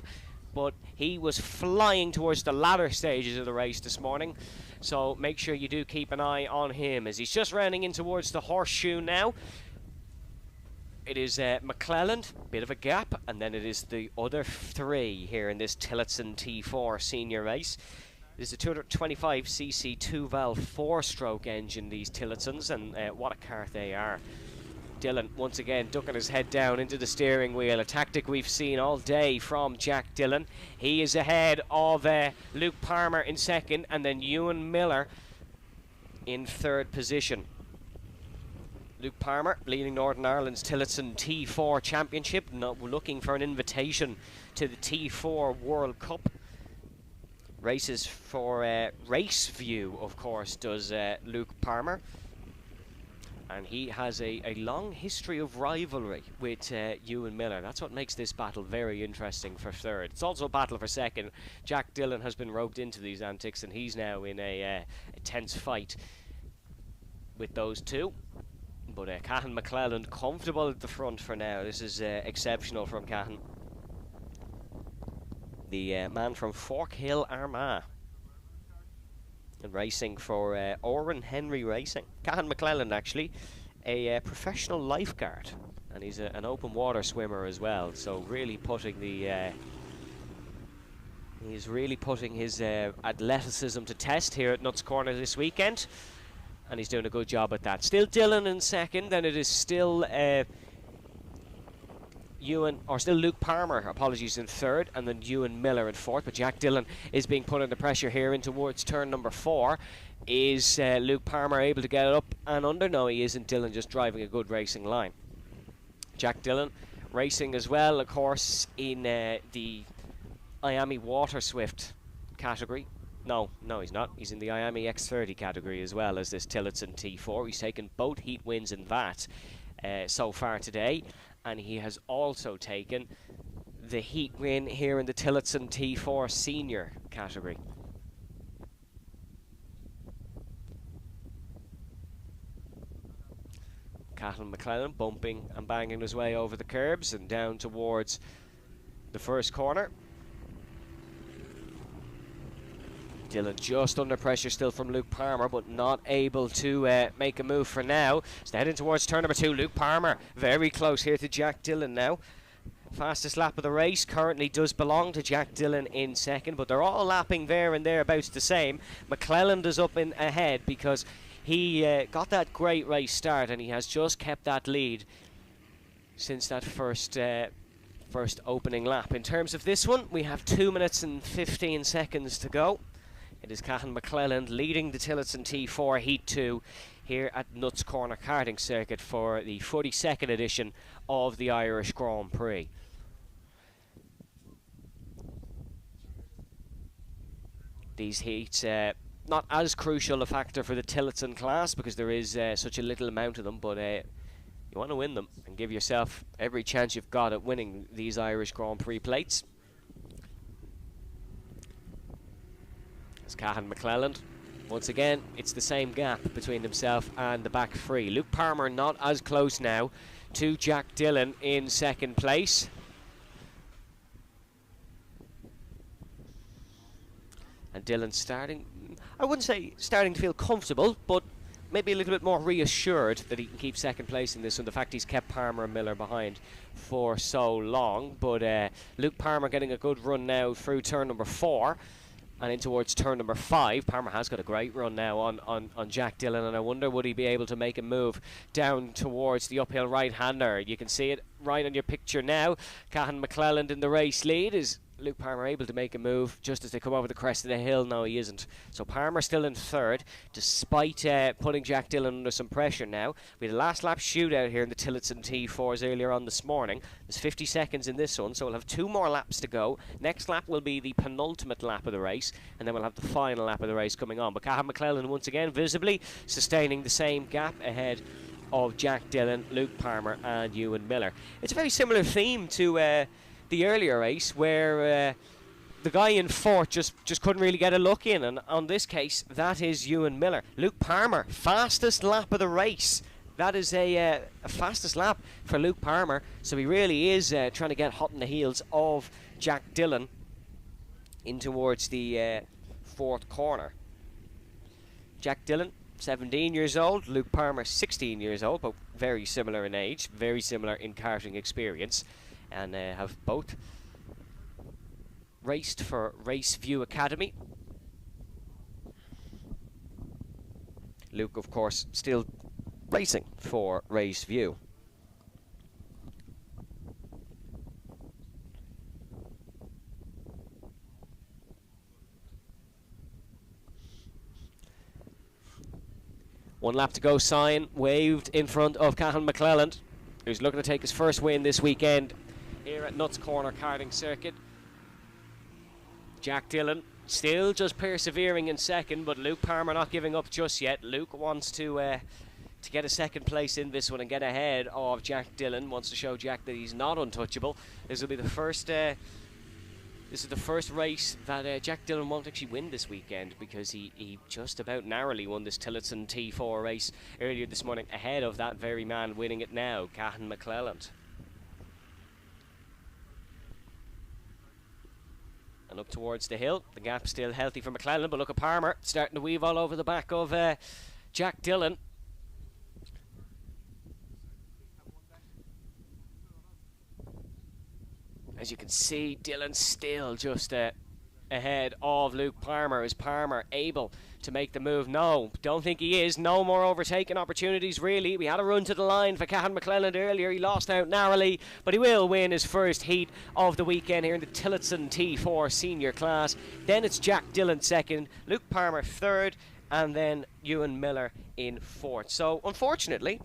but he was flying towards the latter stages of the race this morning. So make sure you do keep an eye on him as he's just rounding in towards the horseshoe now. It is McClelland, bit of a gap, and then it is the other 3 here in this Tillotson T4 senior race. It is a 225cc 2-valve 4-stroke engine, these Tillotsons, and what a car they are. Dillon once again ducking his head down into the steering wheel, a tactic we've seen all day from Jack Dillon. He is ahead of Luke Palmer in second, and then Ewan Miller in third position. Luke Palmer leading Northern Ireland's Tillotson T4 Championship, looking for an invitation to the T4 World Cup. Races for Race View, of course, does Luke Palmer. and he has a long history of rivalry with Ewan Miller. That's what makes this battle very interesting for third. It's also a battle for second. Jack Dillon has been roped into these antics, and he's now in a tense fight with those two. But Cahan McClelland comfortable at the front for now. This is exceptional from Cahan. The man from Fork Hill, Armagh. And racing for Oran Henry Racing. Cahan McClelland, actually, a professional lifeguard. And he's an open water swimmer as well. So really putting the... he's really putting his athleticism to test here at Nuts Corner this weekend. And he's doing a good job at that. Still Dillon in second, then it is still Luke Palmer, apologies, in third, and then Ewan Miller in fourth. But Jack Dillon is being put under pressure here in towards turn number 4. Is Luke Palmer able to get it up and under? No, he isn't. Dillon just driving a good racing line. Jack Dillon racing as well, of course, in the Iame Waterswift category. No, he's not. He's in the Iame X30 category as well as this Tillotson T4. He's taken both heat wins in that so far today, and he has also taken the heat win here in the Tillotson T4 Senior category. Cahan McClelland bumping and banging his way over the curbs and down towards the first corner. Dillon just under pressure still from Luke Palmer, but not able to make a move for now. So heading towards turn number 2. Luke Palmer very close here to Jack Dillon now. Fastest lap of the race currently does belong to Jack Dillon in second, but they're all lapping there and thereabouts the same. McClelland is up in ahead because he got that great race start, and he has just kept that lead since that first opening lap. In terms of this one, we have 2 minutes and 15 seconds to go. It is Cahan McClelland leading the Tillotson T4 Heat 2 here at Nuts Corner Karting Circuit for the 42nd edition of the Irish Grand Prix. These heats, not as crucial a factor for the Tillotson class because there is such a little amount of them, but you want to win them and give yourself every chance you've got at winning these Irish Grand Prix plates. Cahan McClelland. Once again, it's the same gap between himself and the back three. Luke Palmer not as close now to Jack Dillon in second place. And Dillon starting, I wouldn't say starting to feel comfortable, but maybe a little bit more reassured that he can keep second place in this one. The fact he's kept Palmer and Miller behind for so long. But Luke Palmer getting a good run now through turn number 4. And in towards turn number 5, Palmer has got a great run now on Jack Dillon, and I wonder would he be able to make a move down towards the uphill right-hander. You can see it right on your picture now. Cahan McClelland in the race lead. Is Luke Palmer able to make a move just as they come over the crest of the hill? No, he isn't. So Palmer still in third, despite putting Jack Dillon under some pressure now. We had a last lap shootout here in the Tillotson T4s earlier on this morning. There's 50 seconds in this one, so we'll have 2 more laps to go. Next lap will be the penultimate lap of the race, and then we'll have the final lap of the race coming on. But Cahan McClelland once again visibly sustaining the same gap ahead of Jack Dillon, Luke Palmer and Ewan Miller. It's a very similar theme to the earlier race where the guy in fourth just couldn't really get a look in, and on this case that is Ewan Miller. Luke Palmer, fastest lap of the race. That is a fastest lap for Luke Palmer, so he really is trying to get hot in the heels of Jack Dillon in towards the fourth corner. Jack Dillon 17 years old, Luke Palmer 16 years old, but very similar in age, very similar in karting experience, and have both raced for Raceview Academy. Luke, of course, still racing for Raceview. One lap to go sign waved in front of Cahan McClelland, who's looking to take his first win this weekend here at Nuts Corner Karting Circuit. Jack Dillon still just persevering in second, but Luke Palmer not giving up just yet. Luke wants to to get a second place in this one and get ahead of Jack Dillon. Wants to show Jack that he's not untouchable. This will be the first. This is the first race that Jack Dillon won't actually win this weekend, because he just about narrowly won this Tillotson T4 race earlier this morning, ahead of that very man winning it now, Cahan McClelland. And up towards the hill, the gap still healthy for McClelland, but look at Palmer starting to weave all over the back of Jack Dillon. As you can see, Dillon still just ahead of Luke Palmer. Is Palmer able to make the move? No, don't think he is. No more overtaking opportunities, really. We had a run to the line for Cahan McClelland earlier. He lost out narrowly, but he will win his first heat of the weekend here in the Tillotson T4 senior class. Then it's Jack Dillon second, Luke Palmer third, and then Ewan Miller in fourth. So, unfortunately,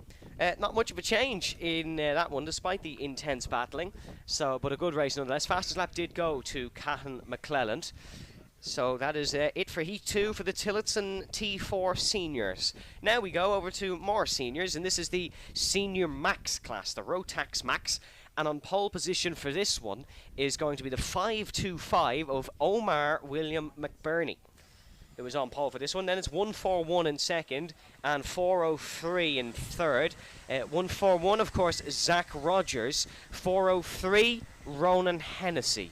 not much of a change in that one, despite the intense battling. So, but a good race nonetheless. Fastest lap did go to Cahan McClelland. So that is it for Heat 2 for the Tillotson T4 seniors. Now we go over to more seniors, and this is the Senior Max class, the Rotax Max. And on pole position for this one is going to be the 525 of Omar William McBurney, who was on pole for this one. Then it's 141 in second and 403 in third. 141, of course, Zach Rogers. 403, Ronan Hennessy.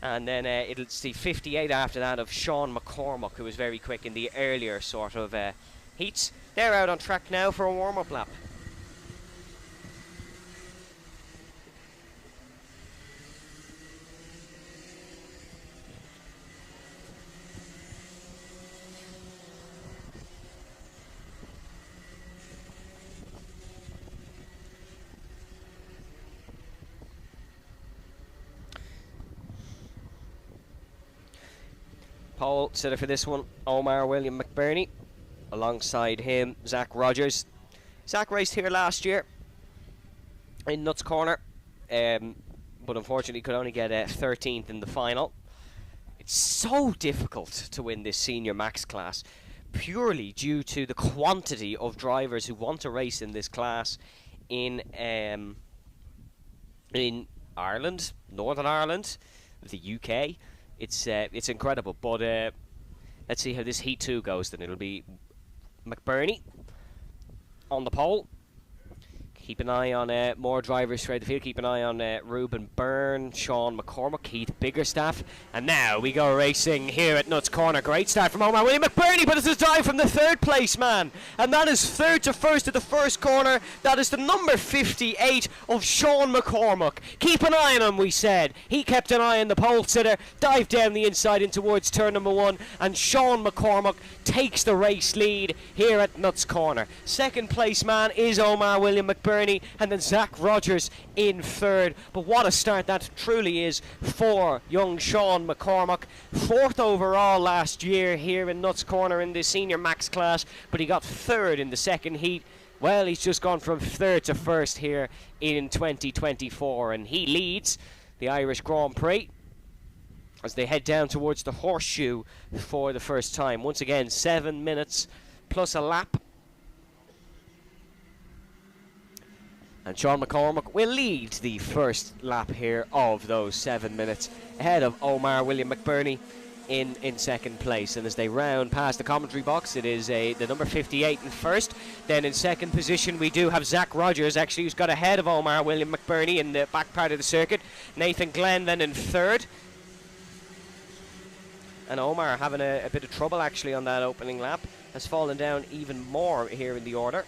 And then it'll see 58 after that of Sean McCormack, who was very quick in the earlier sort of heats. They're out on track now for a warm-up lap. Pole sitter for this one, Omar William McBurney. Alongside him, Zach Rogers. Zach raced here last year in Nuts Corner, but unfortunately could only get 13th in the final. It's so difficult to win this Senior Max class, purely due to the quantity of drivers who want to race in this class in Ireland, Northern Ireland, the UK. It's incredible, but let's see how this Heat 2 goes then. It'll be McBurney on the pole. Keep an eye on more drivers throughout the field. Keep an eye on Ruben Byrne, Sean McCormack, Keith Biggerstaff. And now we go racing here at Nuts Corner. Great start from Omar William McBurney, but it's a dive from the third place man. And that is third to first at the first corner. That is the number 58 of Sean McCormack. Keep an eye on him, we said. He kept an eye on the pole sitter, dived down the inside in towards turn number one, and Sean McCormack takes the race lead here at Nuts Corner. Second place man is Omar William McBurney, and then Zach Rogers in third. But what a start that truly is for young Sean McCormack. Fourth overall last year here in Nuts Corner in the Senior Max class, but he got third in the second heat. Well, he's just gone from third to first here in 2024, and he leads the Irish Grand Prix as they head down towards the Horseshoe for the first time. Once again, 7 minutes plus a lap. And Sean McCormack will lead the first lap here of those 7 minutes, ahead of Omar William McBurney in second place. And as they round past the commentary box, it is the number 58 in first. Then in second position we do have Zach Rogers, actually, who's got ahead of Omar William McBurney in the back part of the circuit. Nathan Glenn then in third. And Omar having a bit of trouble actually on that opening lap, has fallen down even more here in the order.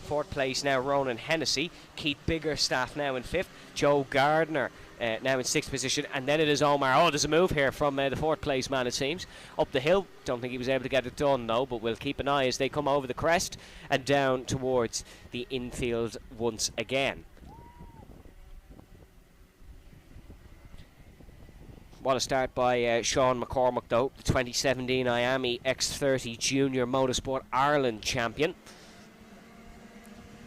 Fourth place now Ronan Hennessy. Keith Biggerstaff now in fifth. Joe Gardner now in sixth position. And then it is Omar. Oh, there's a move here from the fourth place man, it seems. Up the hill. Don't think he was able to get it done, though. But we'll keep an eye as they come over the crest and down towards the infield once again. What a start by Sean McCormack, though. The 2017 Iame X30 Junior Motorsport Ireland champion,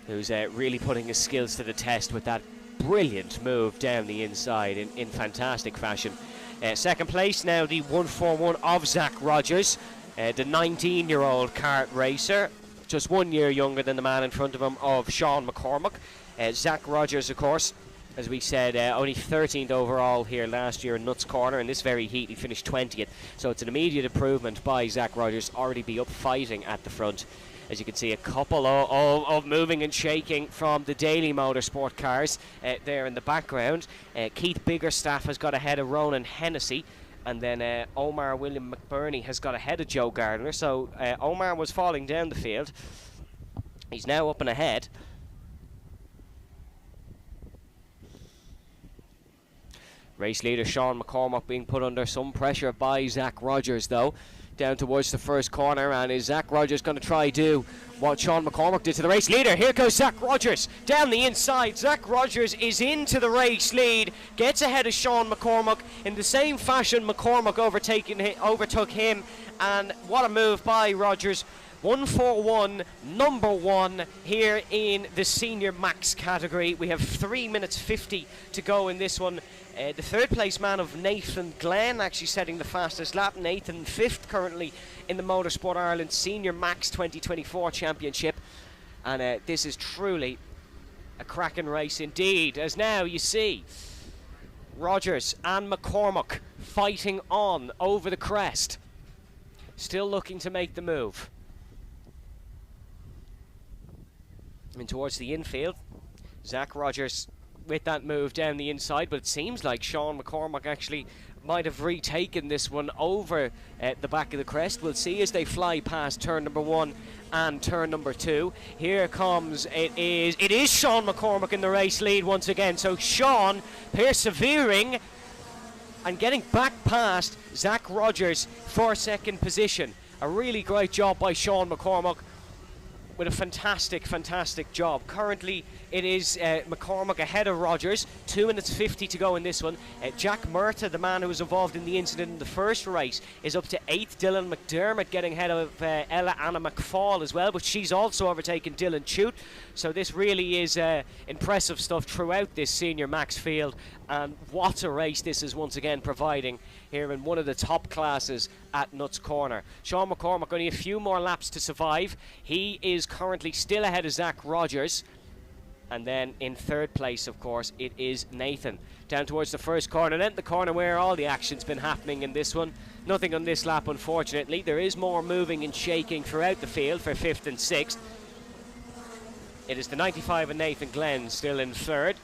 who's really putting his skills to the test with that brilliant move down the inside in fantastic fashion. Second place now the 141 of Zach Rogers, the 19-year-old kart racer, just 1 year younger than the man in front of him, of Sean McCormack. Zach Rogers, of course, as we said, only 13th overall here last year in Nuts Corner. In this very heat, he finished 20th. So it's an immediate improvement by Zach Rogers, already be up fighting at the front. As you can see, a couple of moving and shaking from the Daily Motorsport cars there in the background. Keith Biggerstaff has got ahead of Ronan Hennessy. And then Omar William McBurney has got ahead of Joe Gardner. So Omar was falling down the field. He's now up and ahead. Race leader Sean McCormack being put under some pressure by Zach Rogers, though. Down towards the first corner, and is Zach Rogers going to try do what Sean McCormack did to the race leader? Here goes Zach Rogers down the inside. Zach Rogers is into the race lead, gets ahead of Sean McCormack. In the same fashion, McCormack overtook him, and what a move by Rogers. 141, number one here in the Senior Max category. We have 3 minutes 50 to go in this one. The third place man of Nathan Glenn actually setting the fastest lap. Nathan fifth currently in the Motorsport Ireland Senior Max 2024 Championship. And this is truly a cracking race indeed, as now you see Rogers and McCormack fighting on over the crest. Still looking to make the move. And towards the infield, Zach Rogers with that move down the inside, but it seems like Sean McCormack actually might have retaken this one over the back of the crest. We'll see as they fly past turn number 1 and turn number 2. Here comes, it is Sean McCormack in the race lead once again. So Sean persevering and getting back past Zach Rogers for second position. A really great job by Sean McCormack, with a fantastic job. Currently it is McCormack ahead of Rogers. 2 minutes 50 to go in this one. Jack Murtagh, the man who was involved in the incident in the first race, is up to 8th. Dylan McDermott getting ahead of Ella Anna McFall as well, but she's also overtaken Dylan Chute. So this really is impressive stuff throughout this Senior Max field, and what a race this is once again providing here in one of the top classes at Nuts Corner. Sean McCormack only a few more laps to survive. He is currently still ahead of Zach Rogers. And then in third place, of course, it is Nathan. Down towards the first corner, then the corner where all the action's been happening in this one. Nothing on this lap, unfortunately. There is more moving and shaking throughout the field for 5th and 6th. It is the 95 and Nathan Glenn still in third.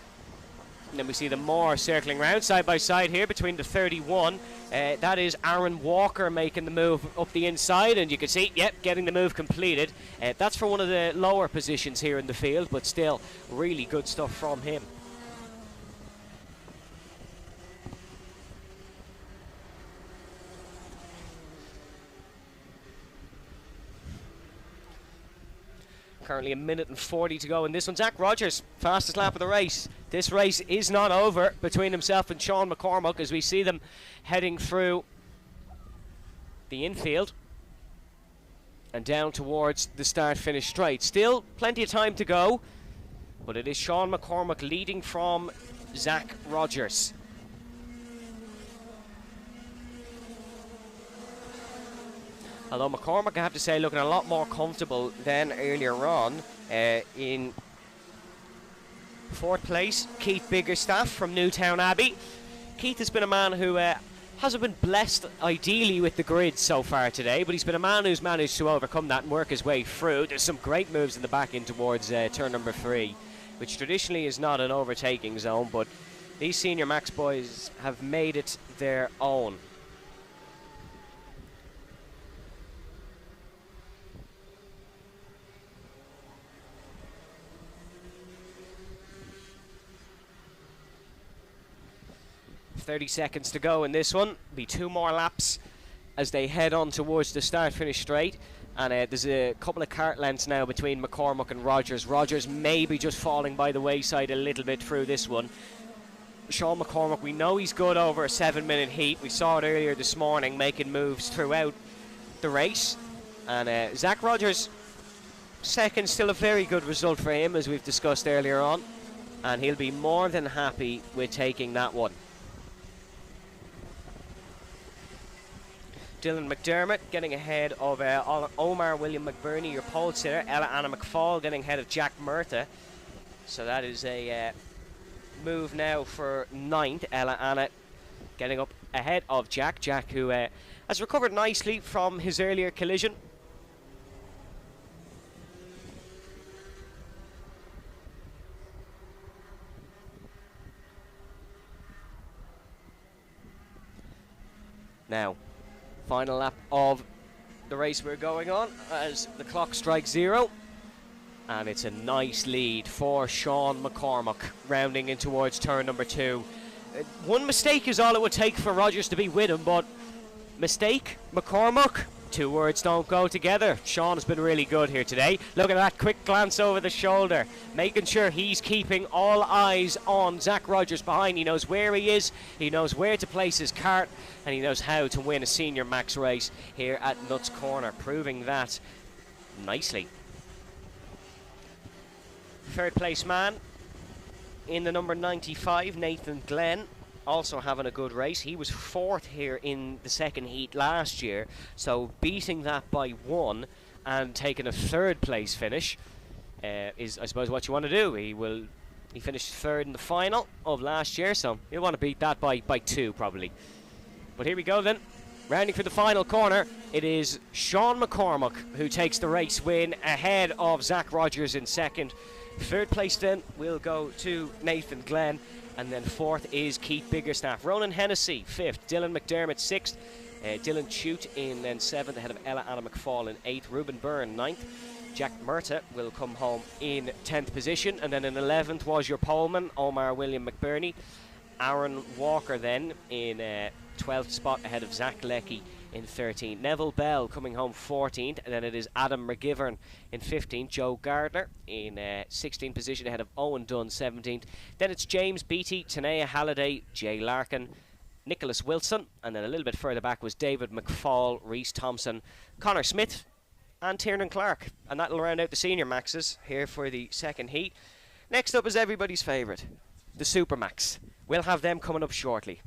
And then we see the more circling round side by side here between the 31. That is Aaron Walker making the move up the inside, and you can see, yep, getting the move completed. That's for one of the lower positions here in the field, but still really good stuff from him. Currently 1 minute and 40 to go in this one. Zach Rogers, fastest lap of the race. This race is not over between himself and Sean McCormack as we see them heading through the infield and down towards the start-finish straight. Still plenty of time to go, but it is Sean McCormack leading from Zach Rogers. Although McCormack, I have to say, looking a lot more comfortable than earlier on. In fourth place, Keith Biggerstaff from Newtown Abbey. Keith has been a man who hasn't been blessed ideally with the grid so far today, but he's been a man who's managed to overcome that and work his way through. There's some great moves in the back in towards turn number 3, which traditionally is not an overtaking zone, but these Senior Max boys have made it their own. .30 seconds to go in this one. Be 2 more laps as they head on towards the start-finish straight. And there's a couple of kart lengths now between McCormack and Rogers. Rogers may be just falling by the wayside a little bit through this one. Sean McCormack, we know he's good over a 7-minute heat. We saw it earlier this morning, making moves throughout the race. And Zach Rogers, second, still a very good result for him, as we've discussed earlier on. And he'll be more than happy with taking that one. Dylan McDermott getting ahead of Omar William McBurney, your pole sitter. Ella Anna McFall getting ahead of Jack Murtha. So that is a move now for 9th. Ella Anna getting up ahead of Jack. Jack, who has recovered nicely from his earlier collision. Now, final lap of the race we're going on as the clock strikes 0. And it's a nice lead for Sean McCormack, rounding in towards turn number 2. One mistake is all it would take for Rogers to be with him, but mistake, McCormack, 2 words don't go together. Sean has been really good here today. Look at that quick glance over the shoulder, making sure he's keeping all eyes on Zach Rogers behind. He knows where he is, he knows where to place his kart, and he knows how to win a Senior Max race here at Nuts Corner, proving that nicely. Third place man in the number 95, Nathan Glenn, also having a good race. He was 4th here in the second heat last year, so beating that by 1 and taking a 3rd place finish is, I suppose, what you want to do. He finished 3rd in the final of last year, so you'll want to beat that by 2 probably. But here we go then. Rounding for the final corner, it is Sean McCormack who takes the race win ahead of Zach Rogers in 2nd. 3rd place then will go to Nathan Glenn, and then 4th is Keith Biggerstaff. Ronan Hennessy 5th, Dylan McDermott 6th, Dylan Chute in then 7th ahead of Ella Anna McFall in 8th, Ruben Byrne 9th. Jack Murtha will come home in 10th position, and then in 11th was your poleman Omar William McBurney. Aaron Walker then in 12th spot ahead of Zach Leckie in 13th. Neville Bell coming home 14th, and then it is Adam McGivern in 15th. Joe Gardner in 16th position ahead of Owen Dunn 17th. Then it's James Beattie, Tanea Halliday, Jay Larkin, Nicholas Wilson, and then a little bit further back was David McFall, Reese Thompson, Connor Smith and Tiernan Clark. And that'll round out the Senior Maxes here for the second heat. Next up is everybody's favourite, the Super Max. We'll have them coming up shortly.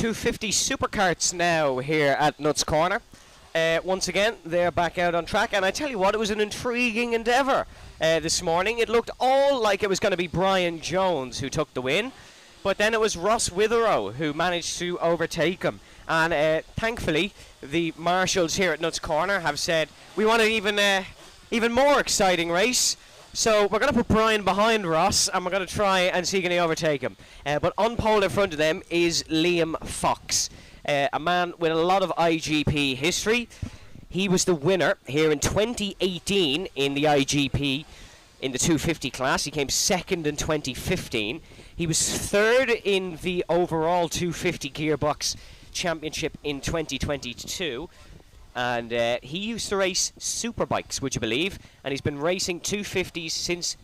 250 Superkarts now here at Nuts Corner. Once again, they're back out on track, and I tell you what, it was an intriguing endeavour this morning. It looked all like it was going to be Brian Jones who took the win, but then it was Ross Witherow who managed to overtake him. And thankfully, the marshals here at Nuts Corner have said, we want an even more exciting race. So we're going to put Brian behind Ross, and we're going to try and see can he overtake him. But on pole in front of them is Liam Fox, a man with a lot of IGP history. He was the winner here in 2018 in the IGP in the 250 class. He came second in 2015. He was third in the overall 250 gearbox championship in 2022. And he used to race superbikes, would you believe? And he's been racing 250s since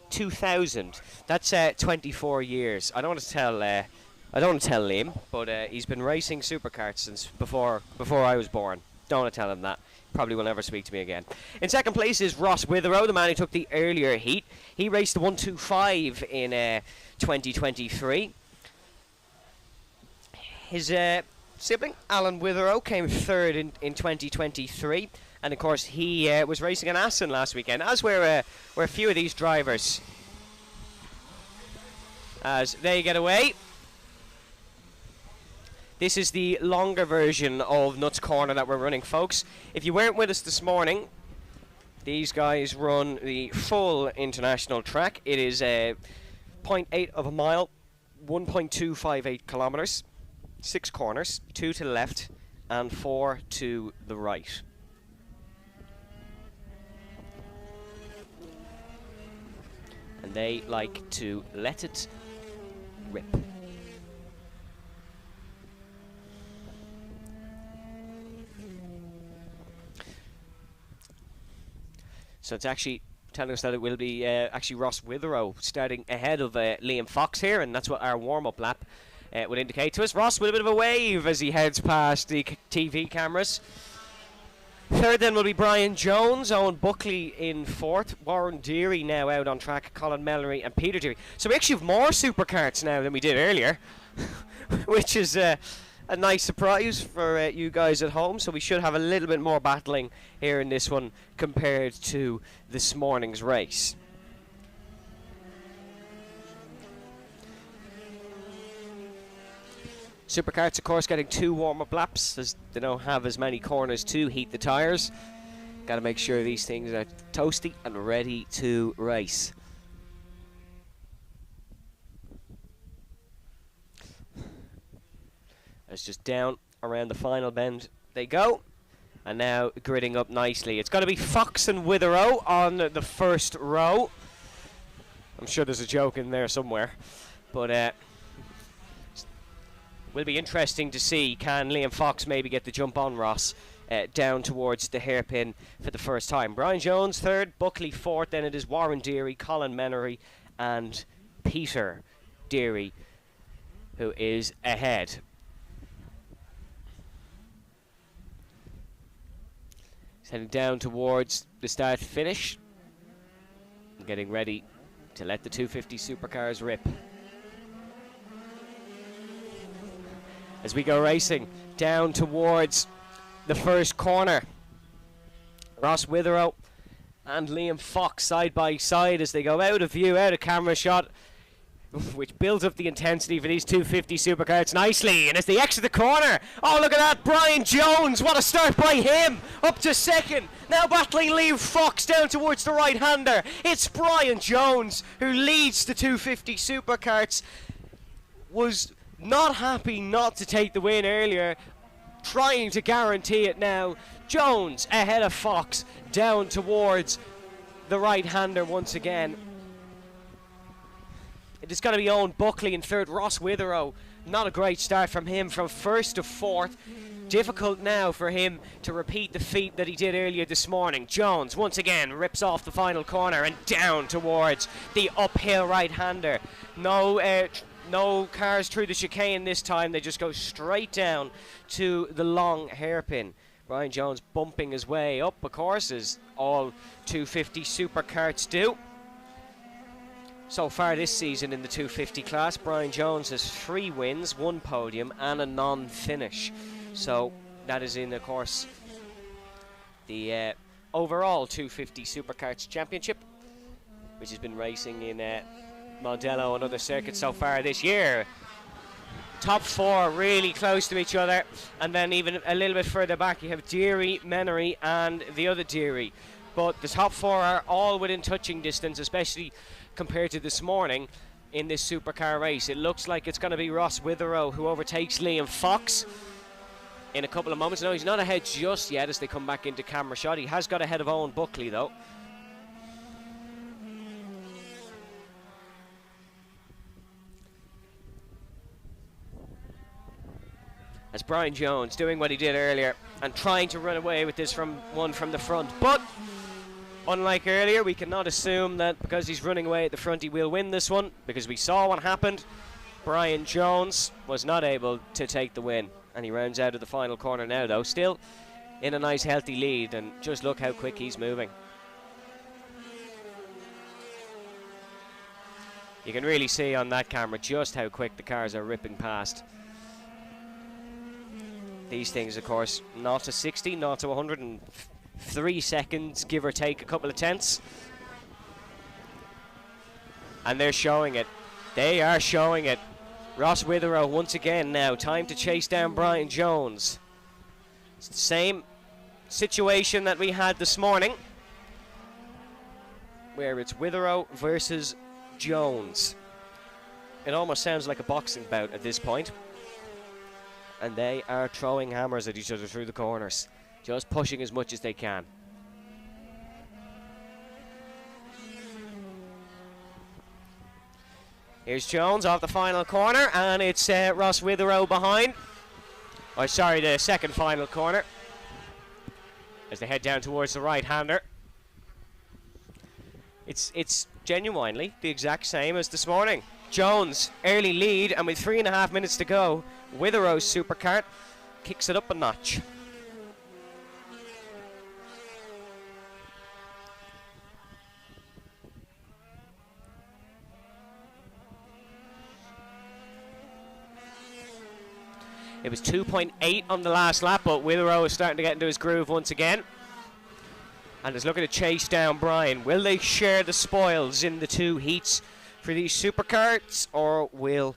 2000. That's 24 years. I don't want to tell Liam, but he's been racing superkarts since before I was born. Don't want to tell him that. Probably will never speak to me again. In second place is Ross Witherow, the man who took the earlier heat. He raced the 125 in 2023. His sibling, Alan Witherow, came third in 2023. And of course, he was racing in Aston last weekend, as were a few of these drivers. As they get away. This is the longer version of Nuts Corner that we're running, folks. If you weren't with us this morning, these guys run the full international track. It is 0.8 of a mile, 1.258 kilometers, 6 corners, 2 to the left and 4 to the right. And they like to let it rip. So it's actually telling us that it will be actually Ross Witherow starting ahead of Liam Fox here, and that's what our warm-up lap would indicate to us. Ross with a bit of a wave as he heads past the TV cameras. Third then will be Brian Jones, Owen Buckley in fourth, Warren Deary now out on track, Colin Mellery and Peter Deary. So we actually have more superkarts now than we did earlier, which is a nice surprise for you guys at home. So we should have a little bit more battling here in this one compared to this morning's race. Superkarts, of course, getting 2 warm-up laps as they don't have as many corners to heat the tyres. Got to make sure these things are toasty and ready to race. It's just down around the final bend they go. And now gridding up nicely. It's going to be Fox and Witherow on the first row. I'm sure there's a joke in there somewhere. But will be interesting to see, can Liam Fox maybe get the jump on Ross down towards the hairpin for the first time. Brian Jones third, Buckley fourth, then it is Warren Deary, Colin Menery and Peter Deary who is ahead. He's heading down towards the start finish, getting ready to let the 250 supercars rip. As we go racing down towards the first corner, Ross Witherow and Liam Fox side by side as they go out of view, out of camera shot, which builds up the intensity for these 250 supercars nicely. And as they exit the corner, oh look at that, Brian Jones, what a start by him, up to second, now battling Liam Fox down towards the right hander. It's Brian Jones who leads the 250 supercars. Was not happy not to take the win earlier, trying to guarantee it now. Jones ahead of Fox down towards the right hander once again. It is going to be Owen Buckley in third, Ross Witherow. Not a great start from him from first to fourth. Difficult now for him to repeat the feat that he did earlier this morning. Jones once again rips off the final corner and down towards the uphill right hander. No cars through the chicane this time. They just go straight down to the long hairpin. Brian Jones bumping his way up, of course, as all 250 superkarts do. so far this season in the 250 class. Brian Jones has 3 wins, 1 podium and a non-finish. So that is in, of course, the overall 250 Superkarts Championship, which has been racing in Mondello and other circuits so far this year. Top 4 really close to each other, and then even a little bit further back you have Deary, Menery and the other Deary. But the top 4 are all within touching distance, especially compared to this morning in this supercar race. It looks like it's going to be Ross Witherow who overtakes Liam Fox in a couple of moments. No, he's not ahead just yet as they come back into camera shot. He has got ahead of Owen Buckley though. As Brian Jones doing what he did earlier and trying to run away with this one from the front. But unlike earlier, we cannot assume that because he's running away at the front he will win this one, because we saw what happened. Brian Jones was not able to take the win, and he rounds out of the final corner now though, still in a nice healthy lead, and just look how quick he's moving. You can really see on that camera just how quick the cars are ripping past. These things, of course, 0 to 60, 0 to 103 seconds, give or take a couple of tenths. And they're showing it. They are showing it. Ross Witherow once again now. Time to chase down Brian Jones. It's the same situation that we had this morning, where it's Witherow versus Jones. It almost sounds like a boxing bout at this point. And they are throwing hammers at each other through the corners, just pushing as much as they can. Here's Jones off the final corner, and it's Ross Witherow behind. Oh, sorry, the second final corner, as they head down towards the right-hander. It's genuinely the exact same as this morning. Jones, early lead, and with 3.5 minutes to go, Witherow's superkart kicks it up a notch. It was 2.8 on the last lap, but Witherow is starting to get into his groove once again, and is looking to chase down Brian. Will they share the spoils in the 2 heats for these superkarts, or will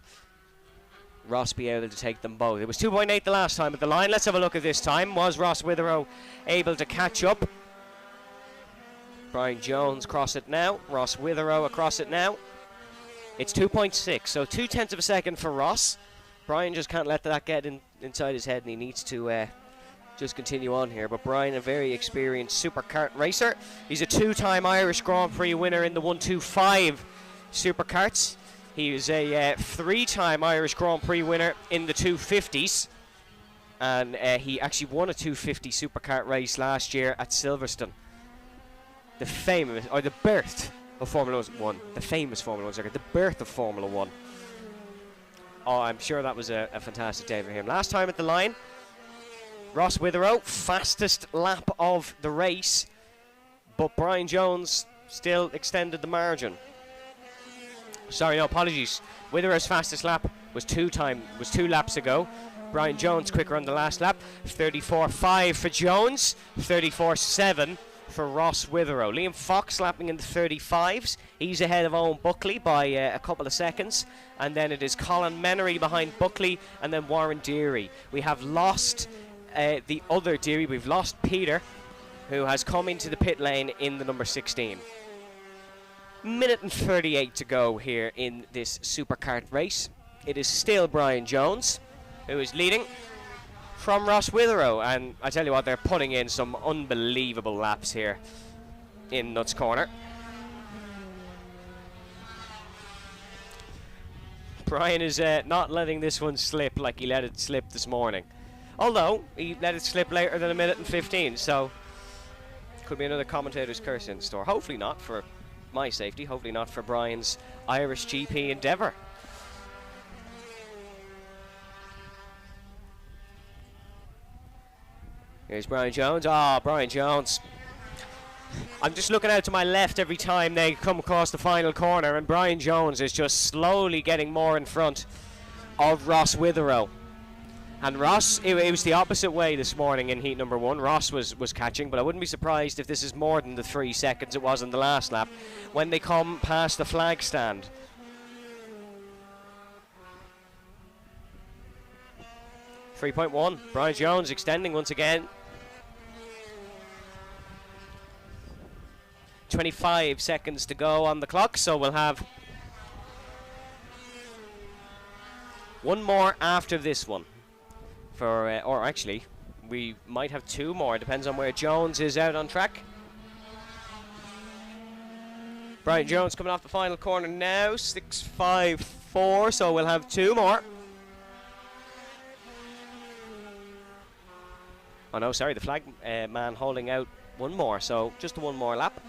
Ross be able to take them both? It was 2.8 the last time at the line. Let's have a look at this time. Was Ross Witherow able to catch up? Brian Jones across it now. Ross Witherow across it now. It's 2.6, so 0.2 of a second for Ross. Brian just can't let that get inside his head, and he needs to just continue on here. But Brian, a very experienced superkart racer. He's a 2-time Irish Grand Prix winner in the 125 Superkarts. He was a 3-time Irish Grand Prix winner in the 250s, and he actually won a 250 Superkart race last year at Silverstone. The famous, or the birth of Formula 1, the famous Formula 1 circuit, the birth of Formula 1. Oh, I'm sure that was a fantastic day for him. Last time at the line, Ross Witherow, fastest lap of the race, but Brian Jones still extended the margin. Sorry, no, apologies. Witherow's fastest lap was 2 laps ago. Brian Jones quicker on the last lap. 34.5 for Jones, 34.7 for Ross Witherow. Liam Fox lapping in the 35s. He's ahead of Owen Buckley by a couple of seconds. And then it is Colin Menery behind Buckley, and then Warren Deary. We have lost the other Deary. We've lost Peter, who has come into the pit lane in the number 16. Minute and 38 to go here in this superkart race. It is still Brian Jones who is leading from Ross Witherow, and I tell you what, they're putting in some unbelievable laps here in Nuts Corner. Brian is not letting this one slip like he let it slip this morning, although he let it slip later than 1 minute and 15, so could be another commentator's curse in store. Hopefully not for my safety, hopefully not for Brian's Irish GP endeavour. Here's Brian Jones. Brian Jones I'm just looking out to my left every time they come across the final corner, and Brian Jones is just slowly getting more in front of Ross Witherow. And Ross, it was the opposite way this morning in heat number 1. Ross was catching, but I wouldn't be surprised if this is more than the 3 seconds it was in the last lap when they come past the flag stand. .3.1, Brian Jones extending once again. 25 seconds to go on the clock, so we'll have one more after this one. Or actually, we might have 2 more. Depends on where Jones is out on track. Brian Jones coming off the final corner now, 6.54, so we'll have 2 more. Oh no, sorry, the flag man holding out 1 more, so just 1 more lap.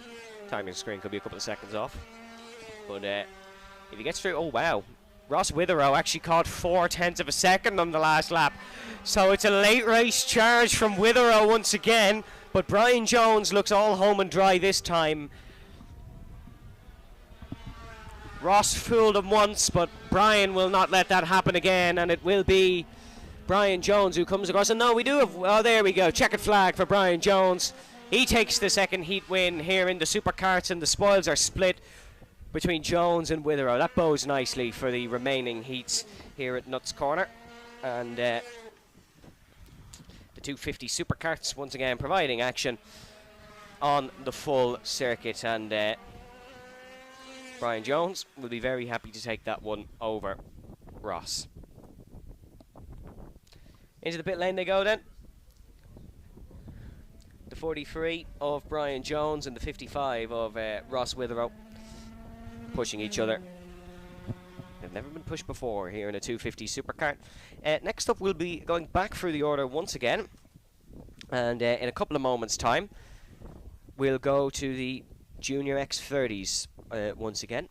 Timing screen could be a couple of seconds off. But if he gets through, oh wow. Ross Witherow actually caught 0.4 of a second on the last lap. So it's a late race charge from Witherow once again. But Brian Jones looks all home and dry this time. Ross fooled him once, but Brian will not let that happen again. And it will be Brian Jones who comes across. And no, we do have, oh, there we go. Checkered flag for Brian Jones. He takes the second heat win here in the Superkarts, and the spoils are split between Jones and Witherow. That bodes nicely for the remaining heats here at Nuts Corner. And the 250 Superkarts once again providing action on the full circuit. And Brian Jones will be very happy to take that one over Ross. Into the pit lane they go then. The 43 of Brian Jones and the 55 of Ross Witherow pushing each other. They've never been pushed before here in a 250 Superkart. Next up, we'll be going back through the order once again. And in a couple of moments' time, we'll go to the Junior X30s once again.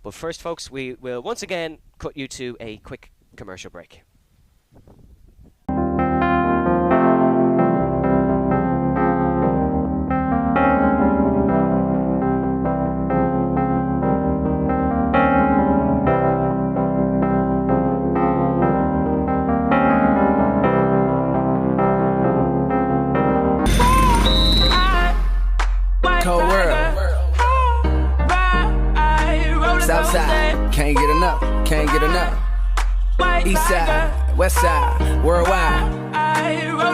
But first, folks, we will once again cut you to a quick commercial break. Southside, can't get enough, can't get enough. Eastside, Westside, worldwide.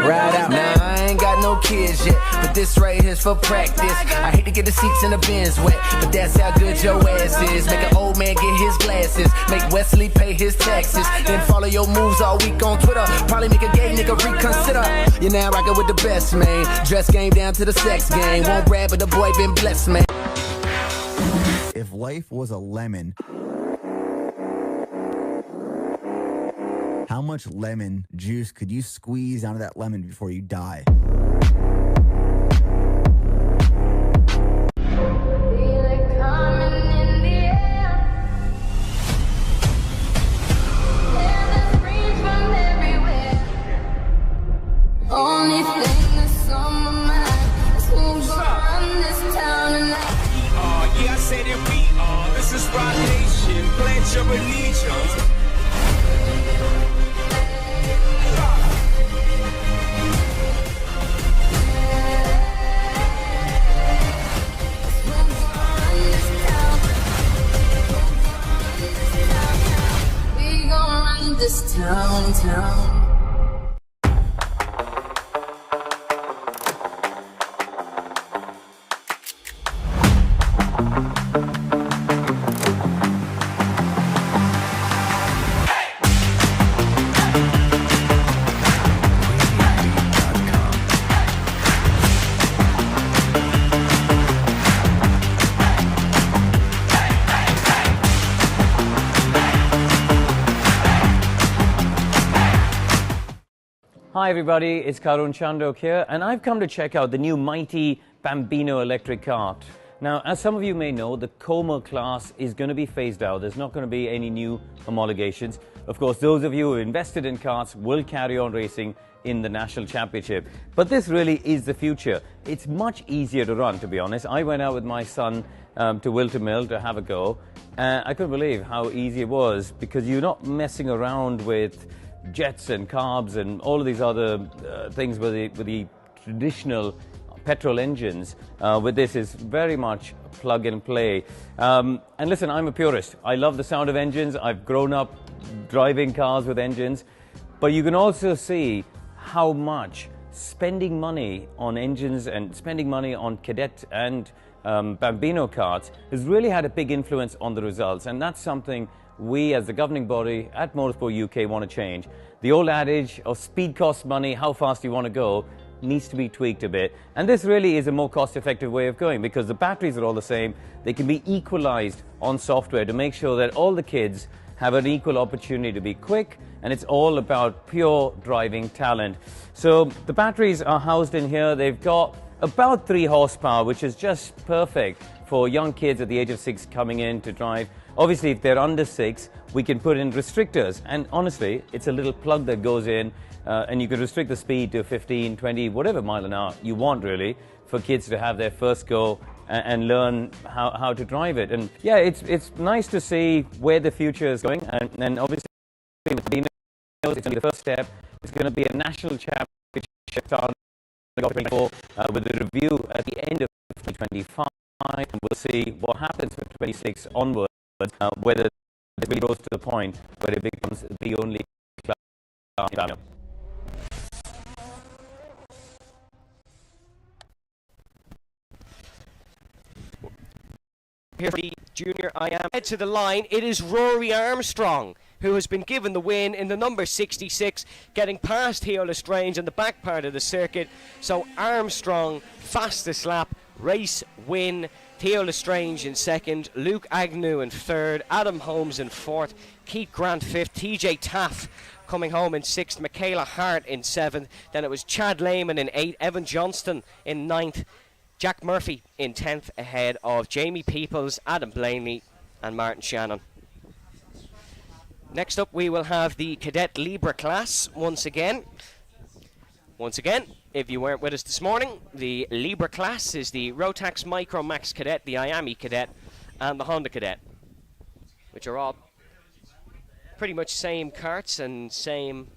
Ride out. Now I ain't got no kids yet, but this right here's for practice. I hate to get the seats in the bins wet, but that's how good your ass is. Make an old man get his glasses, make Wesley pay his taxes, then follow your moves all week on Twitter. Probably make a gay nigga reconsider. You're now rocking with the best, man. Dress game down to the sex game. Won't grab, but the boy been blessed, man. If life was a lemon, how much lemon juice could you squeeze out of that lemon before you die? Only thing that's on my mind is who's gonna run this town tonight. Yeah, I say that we are. This is Rock Nation. Pledge your allegiance. We gon' run this town. Hi everybody, it's Karun Chandok here, and I've come to check out the new mighty Bambino electric cart. Now, as some of you may know, the Como class is going to be phased out. There's not going to be any new homologations. Of course, those of you who invested in karts will carry on racing in the National Championship. But this really is the future. It's much easier to run, to be honest. I went out with my son to Wilton Mill to have a go. I couldn't believe how easy it was, because you're not messing around with jets and carbs and all of these other things with the traditional petrol engines. With this, is very much plug and play. And listen, I'm a purist. I love the sound of engines. I've grown up driving cars with engines. But you can also see how much spending money on engines and spending money on Cadet and Bambino karts has really had a big influence on the results. And that's something we as the governing body at Motorsport UK want to change. The old adage of speed costs money, how fast do you want to go, needs to be tweaked a bit. And this really is a more cost-effective way of going, because the batteries are all the same. They can be equalized on software to make sure that all the kids have an equal opportunity to be quick, and it's all about pure driving talent. So the batteries are housed in here. They've got about 3 horsepower, which is just perfect for young kids at the age of 6 coming in to drive. Obviously, if they're under 6, we can put in restrictors, and honestly, it's a little plug that goes in, and you can restrict the speed to 15, 20, whatever mile an hour you want, really, for kids to have their first go and learn how to drive it. And yeah, it's nice to see where the future is going, and obviously with Bambinos, it's only the first step. It's going to be a national championship starting with a review at the end of 2025, and we'll see what happens from 26 onwards, whether it really goes to the point where it becomes the only class. Here for the junior Iame. Head to the line, it is Rory Armstrong who has been given the win in the number 66, getting past Theo Lestrange in the back part of the circuit. So Armstrong, fastest lap, race win. Theo Lestrange in second, Luke Agnew in third, Adam Holmes in fourth, Keith Grant fifth, TJ Taff coming home in sixth, Michaela Hart in seventh. Then it was Chad Lehman in eighth, Evan Johnston in ninth, Jack Murphy in 10th, ahead of Jamie Peoples, Adam Blaney and Martin Shannon. Next up we will have the Cadet Libre class once again. If you weren't with us this morning, the Libre class is the Rotax Micro Max Cadet, the Iame Cadet and the Honda Cadet, which are all pretty much same karts and same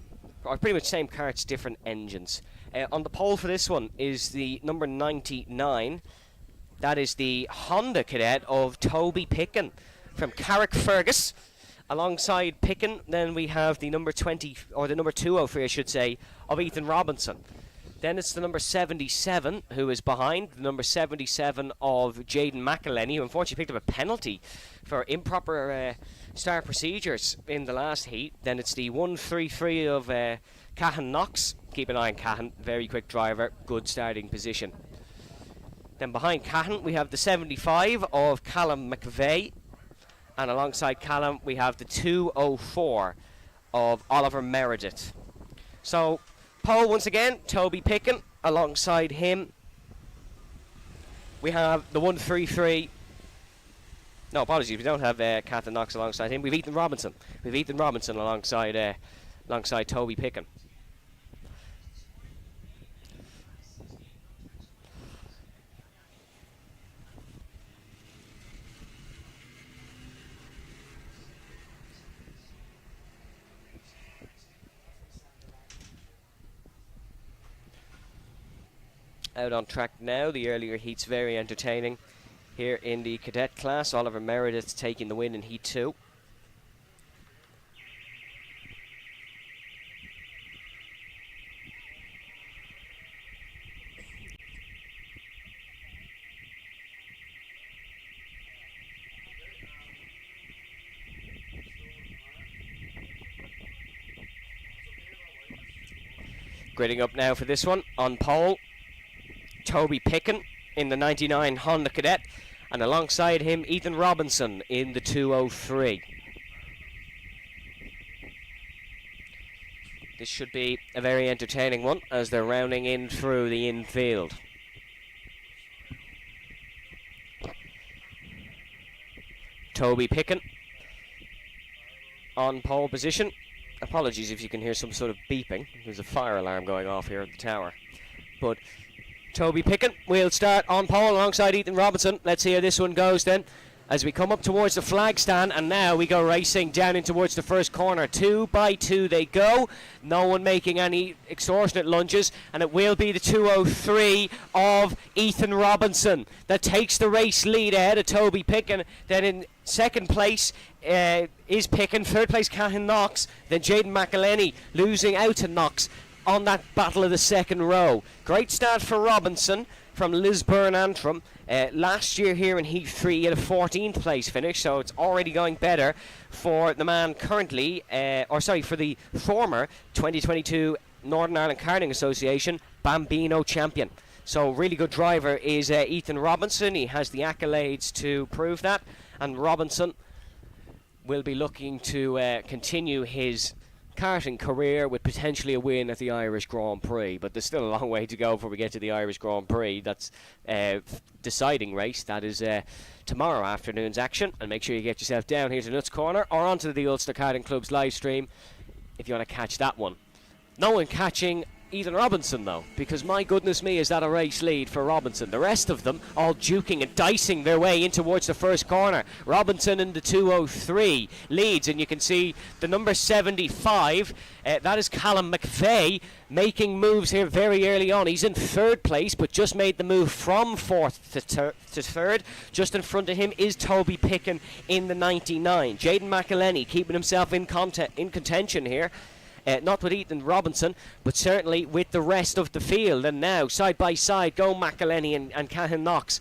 karts, different engines. On the pole for this one is the number 99. That is the Honda Cadet of Toby Picken from Carrickfergus. Alongside Picken, then we have the number 20, or the number 203, I should say, of Ethan Robinson. Then it's the number 77 who is behind, the number 77 of Jaden McElhenney, who unfortunately picked up a penalty for improper start procedures in the last heat. Then it's the 133 of Cahan Knox. Keep an eye on Cahan, very quick driver, good starting position. Then behind Cahan we have the 75 of Callum McVeigh, and alongside Callum we have the 204 of Oliver Meredith. So pole once again, Toby Picken. Alongside him we have the 133. No, apologies, we don't have Catherine Knox alongside him. We've Ethan Robinson. Alongside Toby Picken. Out on track now, the earlier heats very entertaining. Here in the cadet class, Oliver Meredith taking the win in heat 2. Gridding up now for this one on pole, Toby Picken in the 99 Honda Cadet, and alongside him Ethan Robinson in the 203. This should be a very entertaining one as they're rounding in through the infield. Toby Picken on pole position. Apologies if you can hear some sort of beeping. There's a fire alarm going off here at the tower. But Toby Picken will start on pole alongside Ethan Robinson. Let's see how this one goes then, as we come up towards the flag stand, and now we go racing down in towards the first corner. 2 by 2 they go, no one making any extortionate lunges, and it will be the 203 of Ethan Robinson that takes the race lead ahead of Toby Picken. Then in second place is Picken, third place Cahan Knox, then Jaden McElhenney losing out to Knox on that battle of the second row. Great start for Robinson from Lisburn Antrim. Last year here in Heat 3 he had a 14th place finish, so it's already going better for the man currently, for the former 2022 Northern Ireland Karting Association Bambino champion. So really good driver is Ethan Robinson. He has the accolades to prove that, and Robinson will be looking to continue his karting career with potentially a win at the Irish Grand Prix, but there's still a long way to go before we get to the Irish Grand Prix. That's deciding race. That is tomorrow afternoon's action, and make sure you get yourself down here to Nuts Corner or onto the Ulster Karting Club's live stream if you want to catch that one. No one catching Ethan Robinson though, because my goodness me, is that a race lead for Robinson. The rest of them all duking and dicing their way in towards the first corner. Robinson in the 203 leads, and you can see the number 75, that is Callum McVeigh, making moves here very early on. He's in third place, but just made the move from fourth to third. Just in front of him is Toby Picken in the 99. Jaden McElhenney keeping himself in contention here. Not with Ethan Robinson, but certainly with the rest of the field. And now, side by side, go McElhenney and Cahan Knox.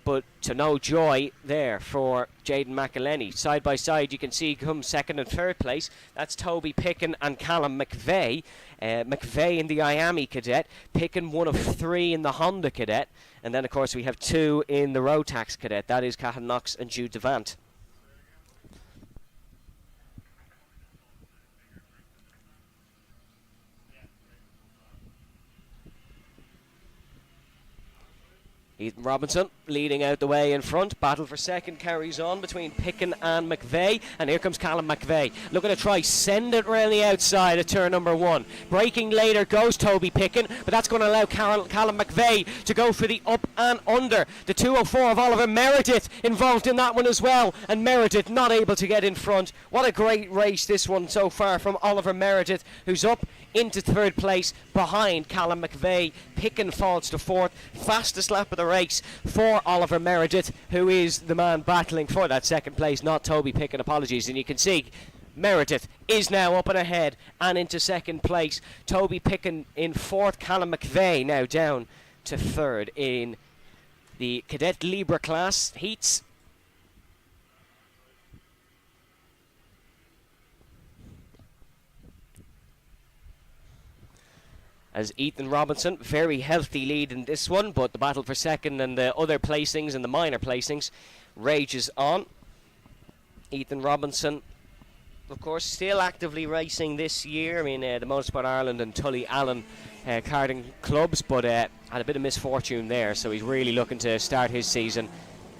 But to no joy there for Jaden McElhenney. Side by side, you can see come second and third place. That's Toby Picken and Callum McVeigh. McVeigh in the Iame Cadet. Picken 1 of 3 in the Honda Cadet. And then, of course, we have 2 in the Rotax Cadet. That is Cahan Knox and Jude Devant. Ethan Robinson leading out the way in front. Battle for second carries on between Picken and McVeigh. And here comes Callum McVeigh. Looking to try send it around the outside of turn number 1. Braking later goes Toby Picken, but that's going to allow Callum McVeigh to go for the up and under. The 204 of Oliver Meredith involved in that one as well. And Meredith not able to get in front. What a great race this one so far from Oliver Meredith, who's up into third place behind Callum McVeigh. Picken falls to fourth. Fastest lap of the race for Oliver Meredith, who is the man battling for that second place, not Toby Picken, apologies. And you can see Meredith is now up and ahead and into second place. Toby Picken in fourth. Callum McVeigh now down to third in the Cadets Libre class heats. As Ethan Robinson, very healthy lead in this one, but the battle for second and the other placings and the minor placings rages on. Ethan Robinson, of course, still actively racing this year in the Motorsport Ireland and Tully Allen karting clubs, but had a bit of misfortune there, so he's really looking to start his season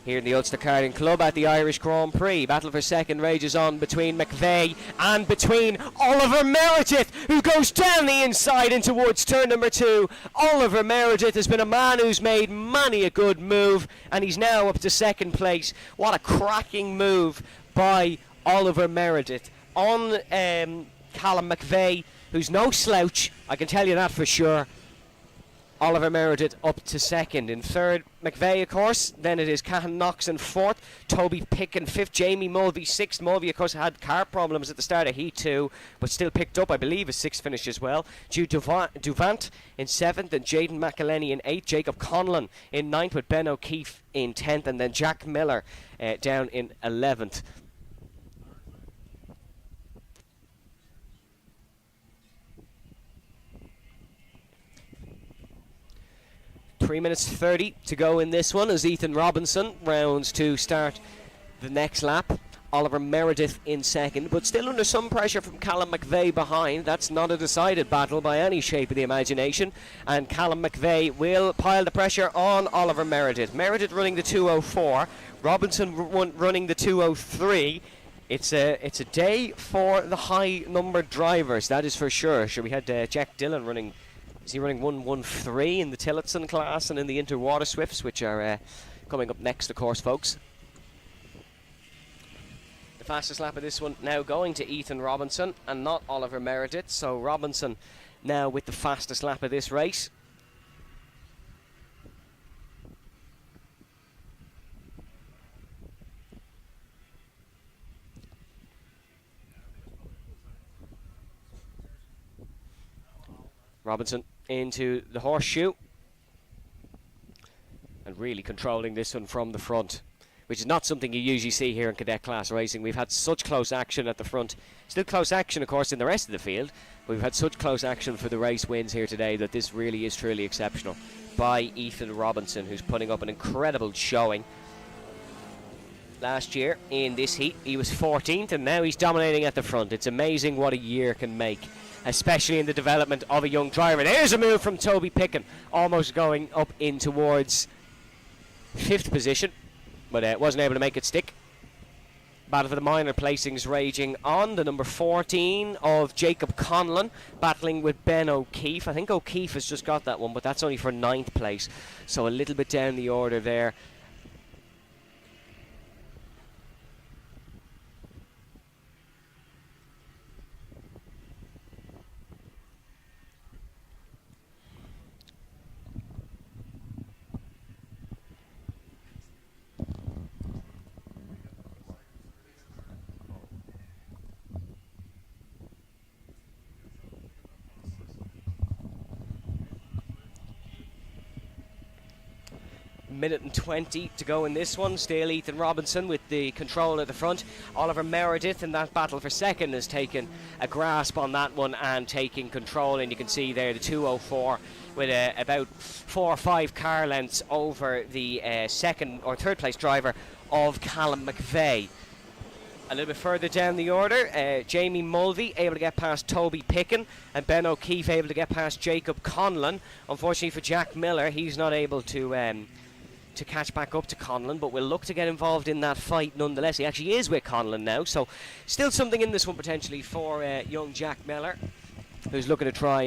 here in the Ulster Karting Club at the Irish Grand Prix. Battle for second rages on between McVeigh and between Oliver Meredith, who goes down the inside in towards turn number 2. Oliver Meredith has been a man who's made many a good move, and he's now up to second place. What a cracking move by Oliver Meredith on Callum McVeigh, who's no slouch, I can tell you that for sure. Oliver Meredith up to second. In third, McVeigh, of course. Then it is Cahan Knox in fourth. Toby Picken fifth. Jamie Mulvey sixth. Mulvey, of course, had car problems at the start of Heat 2, but still picked up, I believe, a sixth finish as well. Jude Duvant in seventh, and Jaden McElhenney in eighth. Jacob Conlon in ninth, with Ben O'Keefe in 10th, and then Jack Miller down in 11th. Three minutes 30 to go in this one as Ethan Robinson rounds to start the next lap Oliver Meredith in second, but still under some pressure from Callum McVeigh behind. That's not a decided battle by any shape of the imagination, and Callum McVeigh will pile the pressure on Oliver Meredith. Meredith running the 2:04, Robinson running the 2:03. It's a day for the high-numbered drivers, that is for sure. Sure, we had Jack Dillon running. Is he running 1:13 in the Tillotson class and in the Inter Waterswifts, which are coming up next, of course, folks. The fastest lap of this one now going to Ethan Robinson and not Oliver Meredith. So Robinson now with the fastest lap of this race. Robinson into the horseshoe and really controlling this one from the front, which is not something you usually see here in cadet class racing. We've had such close action at the front. Still close action, of course, in the rest of the field. We've had such close action for the race wins here today that this really is truly exceptional by Ethan Robinson, who's putting up an incredible showing. Last year in this heat, he was 14th, and now he's dominating at the front. It's amazing what a year can make, especially in the development of a young driver. There's a move from Toby Picken, almost going up in towards 5th position, but wasn't able to make it stick. Battle for the minor placings raging on. The number 14 of Jacob Conlon battling with Ben O'Keefe. I think O'Keefe has just got that one, but that's only for 9th place, so a little bit down the order there. Minute and 20 to go in this one. Still Ethan Robinson with the control at the front. Oliver Meredith in that battle for second has taken a grasp on that one and taking control, and you can see there the 2:04 with about 4 or 5 car lengths over the second or third place driver of Callum McVeigh. A little bit further down the order, Jamie Mulvey able to get past Toby Picken, and Ben O'Keefe able to get past Jacob Conlon. Unfortunately for Jack Miller, he's not able to catch back up to Conlon, but will look to get involved in that fight nonetheless. He actually is with Conlon now, so still something in this one potentially for young Jack Miller, who's looking to try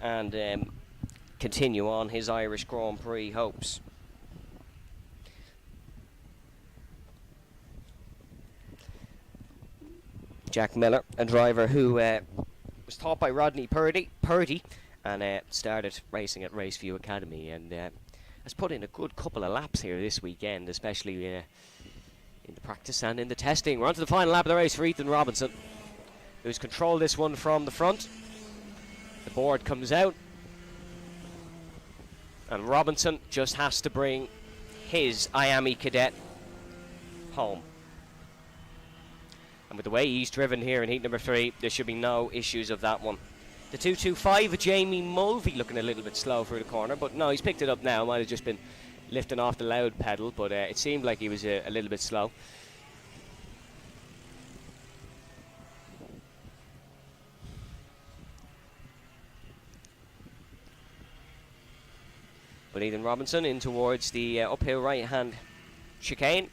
and continue on his Irish Grand Prix hopes. Jack Miller, a driver who was taught by Rodney Purdy, and started racing at Raceview Academy, and has put in a good couple of laps here this weekend, especially in the practice and in the testing. We're on to the final lap of the race for Ethan Robinson, who's controlled this one from the front. The board comes out, and Robinson just has to bring his Iame Cadet home. And with the way he's driven here in heat number 3, there should be no issues of that one. The 2:25 of Jamie Mulvey looking a little bit slow through the corner, but no, he's picked it up now. Might have just been lifting off the loud pedal, but it seemed like he was a little bit slow. But Ethan Robinson in towards the uphill right-hand chicane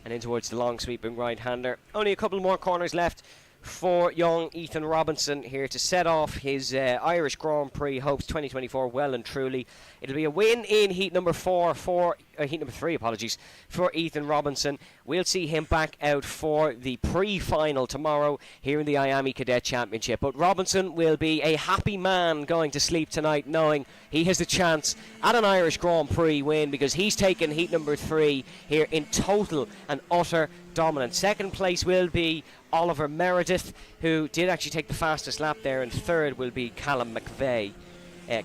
and in towards the long sweeping right-hander. Only a couple more corners left for young Ethan Robinson here to set off his Irish Grand Prix hopes 2024 well and truly. It'll be a win in heat number 3, apologies, for Ethan Robinson. We'll see him back out for the Prix Final tomorrow here in the Iame Cadet Championship. But Robinson will be a happy man going to sleep tonight knowing he has a chance at an Irish Grand Prix win, because he's taken heat number 3 here in total and utter dominance. Second place will be Oliver Meredith, who did actually take the fastest lap there, and third will be Callum McVeigh.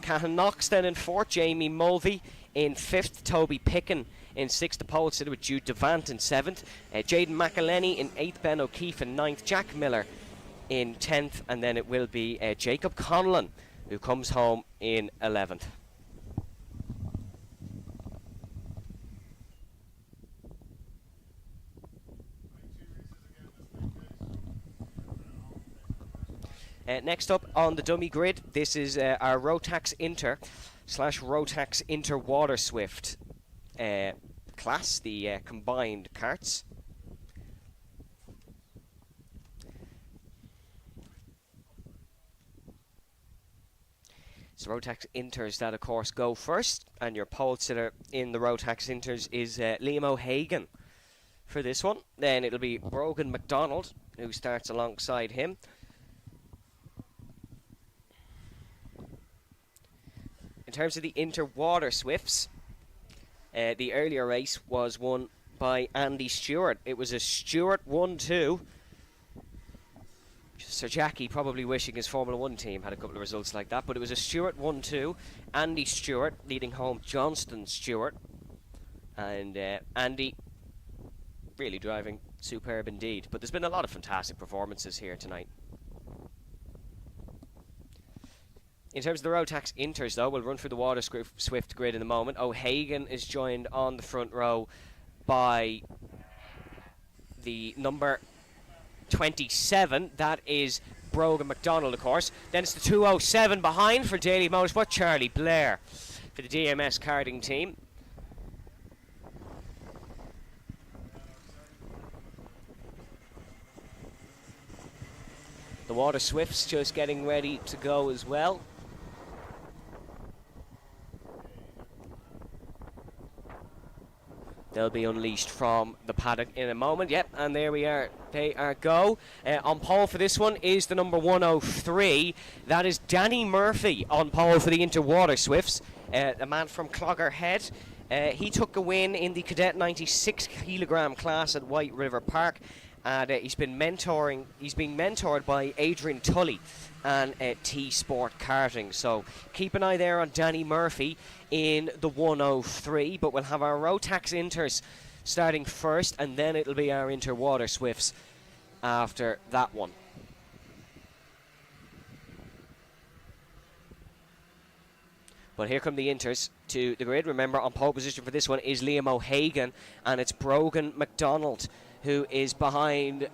Cahan Knox then in 4th, Jamie Mulvey in 5th, Toby Picken in 6th, the pole sitter with Jude Devant in 7th, Jaden McElhenney in 8th, Ben O'Keefe in 9th, Jack Miller in 10th, and then it will be Jacob Conlon who comes home in 11th. Next up on the dummy grid, this is our Rotax Inter / Rotax Inter Waterswift class, the combined karts. So Rotax Inters that of course go first, and your pole sitter in the Rotax Inters is Liam O'Hagan for this one. Then it'll be Brogan McDonald who starts alongside him. In terms of the Inter Water Swifts, the earlier race was won by Andy Stewart. It was a Stewart 1-2. Sir Jackie probably wishing his Formula 1 team had a couple of results like that, but it was a Stewart 1-2. Andy Stewart leading home Johnston Stewart. And Andy really driving superb indeed. But there's been a lot of fantastic performances here tonight. In terms of the Rotax Inters, though, we'll run through the Waterswift grid in a moment. O'Hagan is joined on the front row by the number 27. That is Brogan McDonald, of course. Then it's the 207 behind for Daily Motorsport, Charlie Blair for the DMS karting team. The Water Swifts just getting ready to go as well. They'll be unleashed from the paddock in a moment. Yep, and there we are. They are go. On pole for this one is the number 103. That is Danny Murphy on pole for the Inter Water Swifts. A man from Cloggerhead. He took a win in the Cadet 96 kilogram class at White River Park. And he's being mentored by Adrian Tully and T-Sport Karting. So keep an eye there on Danny Murphy in the 103. But we'll have our Rotax Inters starting first, and then it'll be our Inter Water Swifts after that one. But here come the Inters to the grid. Remember, on pole position for this one is Liam O'Hagan, and it's Brogan McDonald who is behind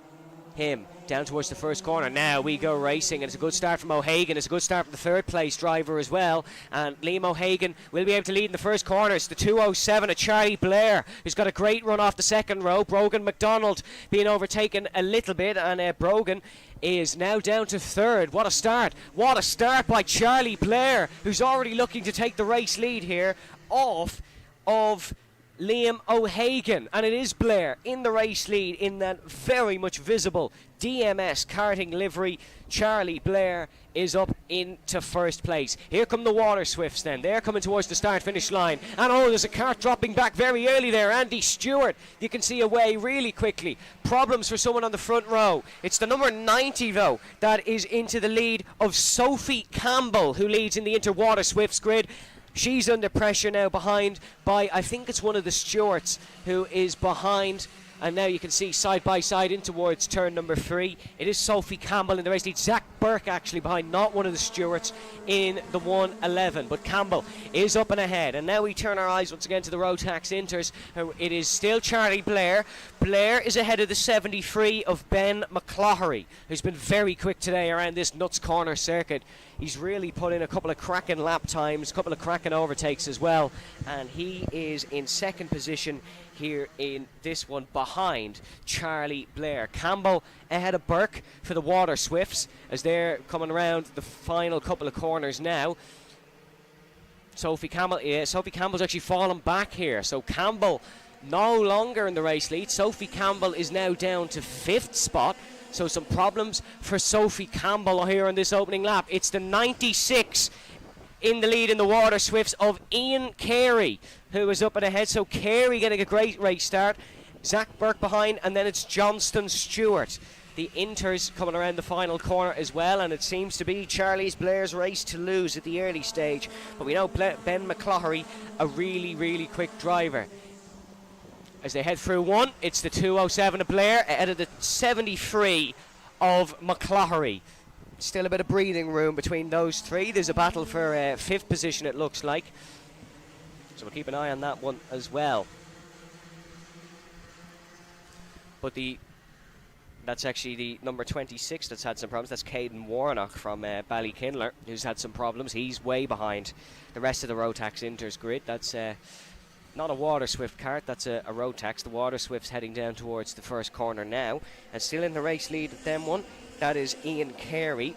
him down towards the first corner. Now we go racing, and it's a good start from O'Hagan. It's a good start from the third place driver as well, and Liam O'Hagan will be able to lead in the first corner. It's the 207 of Charlie Blair, who's got a great run off the second row. Brogan McDonald being overtaken a little bit, and Brogan is now down to third. What a start by Charlie Blair, who's already looking to take the race lead here off of Liam O'Hagan, and it is Blair in the race lead in that very much visible DMS karting livery. Charlie Blair is up into first place. Here come the Water Swifts then. They're coming towards the start-finish line. And there's a kart dropping back very early there. Andy Stewart, you can see away really quickly. Problems for someone on the front row. It's the number 90, though, that is into the lead of Sophie Campbell, who leads in the Inter Water Swifts grid. She's under pressure now behind by, I think it's one of the Stewarts who is behind. And now you can see side by side in towards turn number 3. It is Sophie Campbell in the race lead. Zach Burke actually behind, not one of the Stewarts in the 111. But Campbell is up and ahead. And now we turn our eyes once again to the Rotax Inters. It is still Charlie Blair. Blair is ahead of the 73 of Ben McCloughery, who's been very quick today around this Nuts Corner circuit. He's really put in a couple of cracking lap times, a couple of cracking overtakes as well. And he is in second position here in this one behind Charlie Blair. Campbell ahead of Burke for the Water Swifts as they're coming around the final couple of corners now. Sophie Campbell's actually fallen back here. So Campbell no longer in the race lead. Sophie Campbell is now down to 5th spot. So some problems for Sophie Campbell here on this opening lap. It's the 96 in the lead in the Water Swifts of Ian Carey, who is up and ahead. So Carey getting a great race start. Zach Burke behind, and then it's Johnston Stewart. The Inters coming around the final corner as well, and it seems to be Charlie Blair's race to lose at the early stage. But we know Ben McCloughery, a really, really quick driver. As they head through one, it's the 207 of Blair ahead of the 73 of McCloughery. Still a bit of breathing room between those three. There's a battle for 5th position, it looks like. So we'll keep an eye on that one as well. But the That's actually the number 26 that's had some problems. That's Caden Warnock from Ballykindler, who's had some problems. He's way behind the rest of the Rotax Inter's grid. That's not a Waterswift kart, that's a Rotax. The Waterswift's heading down towards the first corner now. And still in the race lead with them one, that is Ian Carey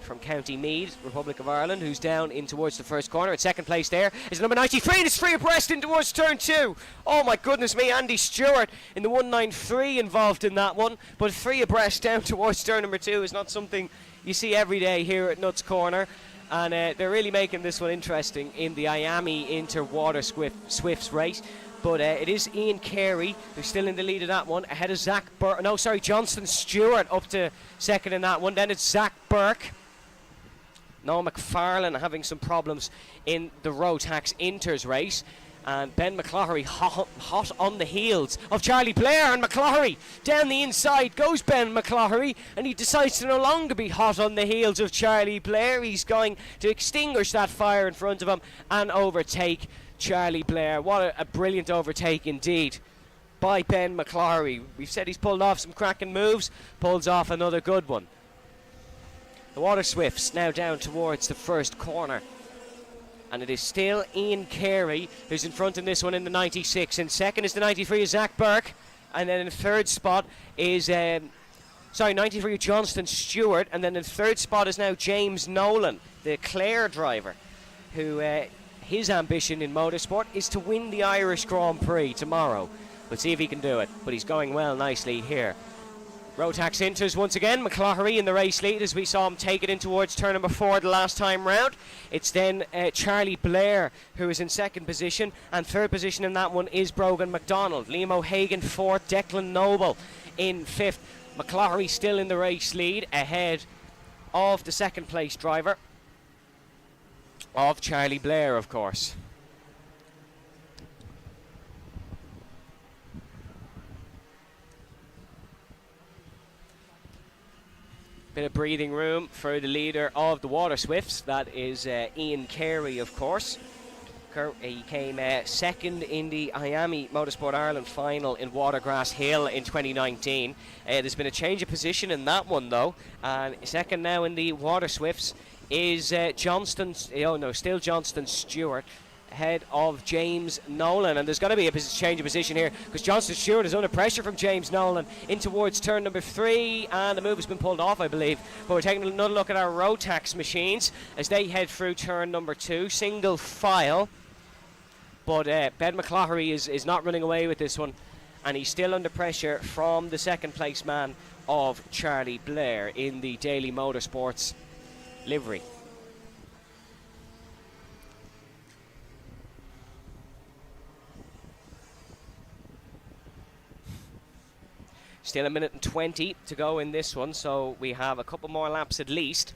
from County Meath, Republic of Ireland, who's down in towards the first corner. At second place there is number 93, and it's free abreast in towards turn 2. Oh my goodness me, Andy Stewart in the 193 involved in that one, but 3 abreast down towards turn number 2 is not something you see every day here at Nuts Corner. And they're really making this one interesting in the Iame Inter Waterswift's race. But it is Ian Carey who's still in the lead of that one, ahead of Johnston Stewart up to second in that one. Then it's Zach Burke. Noah McFarlane having some problems in the Rotax Inter's race. And Ben McCloughery hot on the heels of Charlie Blair, and McCloughery down the inside goes Ben McCloughery, and he decides to no longer be hot on the heels of Charlie Blair. He's going to extinguish that fire in front of him and overtake Charlie Blair. What a brilliant overtake indeed by Ben McCloughery. We've said he's pulled off some cracking moves, pulls off another good one. The Waterswifts now down towards the first corner. And it is still Ian Carey who's in front in this one in the 96. In second is the 93 is Zach Burke. And then in the third spot is, 93 Johnston Stewart. And then in the third spot is now James Nolan, the Clare driver, who his ambition in motorsport is to win the Irish Grand Prix tomorrow. Let's see if he can do it. But he's going well nicely here. Rotax Inters once again, McCloughery in the race lead as we saw him take it in towards turn number 4 the last time round. It's then Charlie Blair who is in second position, and third position in that one is Brogan McDonald. Liam O'Hagan fourth, Declan Noble in fifth. McCloughery still in the race lead ahead of the second place driver of Charlie Blair, of course. Bit of breathing room for the leader of the Waterswifts. That is Ian Carey, of course. He came second in the Iame Motorsport Ireland final in Watergrass Hill in 2019. There's been a change of position in that one, though. And second now in the Waterswifts is still Johnston Stewart, ahead of James Nolan. And there's going to be a change of position here because Johnston Stewart is under pressure from James Nolan in towards turn number 3, and the move has been pulled off, I believe. But we're taking another look at our Rotax machines as they head through turn number 2, single file. But Ben McCloughery is not running away with this one, and he's still under pressure from the second place man of Charlie Blair in the Daily Motorsports livery. Still a minute and 20 to go in this one, so we have a couple more laps at least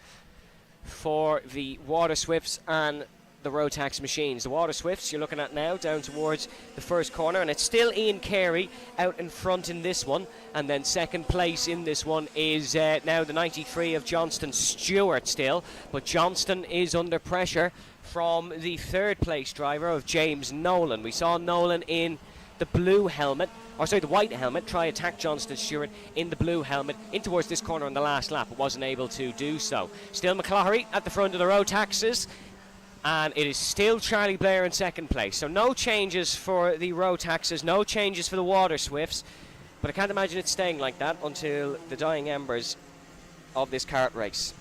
for the Waterswifts and the Rotax machines. The Waterswifts you're looking at now down towards the first corner, and it's still Ian Carey out in front in this one, and then second place in this one is now the 93 of Johnston Stewart still, but Johnston is under pressure from the third place driver of James Nolan. We saw Nolan in the blue helmet, the white helmet, try attack Johnston Stewart in the blue helmet in towards this corner on the last lap, but wasn't able to do so. Still McCloughery at the front of the Rotaxes, and it is still Charlie Blair in second place. So no changes for the Rotaxes, no changes for the Waterswifts, but I can't imagine it staying like that until the dying embers of this kart race.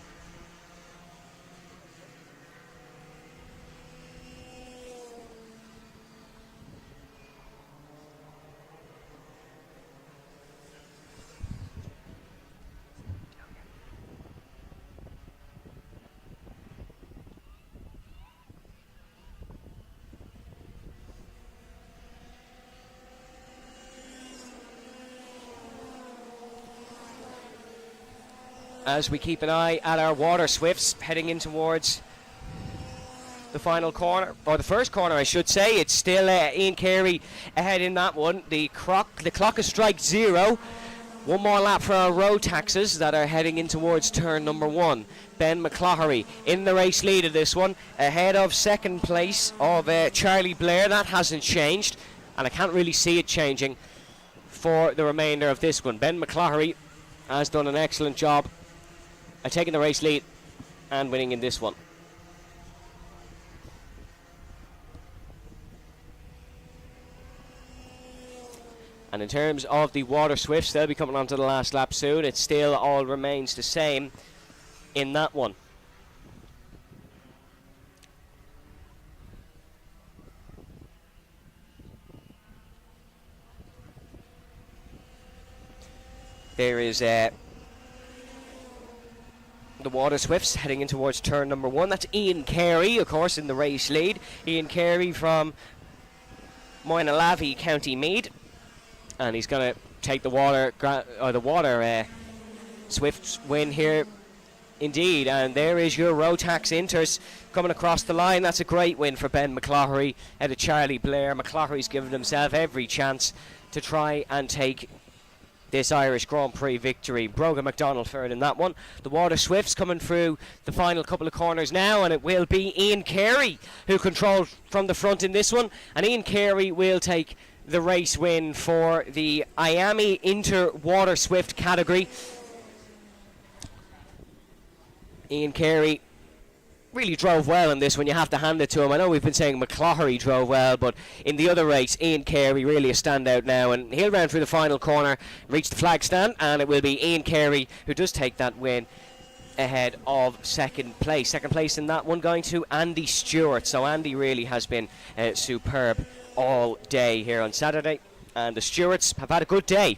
As we keep an eye at our Waterswifts heading in towards the final corner, or the first corner I should say. It's still Ian Carey ahead in that one. The clock has struck 0. One more lap for our Rotaxes that are heading in towards turn number 1. Ben McCloughery in the race lead of this one, ahead of second place of Charlie Blair. That hasn't changed, and I can't really see it changing for the remainder of this one. Ben McCloughery has done an excellent job at taking the race lead and winning in this one. And in terms of the Waterswifts, they'll be coming on to the last lap soon. It still all remains the same in that one. There is the Waterswifts heading in towards turn number 1. That's Ian Carey, of course, in the race lead. Ian Carey from Moynalavey, County Meath. And he's going to take the water Swift's win here, indeed. And there is your Rotax Inters coming across the line. That's a great win for Ben McCloughery out of Charlie Blair. McCloughery's given himself every chance to try and take this Irish Grand Prix victory. Brogan McDonald third in that one. The Waterswifts coming through the final couple of corners now, and it will be Ian Carey who controls from the front in this one. And Ian Carey will take the race win for the Iame Inter Waterswift category. Ian Carey really drove well in this one, you have to hand it to him. I know we've been saying McCloughery drove well, but in the other race, Ian Carey really a standout now, and he'll round through the final corner, reach the flag stand, and it will be Ian Carey who does take that win ahead of second place. Second place in that one going to Andy Stewart. So Andy really has been superb all day here on Saturday, and the Stewarts have had a good day.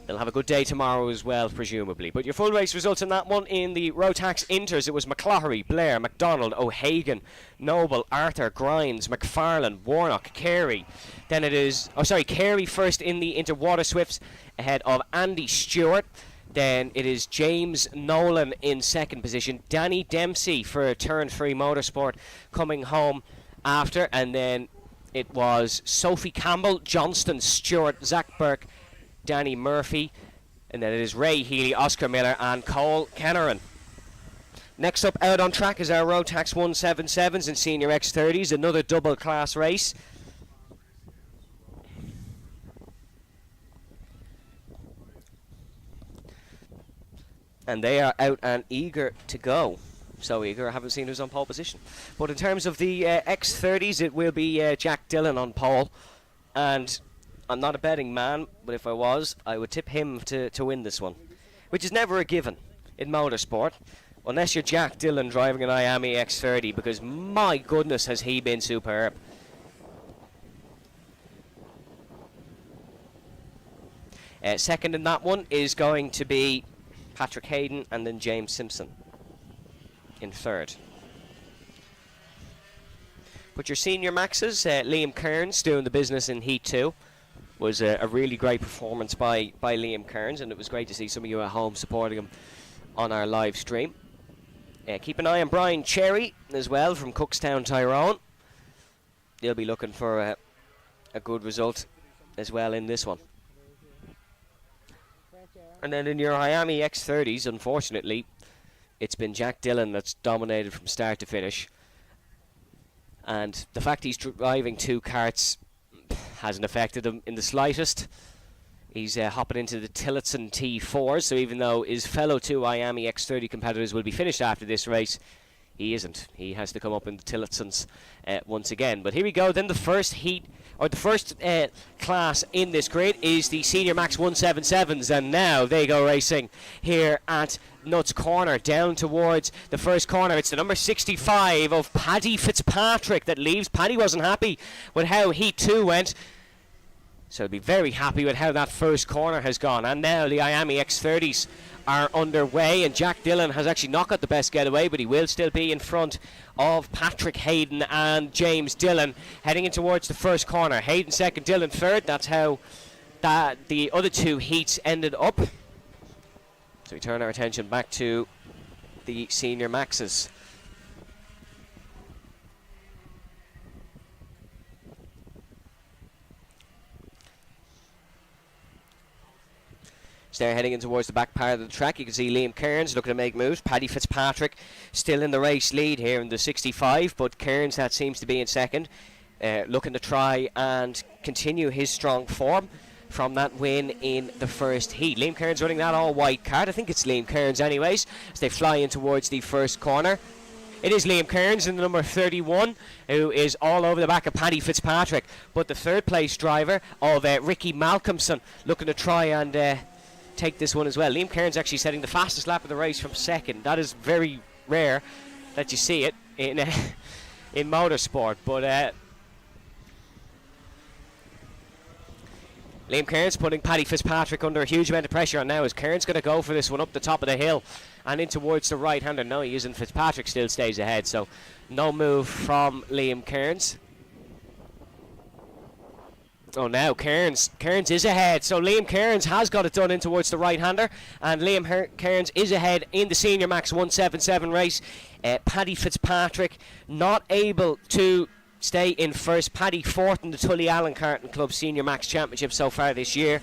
They'll have a good day tomorrow as well, presumably. But your full race results in that one, in the Rotax Inters, it was McCloughery, Blair, McDonald, O'Hagan, Noble, Arthur, Grimes, McFarlane, Warnock, Carey. Then it is, Carey first in the Inter Waterswifts ahead of Andy Stewart. Then it is James Nolan in second position. Danny Dempsey for Turn 3 Motorsport coming home after. And then it was Sophie Campbell, Johnston, Stewart, Zach Burke, Danny Murphy, and then it is Ray Healy, Oscar Miller and Cole Kenneran. Next up out on track is our Rotax 177s and Senior X30s, another double class race. And they are out and eager to go. So eager, I haven't seen who's on pole position. But in terms of the X30s, it will be Jack Dillon on pole. And I'm not a betting man, but if I was, I would tip him to win this one, which is never a given in motorsport, unless you're Jack Dillon driving an Iame X30, because my goodness has he been superb. Second in that one is going to be Patrick Hayden, and then James Simpson in third. But your Senior Maxes, Liam Kearns doing the business in Heat 2. Was a really great performance by Liam Kearns, and it was great to see some of you at home supporting him on our live stream. Keep an eye on Brian Cherry as well from Cookstown, Tyrone. They'll be looking for a good result as well in this one. And then in your Iame X30s, unfortunately, it's been Jack Dillon that's dominated from start to finish. And the fact he's driving two karts hasn't affected him in the slightest. He's hopping into the Tillotson T4s, so even though his fellow two Iame X30 competitors will be finished after this race, he isn't. He has to come up in the Tillotsons once again. But here we go. Then the first heat, or the first class in this grid is the Senior Max 177s, and now they go racing here at Nuts Corner, down towards the first corner. It's the number 65 of Paddy Fitzpatrick that leaves. Paddy wasn't happy with how Heat 2 went, so he'll be very happy with how that first corner has gone. And now the Iame X30s are underway, and Jack Dillon has actually not got the best getaway, but he will still be in front of Patrick Hayden and James Dillon heading in towards the first corner. Hayden second, Dillon third. That's how the other two heats ended up. So we turn our attention back to the Senior Maxes. So they're heading in towards the back part of the track. You can see Liam Kearns looking to make moves. Paddy Fitzpatrick still in the race lead here in the 65, but Kearns, that seems to be in second, looking to try and continue his strong form. from that win in the first heat. Liam Kearns running that all-white card. I think it's Liam Kearns anyways, as they fly in towards the first corner. It is Liam Kearns in the number 31, who is all over the back of Paddy Fitzpatrick. But the third place driver of Ricky Malcolmson looking to try and take this one as well. Liam Kearns actually setting the fastest lap of the race from second. That is very rare that you see it in in motorsport. But Liam Kearns putting Paddy Fitzpatrick under a huge amount of pressure, and now is Kearns going to go for this one up the top of the hill and in towards the right-hander. No, he isn't. Fitzpatrick still stays ahead, so no move from Liam Kearns. Oh, now Kearns is ahead, so Liam Kearns has got it done in towards the right-hander, and Liam Kearns is ahead in the Senior Max 177 race. Paddy Fitzpatrick not able to stay in first. Paddy fourth in the Tully Allen Karting Club Senior Max Championship so far this year.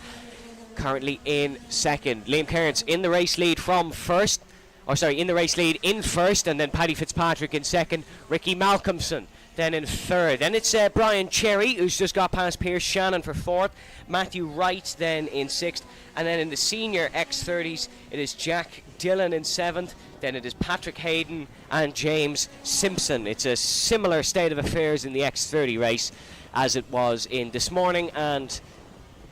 Currently in second. Liam Kearns in the race lead from first. In the race lead in first, and then Paddy Fitzpatrick in second. Ricky Malcolmson then in third. Then it's Brian Cherry, who's just got past Pierce Shannon for fourth. Matthew Wright then in sixth. And then in the Senior X30s, it is Jack Dillon in seventh. Then it is Patrick Hayden and James Simpson. It's a similar state of affairs in the X30 race as it was in this morning and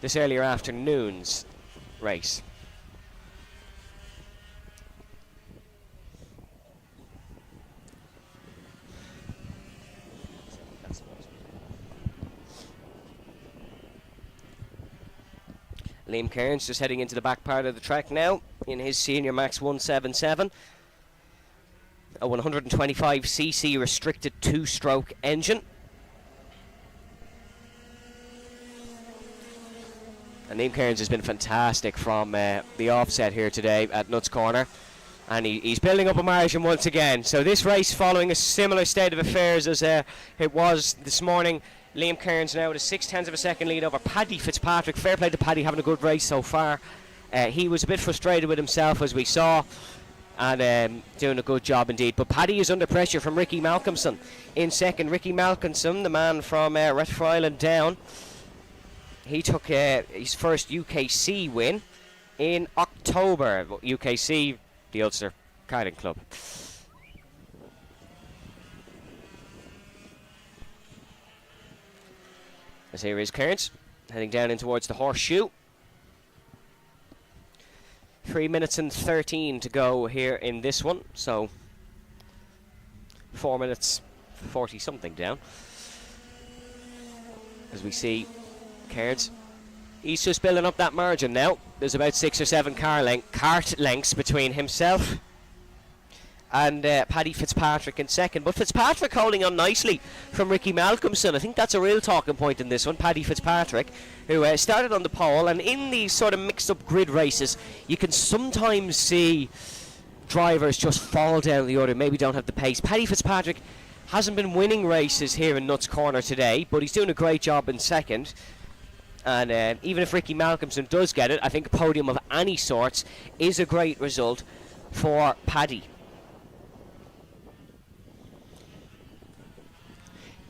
this earlier afternoon's race. Liam Kearns just heading into the back part of the track now in his Senior Max 177. A 125cc restricted two-stroke engine. And Liam Kearns has been fantastic from the offset here today at Nuts Corner. And he's building up a margin once again. So this race following a similar state of affairs as it was this morning. Liam Kearns now with a 0.6 of a second lead over Paddy Fitzpatrick. Fair play to Paddy, having a good race so far. He was a bit frustrated with himself, as we saw, and doing a good job indeed. But Paddy is under pressure from Ricky Malcolmson in second. Ricky Malcolmson, the man from Retford Island Down, he took his first UKC win in October. UKC, the Ulster Karting Club. As here is Kearns heading down in towards the horseshoe. 3 minutes and 13 to go here in this one, so 4 minutes 40 something down. As we see Kearns, he's just building up that margin now. There's about 6 or 7 cart lengths between himself and Paddy Fitzpatrick in second. But Fitzpatrick holding on nicely from Ricky Malcolmson. I think that's a real talking point in this one. Paddy Fitzpatrick, who started on the pole, and in these sort of mixed up grid races, you can sometimes see drivers just fall down the order, maybe don't have the pace. Paddy Fitzpatrick hasn't been winning races here in Nuts Corner today, but he's doing a great job in second. And even if Ricky Malcolmson does get it, I think a podium of any sorts is a great result for Paddy.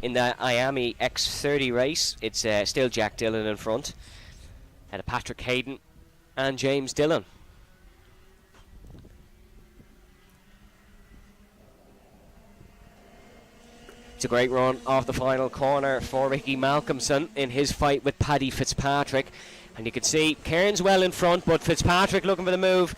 In the Iame X30 race, it's still Jack Dillon in front, and Patrick Hayden and James Dillon. It's a great run off the final corner for Ricky Malcolmson in his fight with Paddy Fitzpatrick. And you can see Kearns well in front, but Fitzpatrick looking for the move.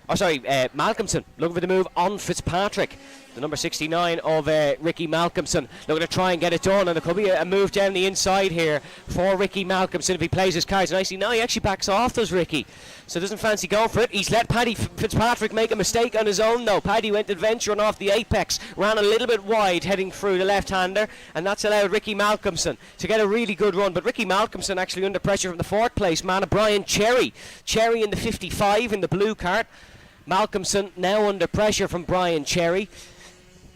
Malcolmson looking for the move on Fitzpatrick. The number 69 of Ricky Malcolmson looking to try and get it done, and there could be a move down the inside here for Ricky Malcolmson if he plays his cards nicely. No, he actually backs off, does Ricky, so doesn't fancy going for it. He's let Paddy Fitzpatrick make a mistake on his own though. Paddy went adventuring off the apex, ran a little bit wide heading through the left-hander, and that's allowed Ricky Malcolmson to get a really good run. But Ricky Malcolmson actually under pressure from the fourth place man of Brian Cherry in the 55 in the blue cart. Malcolmson now under pressure from Brian Cherry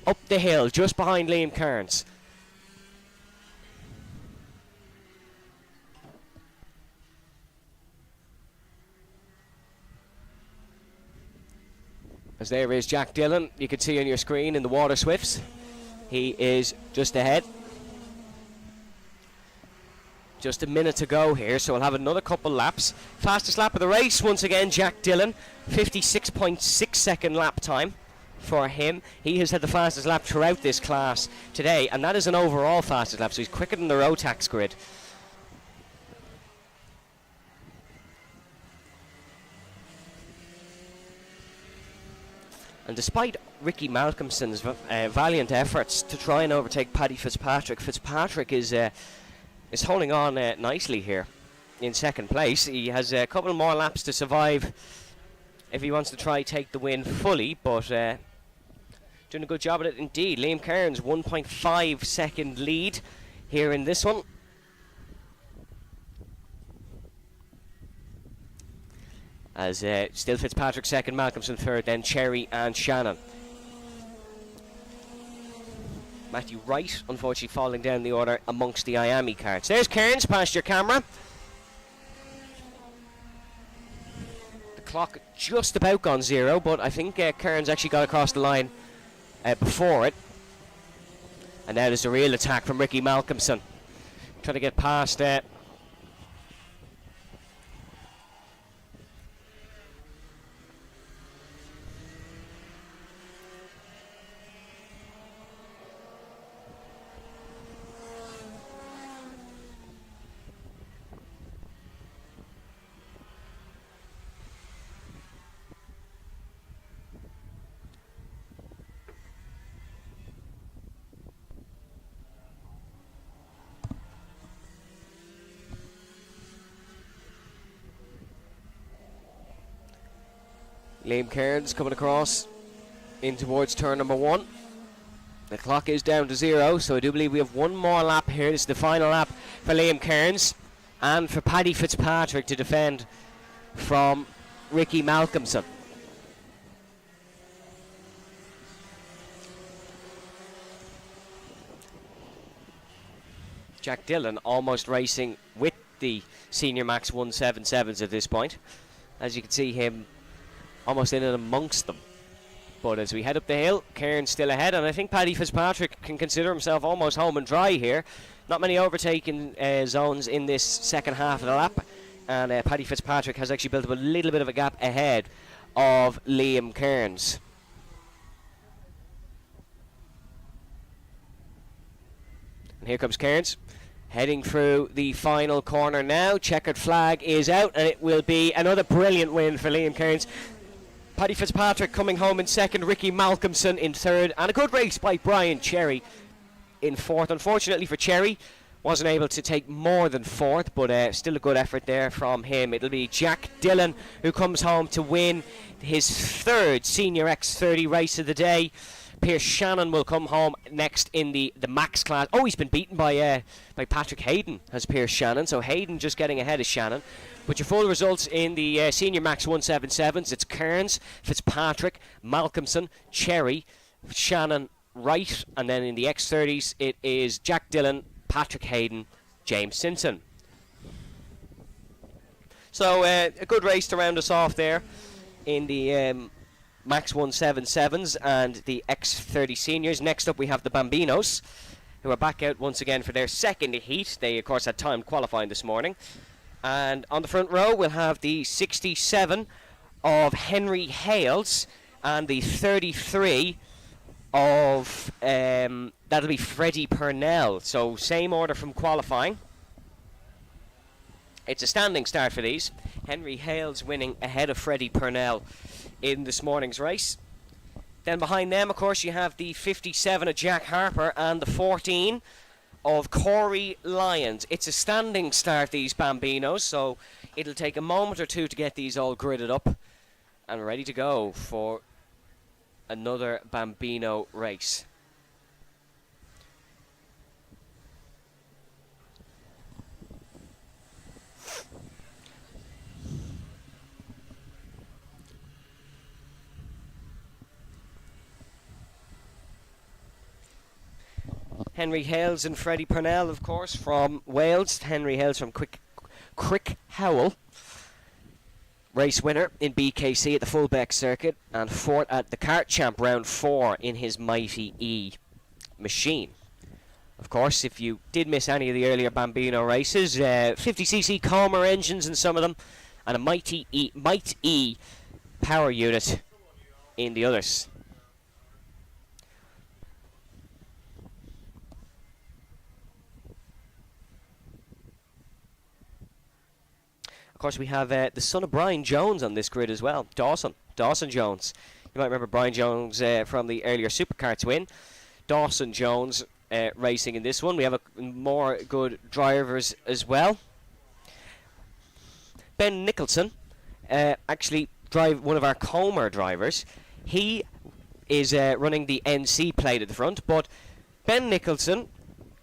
up the hill just behind Liam Kearns. As there is Jack Dillon, you can see on your screen in the Waterswifts. He is just ahead. Just a minute to go here, so we'll have another couple laps. Fastest lap of the race, once again, Jack Dillon. 56.6 second lap time for him. He has had the fastest lap throughout this class today, and that is an overall fastest lap, so he's quicker than the Rotax grid. And despite Ricky Malcolmson's valiant efforts to try and overtake Paddy Fitzpatrick, Fitzpatrick is holding on nicely here in second place. He has a couple more laps to survive if he wants to try take the win fully, but doing a good job at it indeed. Liam Kearns, 1.5 second lead here in this one. As still Fitzpatrick second, Malcolmson third, then Cherry and Shannon. Matthew Wright, unfortunately, falling down the order amongst the Iame cards. There's Kearns past your camera. The clock just about gone zero, but I think Kearns actually got across the line before it. And now there's a real attack from Ricky Malcolmson. Trying to get past Liam Kearns coming across in towards turn number one. The clock is down to zero, so I do believe we have one more lap here. This is the final lap for Liam Kearns and for Paddy Fitzpatrick to defend from Ricky Malcolmson. Jack Dillon almost racing with the Senior Max 177s at this point. As you can see him almost in and amongst them. But as we head up the hill, Kearns still ahead, and I think Paddy Fitzpatrick can consider himself almost home and dry here. Not many overtaking zones in this second half of the lap, and Paddy Fitzpatrick has actually built up a little bit of a gap ahead of Liam Kearns. And here comes Kearns, heading through the final corner now. Checkered flag is out, and it will be another brilliant win for Liam Kearns. Paddy Fitzpatrick coming home in second, Ricky Malcolmson in third, and a good race by Brian Cherry in fourth. Unfortunately for Cherry, wasn't able to take more than fourth, but still a good effort there from him. It'll be Jack Dillon who comes home to win his third Senior X30 race of the day. Pierce Shannon will come home next in the Max class. Oh, he's been beaten by Patrick Hayden, has Pierce Shannon. So Hayden just getting ahead of Shannon. But your full results in the Senior Max 177s, it's Kearns, Fitzpatrick, Malcolmson, Cherry, Shannon, Wright. And then in the X30s, it is Jack Dillon, Patrick Hayden, James Simpson. So a good race to round us off there in the Max 177s and the X30 Seniors. Next up we have the Bambinos, who are back out once again for their second heat. They of course had time qualifying this morning. And on the front row we'll have the 67 of Henry Hales and the 33 of that'll be Freddie Purnell. So same order from qualifying. It's a standing start for these. Henry Hales winning ahead of Freddie Purnell in this morning's race. Then behind them, of course, you have the 57 of Jack Harper and the 14 of Corey Lyons. It's a standing start, these Bambinos, so it'll take a moment or two to get these all gridded up and ready to go for another Bambino race. Henry Hales and Freddie Purnell, of course, from Wales. Henry Hales from Crick Howell. Race winner in BKC at the Fullbeck circuit and fourth at the Kart Champ round 4 in his Mighty E machine. Of course, if you did miss any of the earlier Bambino races, 50cc Comer engines in some of them, and a Might E power unit in the others. Of course, we have the son of Brian Jones on this grid as well, Dawson Jones. You might remember Brian Jones from the earlier Superkarts win. Dawson Jones racing in this one. We have more good drivers as well. Ben Nicholson, actually one of our Comer drivers. He is running the NC plate at the front, but Ben Nicholson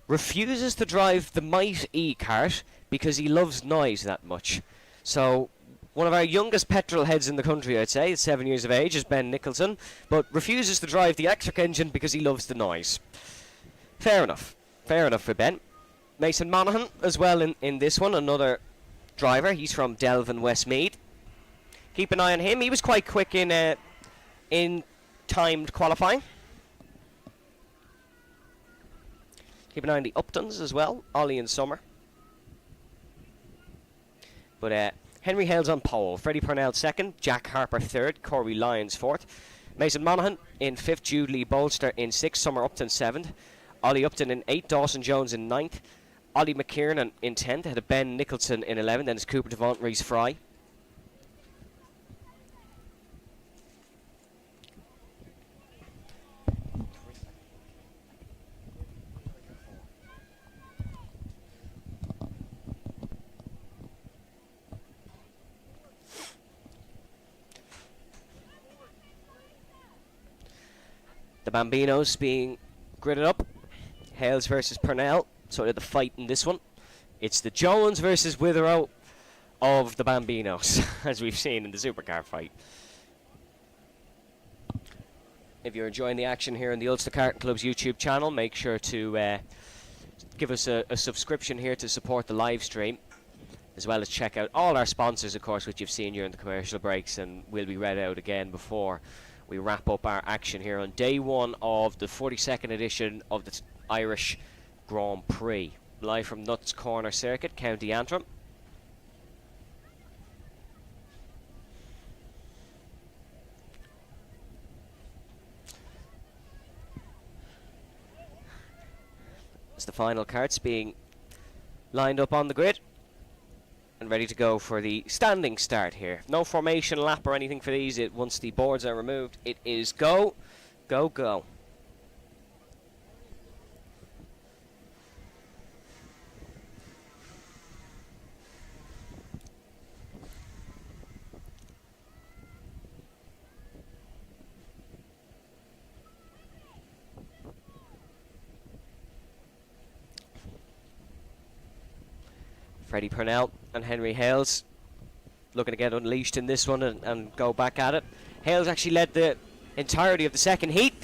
refuses to drive the Might E kart because he loves noise that much. So one of our youngest petrol heads in the country, I'd say, at 7 years of age, is Ben Nicholson, but refuses to drive the electric engine because he loves the noise. Fair enough for Ben. Mason Monaghan as well in this one, another driver. He's from Delvin, Westmeath. Keep an eye on him. He was quite quick in timed qualifying. Keep an eye on the Uptons as well, Ollie and Summer. But Henry Hales on pole, Freddie Purnell second, Jack Harper third, Corey Lyons fourth, Mason Monaghan in fifth, Jude Lee Bolster in sixth, Summer Upton seventh, Ollie Upton in eighth, Dawson Jones in ninth, Ollie McKiernan in 10th, ahead of Ben Nicholson in 11th, then it's Cooper Devont, Reese Fry. The Bambinos being gridded up. Hales versus Purnell. Sort of the fight in this one. It's the Jones versus Witherow of the Bambinos, as we've seen in the supercar fight. If you're enjoying the action here on the Ulster Karting Club's YouTube channel, make sure to give us a subscription here to support the live stream, as well as check out all our sponsors, of course, which you've seen during the commercial breaks and will be read out again before we wrap up our action here on day one of the 42nd edition of the Irish Grand Prix. Live from Nuts Corner Circuit, County Antrim. As the final carts being lined up on the grid and ready to go for the standing start here. No formation lap or anything for these. Once the boards are removed, it is go, go, go. Freddie Purnell and Henry Hales looking to get unleashed in this one and go back at it. Hales actually led the entirety of the second heat.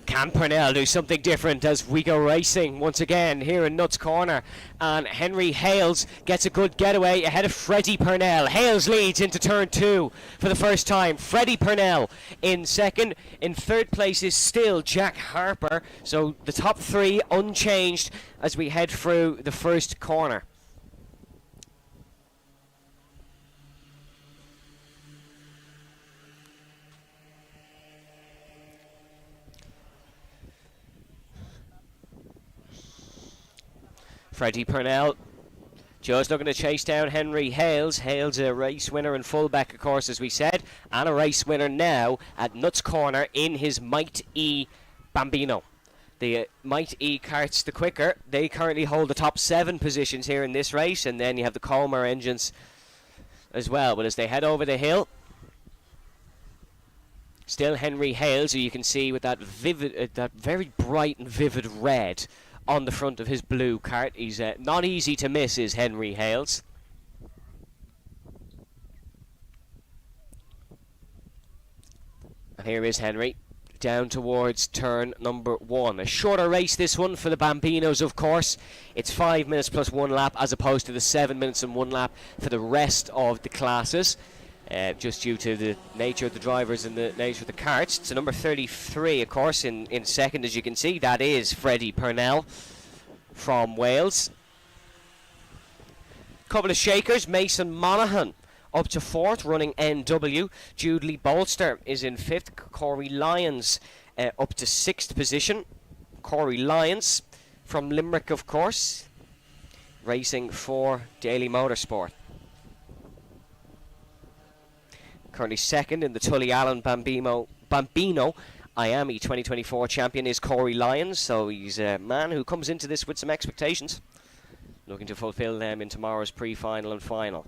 Can Purnell do something different as we go racing once again here in Nuts Corner? And Henry Hales gets a good getaway ahead of Freddie Purnell. Hales leads into turn two for the first time. Freddie Purnell in second. In third place is still Jack Harper. So the top three unchanged as we head through the first corner. Freddie Purnell just looking to chase down Henry Hales. Hales a race winner and fullback, of course, as we said, and a race winner now at Nuts Corner in his Might E Bambino. The Might E karts the quicker. They currently hold the top 7 positions here in this race, and then you have the Comer engines as well. But as they head over the hill, still Henry Hales, who you can see with that vivid, that very bright and vivid red on the front of his blue kart. He's not easy to miss, is Henry Hales. And here is Henry down towards turn number 1. A shorter race this one for the Bambinos, of course. It's 5 minutes plus 1 lap as opposed to the 7 minutes and 1 lap for the rest of the classes. Just due to the nature of the drivers and the nature of the karts. It's a number 33, of course, in second, as you can see. That is Freddie Purnell. from Wales. Couple of shakers, Mason Monaghan up to 4th, running NW. Jude Bolster is in 5th. Corey Lyons up to 6th position. Corey Lyons from Limerick, of course, racing for Daily Motorsport. Currently 2nd in the Tully Allen Bambino Iame 2024 champion is Corey Lyons, so he's a man who comes into this with some expectations, looking to fulfill them in tomorrow's pre-final and final.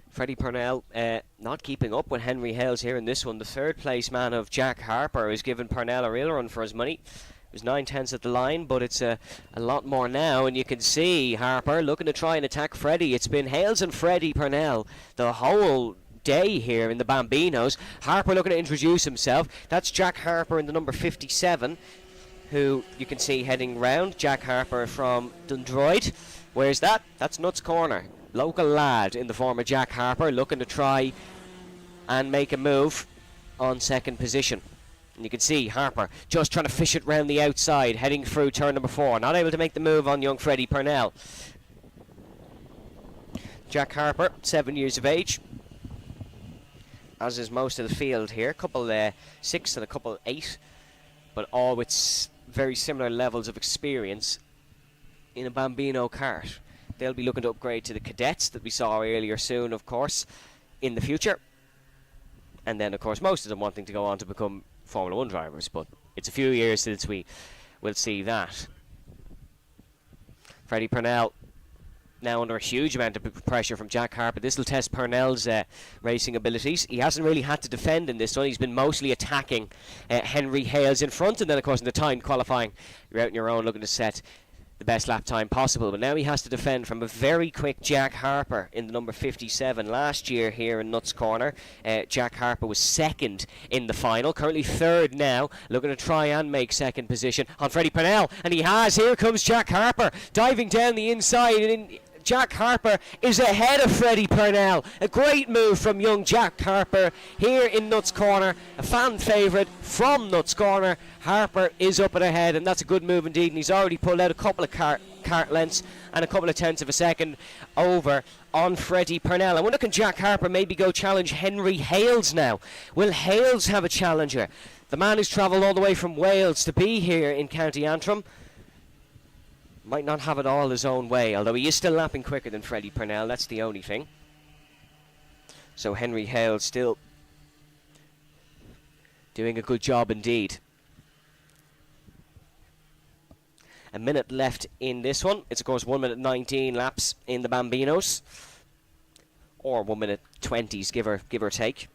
Freddie Purnell not keeping up with Henry Hales here in this one. The 3rd place man of Jack Harper has given Purnell a real run for his money. It was 9/10 at the line, but it's a lot more now, and you can see Harper looking to try and attack Freddie. It's been Hales and Freddie Purnell the whole day here in the Bambinos. Harper looking to introduce himself. That's Jack Harper in the number 57, who you can see heading round. Jack Harper from Dundroyd. Where's that? That's Nuts Corner. Local lad in the form of Jack Harper looking to try and make a move on 2nd position. And you can see Harper just trying to fish it round the outside, heading through turn number 4. Not able to make the move on young Freddie Purnell. Jack Harper, 7 years of age, as is most of the field here. A couple 6 and a couple 8, but all with very similar levels of experience in a Bambino kart. They'll be looking to upgrade to the Cadets that we saw earlier soon, of course, in the future. And then, of course, most of them wanting to go on to become Formula 1 drivers, but it's a few years since we will see that. Freddie Purnell now under a huge amount of pressure from Jack Harper. This will test Purnell's racing abilities. He hasn't really had to defend in this one. He's been mostly attacking Henry Hales in front, and then, of course, in the timed qualifying, you're out on your own looking to set the best lap time possible, but now he has to defend from a very quick Jack Harper in the number 57. Last year here in Nuts Corner, Jack Harper was 2nd in the final, currently 3rd now, looking to try and make 2nd position on Freddie Purnell, and he has. Here comes Jack Harper diving down the inside, and Jack Harper is ahead of Freddie Purnell. A great move from young Jack Harper here in Nuts Corner. A fan favourite from Nuts Corner. Harper is up and ahead, and that's a good move indeed. And he's already pulled out a couple of kart lengths and a couple of tenths of a second over on Freddie Purnell. I wonder, can Jack Harper maybe go challenge Henry Hales now? Will Hales have a challenger? The man who's travelled all the way from Wales to be here in County Antrim might not have it all his own way, although he is still lapping quicker than Freddie Purnell, that's the only thing. So Henry Hales still doing a good job indeed. A minute left in this one. It's of course 1 minute 19 laps in the Bambinos, or 1 minute 20s, give or take.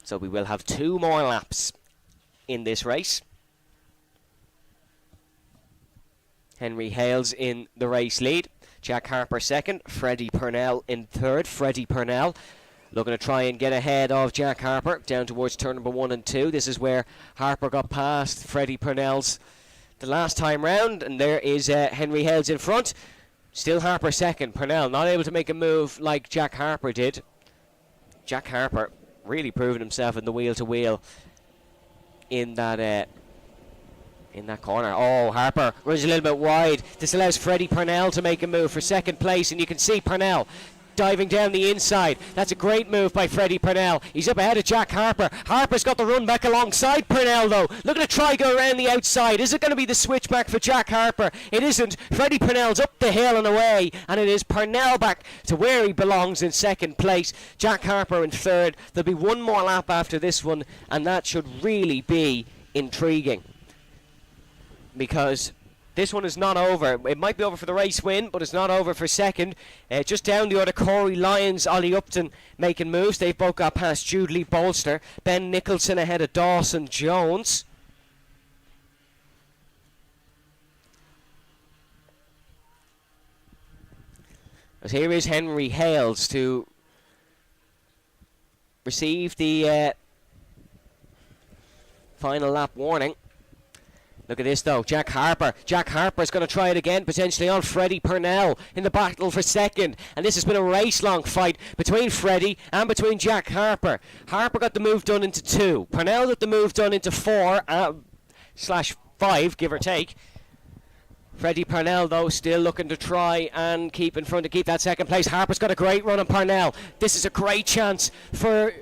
So we will have 2 more laps in this race. Henry Hales in the race lead. Jack Harper 2nd. Freddie Purnell in 3rd. Freddie Purnell looking to try and get ahead of Jack Harper down towards turn number 1 and 2. This is where Harper got past Freddie Purnell's the last time round, and there is Henry Hales in front. Still Harper 2nd. Purnell not able to make a move like Jack Harper did. Jack Harper really proving himself in the wheel-to-wheel in that corner. Oh, Harper runs a little bit wide. This allows Freddie Purnell to make a move for 2nd place, and you can see Purnell diving down the inside. That's a great move by Freddie Purnell. He's up ahead of Jack Harper. Harper's got the run back alongside Purnell though. Looking to try go around the outside. Is it going to be the switchback for Jack Harper? It isn't. Freddie Purnell's up the hill and away, and it is Purnell back to where he belongs in 2nd place. Jack Harper in 3rd. There'll be 1 more lap after this one, and that should really be intriguing, because this one is not over. It might be over for the race win, but it's not over for 2nd. Just down the order, Corey Lyons, Ollie Upton making moves. They've both got past Jude Bolster. Ben Nicholson ahead of Dawson Jones. As here is Henry Hales to received the final lap warning. Look at this though, Jack Harper. Jack Harper's going to try it again, potentially on Freddie Purnell in the battle for second. And this has been a race-long fight between Freddie and between Jack Harper. Harper got the move done into 2. Purnell got the move done into 4/5, give or take. Freddie Purnell, though, still looking to try and keep in front to keep that second place. Harper's got a great run on Purnell. This is a great chance for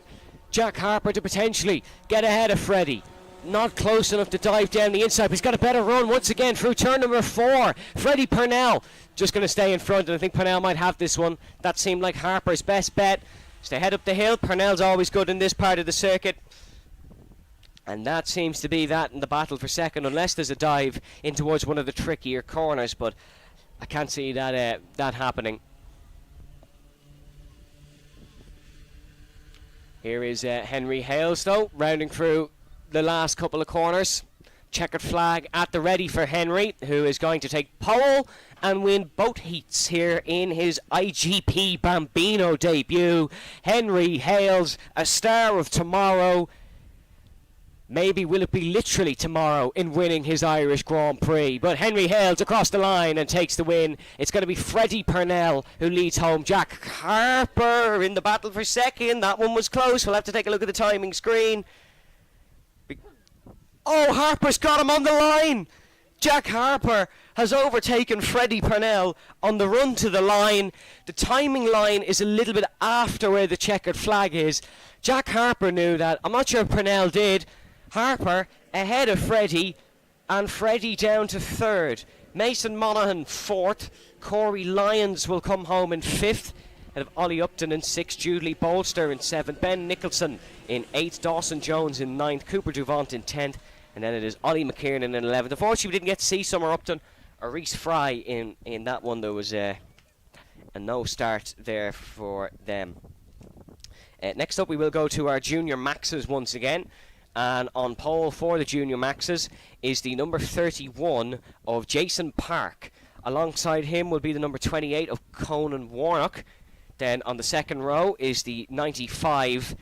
Jack Harper to potentially get ahead of Freddie. Not close enough to dive down the inside, but he's got a better run once again through turn number 4. Freddie Purnell just going to stay in front, and I think Purnell might have this one. That seemed like Harper's best bet. Stay head up the hill. Purnell's always good in this part of the circuit. And that seems to be that in the battle for second, unless there's a dive in towards one of the trickier corners, but I can't see that happening. Here is Henry Hales, though, rounding through the last couple of corners. Checkered flag at the ready for Henry, who is going to take pole and win both heats here in his IGP Bambino debut. Henry Hales, a star of tomorrow. Maybe will it be literally tomorrow in winning his Irish Grand Prix. But Henry Hales across the line and takes the win. It's going to be Freddie Purnell who leads home. Jack Harper in the battle for second. That one was close. We'll have to take a look at the timing screen. Oh, Harper's got him on the line. Jack Harper has overtaken Freddie Purnell on the run to the line. The timing line is a little bit after where the checkered flag is. Jack Harper knew that. I'm not sure if Purnell did. Harper ahead of Freddie, and Freddie down to 3rd. Mason Monaghan 4th. Corey Lyons will come home in 5th. Ahead of Ollie Upton in 6th. Julie Bolster in 7th. Ben Nicholson in 8th. Dawson Jones in 9th. Cooper Duvant in 10th. And then it is Ollie McKiernan in 11th. Unfortunately, we didn't get to see Summer Upton or Reese Fry in that one. There was a no start there for them. Next up, we will go to our Junior Maxes once again. And on pole for the Junior Maxes is the number 31 of Jason Park. Alongside him will be the number 28 of Conan Warnock. Then on the second row is the 95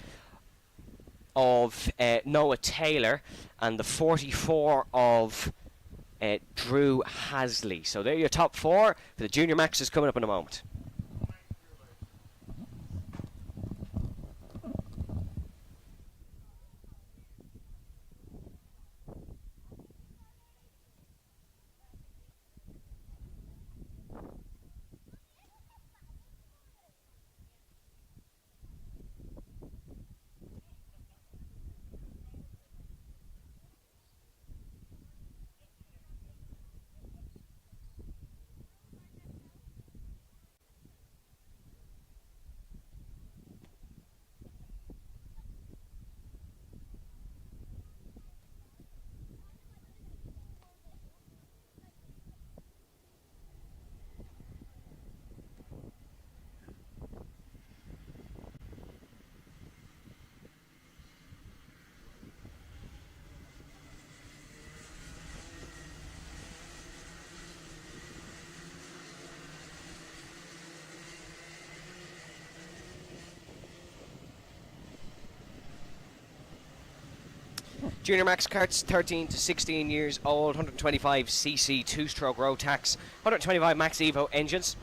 of Noah Taylor, and the 44 of Drew Hasley. So they're your top 4 for the Junior Maxes coming up in a moment. Junior Max karts 13 to 16 years old, 125cc 2-stroke Rotax, 125 Max Evo engines.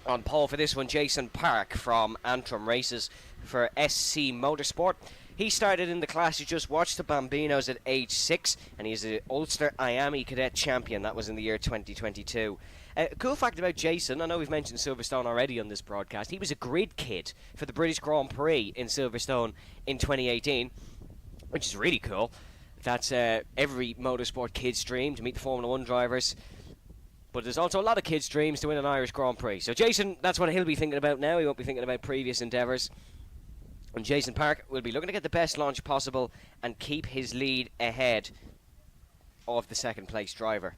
On pole for this one, Jason Park from Antrim Races for SC Motorsport. He started in the class you just watched, the Bambinos, at age 6, and he's the Ulster Iame Cadet Champion. That was in the year 2022. A cool fact about Jason, I know we've mentioned Silverstone already on this broadcast, he was a grid kid for the British Grand Prix in Silverstone in 2018. Which is really cool. That's every motorsport kid's dream, to meet the Formula 1 drivers. But there's also a lot of kids' dreams to win an Irish Grand Prix. So Jason, that's what he'll be thinking about now. He won't be thinking about previous endeavours. And Jason Park will be looking to get the best launch possible and keep his lead ahead of the second place driver.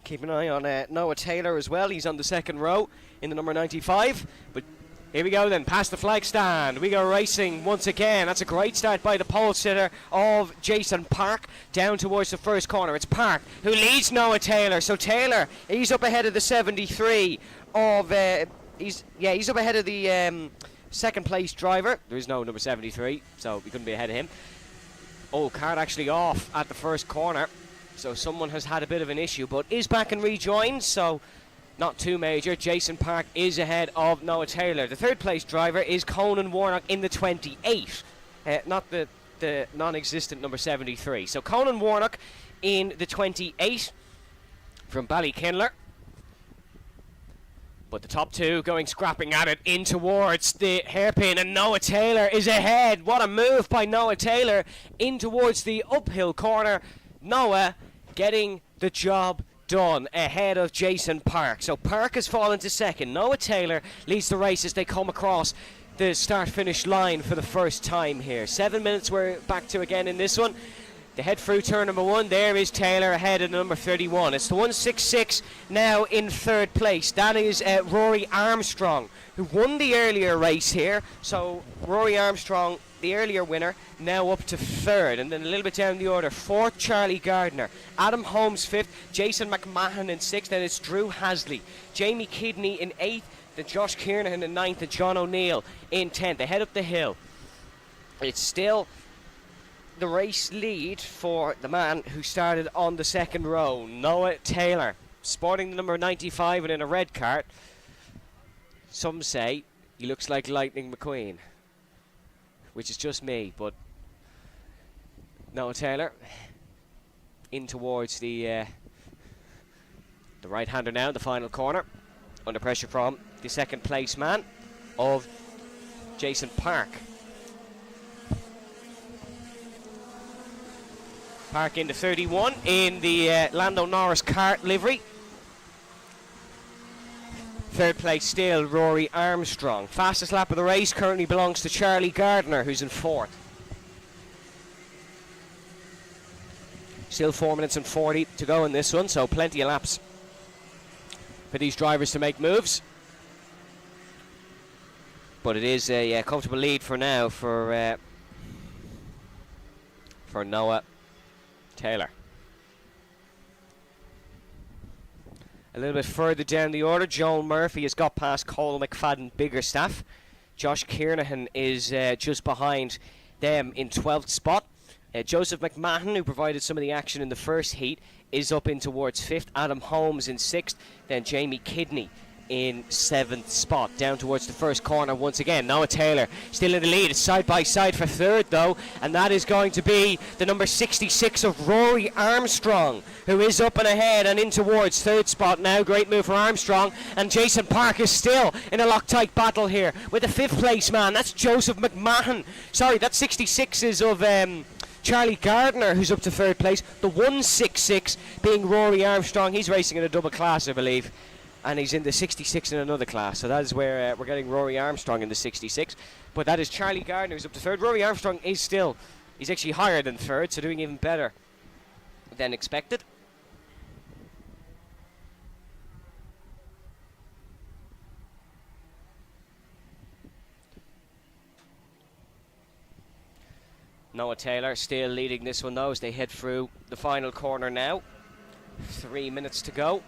Keep an eye on Noah Taylor as well. He's on the second row in the number 95. But here we go then, past the flag stand. We go racing once again. That's a great start by the pole sitter of Jason Park down towards the first corner. It's Park who leads Noah Taylor. So Taylor, he's up ahead of the 73 of he's up ahead of the second place driver, there is no number 73, so we couldn't be ahead of him. Oh, card actually off at the first corner, so someone has had a bit of an issue, but is back and rejoined, so not too major. Jason Park is ahead of Noah Taylor. The third place driver is Conan Warnock in the 28, not the non-existent number 73. So Conan Warnock in the 28 from Ballykindler. But the top two going scrapping at it in towards the hairpin, and Noah Taylor is ahead. What a move by Noah Taylor in towards the uphill corner. Noah getting the job done ahead of Jason Park. So Park has fallen to second. Noah Taylor leads the race as they come across the start-finish line for the first time here. 7 minutes we're back to again in this one. They head through turn number one. There is Taylor ahead of number 31. It's the 166 now in third place. That is Rory Armstrong, who won the earlier race here. So Rory Armstrong, the earlier winner, now up to third. And then a little bit down the order, fourth Charlie Gardner, Adam Holmes fifth, Jason McMahon in sixth, then it's Drew Hasley, Jamie Kidney in eighth, then Josh Kiernan in ninth, and John O'Neill in 10th. They head up the hill. It's still the race lead for the man who started on the second row, Noah Taylor, sporting the number 95 and in a red cart. Some say he looks like Lightning McQueen, which is just me, but Noah Taylor in towards the right-hander now in the final corner, under pressure from the second place man of Jason Park. Park into 31 in the Lando Norris kart livery. Third place still Rory Armstrong. Fastest lap of the race currently belongs to Charlie Gardner, who's in fourth. Still 4 minutes and 40 to go in this one, so plenty of laps for these drivers to make moves. But it is a comfortable lead for now for Noah Taylor. A little bit further down the order, Joel Murphy has got past Cole McFadden Biggerstaff. Josh Kiernan is just behind them in 12th spot. Joseph McMahon, who provided some of the action in the first heat, is up in towards 5th. Adam Holmes in 6th. Then Jamie Kidney in 7th spot. Down towards the first corner once again. Noah Taylor still in the lead. It's side by side for third though, and that is going to be the number 66 of Rory Armstrong, who is up and ahead and in towards third spot now. Great move for Armstrong, and Jason Park is still in a Loctite battle here with the 5th place man. That's Joseph McMahon. Sorry, that 66 is of Charlie Gardner, who's up to third place. The 166 being Rory Armstrong. He's racing in a double class, I believe, and he's in the 66 in another class. So that is where we're getting Rory Armstrong in the 66. But that is Charlie Gardner, who's up to third. Rory Armstrong is still, he's actually higher than third, so doing even better than expected. Noah Taylor still leading this one though as they head through the final corner now. 3 minutes to go.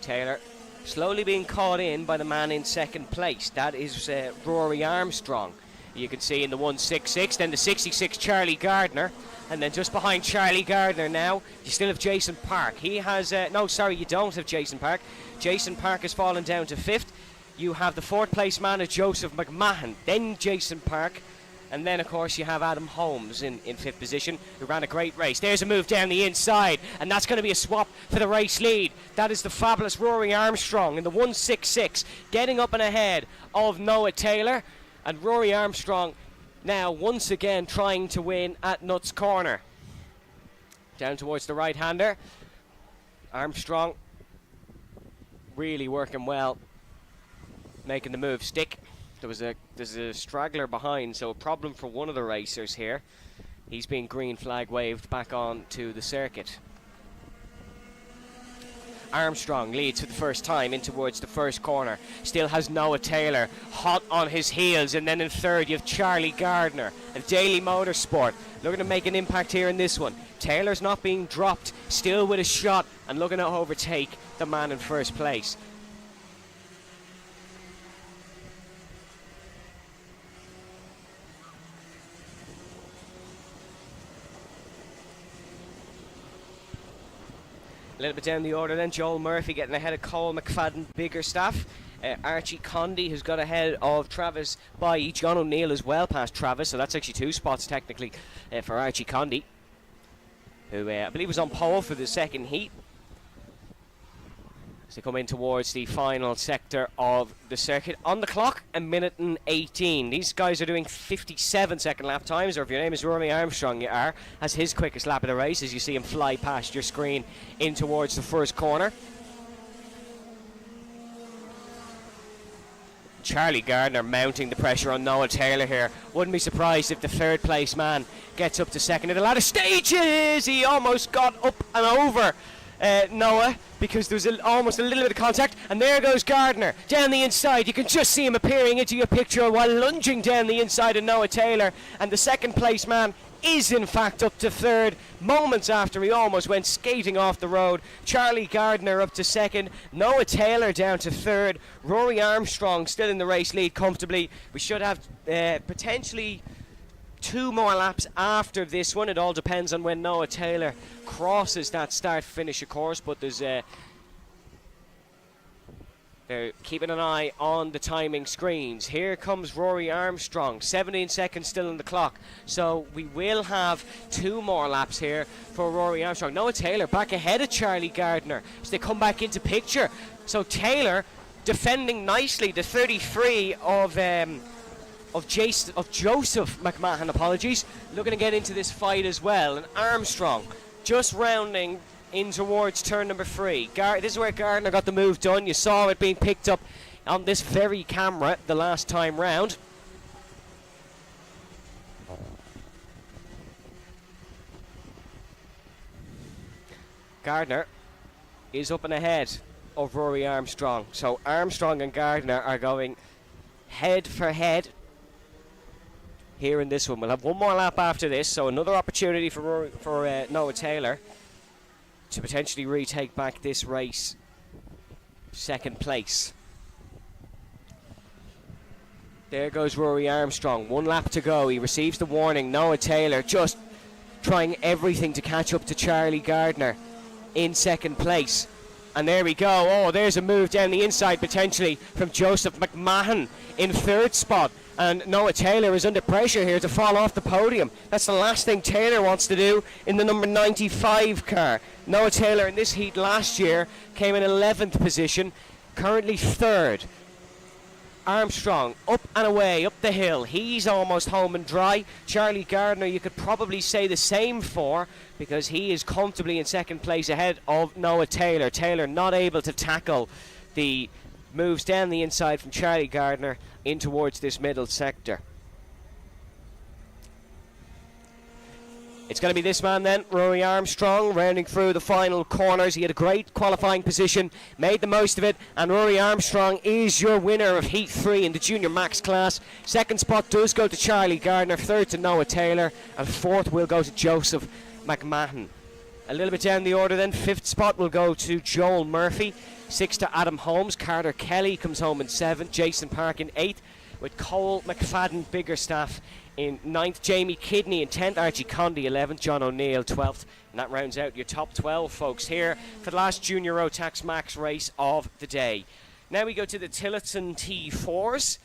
Taylor slowly being caught in by the man in second place. That is Rory Armstrong. You can see in the 166, then the 66 Charlie Gardner, and then just behind Charlie Gardner now you still have Jason Park. He has no, sorry, you don't have Jason Park. Jason Park has fallen down to 5th. You have the 4th place man of Joseph McMahon, then Jason Park, and then of course you have Adam Holmes in 5th position, who ran a great race. There's a move down the inside, and that's going to be a swap for the race lead. That is the fabulous Rory Armstrong in the 166, getting up and ahead of Noah Taylor. And Rory Armstrong now once again trying to win at Nuts Corner. Down towards the right-hander. Armstrong really working well, making the move stick. There's a straggler behind, so a problem for one of the racers here. He's being green flag waved back on to the circuit. Armstrong leads for the first time in towards the first corner. Still has Noah Taylor hot on his heels, and then in third you have Charlie Gardner of Daily Motorsport looking to make an impact here in this one. Taylor's not being dropped, still with a shot and looking to overtake the man in first place. A little bit down the order then, Joel Murphy getting ahead of Cole McFadden Biggerstaff. Archie Condy, who's got ahead of Travis Bailly. John O'Neill as well past Travis, so that's actually 2 spots technically for Archie Condy, who I believe was on pole for the second heat. As they come in towards the final sector of the circuit. On the clock, 1:18. These guys are doing 57-second lap times, or if your name is Rory Armstrong, you are, has his quickest lap of the race as you see him fly past your screen in towards the first corner. Charlie Gardner mounting the pressure on Noah Taylor here. Wouldn't be surprised if the third place man gets up to second at the ladder stages. He almost got up and over Noah, because there was almost a little bit of contact, and there goes Gardner down the inside. You can just see him appearing into your picture while lunging down the inside of Noah Taylor, and the second place man is in fact up to third moments after he almost went skating off the road. Charlie Gardner up to second, Noah Taylor down to third, Rory Armstrong still in the race lead comfortably. We should have potentially 2 more laps after this one. It all depends on when Noah Taylor crosses that start finish, of course, but there's they're keeping an eye on the timing screens. Here comes Rory Armstrong, 17 seconds still on the clock, so we will have 2 more laps here for Rory Armstrong. Noah Taylor back ahead of Charlie Gardner as they come back into picture. So Taylor defending nicely the 33 of Joseph McMahon, apologies, looking to get into this fight as well. And Armstrong just rounding in towards turn number 3. This is where Gardner got the move done. You saw it being picked up on this very camera the last time round. Gardner is up and ahead of Rory Armstrong. So Armstrong and Gardner are going head for head here in this one. We'll have 1 more lap after this, so another opportunity for Noah Taylor to potentially retake back this race, second place. There goes Rory Armstrong, 1 lap to go. He receives the warning. Noah Taylor just trying everything to catch up to Charlie Gardner in second place. And there we go. Oh, there's a move down the inside potentially from Joseph McMahon in third spot. And Noah Taylor is under pressure here to fall off the podium. That's the last thing Taylor wants to do in the number 95 car. Noah Taylor in this heat last year came in 11th position, currently third. Armstrong up and away, up the hill. He's almost home and dry. Charlie Gardner, you could probably say the same for, because he is comfortably in second place ahead of Noah Taylor. Taylor not able to tackle the moves down the inside from Charlie Gardner in towards this middle sector. It's going to be this man then, Rory Armstrong, rounding through the final corners. He had a great qualifying position, made the most of it, and Rory Armstrong is your winner of Heat 3 in the Junior Max class. Second spot does go to Charlie Gardner, third to Noah Taylor, and fourth will go to Joseph McMahon. A little bit down the order then, fifth spot will go to Joel Murphy, sixth to Adam Holmes, Carter Kelly comes home in seventh, Jason Park in eighth, with Cole McFadden Biggerstaff in 9th, Jamie Kidney in 10th, Archie Condy 11th, John O'Neill 12th, and that rounds out your top 12 folks here for the last Junior Rotax Max race of the day. Now we go to the Tillotson T4s,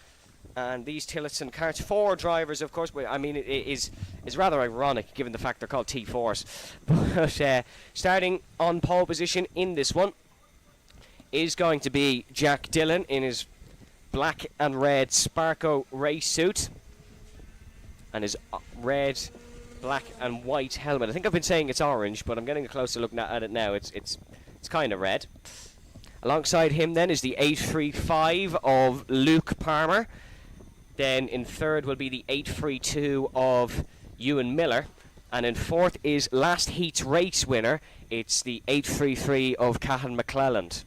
and these Tillotson karts, 4 drivers of course, I mean it is rather ironic given the fact they're called T4s, but starting on pole position in this one is going to be Jack Dillon in his black and red Sparko race suit and his red, black and white helmet. I think I've been saying it's orange, but I'm getting a closer look at it now. It's kind of red. Alongside him then is the 835 of Luke Palmer. Then in third will be the 832 of Ewan Miller. And in fourth is last heat's race winner. It's the 833 of Cahan McClelland.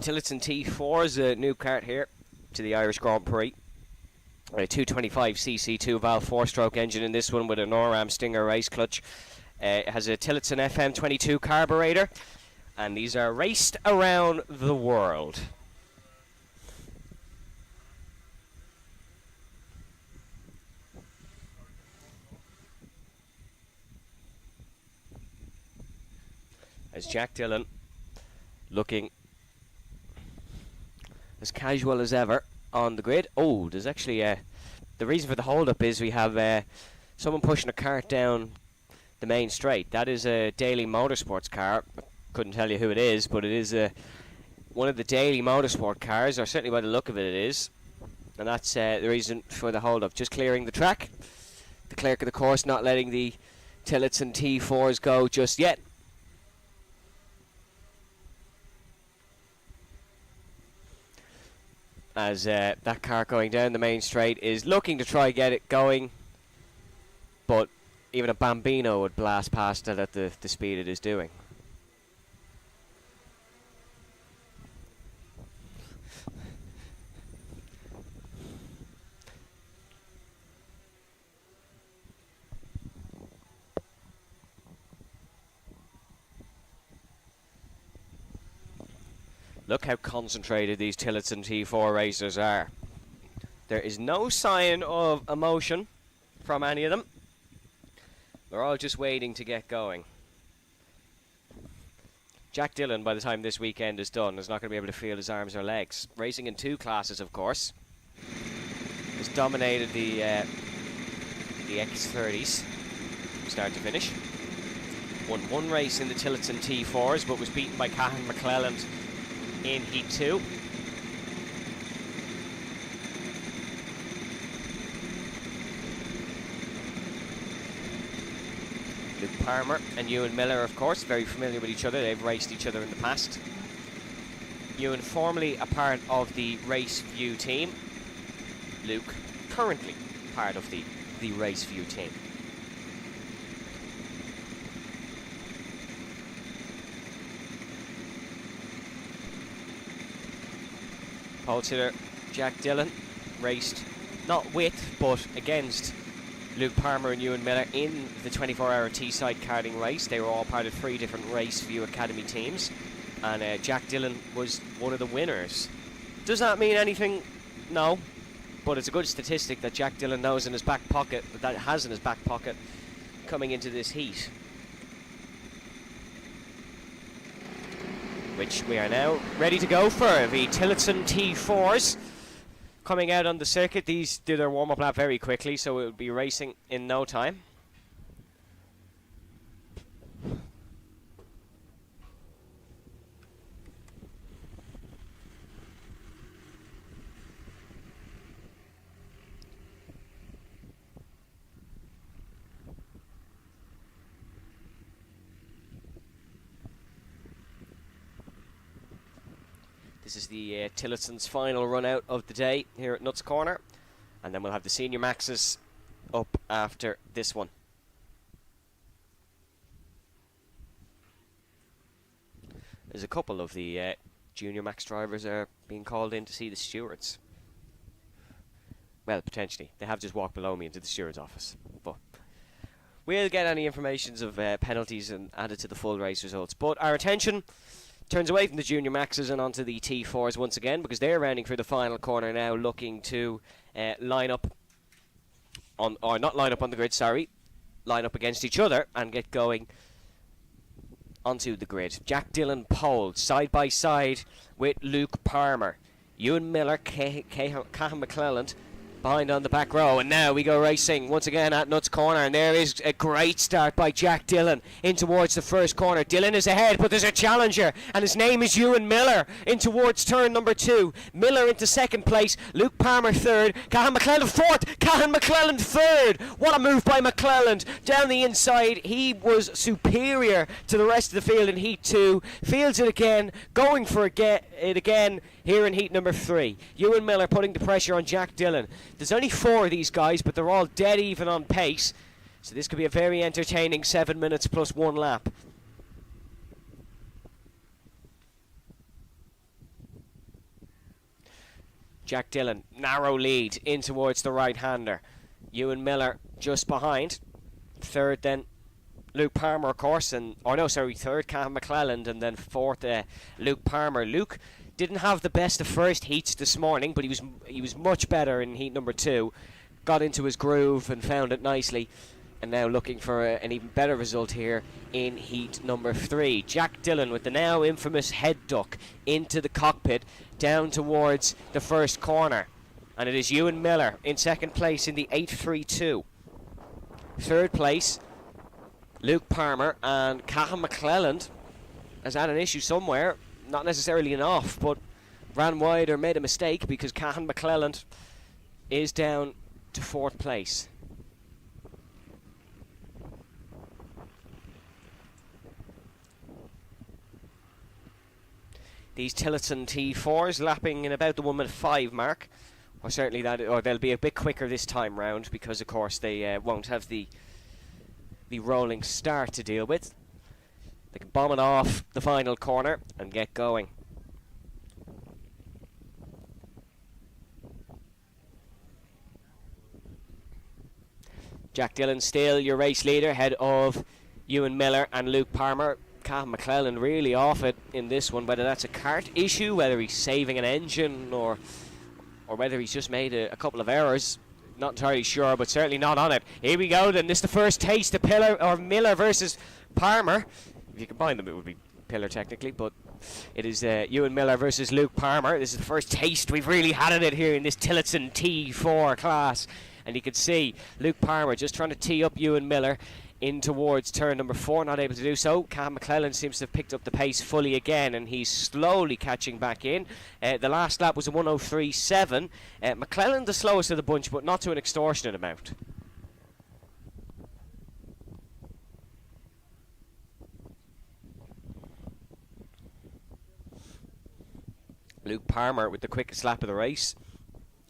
Tillotson T4 is a new kart here to the Irish Grand Prix. A 225cc 2-valve 4-stroke engine in this one with a Noram Stinger race clutch. It has a Tillotson FM22 carburetor, and these are raced around the world. As Jack Dillon looking as casual as ever on the grid. Oh, there's actually the reason for the hold-up is we have someone pushing a cart down the main straight. That is a Daily Motorsports car. I couldn't tell you who it is, but it is one of the Daily Motorsport cars, or certainly by the look of it, it is. And that's the reason for the hold-up. Just clearing the track. The clerk of the course not letting the Tillotson T4s go just yet. As that car going down the main straight is looking to try get it going, but even a Bambino would blast past it at the speed it is doing. Look how concentrated these Tillotson T4 racers are. There is no sign of emotion from any of them. They're all just waiting to get going. Jack Dillon, by the time this weekend is done, is not going to be able to feel his arms or legs. Racing in 2 classes, of course. Has dominated the X30s, start to finish. Won 1 race in the Tillotson T4s, but was beaten by Cahan McClelland in Heat 2. Luke Palmer and Ewan Miller, of course, very familiar with each other. They've raced each other in the past. Ewan formerly a part of the Race View team. Luke currently part of the Race View team. Pole sitter Jack Dillon raced not with but against Luke Palmer and Ewan Miller in the 24-hour Teesside karting race. They were all part of 3 different Race View Academy teams, and Jack Dillon was one of the winners. Does that mean anything? No, but it's a good statistic that Jack Dillon knows in his back pocket, that has in his back pocket coming into this heat, which we are now ready to go for. The Tillotson T4s coming out on the circuit. These did their warm-up lap very quickly, so it will be racing in no time. This is the Tillotson's final run out of the day here at Nuts Corner, and then we'll have the Senior Maxes up after this one. There's a couple of the Junior Max drivers are being called in to see the stewards. Well, potentially. They have just walked below me into the steward's office, but we'll get any informations of penalties and added to the full race results. But our attention turns away from the Junior Maxes and onto the T4s once again, because they're rounding through the final corner now, looking to line up on, or not line up on the grid, sorry, line up against each other and get going onto the grid. Jack Dillon poled side by side with Luke Palmer. Ewan Miller, Cahan McClelland behind on the back row, and now we go racing once again at Nuts Corner, and there is a great start by Jack Dillon in towards the first corner. Dillon is ahead, but there's a challenger, and his name is Ewan Miller in towards turn number 2. Miller into second place, Luke Palmer third, Cahan McClelland fourth, Cahan McClelland third. What a move by McClelland down the inside. He was superior to the rest of the field in Heat 2. Fields it again, going for it again here in Heat number 3. Ewan Miller putting the pressure on Jack Dillon. There's only 4 of these guys, but they're all dead even on pace, so this could be a very entertaining 7 minutes plus 1 lap. Jack Dillon, narrow lead in towards the right-hander. Ewan Miller just behind. Third then Luke Palmer, of course, third Cathal McClelland, and then fourth Luke Palmer. Luke didn't have the best of first heats this morning, but he was much better in heat number 2. Got into his groove and found it nicely, and now looking for an even better result here in heat number 3. Jack Dillon with the now infamous head duck into the cockpit down towards the first corner, and it is Ewan Miller in second place in the 832. Third place Luke Palmer, and Cathal McClelland has had an issue somewhere, not necessarily an off, but ran wide or made a mistake, because Cathal McClelland is down to fourth place. These Tillotson T4s lapping in about the 1:05 mark, or certainly they'll be a bit quicker this time round, because of course they won't have the rolling start to deal with. They can bomb it off the final corner and get going. Jack Dillon still your race leader, ahead of Ewan Miller and Luke Palmer. Cathal McClelland really off it in this one, whether that's a kart issue, whether he's saving an engine, or whether he's just made a couple of errors. Not entirely sure, but certainly not on it. Here we go then. This is the first taste of Miller versus Palmer. If you combine them, it would be Pillar technically, but it is Ewan Miller versus Luke Palmer. This is the first taste we've really had of it here in this Tillotson T4 class. And you can see Luke Palmer just trying to tee up Ewan Miller in towards turn number 4, not able to do so. Cam McClelland seems to have picked up the pace fully again, and he's slowly catching back in. The last lap was a 1:03.7. McClelland the slowest of the bunch, but not to an extortionate amount. Luke Palmer with the quickest lap of the race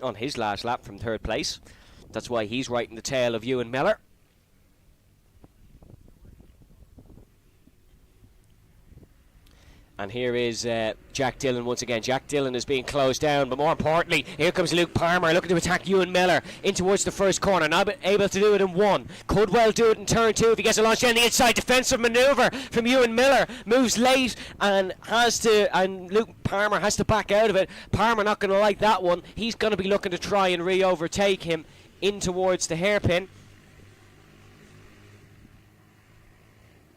on his last lap from third place. That's why he's right in the tail of Ewan Miller. And here is Jack Dillon once again. Jack Dillon is being closed down, but more importantly, here comes Luke Palmer looking to attack Ewan Miller in towards the first corner. Now able to do it in 1. Could well do it in turn 2 if he gets a launch down the inside. Defensive manoeuvre from Ewan Miller. Moves late and Luke Palmer has to back out of it. Palmer not going to like that one. He's going to be looking to try and re-overtake him in towards the hairpin.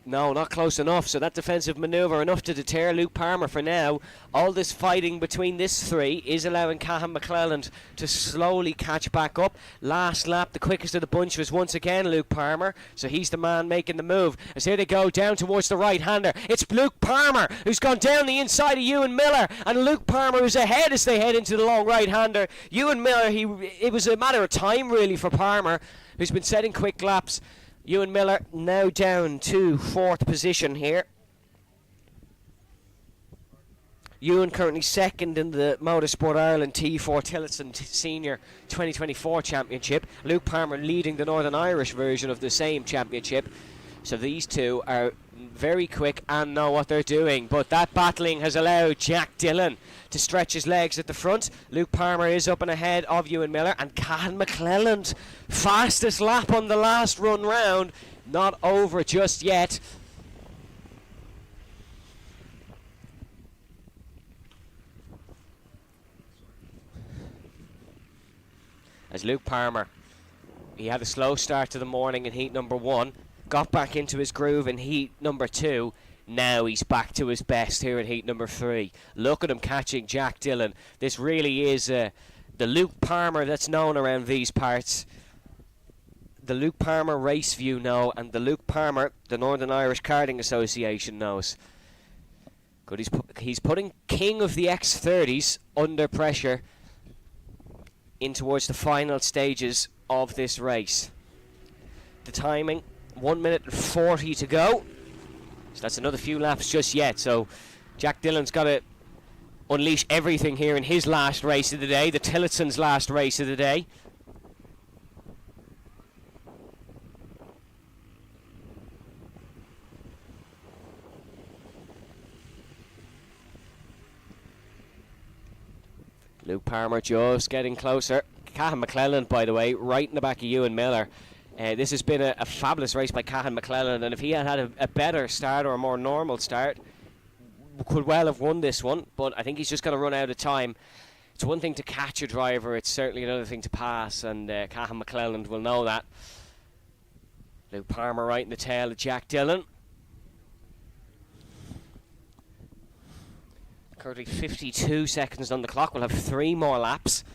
No, not close enough. So that defensive manoeuvre enough to deter Luke Palmer for now. All this fighting between this 3 is allowing Cathal McClelland to slowly catch back up. Last lap, the quickest of the bunch was once again Luke Palmer. So he's the man making the move. As here they go down towards the right-hander. It's Luke Palmer who's gone down the inside of Ewan Miller. And Luke Palmer is ahead as they head into the long right-hander. Ewan Miller, it was a matter of time really for Palmer, who's been setting quick laps. Ewan Miller now down to 4th position here. Ewan currently 2nd in the Motorsport Ireland T4 Tillotson Senior 2024 Championship. Luke Palmer leading the Northern Irish version of the same championship. So these two are very quick and know what they're doing. But that battling has allowed Jack Dillon to stretch his legs at the front. Luke Palmer is up and ahead of Ewan Miller, and Cathal McClelland, fastest lap on the last run round, not over just yet. As Luke Palmer, he had a slow start to the morning in heat number 1, got back into his groove in heat number 2. Now he's back to his best here in heat number 3. Look at him catching Jack Dillon. This really is the Luke Palmer that's known around these parts. The Luke Palmer Race View know, and the Luke Palmer the Northern Irish Karting Association knows. Good, he's putting King of the X30s under pressure in towards the final stages of this race. The timing, 1 minute and 40 to go. So that's another few laps just yet. So Jack Dillon's got to unleash everything here in his last race of the day, the Tillotson's last race of the day. Luke Palmer just getting closer. Cahan McClelland, by the way, right in the back of Ewan Miller. This has been a fabulous race by Cahan McClelland, and if he had a better start or a more normal start, could well have won this one, but I think he's just going to run out of time. It's one thing to catch a driver, it's certainly another thing to pass, and Cahan McClelland will know that. Luke Palmer right in the tail of Jack Dillon. Currently 52 seconds on the clock. We'll have 3 more laps.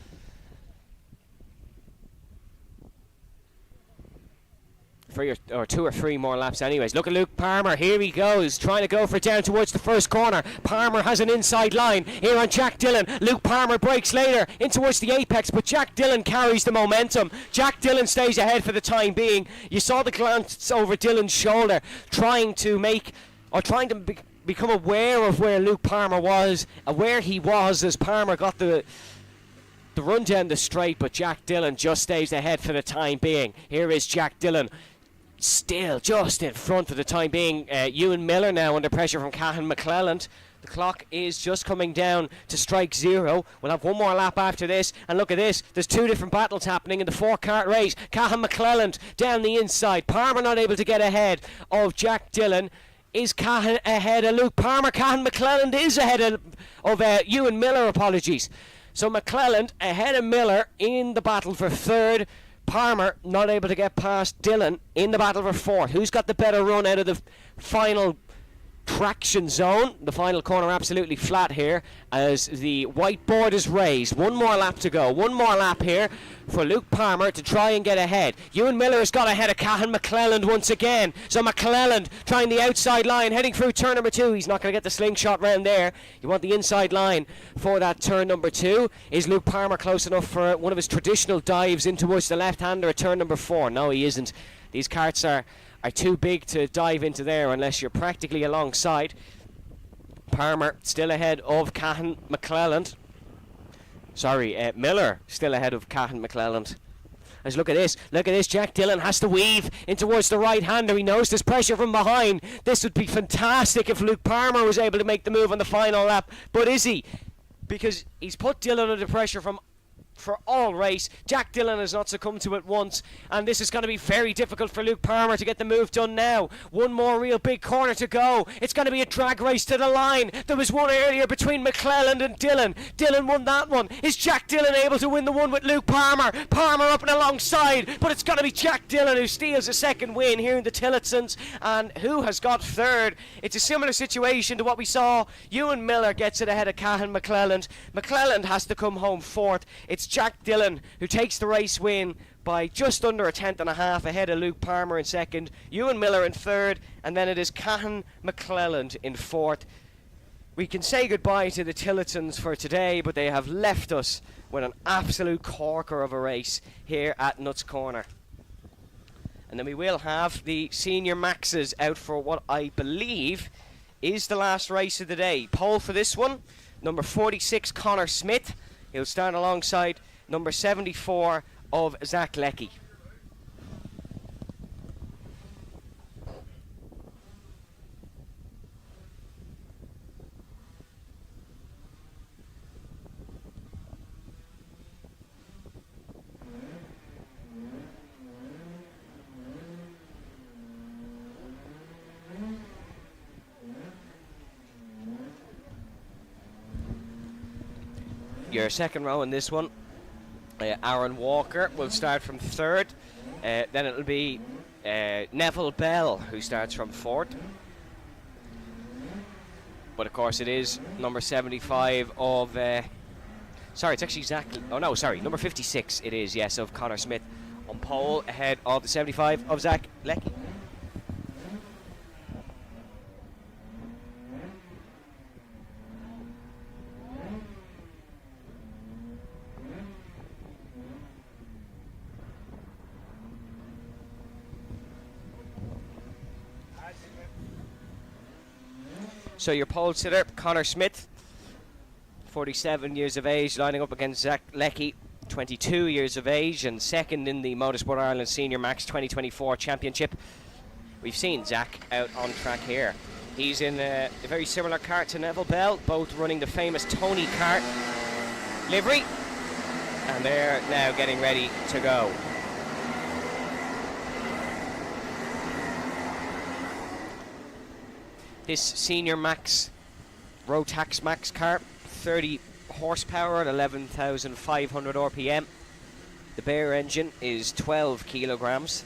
Or 2 or 3 more laps anyways. Look at Luke Palmer, here he goes, trying to go for it down towards the first corner. Palmer has an inside line here on Jack Dillon. Luke Palmer breaks later in towards the apex, but Jack Dillon carries the momentum. Jack Dillon stays ahead for the time being. You saw the glance over Dillon's shoulder, trying to become aware of where Luke Palmer was, where he was as Palmer got the run down the straight, but Jack Dillon just stays ahead for the time being. Here is Jack Dillon, still just in front for the time being. Ewan Miller now under pressure from Cahan McClelland. The clock is just coming down to strike 0. We'll have 1 more lap after this, and look at this, there's 2 different battles happening in the 4-kart race. Cahan McClelland down the inside, Palmer not able to get ahead of Jack Dillon. Is Cahan ahead of Luke Palmer? Cahan McClelland is ahead of Ewan Miller, apologies. So McClelland ahead of Miller in the battle for 3rd. Palmer not able to get past Dillon in the battle for 4th. Who's got the better run out of the final traction zone? The final corner absolutely flat here as the whiteboard is raised. 1 more lap to go. 1 more lap here for Luke Palmer to try and get ahead. Ewan Miller has got ahead of Cahan McClelland once again. So McClelland trying the outside line, heading through turn number 2. He's not going to get the slingshot round there. You want the inside line for that turn number 2. Is Luke Palmer close enough for one of his traditional dives in towards the left-hander at turn number 4? No, he isn't. These karts are too big to dive into there unless you're practically alongside. Palmer still ahead of Cahan McClelland. Miller still ahead of Cahan McClelland. As look at this, Jack Dillon has to weave in towards the right-hander. He knows there's pressure from behind. This would be fantastic if Luke Palmer was able to make the move on the final lap, but is he? Because he's put Dillon under pressure for all race. Jack Dillon has not succumbed to it once, and this is going to be very difficult for Luke Palmer to get the move done now. 1 more real big corner to go. It's going to be a drag race to the line. There was one earlier between McClelland and Dillon. Dillon won that one. Is Jack Dillon able to win the one with Luke Palmer? Palmer up and alongside, but it's going to be Jack Dillon who steals a 2nd win here in the Tillotson, and who has got 3rd. It's a similar situation to what we saw. Ewan Miller gets it ahead of Cahan McClelland. McClelland has to come home 4th. It's Jack Dillon who takes the race win by just under a 1/10 and a half ahead of Luke Palmer in 2nd, Ewan Miller in 3rd, and then it is Cahan McClelland in 4th. We can say goodbye to the Tillotons for today, but they have left us with an absolute corker of a race here at Nuts Corner. And then we will have the Senior Maxes out for what I believe is the last race of the day. Pole for this one, number 46, Connor Smith. He'll start alongside number 74 of Zach Leckie. Your 2nd row in this one, Aaron Walker will start from 3rd. Then it'll be Neville Bell who starts from 4th. But of course it is number 75 of... sorry, it's actually Zach... Oh no, sorry, number 56 it is, yes, of Connor Smith on pole ahead of the 75 of Zach Leckie. So your pole sitter, Connor Smith, 47 years of age, lining up against Zach Leckie, 22 years of age, and 2nd in the Motorsport Ireland Senior Max 2024 Championship. We've seen Zach out on track here. He's in a very similar kart to Neville Bell, both running the famous Tony kart. Libre. And they're now getting ready to go. This Senior Max Rotax Max car, 30 horsepower at 11,500 RPM. The bare engine is 12 kilograms.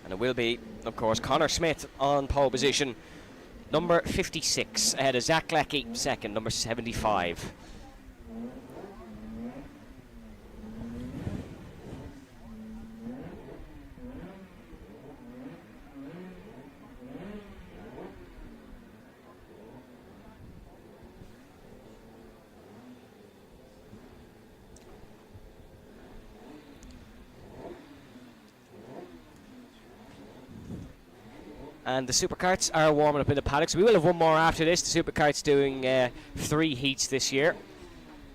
And it will be, of course, Connor Smith on pole position, number 56, ahead of Zach Leckie, second, number 75. And the Superkarts are warming up in the paddocks. We will have one more after this. The Superkarts doing 3 heats this year.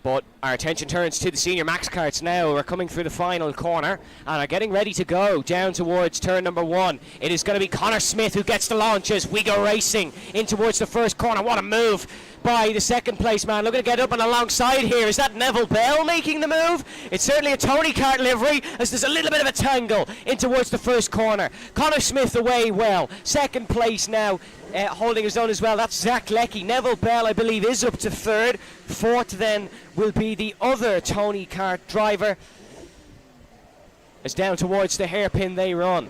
But our attention turns to the Senior Max karts now. We're coming through the final corner and are getting ready to go down towards turn number 1. It is going to be Connor Smith who gets the launch as we go racing in towards the first corner. What a move by the second place man. Looking to get up and alongside here. Is that Neville Bell making the move? It's certainly a Tony Kart livery as there's a little bit of a tangle in towards the first corner. Connor Smith away well. Second place now. Holding his own as well, that's Zach Leckie. Neville Bell, I believe, is up to third. Fourth then will be the other Tony Kart driver. As down towards the hairpin they run.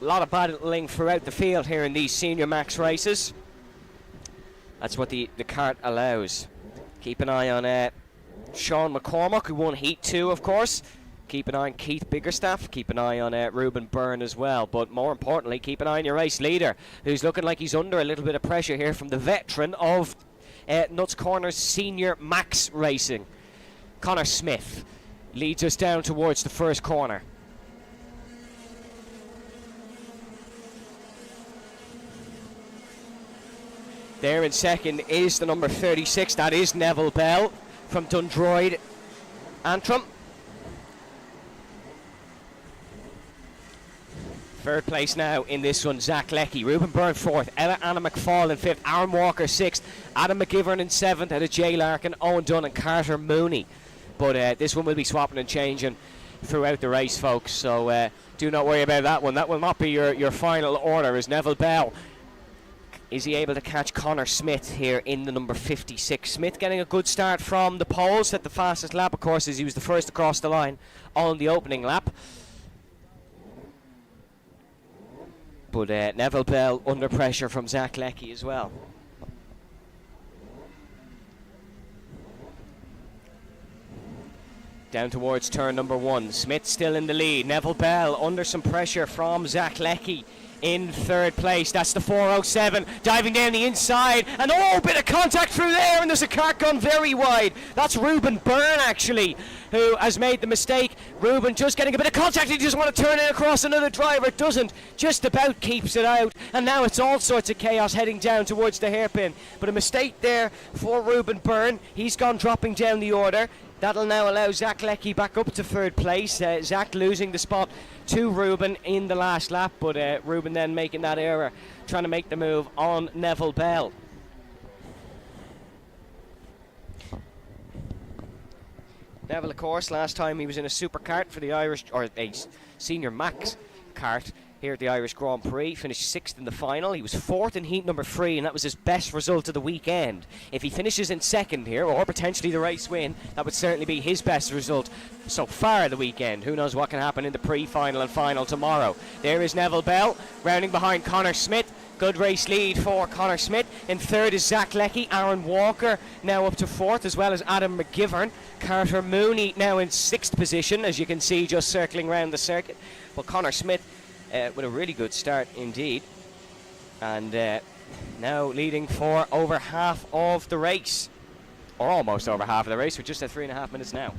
A lot of battling throughout the field here in these Senior Max races. That's what the kart allows. Keep an eye on Sean McCormack, who won Heat 2, of course. Keep an eye on Keith Biggerstaff. Keep an eye on Ruben Byrne as well. But more importantly, keep an eye on your race leader, who's looking like he's under a little bit of pressure here from the veteran of Nuts Corner's Senior Max Racing. Connor Smith leads us down towards the first corner. There in second is the number 36. That is Neville Bell from Dundroyd Antrim. Third place now in this one, Zach Leckie. Ruben Byrne fourth, Anna McFall in fifth, Aaron Walker sixth, Adam McGivern in seventh, out of Jay Larkin, Owen Dunn and Carter Mooney. But this one will be swapping and changing throughout the race, folks, so do not worry about that one. That will not be your final order, as Neville Bell. Is he able to catch Connor Smith here in the number 56? Smith getting a good start from the poles, at the fastest lap, of course, as he was the first across the line on the opening lap. But Neville Bell under pressure from Zach Leckie as well. Down towards turn number 1. Smith still in the lead. Neville Bell under some pressure from Zach Leckie in third place. That's the 407 diving down the inside, and bit of contact through there, and there's a kart gone very wide. That's Ruben Byrne actually who has made the mistake. Ruben just getting a bit of contact. He just want to turn it across another driver, doesn't, just about keeps it out, and now it's all sorts of chaos heading down towards the hairpin. But a mistake there for Ruben Byrne. He's gone dropping down the order. That'll now allow Zach Leckie back up to third place. Zach losing the spot to Ruben in the last lap, but Ruben then making that error, trying to make the move on Neville Bell. Neville, of course, last time he was in a superkart for the Irish, or a Senior Max kart here at the Irish Grand Prix, finished 6th in the final. He was 4th in heat number 3, and that was his best result of the weekend. If he finishes in 2nd here, or potentially the race win, that would certainly be his best result so far the weekend. Who knows what can happen in the pre-final and final tomorrow. There is Neville Bell, rounding behind Connor Smith. Good race lead for Connor Smith. In third is Zach Leckie. Aaron Walker now up to 4th, as well as Adam McGivern. Carter Mooney now in 6th position, as you can see, just circling around the circuit. But Connor Smith with a really good start indeed, and now leading for over half of the race, or almost over half of the race. We're just at 3.5 minutes now.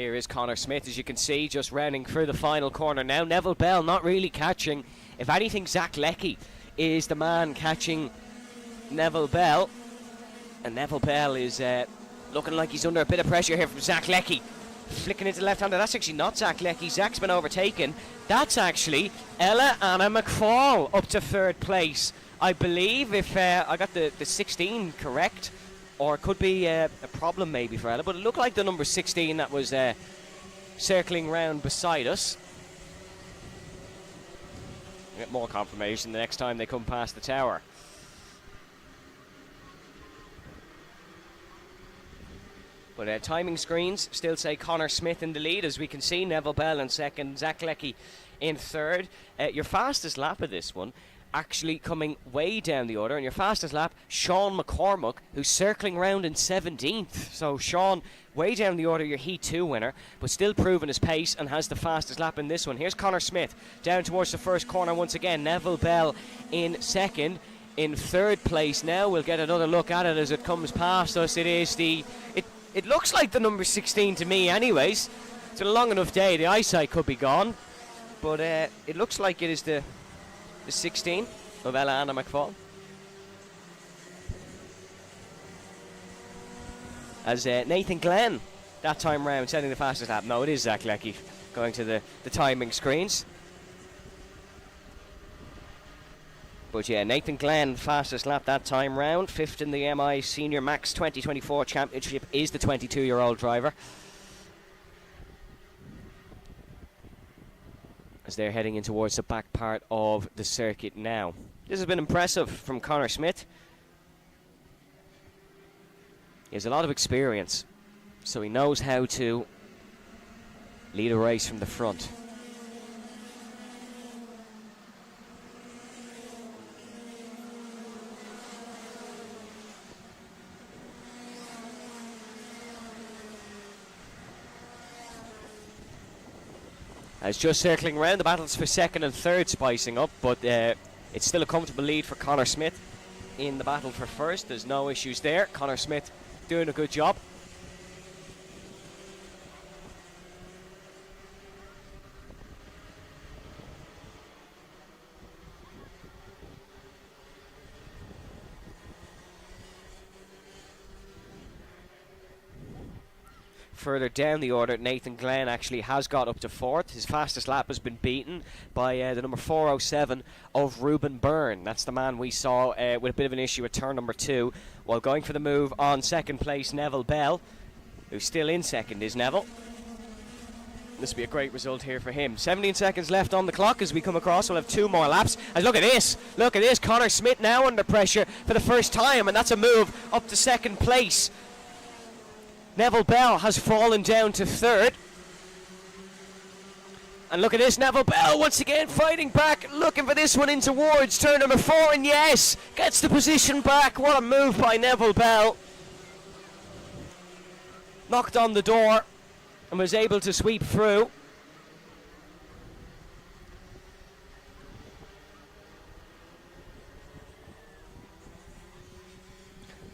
Here is Connor Smith, as you can see, just rounding through the final corner now. Neville Bell not really catching. If anything, Zach Leckie is the man catching Neville Bell. And Neville Bell is looking like he's under a bit of pressure here from Zach Leckie. Flicking into the left-hander. That's actually not Zach Leckie. Zach's been overtaken. That's actually Ella Anna McFall up to third place. I believe, if I got the 16 correct, or it could be a problem maybe for Ella, but it looked like the number 16 that was circling round beside us. Get more confirmation the next time they come past the tower. But timing screens still say Connor Smith in the lead, as we can see. Neville Bell in second, Zach Leckie in third. Your fastest lap of this one actually coming way down the order, and your fastest lap, Sean McCormack, who's circling round in 17th. So Sean, way down the order, your Heat 2 winner, but still proving his pace and has the fastest lap in this one. Here's Connor Smith down towards the first corner once again. Neville Bell in second. In third place now, we'll get another look at it as it comes past us. It is it looks like the number 16 to me anyways. It's a long enough day, the eyesight could be gone, but it looks like it is the 16 of Ella Anna McFall. As Nathan Glenn that time round setting the fastest lap. No, it is Zach Leckie going to the timing screens. But yeah, Nathan Glenn, fastest lap that time round. Fifth in the MI Senior Max 2024 Championship is the 22-year-old driver. As they're heading in towards the back part of the circuit now. This has been impressive from Connor Smith. He has a lot of experience, so he knows how to lead a race from the front. As just circling around, the battles for second and third spicing up, but it's still a comfortable lead for Connor Smith in the battle for first. There's no issues there. Connor Smith doing a good job. Further down the order, Nathan Glenn actually has got up to fourth. His fastest lap has been beaten by the number 407 of Ruben Byrne. That's the man we saw with a bit of an issue at turn number 2. While going for the move on second place, Neville Bell, who's still in second, is Neville. This will be a great result here for him. 17 seconds left on the clock as we come across. We'll have 2 more laps. And look at this. Look at this. Connor Smith now under pressure for the first time, and that's a move up to second place. Neville Bell has fallen down to third. And look at this, Neville Bell once again fighting back, looking for this one in towards turn number 4, and yes, gets the position back. What a move by Neville Bell. Knocked on the door and was able to sweep through.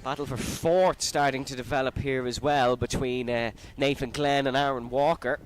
Battle for fourth starting to develop here as well between Nathan Glenn and Aaron Walker.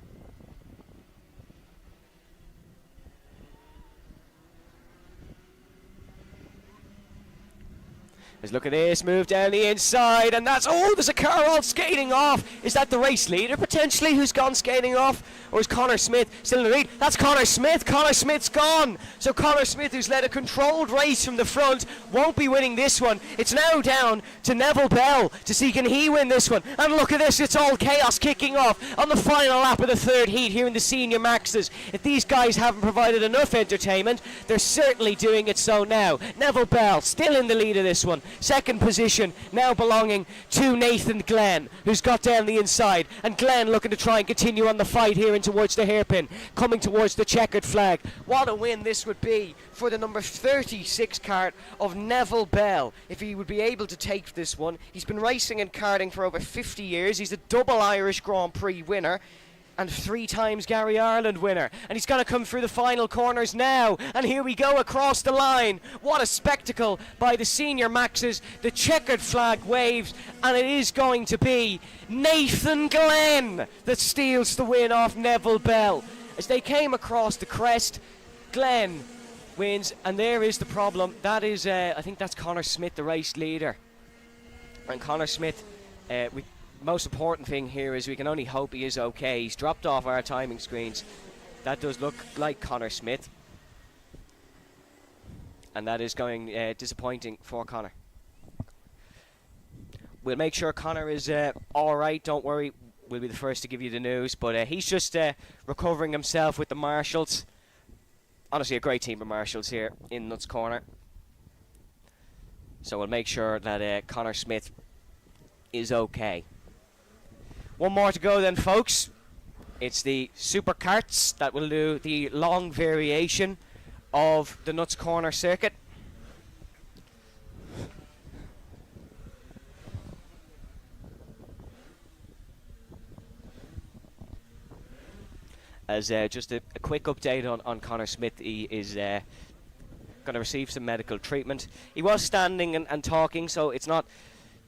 Let's look at this, move down the inside, and that's, oh, there's a car all skating off. Is that the race leader potentially who's gone skating off? Or is Connor Smith still in the lead? That's Connor Smith. Connor Smith's gone. So Connor Smith, who's led a controlled race from the front, won't be winning this one. It's now down to Neville Bell to see can he win this one. And look at this, it's all chaos kicking off on the final lap of the third heat here in the Senior Maxes. If these guys haven't provided enough entertainment, they're certainly doing it so now. Neville Bell still in the lead of this one. Second position now belonging to Nathan Glenn, who's got down the inside, and Glenn looking to try and continue on the fight here in towards the hairpin, coming towards the checkered flag. What a win this would be for the number 36 kart of Neville Bell if he would be able to take this one. He's been racing and karting for over 50 years. He's a double Irish Grand Prix winner, and 3 times Gary Ireland winner. And he's going to come through the final corners now. And here we go across the line. What a spectacle by the Senior Maxes. The checkered flag waves, and it is going to be Nathan Glenn that steals the win off Neville Bell. As they came across the crest, Glenn wins, and there is the problem. That is, I think that's Connor Smith, the race leader. And Connor Smith, most important thing here is we can only hope he is okay. He's dropped off our timing screens. That does look like Connor Smith. And that is going disappointing for Connor. We'll make sure Connor is alright, don't worry. We'll be the first to give you the news. But he's just recovering himself with the marshals. Honestly, a great team of marshals here in Nuts Corner. So we'll make sure that Connor Smith is okay. One more to go then, folks. It's the Superkarts that will do the long variation of the Nuts Corner circuit. As just a quick update on Connor Smith, he is going to receive some medical treatment. He was standing and talking, so it's not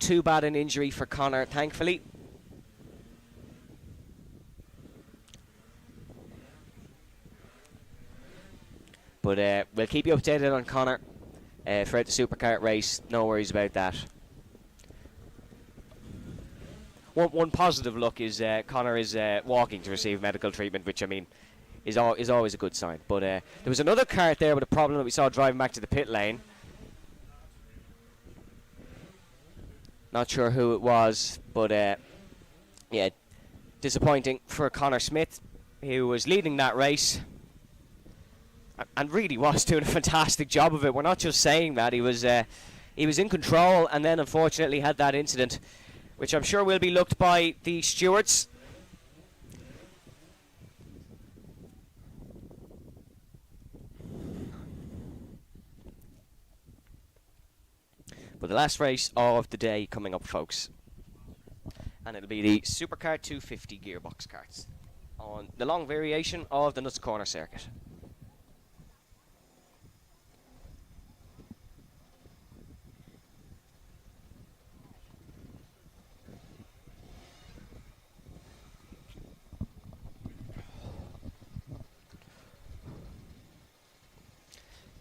too bad an injury for Connor, thankfully. But we'll keep you updated on Connor throughout the Superkart race. No worries about that. One positive look is Connor is walking to receive medical treatment, which I mean is always a good sign. But there was another kart there with a problem that we saw driving back to the pit lane. Not sure who it was, but yeah, disappointing for Connor Smith, who was leading that race and really was doing a fantastic job of it. We're not just saying that. He was in control, and then unfortunately had that incident, which I'm sure will be looked by the stewards. But the last race of the day coming up, folks. And it'll be the Superkart 250 gearbox karts on the long variation of the Nuts Corner circuit.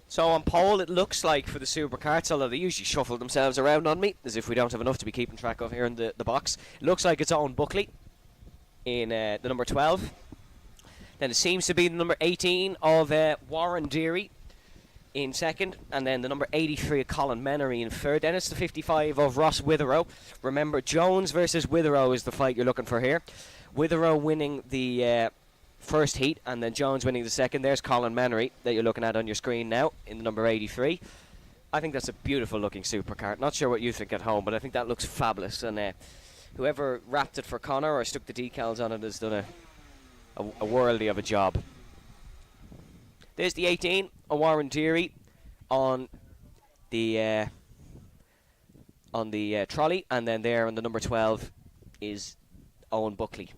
So on pole, it looks like for the Superkarts, although they usually shuffle themselves around on me, as if we don't have enough to be keeping track of here in the box. It looks like it's Owen Buckley in the number 12. Then it seems to be the number 18 of Warren Deary in second. And then the number 83 of Colin Menery in third. Then it's the 55 of Ross Witherow. Remember, Jones versus Witherow is the fight you're looking for here. Witherow winning the first heat, and then Jones winning the second. There's Colin Menery that you're looking at on your screen now in the number 83. I think that's a beautiful looking superkart. Not sure what you think at home, but I think that looks fabulous. And whoever wrapped it for Connor or stuck the decals on it has done a worldie of a job. There's the 18 of Warren Deary on the trolley, and then there on the number 12 is Owen Buckley.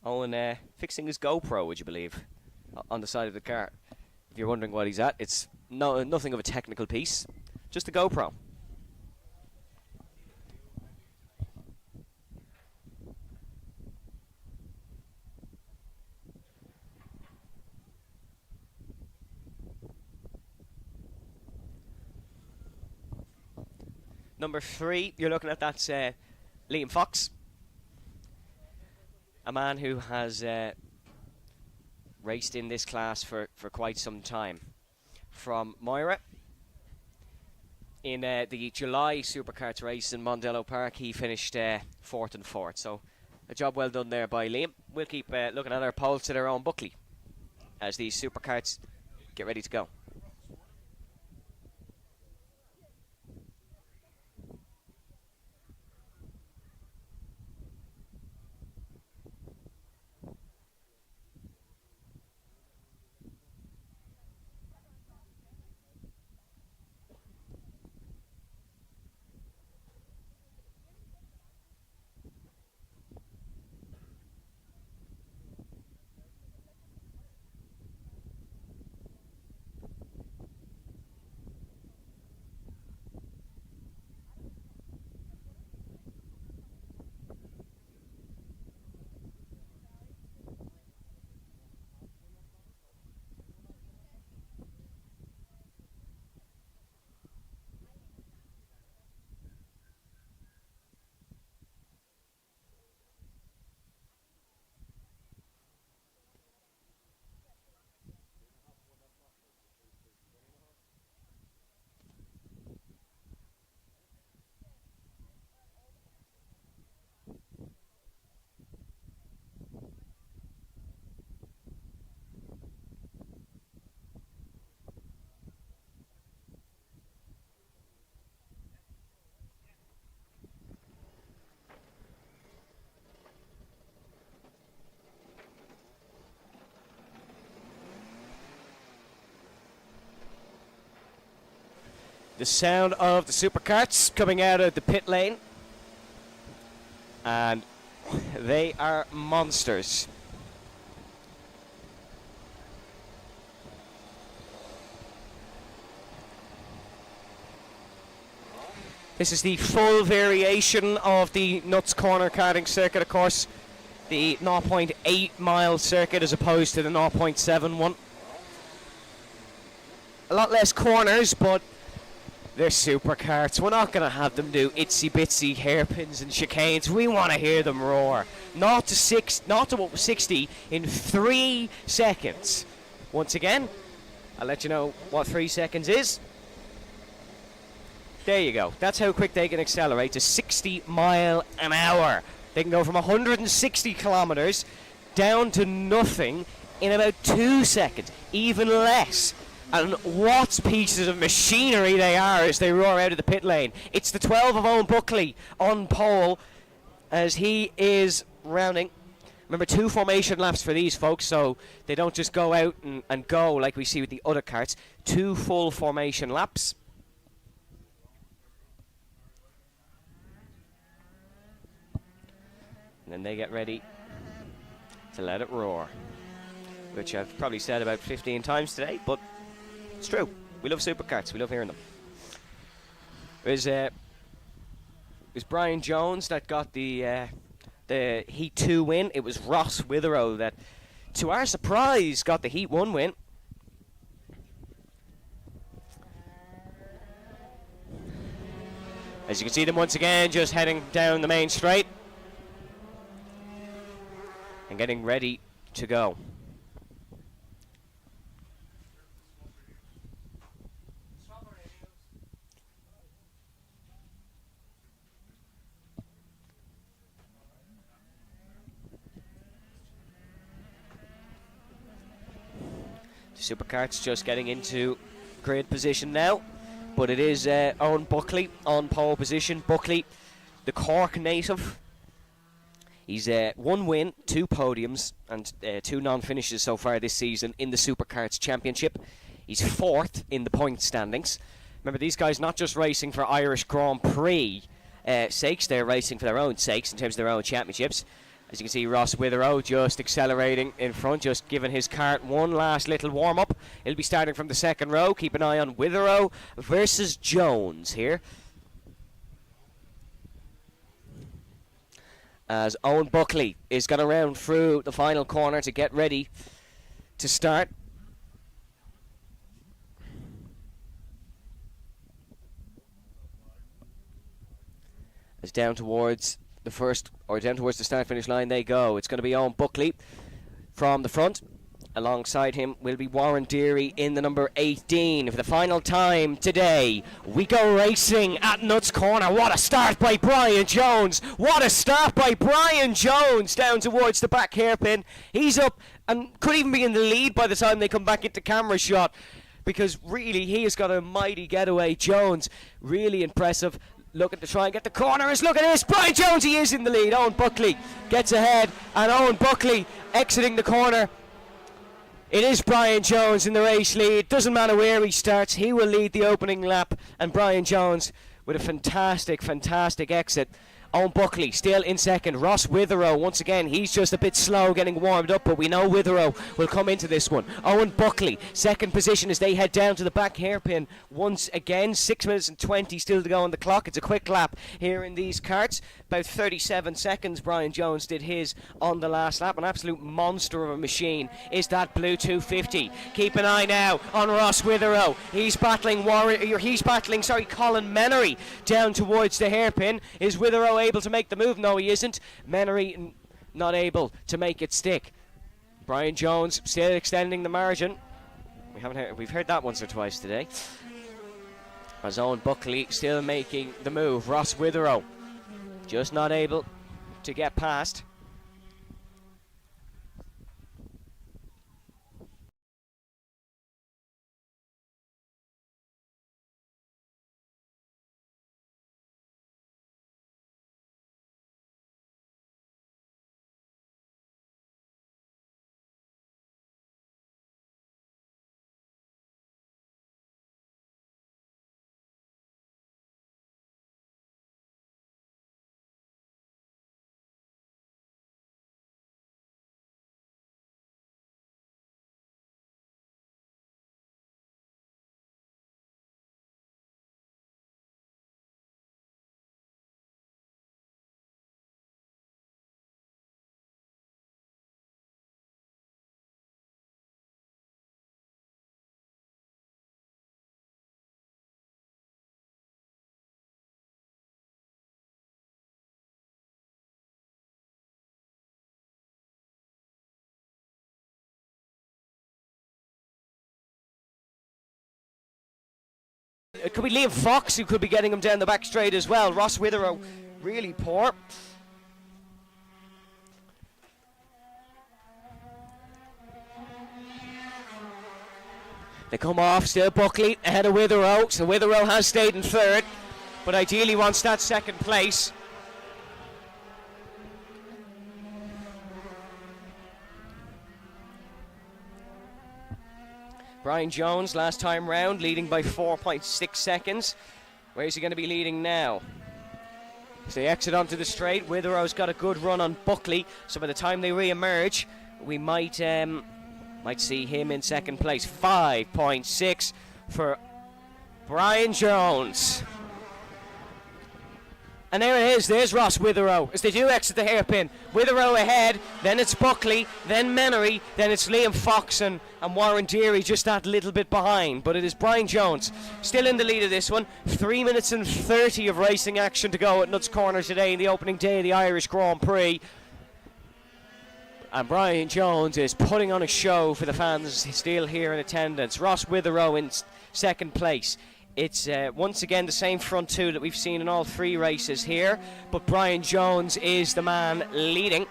Owen fixing his GoPro, would you believe, on the side of the car. If you're wondering what he's at, it's nothing of a technical piece, just a GoPro. Number 3, you're looking at, that's Liam Fox. A man who has raced in this class for quite some time. From Moira, in the July Superkarts race in Mondello Park, he finished 4th and 4th. So a job well done there by Liam. We'll keep looking at our polls to their own Buckley as these Superkarts get ready to go. The sound of the Superkarts coming out of the pit lane. And they are monsters. This is the full variation of the Nuts Corner karting circuit, of course. The 0.8 mile circuit as opposed to the 0.7 one. A lot less corners, but they're superkarts. We're not going to have them do itsy bitsy hairpins and chicanes. We want to hear them roar. Not to 60 in 3 seconds. Once again, I'll let you know what 3 seconds is. There you go. That's how quick they can accelerate to 60 mile an hour. They can go from 160 kilometers down to nothing in about 2 seconds, even less. And what pieces of machinery they are as they roar out of the pit lane. It's the 12 of Owen Buckley on pole as he is rounding. Remember, 2 formation laps for these folks, so they don't just go out and go like we see with the other karts. 2 full formation laps. And then they get ready to let it roar, which I've probably said about 15 times today, but it's true. We love superkarts. We love hearing them. It was Brian Jones that got the Heat 2 win. It was Ross Witherow that, to our surprise, got the Heat 1 win. As you can see them once again just heading down the main straight and getting ready to go. The Superkarts just getting into grid position now, but it is Owen Buckley on pole position. Buckley, the Cork native. He's 1 win, 2 podiums, and 2 non-finishes so far this season in the Superkarts Championship. He's 4th in the point standings. Remember, these guys not just racing for Irish Grand Prix sakes, they're racing for their own sakes in terms of their own championships. As you can see, Ross Witherow just accelerating in front, just giving his kart one last little warm-up. He'll be starting from the 2nd row. Keep an eye on Witherow versus Jones here, as Owen Buckley is going to round through the final corner to get ready to start. As down towards the start finish line they go. It's going to be Owen Buckley from the front. Alongside him will be Warren Deary in the number 18. For the final time today, we go racing at Nuts Corner. What a start by Brian Jones. What a start by Brian Jones down towards the back hairpin. He's up and could even be in the lead by the time they come back into camera shot, because really he has got a mighty getaway. Jones, really impressive. Looking to try and get the corners. Look at this. Brian Jones, he is in the lead. Owen Buckley gets ahead, and Owen Buckley exiting the corner. It is Brian Jones in the race lead. Doesn't matter where he starts, he will lead the opening lap. And Brian Jones with a fantastic, fantastic exit. Owen Buckley still in 2nd. Ross Witherow, once again, he's just a bit slow getting warmed up, but we know Witherow will come into this one. Owen Buckley, 2nd position as they head down to the back hairpin once again. 6 minutes and 20 still to go on the clock. It's a quick lap here in these karts. About 37 seconds Brian Jones did his on the last lap. An absolute monster of a machine is that blue 250. Keep an eye now on Ross Witherow. He's battling Colin Menery down towards the hairpin. Is Witherow able to make the move? No, he isn't. Menery not able to make it stick. Brian Jones still extending the margin. We've heard that once or twice today. As Owen Buckley still making the move. Ross Witherow just not able to get past. it could be Liam Fox who could be getting him down the back straight as well. Ross Witherow really poor. They come off, still Buckley ahead of Witherow, so Witherow has stayed in third, but ideally wants that second place. Brian Jones last time round leading by 4.6 seconds. Where's he going to be leading now? As they exit onto the straight, Witherow's got a good run on Buckley, so by the time they re-emerge, we might see him in second place. 5.6 for Brian Jones. And there it is, there's Ross Witherow as they do exit the hairpin. Witherow ahead, then it's Buckley, then Menery, then it's Liam Fox and Warren Deary just that little bit behind. But it is Brian Jones still in the lead of this one. 3 minutes and 30 of racing action to go at Nuts Corner today in the opening day of the Irish Grand Prix. And Brian Jones is putting on a show for the fans still here in attendance. Ross Witherow in second place. It's once again the same front two that we've seen in all three races here, but Brian Jones is the man leading.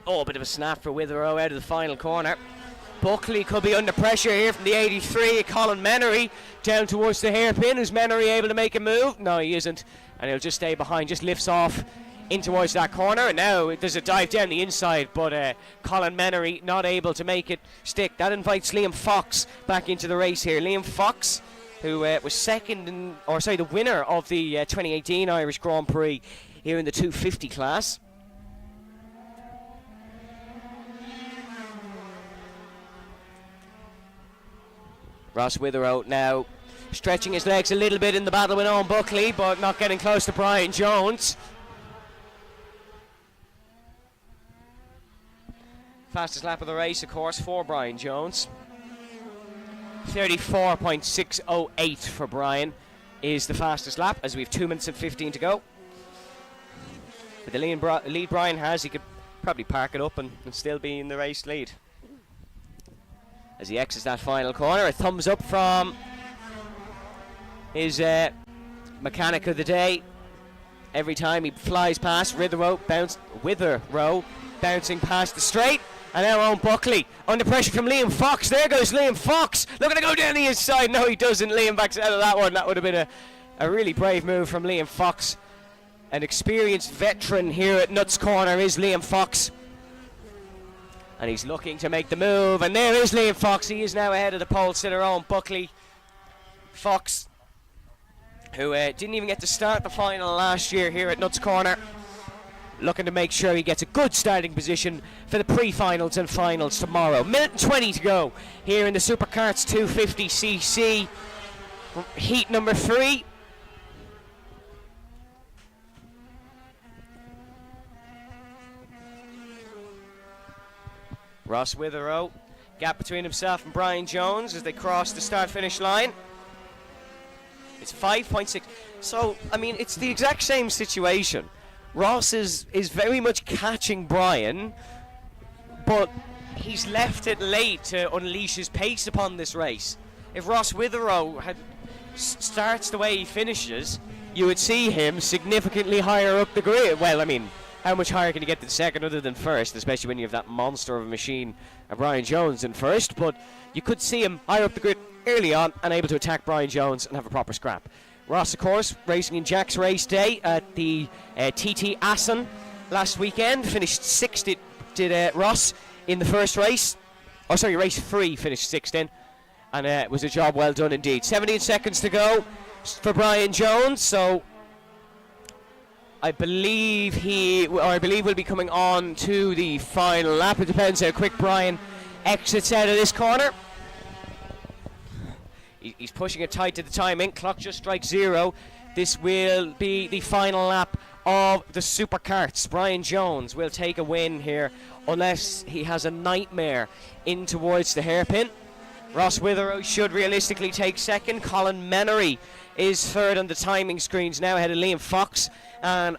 Oh, a bit of a snap for Witherow out of the final corner. Buckley could be under pressure here from the 83. Colin Menery down towards the hairpin. Is Menery able to make a move? No, he isn't, and he'll just stay behind, just lifts off in towards that corner, and now there's a dive down the inside, but Colin Menery not able to make it stick. That invites Liam Fox back into the race here. Liam Fox, who was the winner of the 2018 Irish Grand Prix here in the 250 class. Ross Witherow now stretching his legs a little bit in the battle with Owen Buckley, but not getting close to Brian Jones. Fastest lap of the race, of course, for Brian Jones. 34.608 for Brian is the fastest lap, as we have 2 minutes and 15 to go. With the lead Brian has, he could probably park it up and still be in the race lead. As he exits that final corner, a thumbs up from his mechanic of the day. Every time he flies past, Witherow bouncing past the straight. And now on Buckley, under pressure from Liam Fox. There goes Liam Fox, looking to go down the inside. No, he doesn't. Liam backs out of that one. That would have been a really brave move from Liam Fox. An experienced veteran here at Nuts Corner is Liam Fox. And he's looking to make the move. And there is Liam Fox. He is now ahead of the pole sitter on Buckley. Fox, who didn't even get to start the final last year here at Nuts Corner, looking to make sure he gets a good starting position for the pre-finals and finals tomorrow. Minute and 20 to go here in the Superkarts 250cc heat number 3. Ross Witherow, gap between himself and Brian Jones as they cross the start-finish line. It's 5.6. So, I mean, it's the exact same situation. Ross is very much catching Brian, but he's left it late to unleash his pace upon this race. If Ross Witherow starts the way he finishes, you would see him significantly higher up the grid. Well, I mean, how much higher can you get to second other than first, especially when you have that monster of a machine, Brian Jones, in first, but you could see him higher up the grid early on and able to attack Brian Jones and have a proper scrap. Ross, of course, racing in Jack's race day at the TT Assen last weekend. Finished sixth, did Ross in the first race. Oh, sorry, race 3 finished sixth in. And it was a job well done indeed. 17 seconds to go for Brian Jones. So I believe will be coming on to the final lap. It depends how quick Brian exits out of this corner. He's pushing it tight to the timing. Clock just strikes 0. This will be the final lap of the Superkarts. Brian Jones will take a win here unless he has a nightmare in towards the hairpin. Ross Witherow should realistically take second. Colin Menery is third on the timing screens now, ahead of Liam Fox and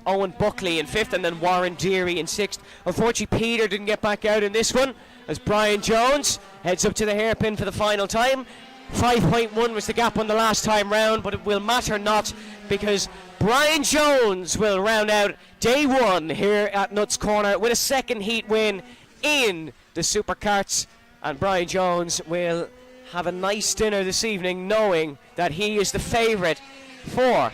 Owen Buckley in fifth, and then Warren Deary in sixth. Unfortunately, Peter didn't get back out in this one as Brian Jones heads up to the hairpin for the final time. 5.1 was the gap on the last time round, but it will matter not because Brian Jones will round out day one here at Nuts Corner with a second heat win in the Superkarts, and Brian Jones will have a nice dinner this evening knowing that he is the favourite for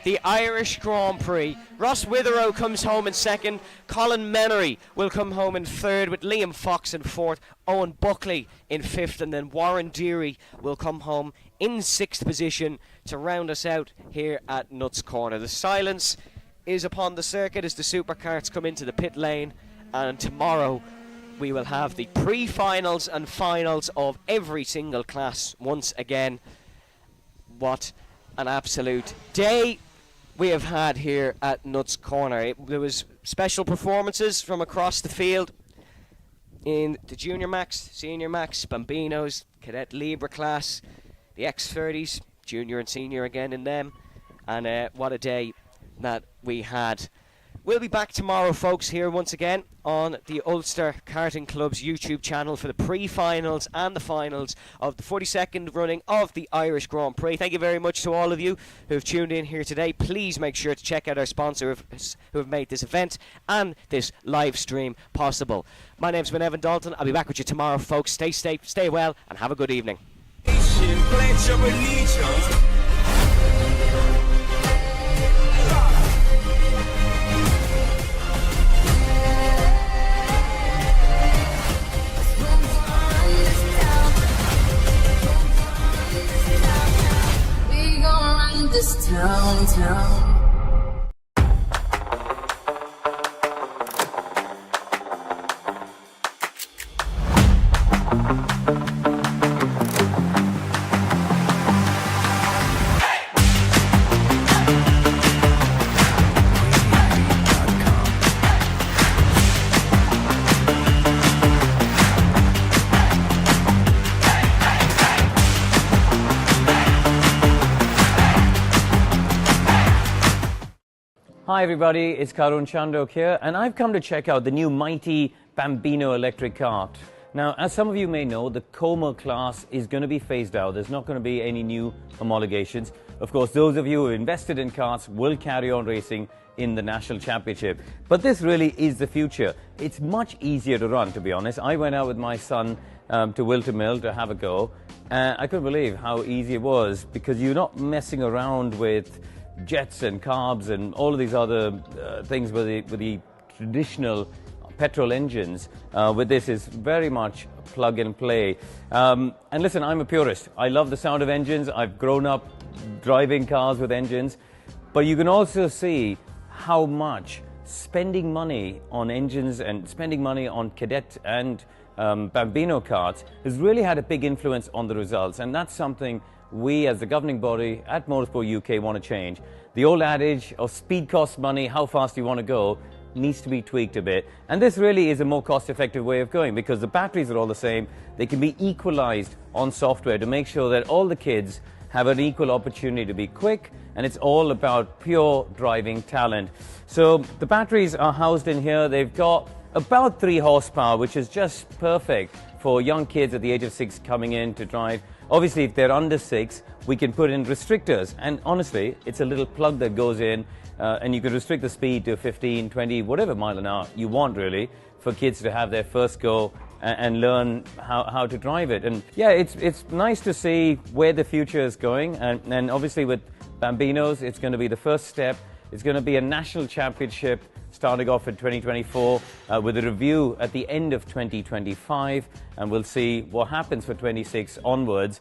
the Irish Grand Prix. Ross Witherow comes home in second. Colin Menery will come home in third, with Liam Fox in fourth. Owen Buckley in fifth, and then Warren Deary will come home in sixth position to round us out here at Nuts Corner. The silence is upon the circuit as the Superkarts come into the pit lane, and tomorrow we will have the pre-finals and finals of every single class once again. What an absolute day we have had here at Nuts Corner. There was special performances from across the field in the Junior Max, Senior Max, Bambinos, Cadets Libre class, the X30s, Junior and Senior again in them, and what a day that we had. We'll be back tomorrow, folks, here once again on the Ulster Karting Club's YouTube channel for the pre-finals and the finals of the 42nd running of the Irish Grand Prix. Thank you very much to all of you who have tuned in here today. Please make sure to check out our sponsor who have made this event and this live stream possible. My name's been Evan Dalton. I'll be back with you tomorrow, folks. Stay safe, stay well, and have a good evening. Pledge your allegiance. This town. Hi everybody, it's Karun Chandok here, and I've come to check out the new mighty Bambino electric kart. Now, as some of you may know, the Como class is going to be phased out. There's not going to be any new homologations. Of course, those of you who invested in karts will carry on racing in the National Championship. But this really is the future. It's much easier to run, to be honest. I went out with my son to Wilter Mill to have a go. I couldn't believe how easy it was, because you're not messing around with jets and carbs and all of these other things with the traditional petrol engines. With this is very much plug and play. And listen, I'm a purist. I love the sound of engines. I've grown up driving cars with engines. But you can also see how much spending money on engines and spending money on Cadet and Bambino karts has really had a big influence on the results. And that's something we as the governing body at Motorsport UK want to change. The old adage of speed costs money, how fast you want to go, needs to be tweaked a bit. And this really is a more cost-effective way of going, because the batteries are all the same. They can be equalized on software to make sure that all the kids have an equal opportunity to be quick, and it's all about pure driving talent. So the batteries are housed in here. They've got about 3 horsepower, which is just perfect for young kids at the age of 6 coming in to drive. Obviously, if they're under 6, we can put in restrictors. And honestly, it's a little plug that goes in, and you can restrict the speed to 15, 20, whatever mile an hour you want, really, for kids to have their first go and learn how to drive it. And yeah, it's nice to see where the future is going. And obviously with Bambinos, it's going to be the first step. It's going to be a national championship starting off in 2024 with a review at the end of 2025, and we'll see what happens for 26 onwards,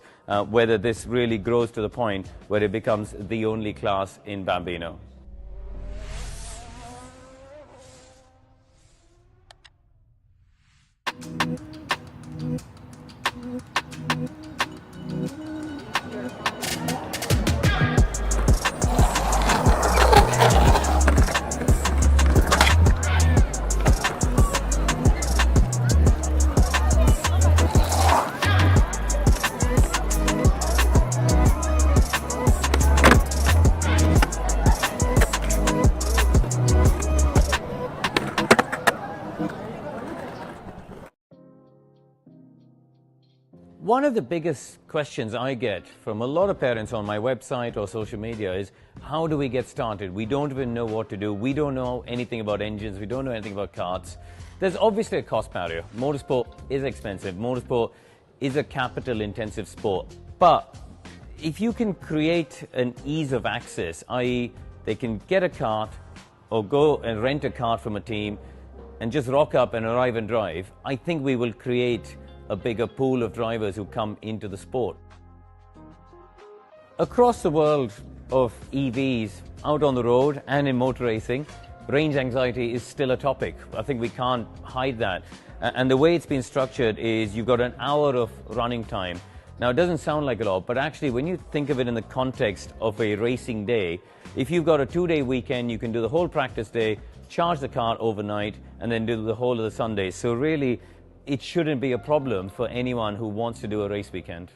whether this really grows to the point where it becomes the only class in Bambino. One of the biggest questions I get from a lot of parents on my website or social media is, how do we get started? We don't even know what to do. We don't know anything about engines. We don't know anything about karts. There's obviously a cost barrier. Motorsport is expensive. Motorsport is a capital-intensive sport. But if you can create an ease of access, i.e. they can get a kart or go and rent a kart from a team and just rock up and arrive and drive, I think we will create a bigger pool of drivers who come into the sport. Across the world of EVs, out on the road and in motor racing, range anxiety is still a topic. I think we can't hide that. And the way it's been structured is you've got an hour of running time. Now, it doesn't sound like a lot, but actually when you think of it in the context of a racing day, if you've got a 2-day weekend, you can do the whole practice day, charge the car overnight, and then do the whole of the Sunday. So really, it shouldn't be a problem for anyone who wants to do a race weekend.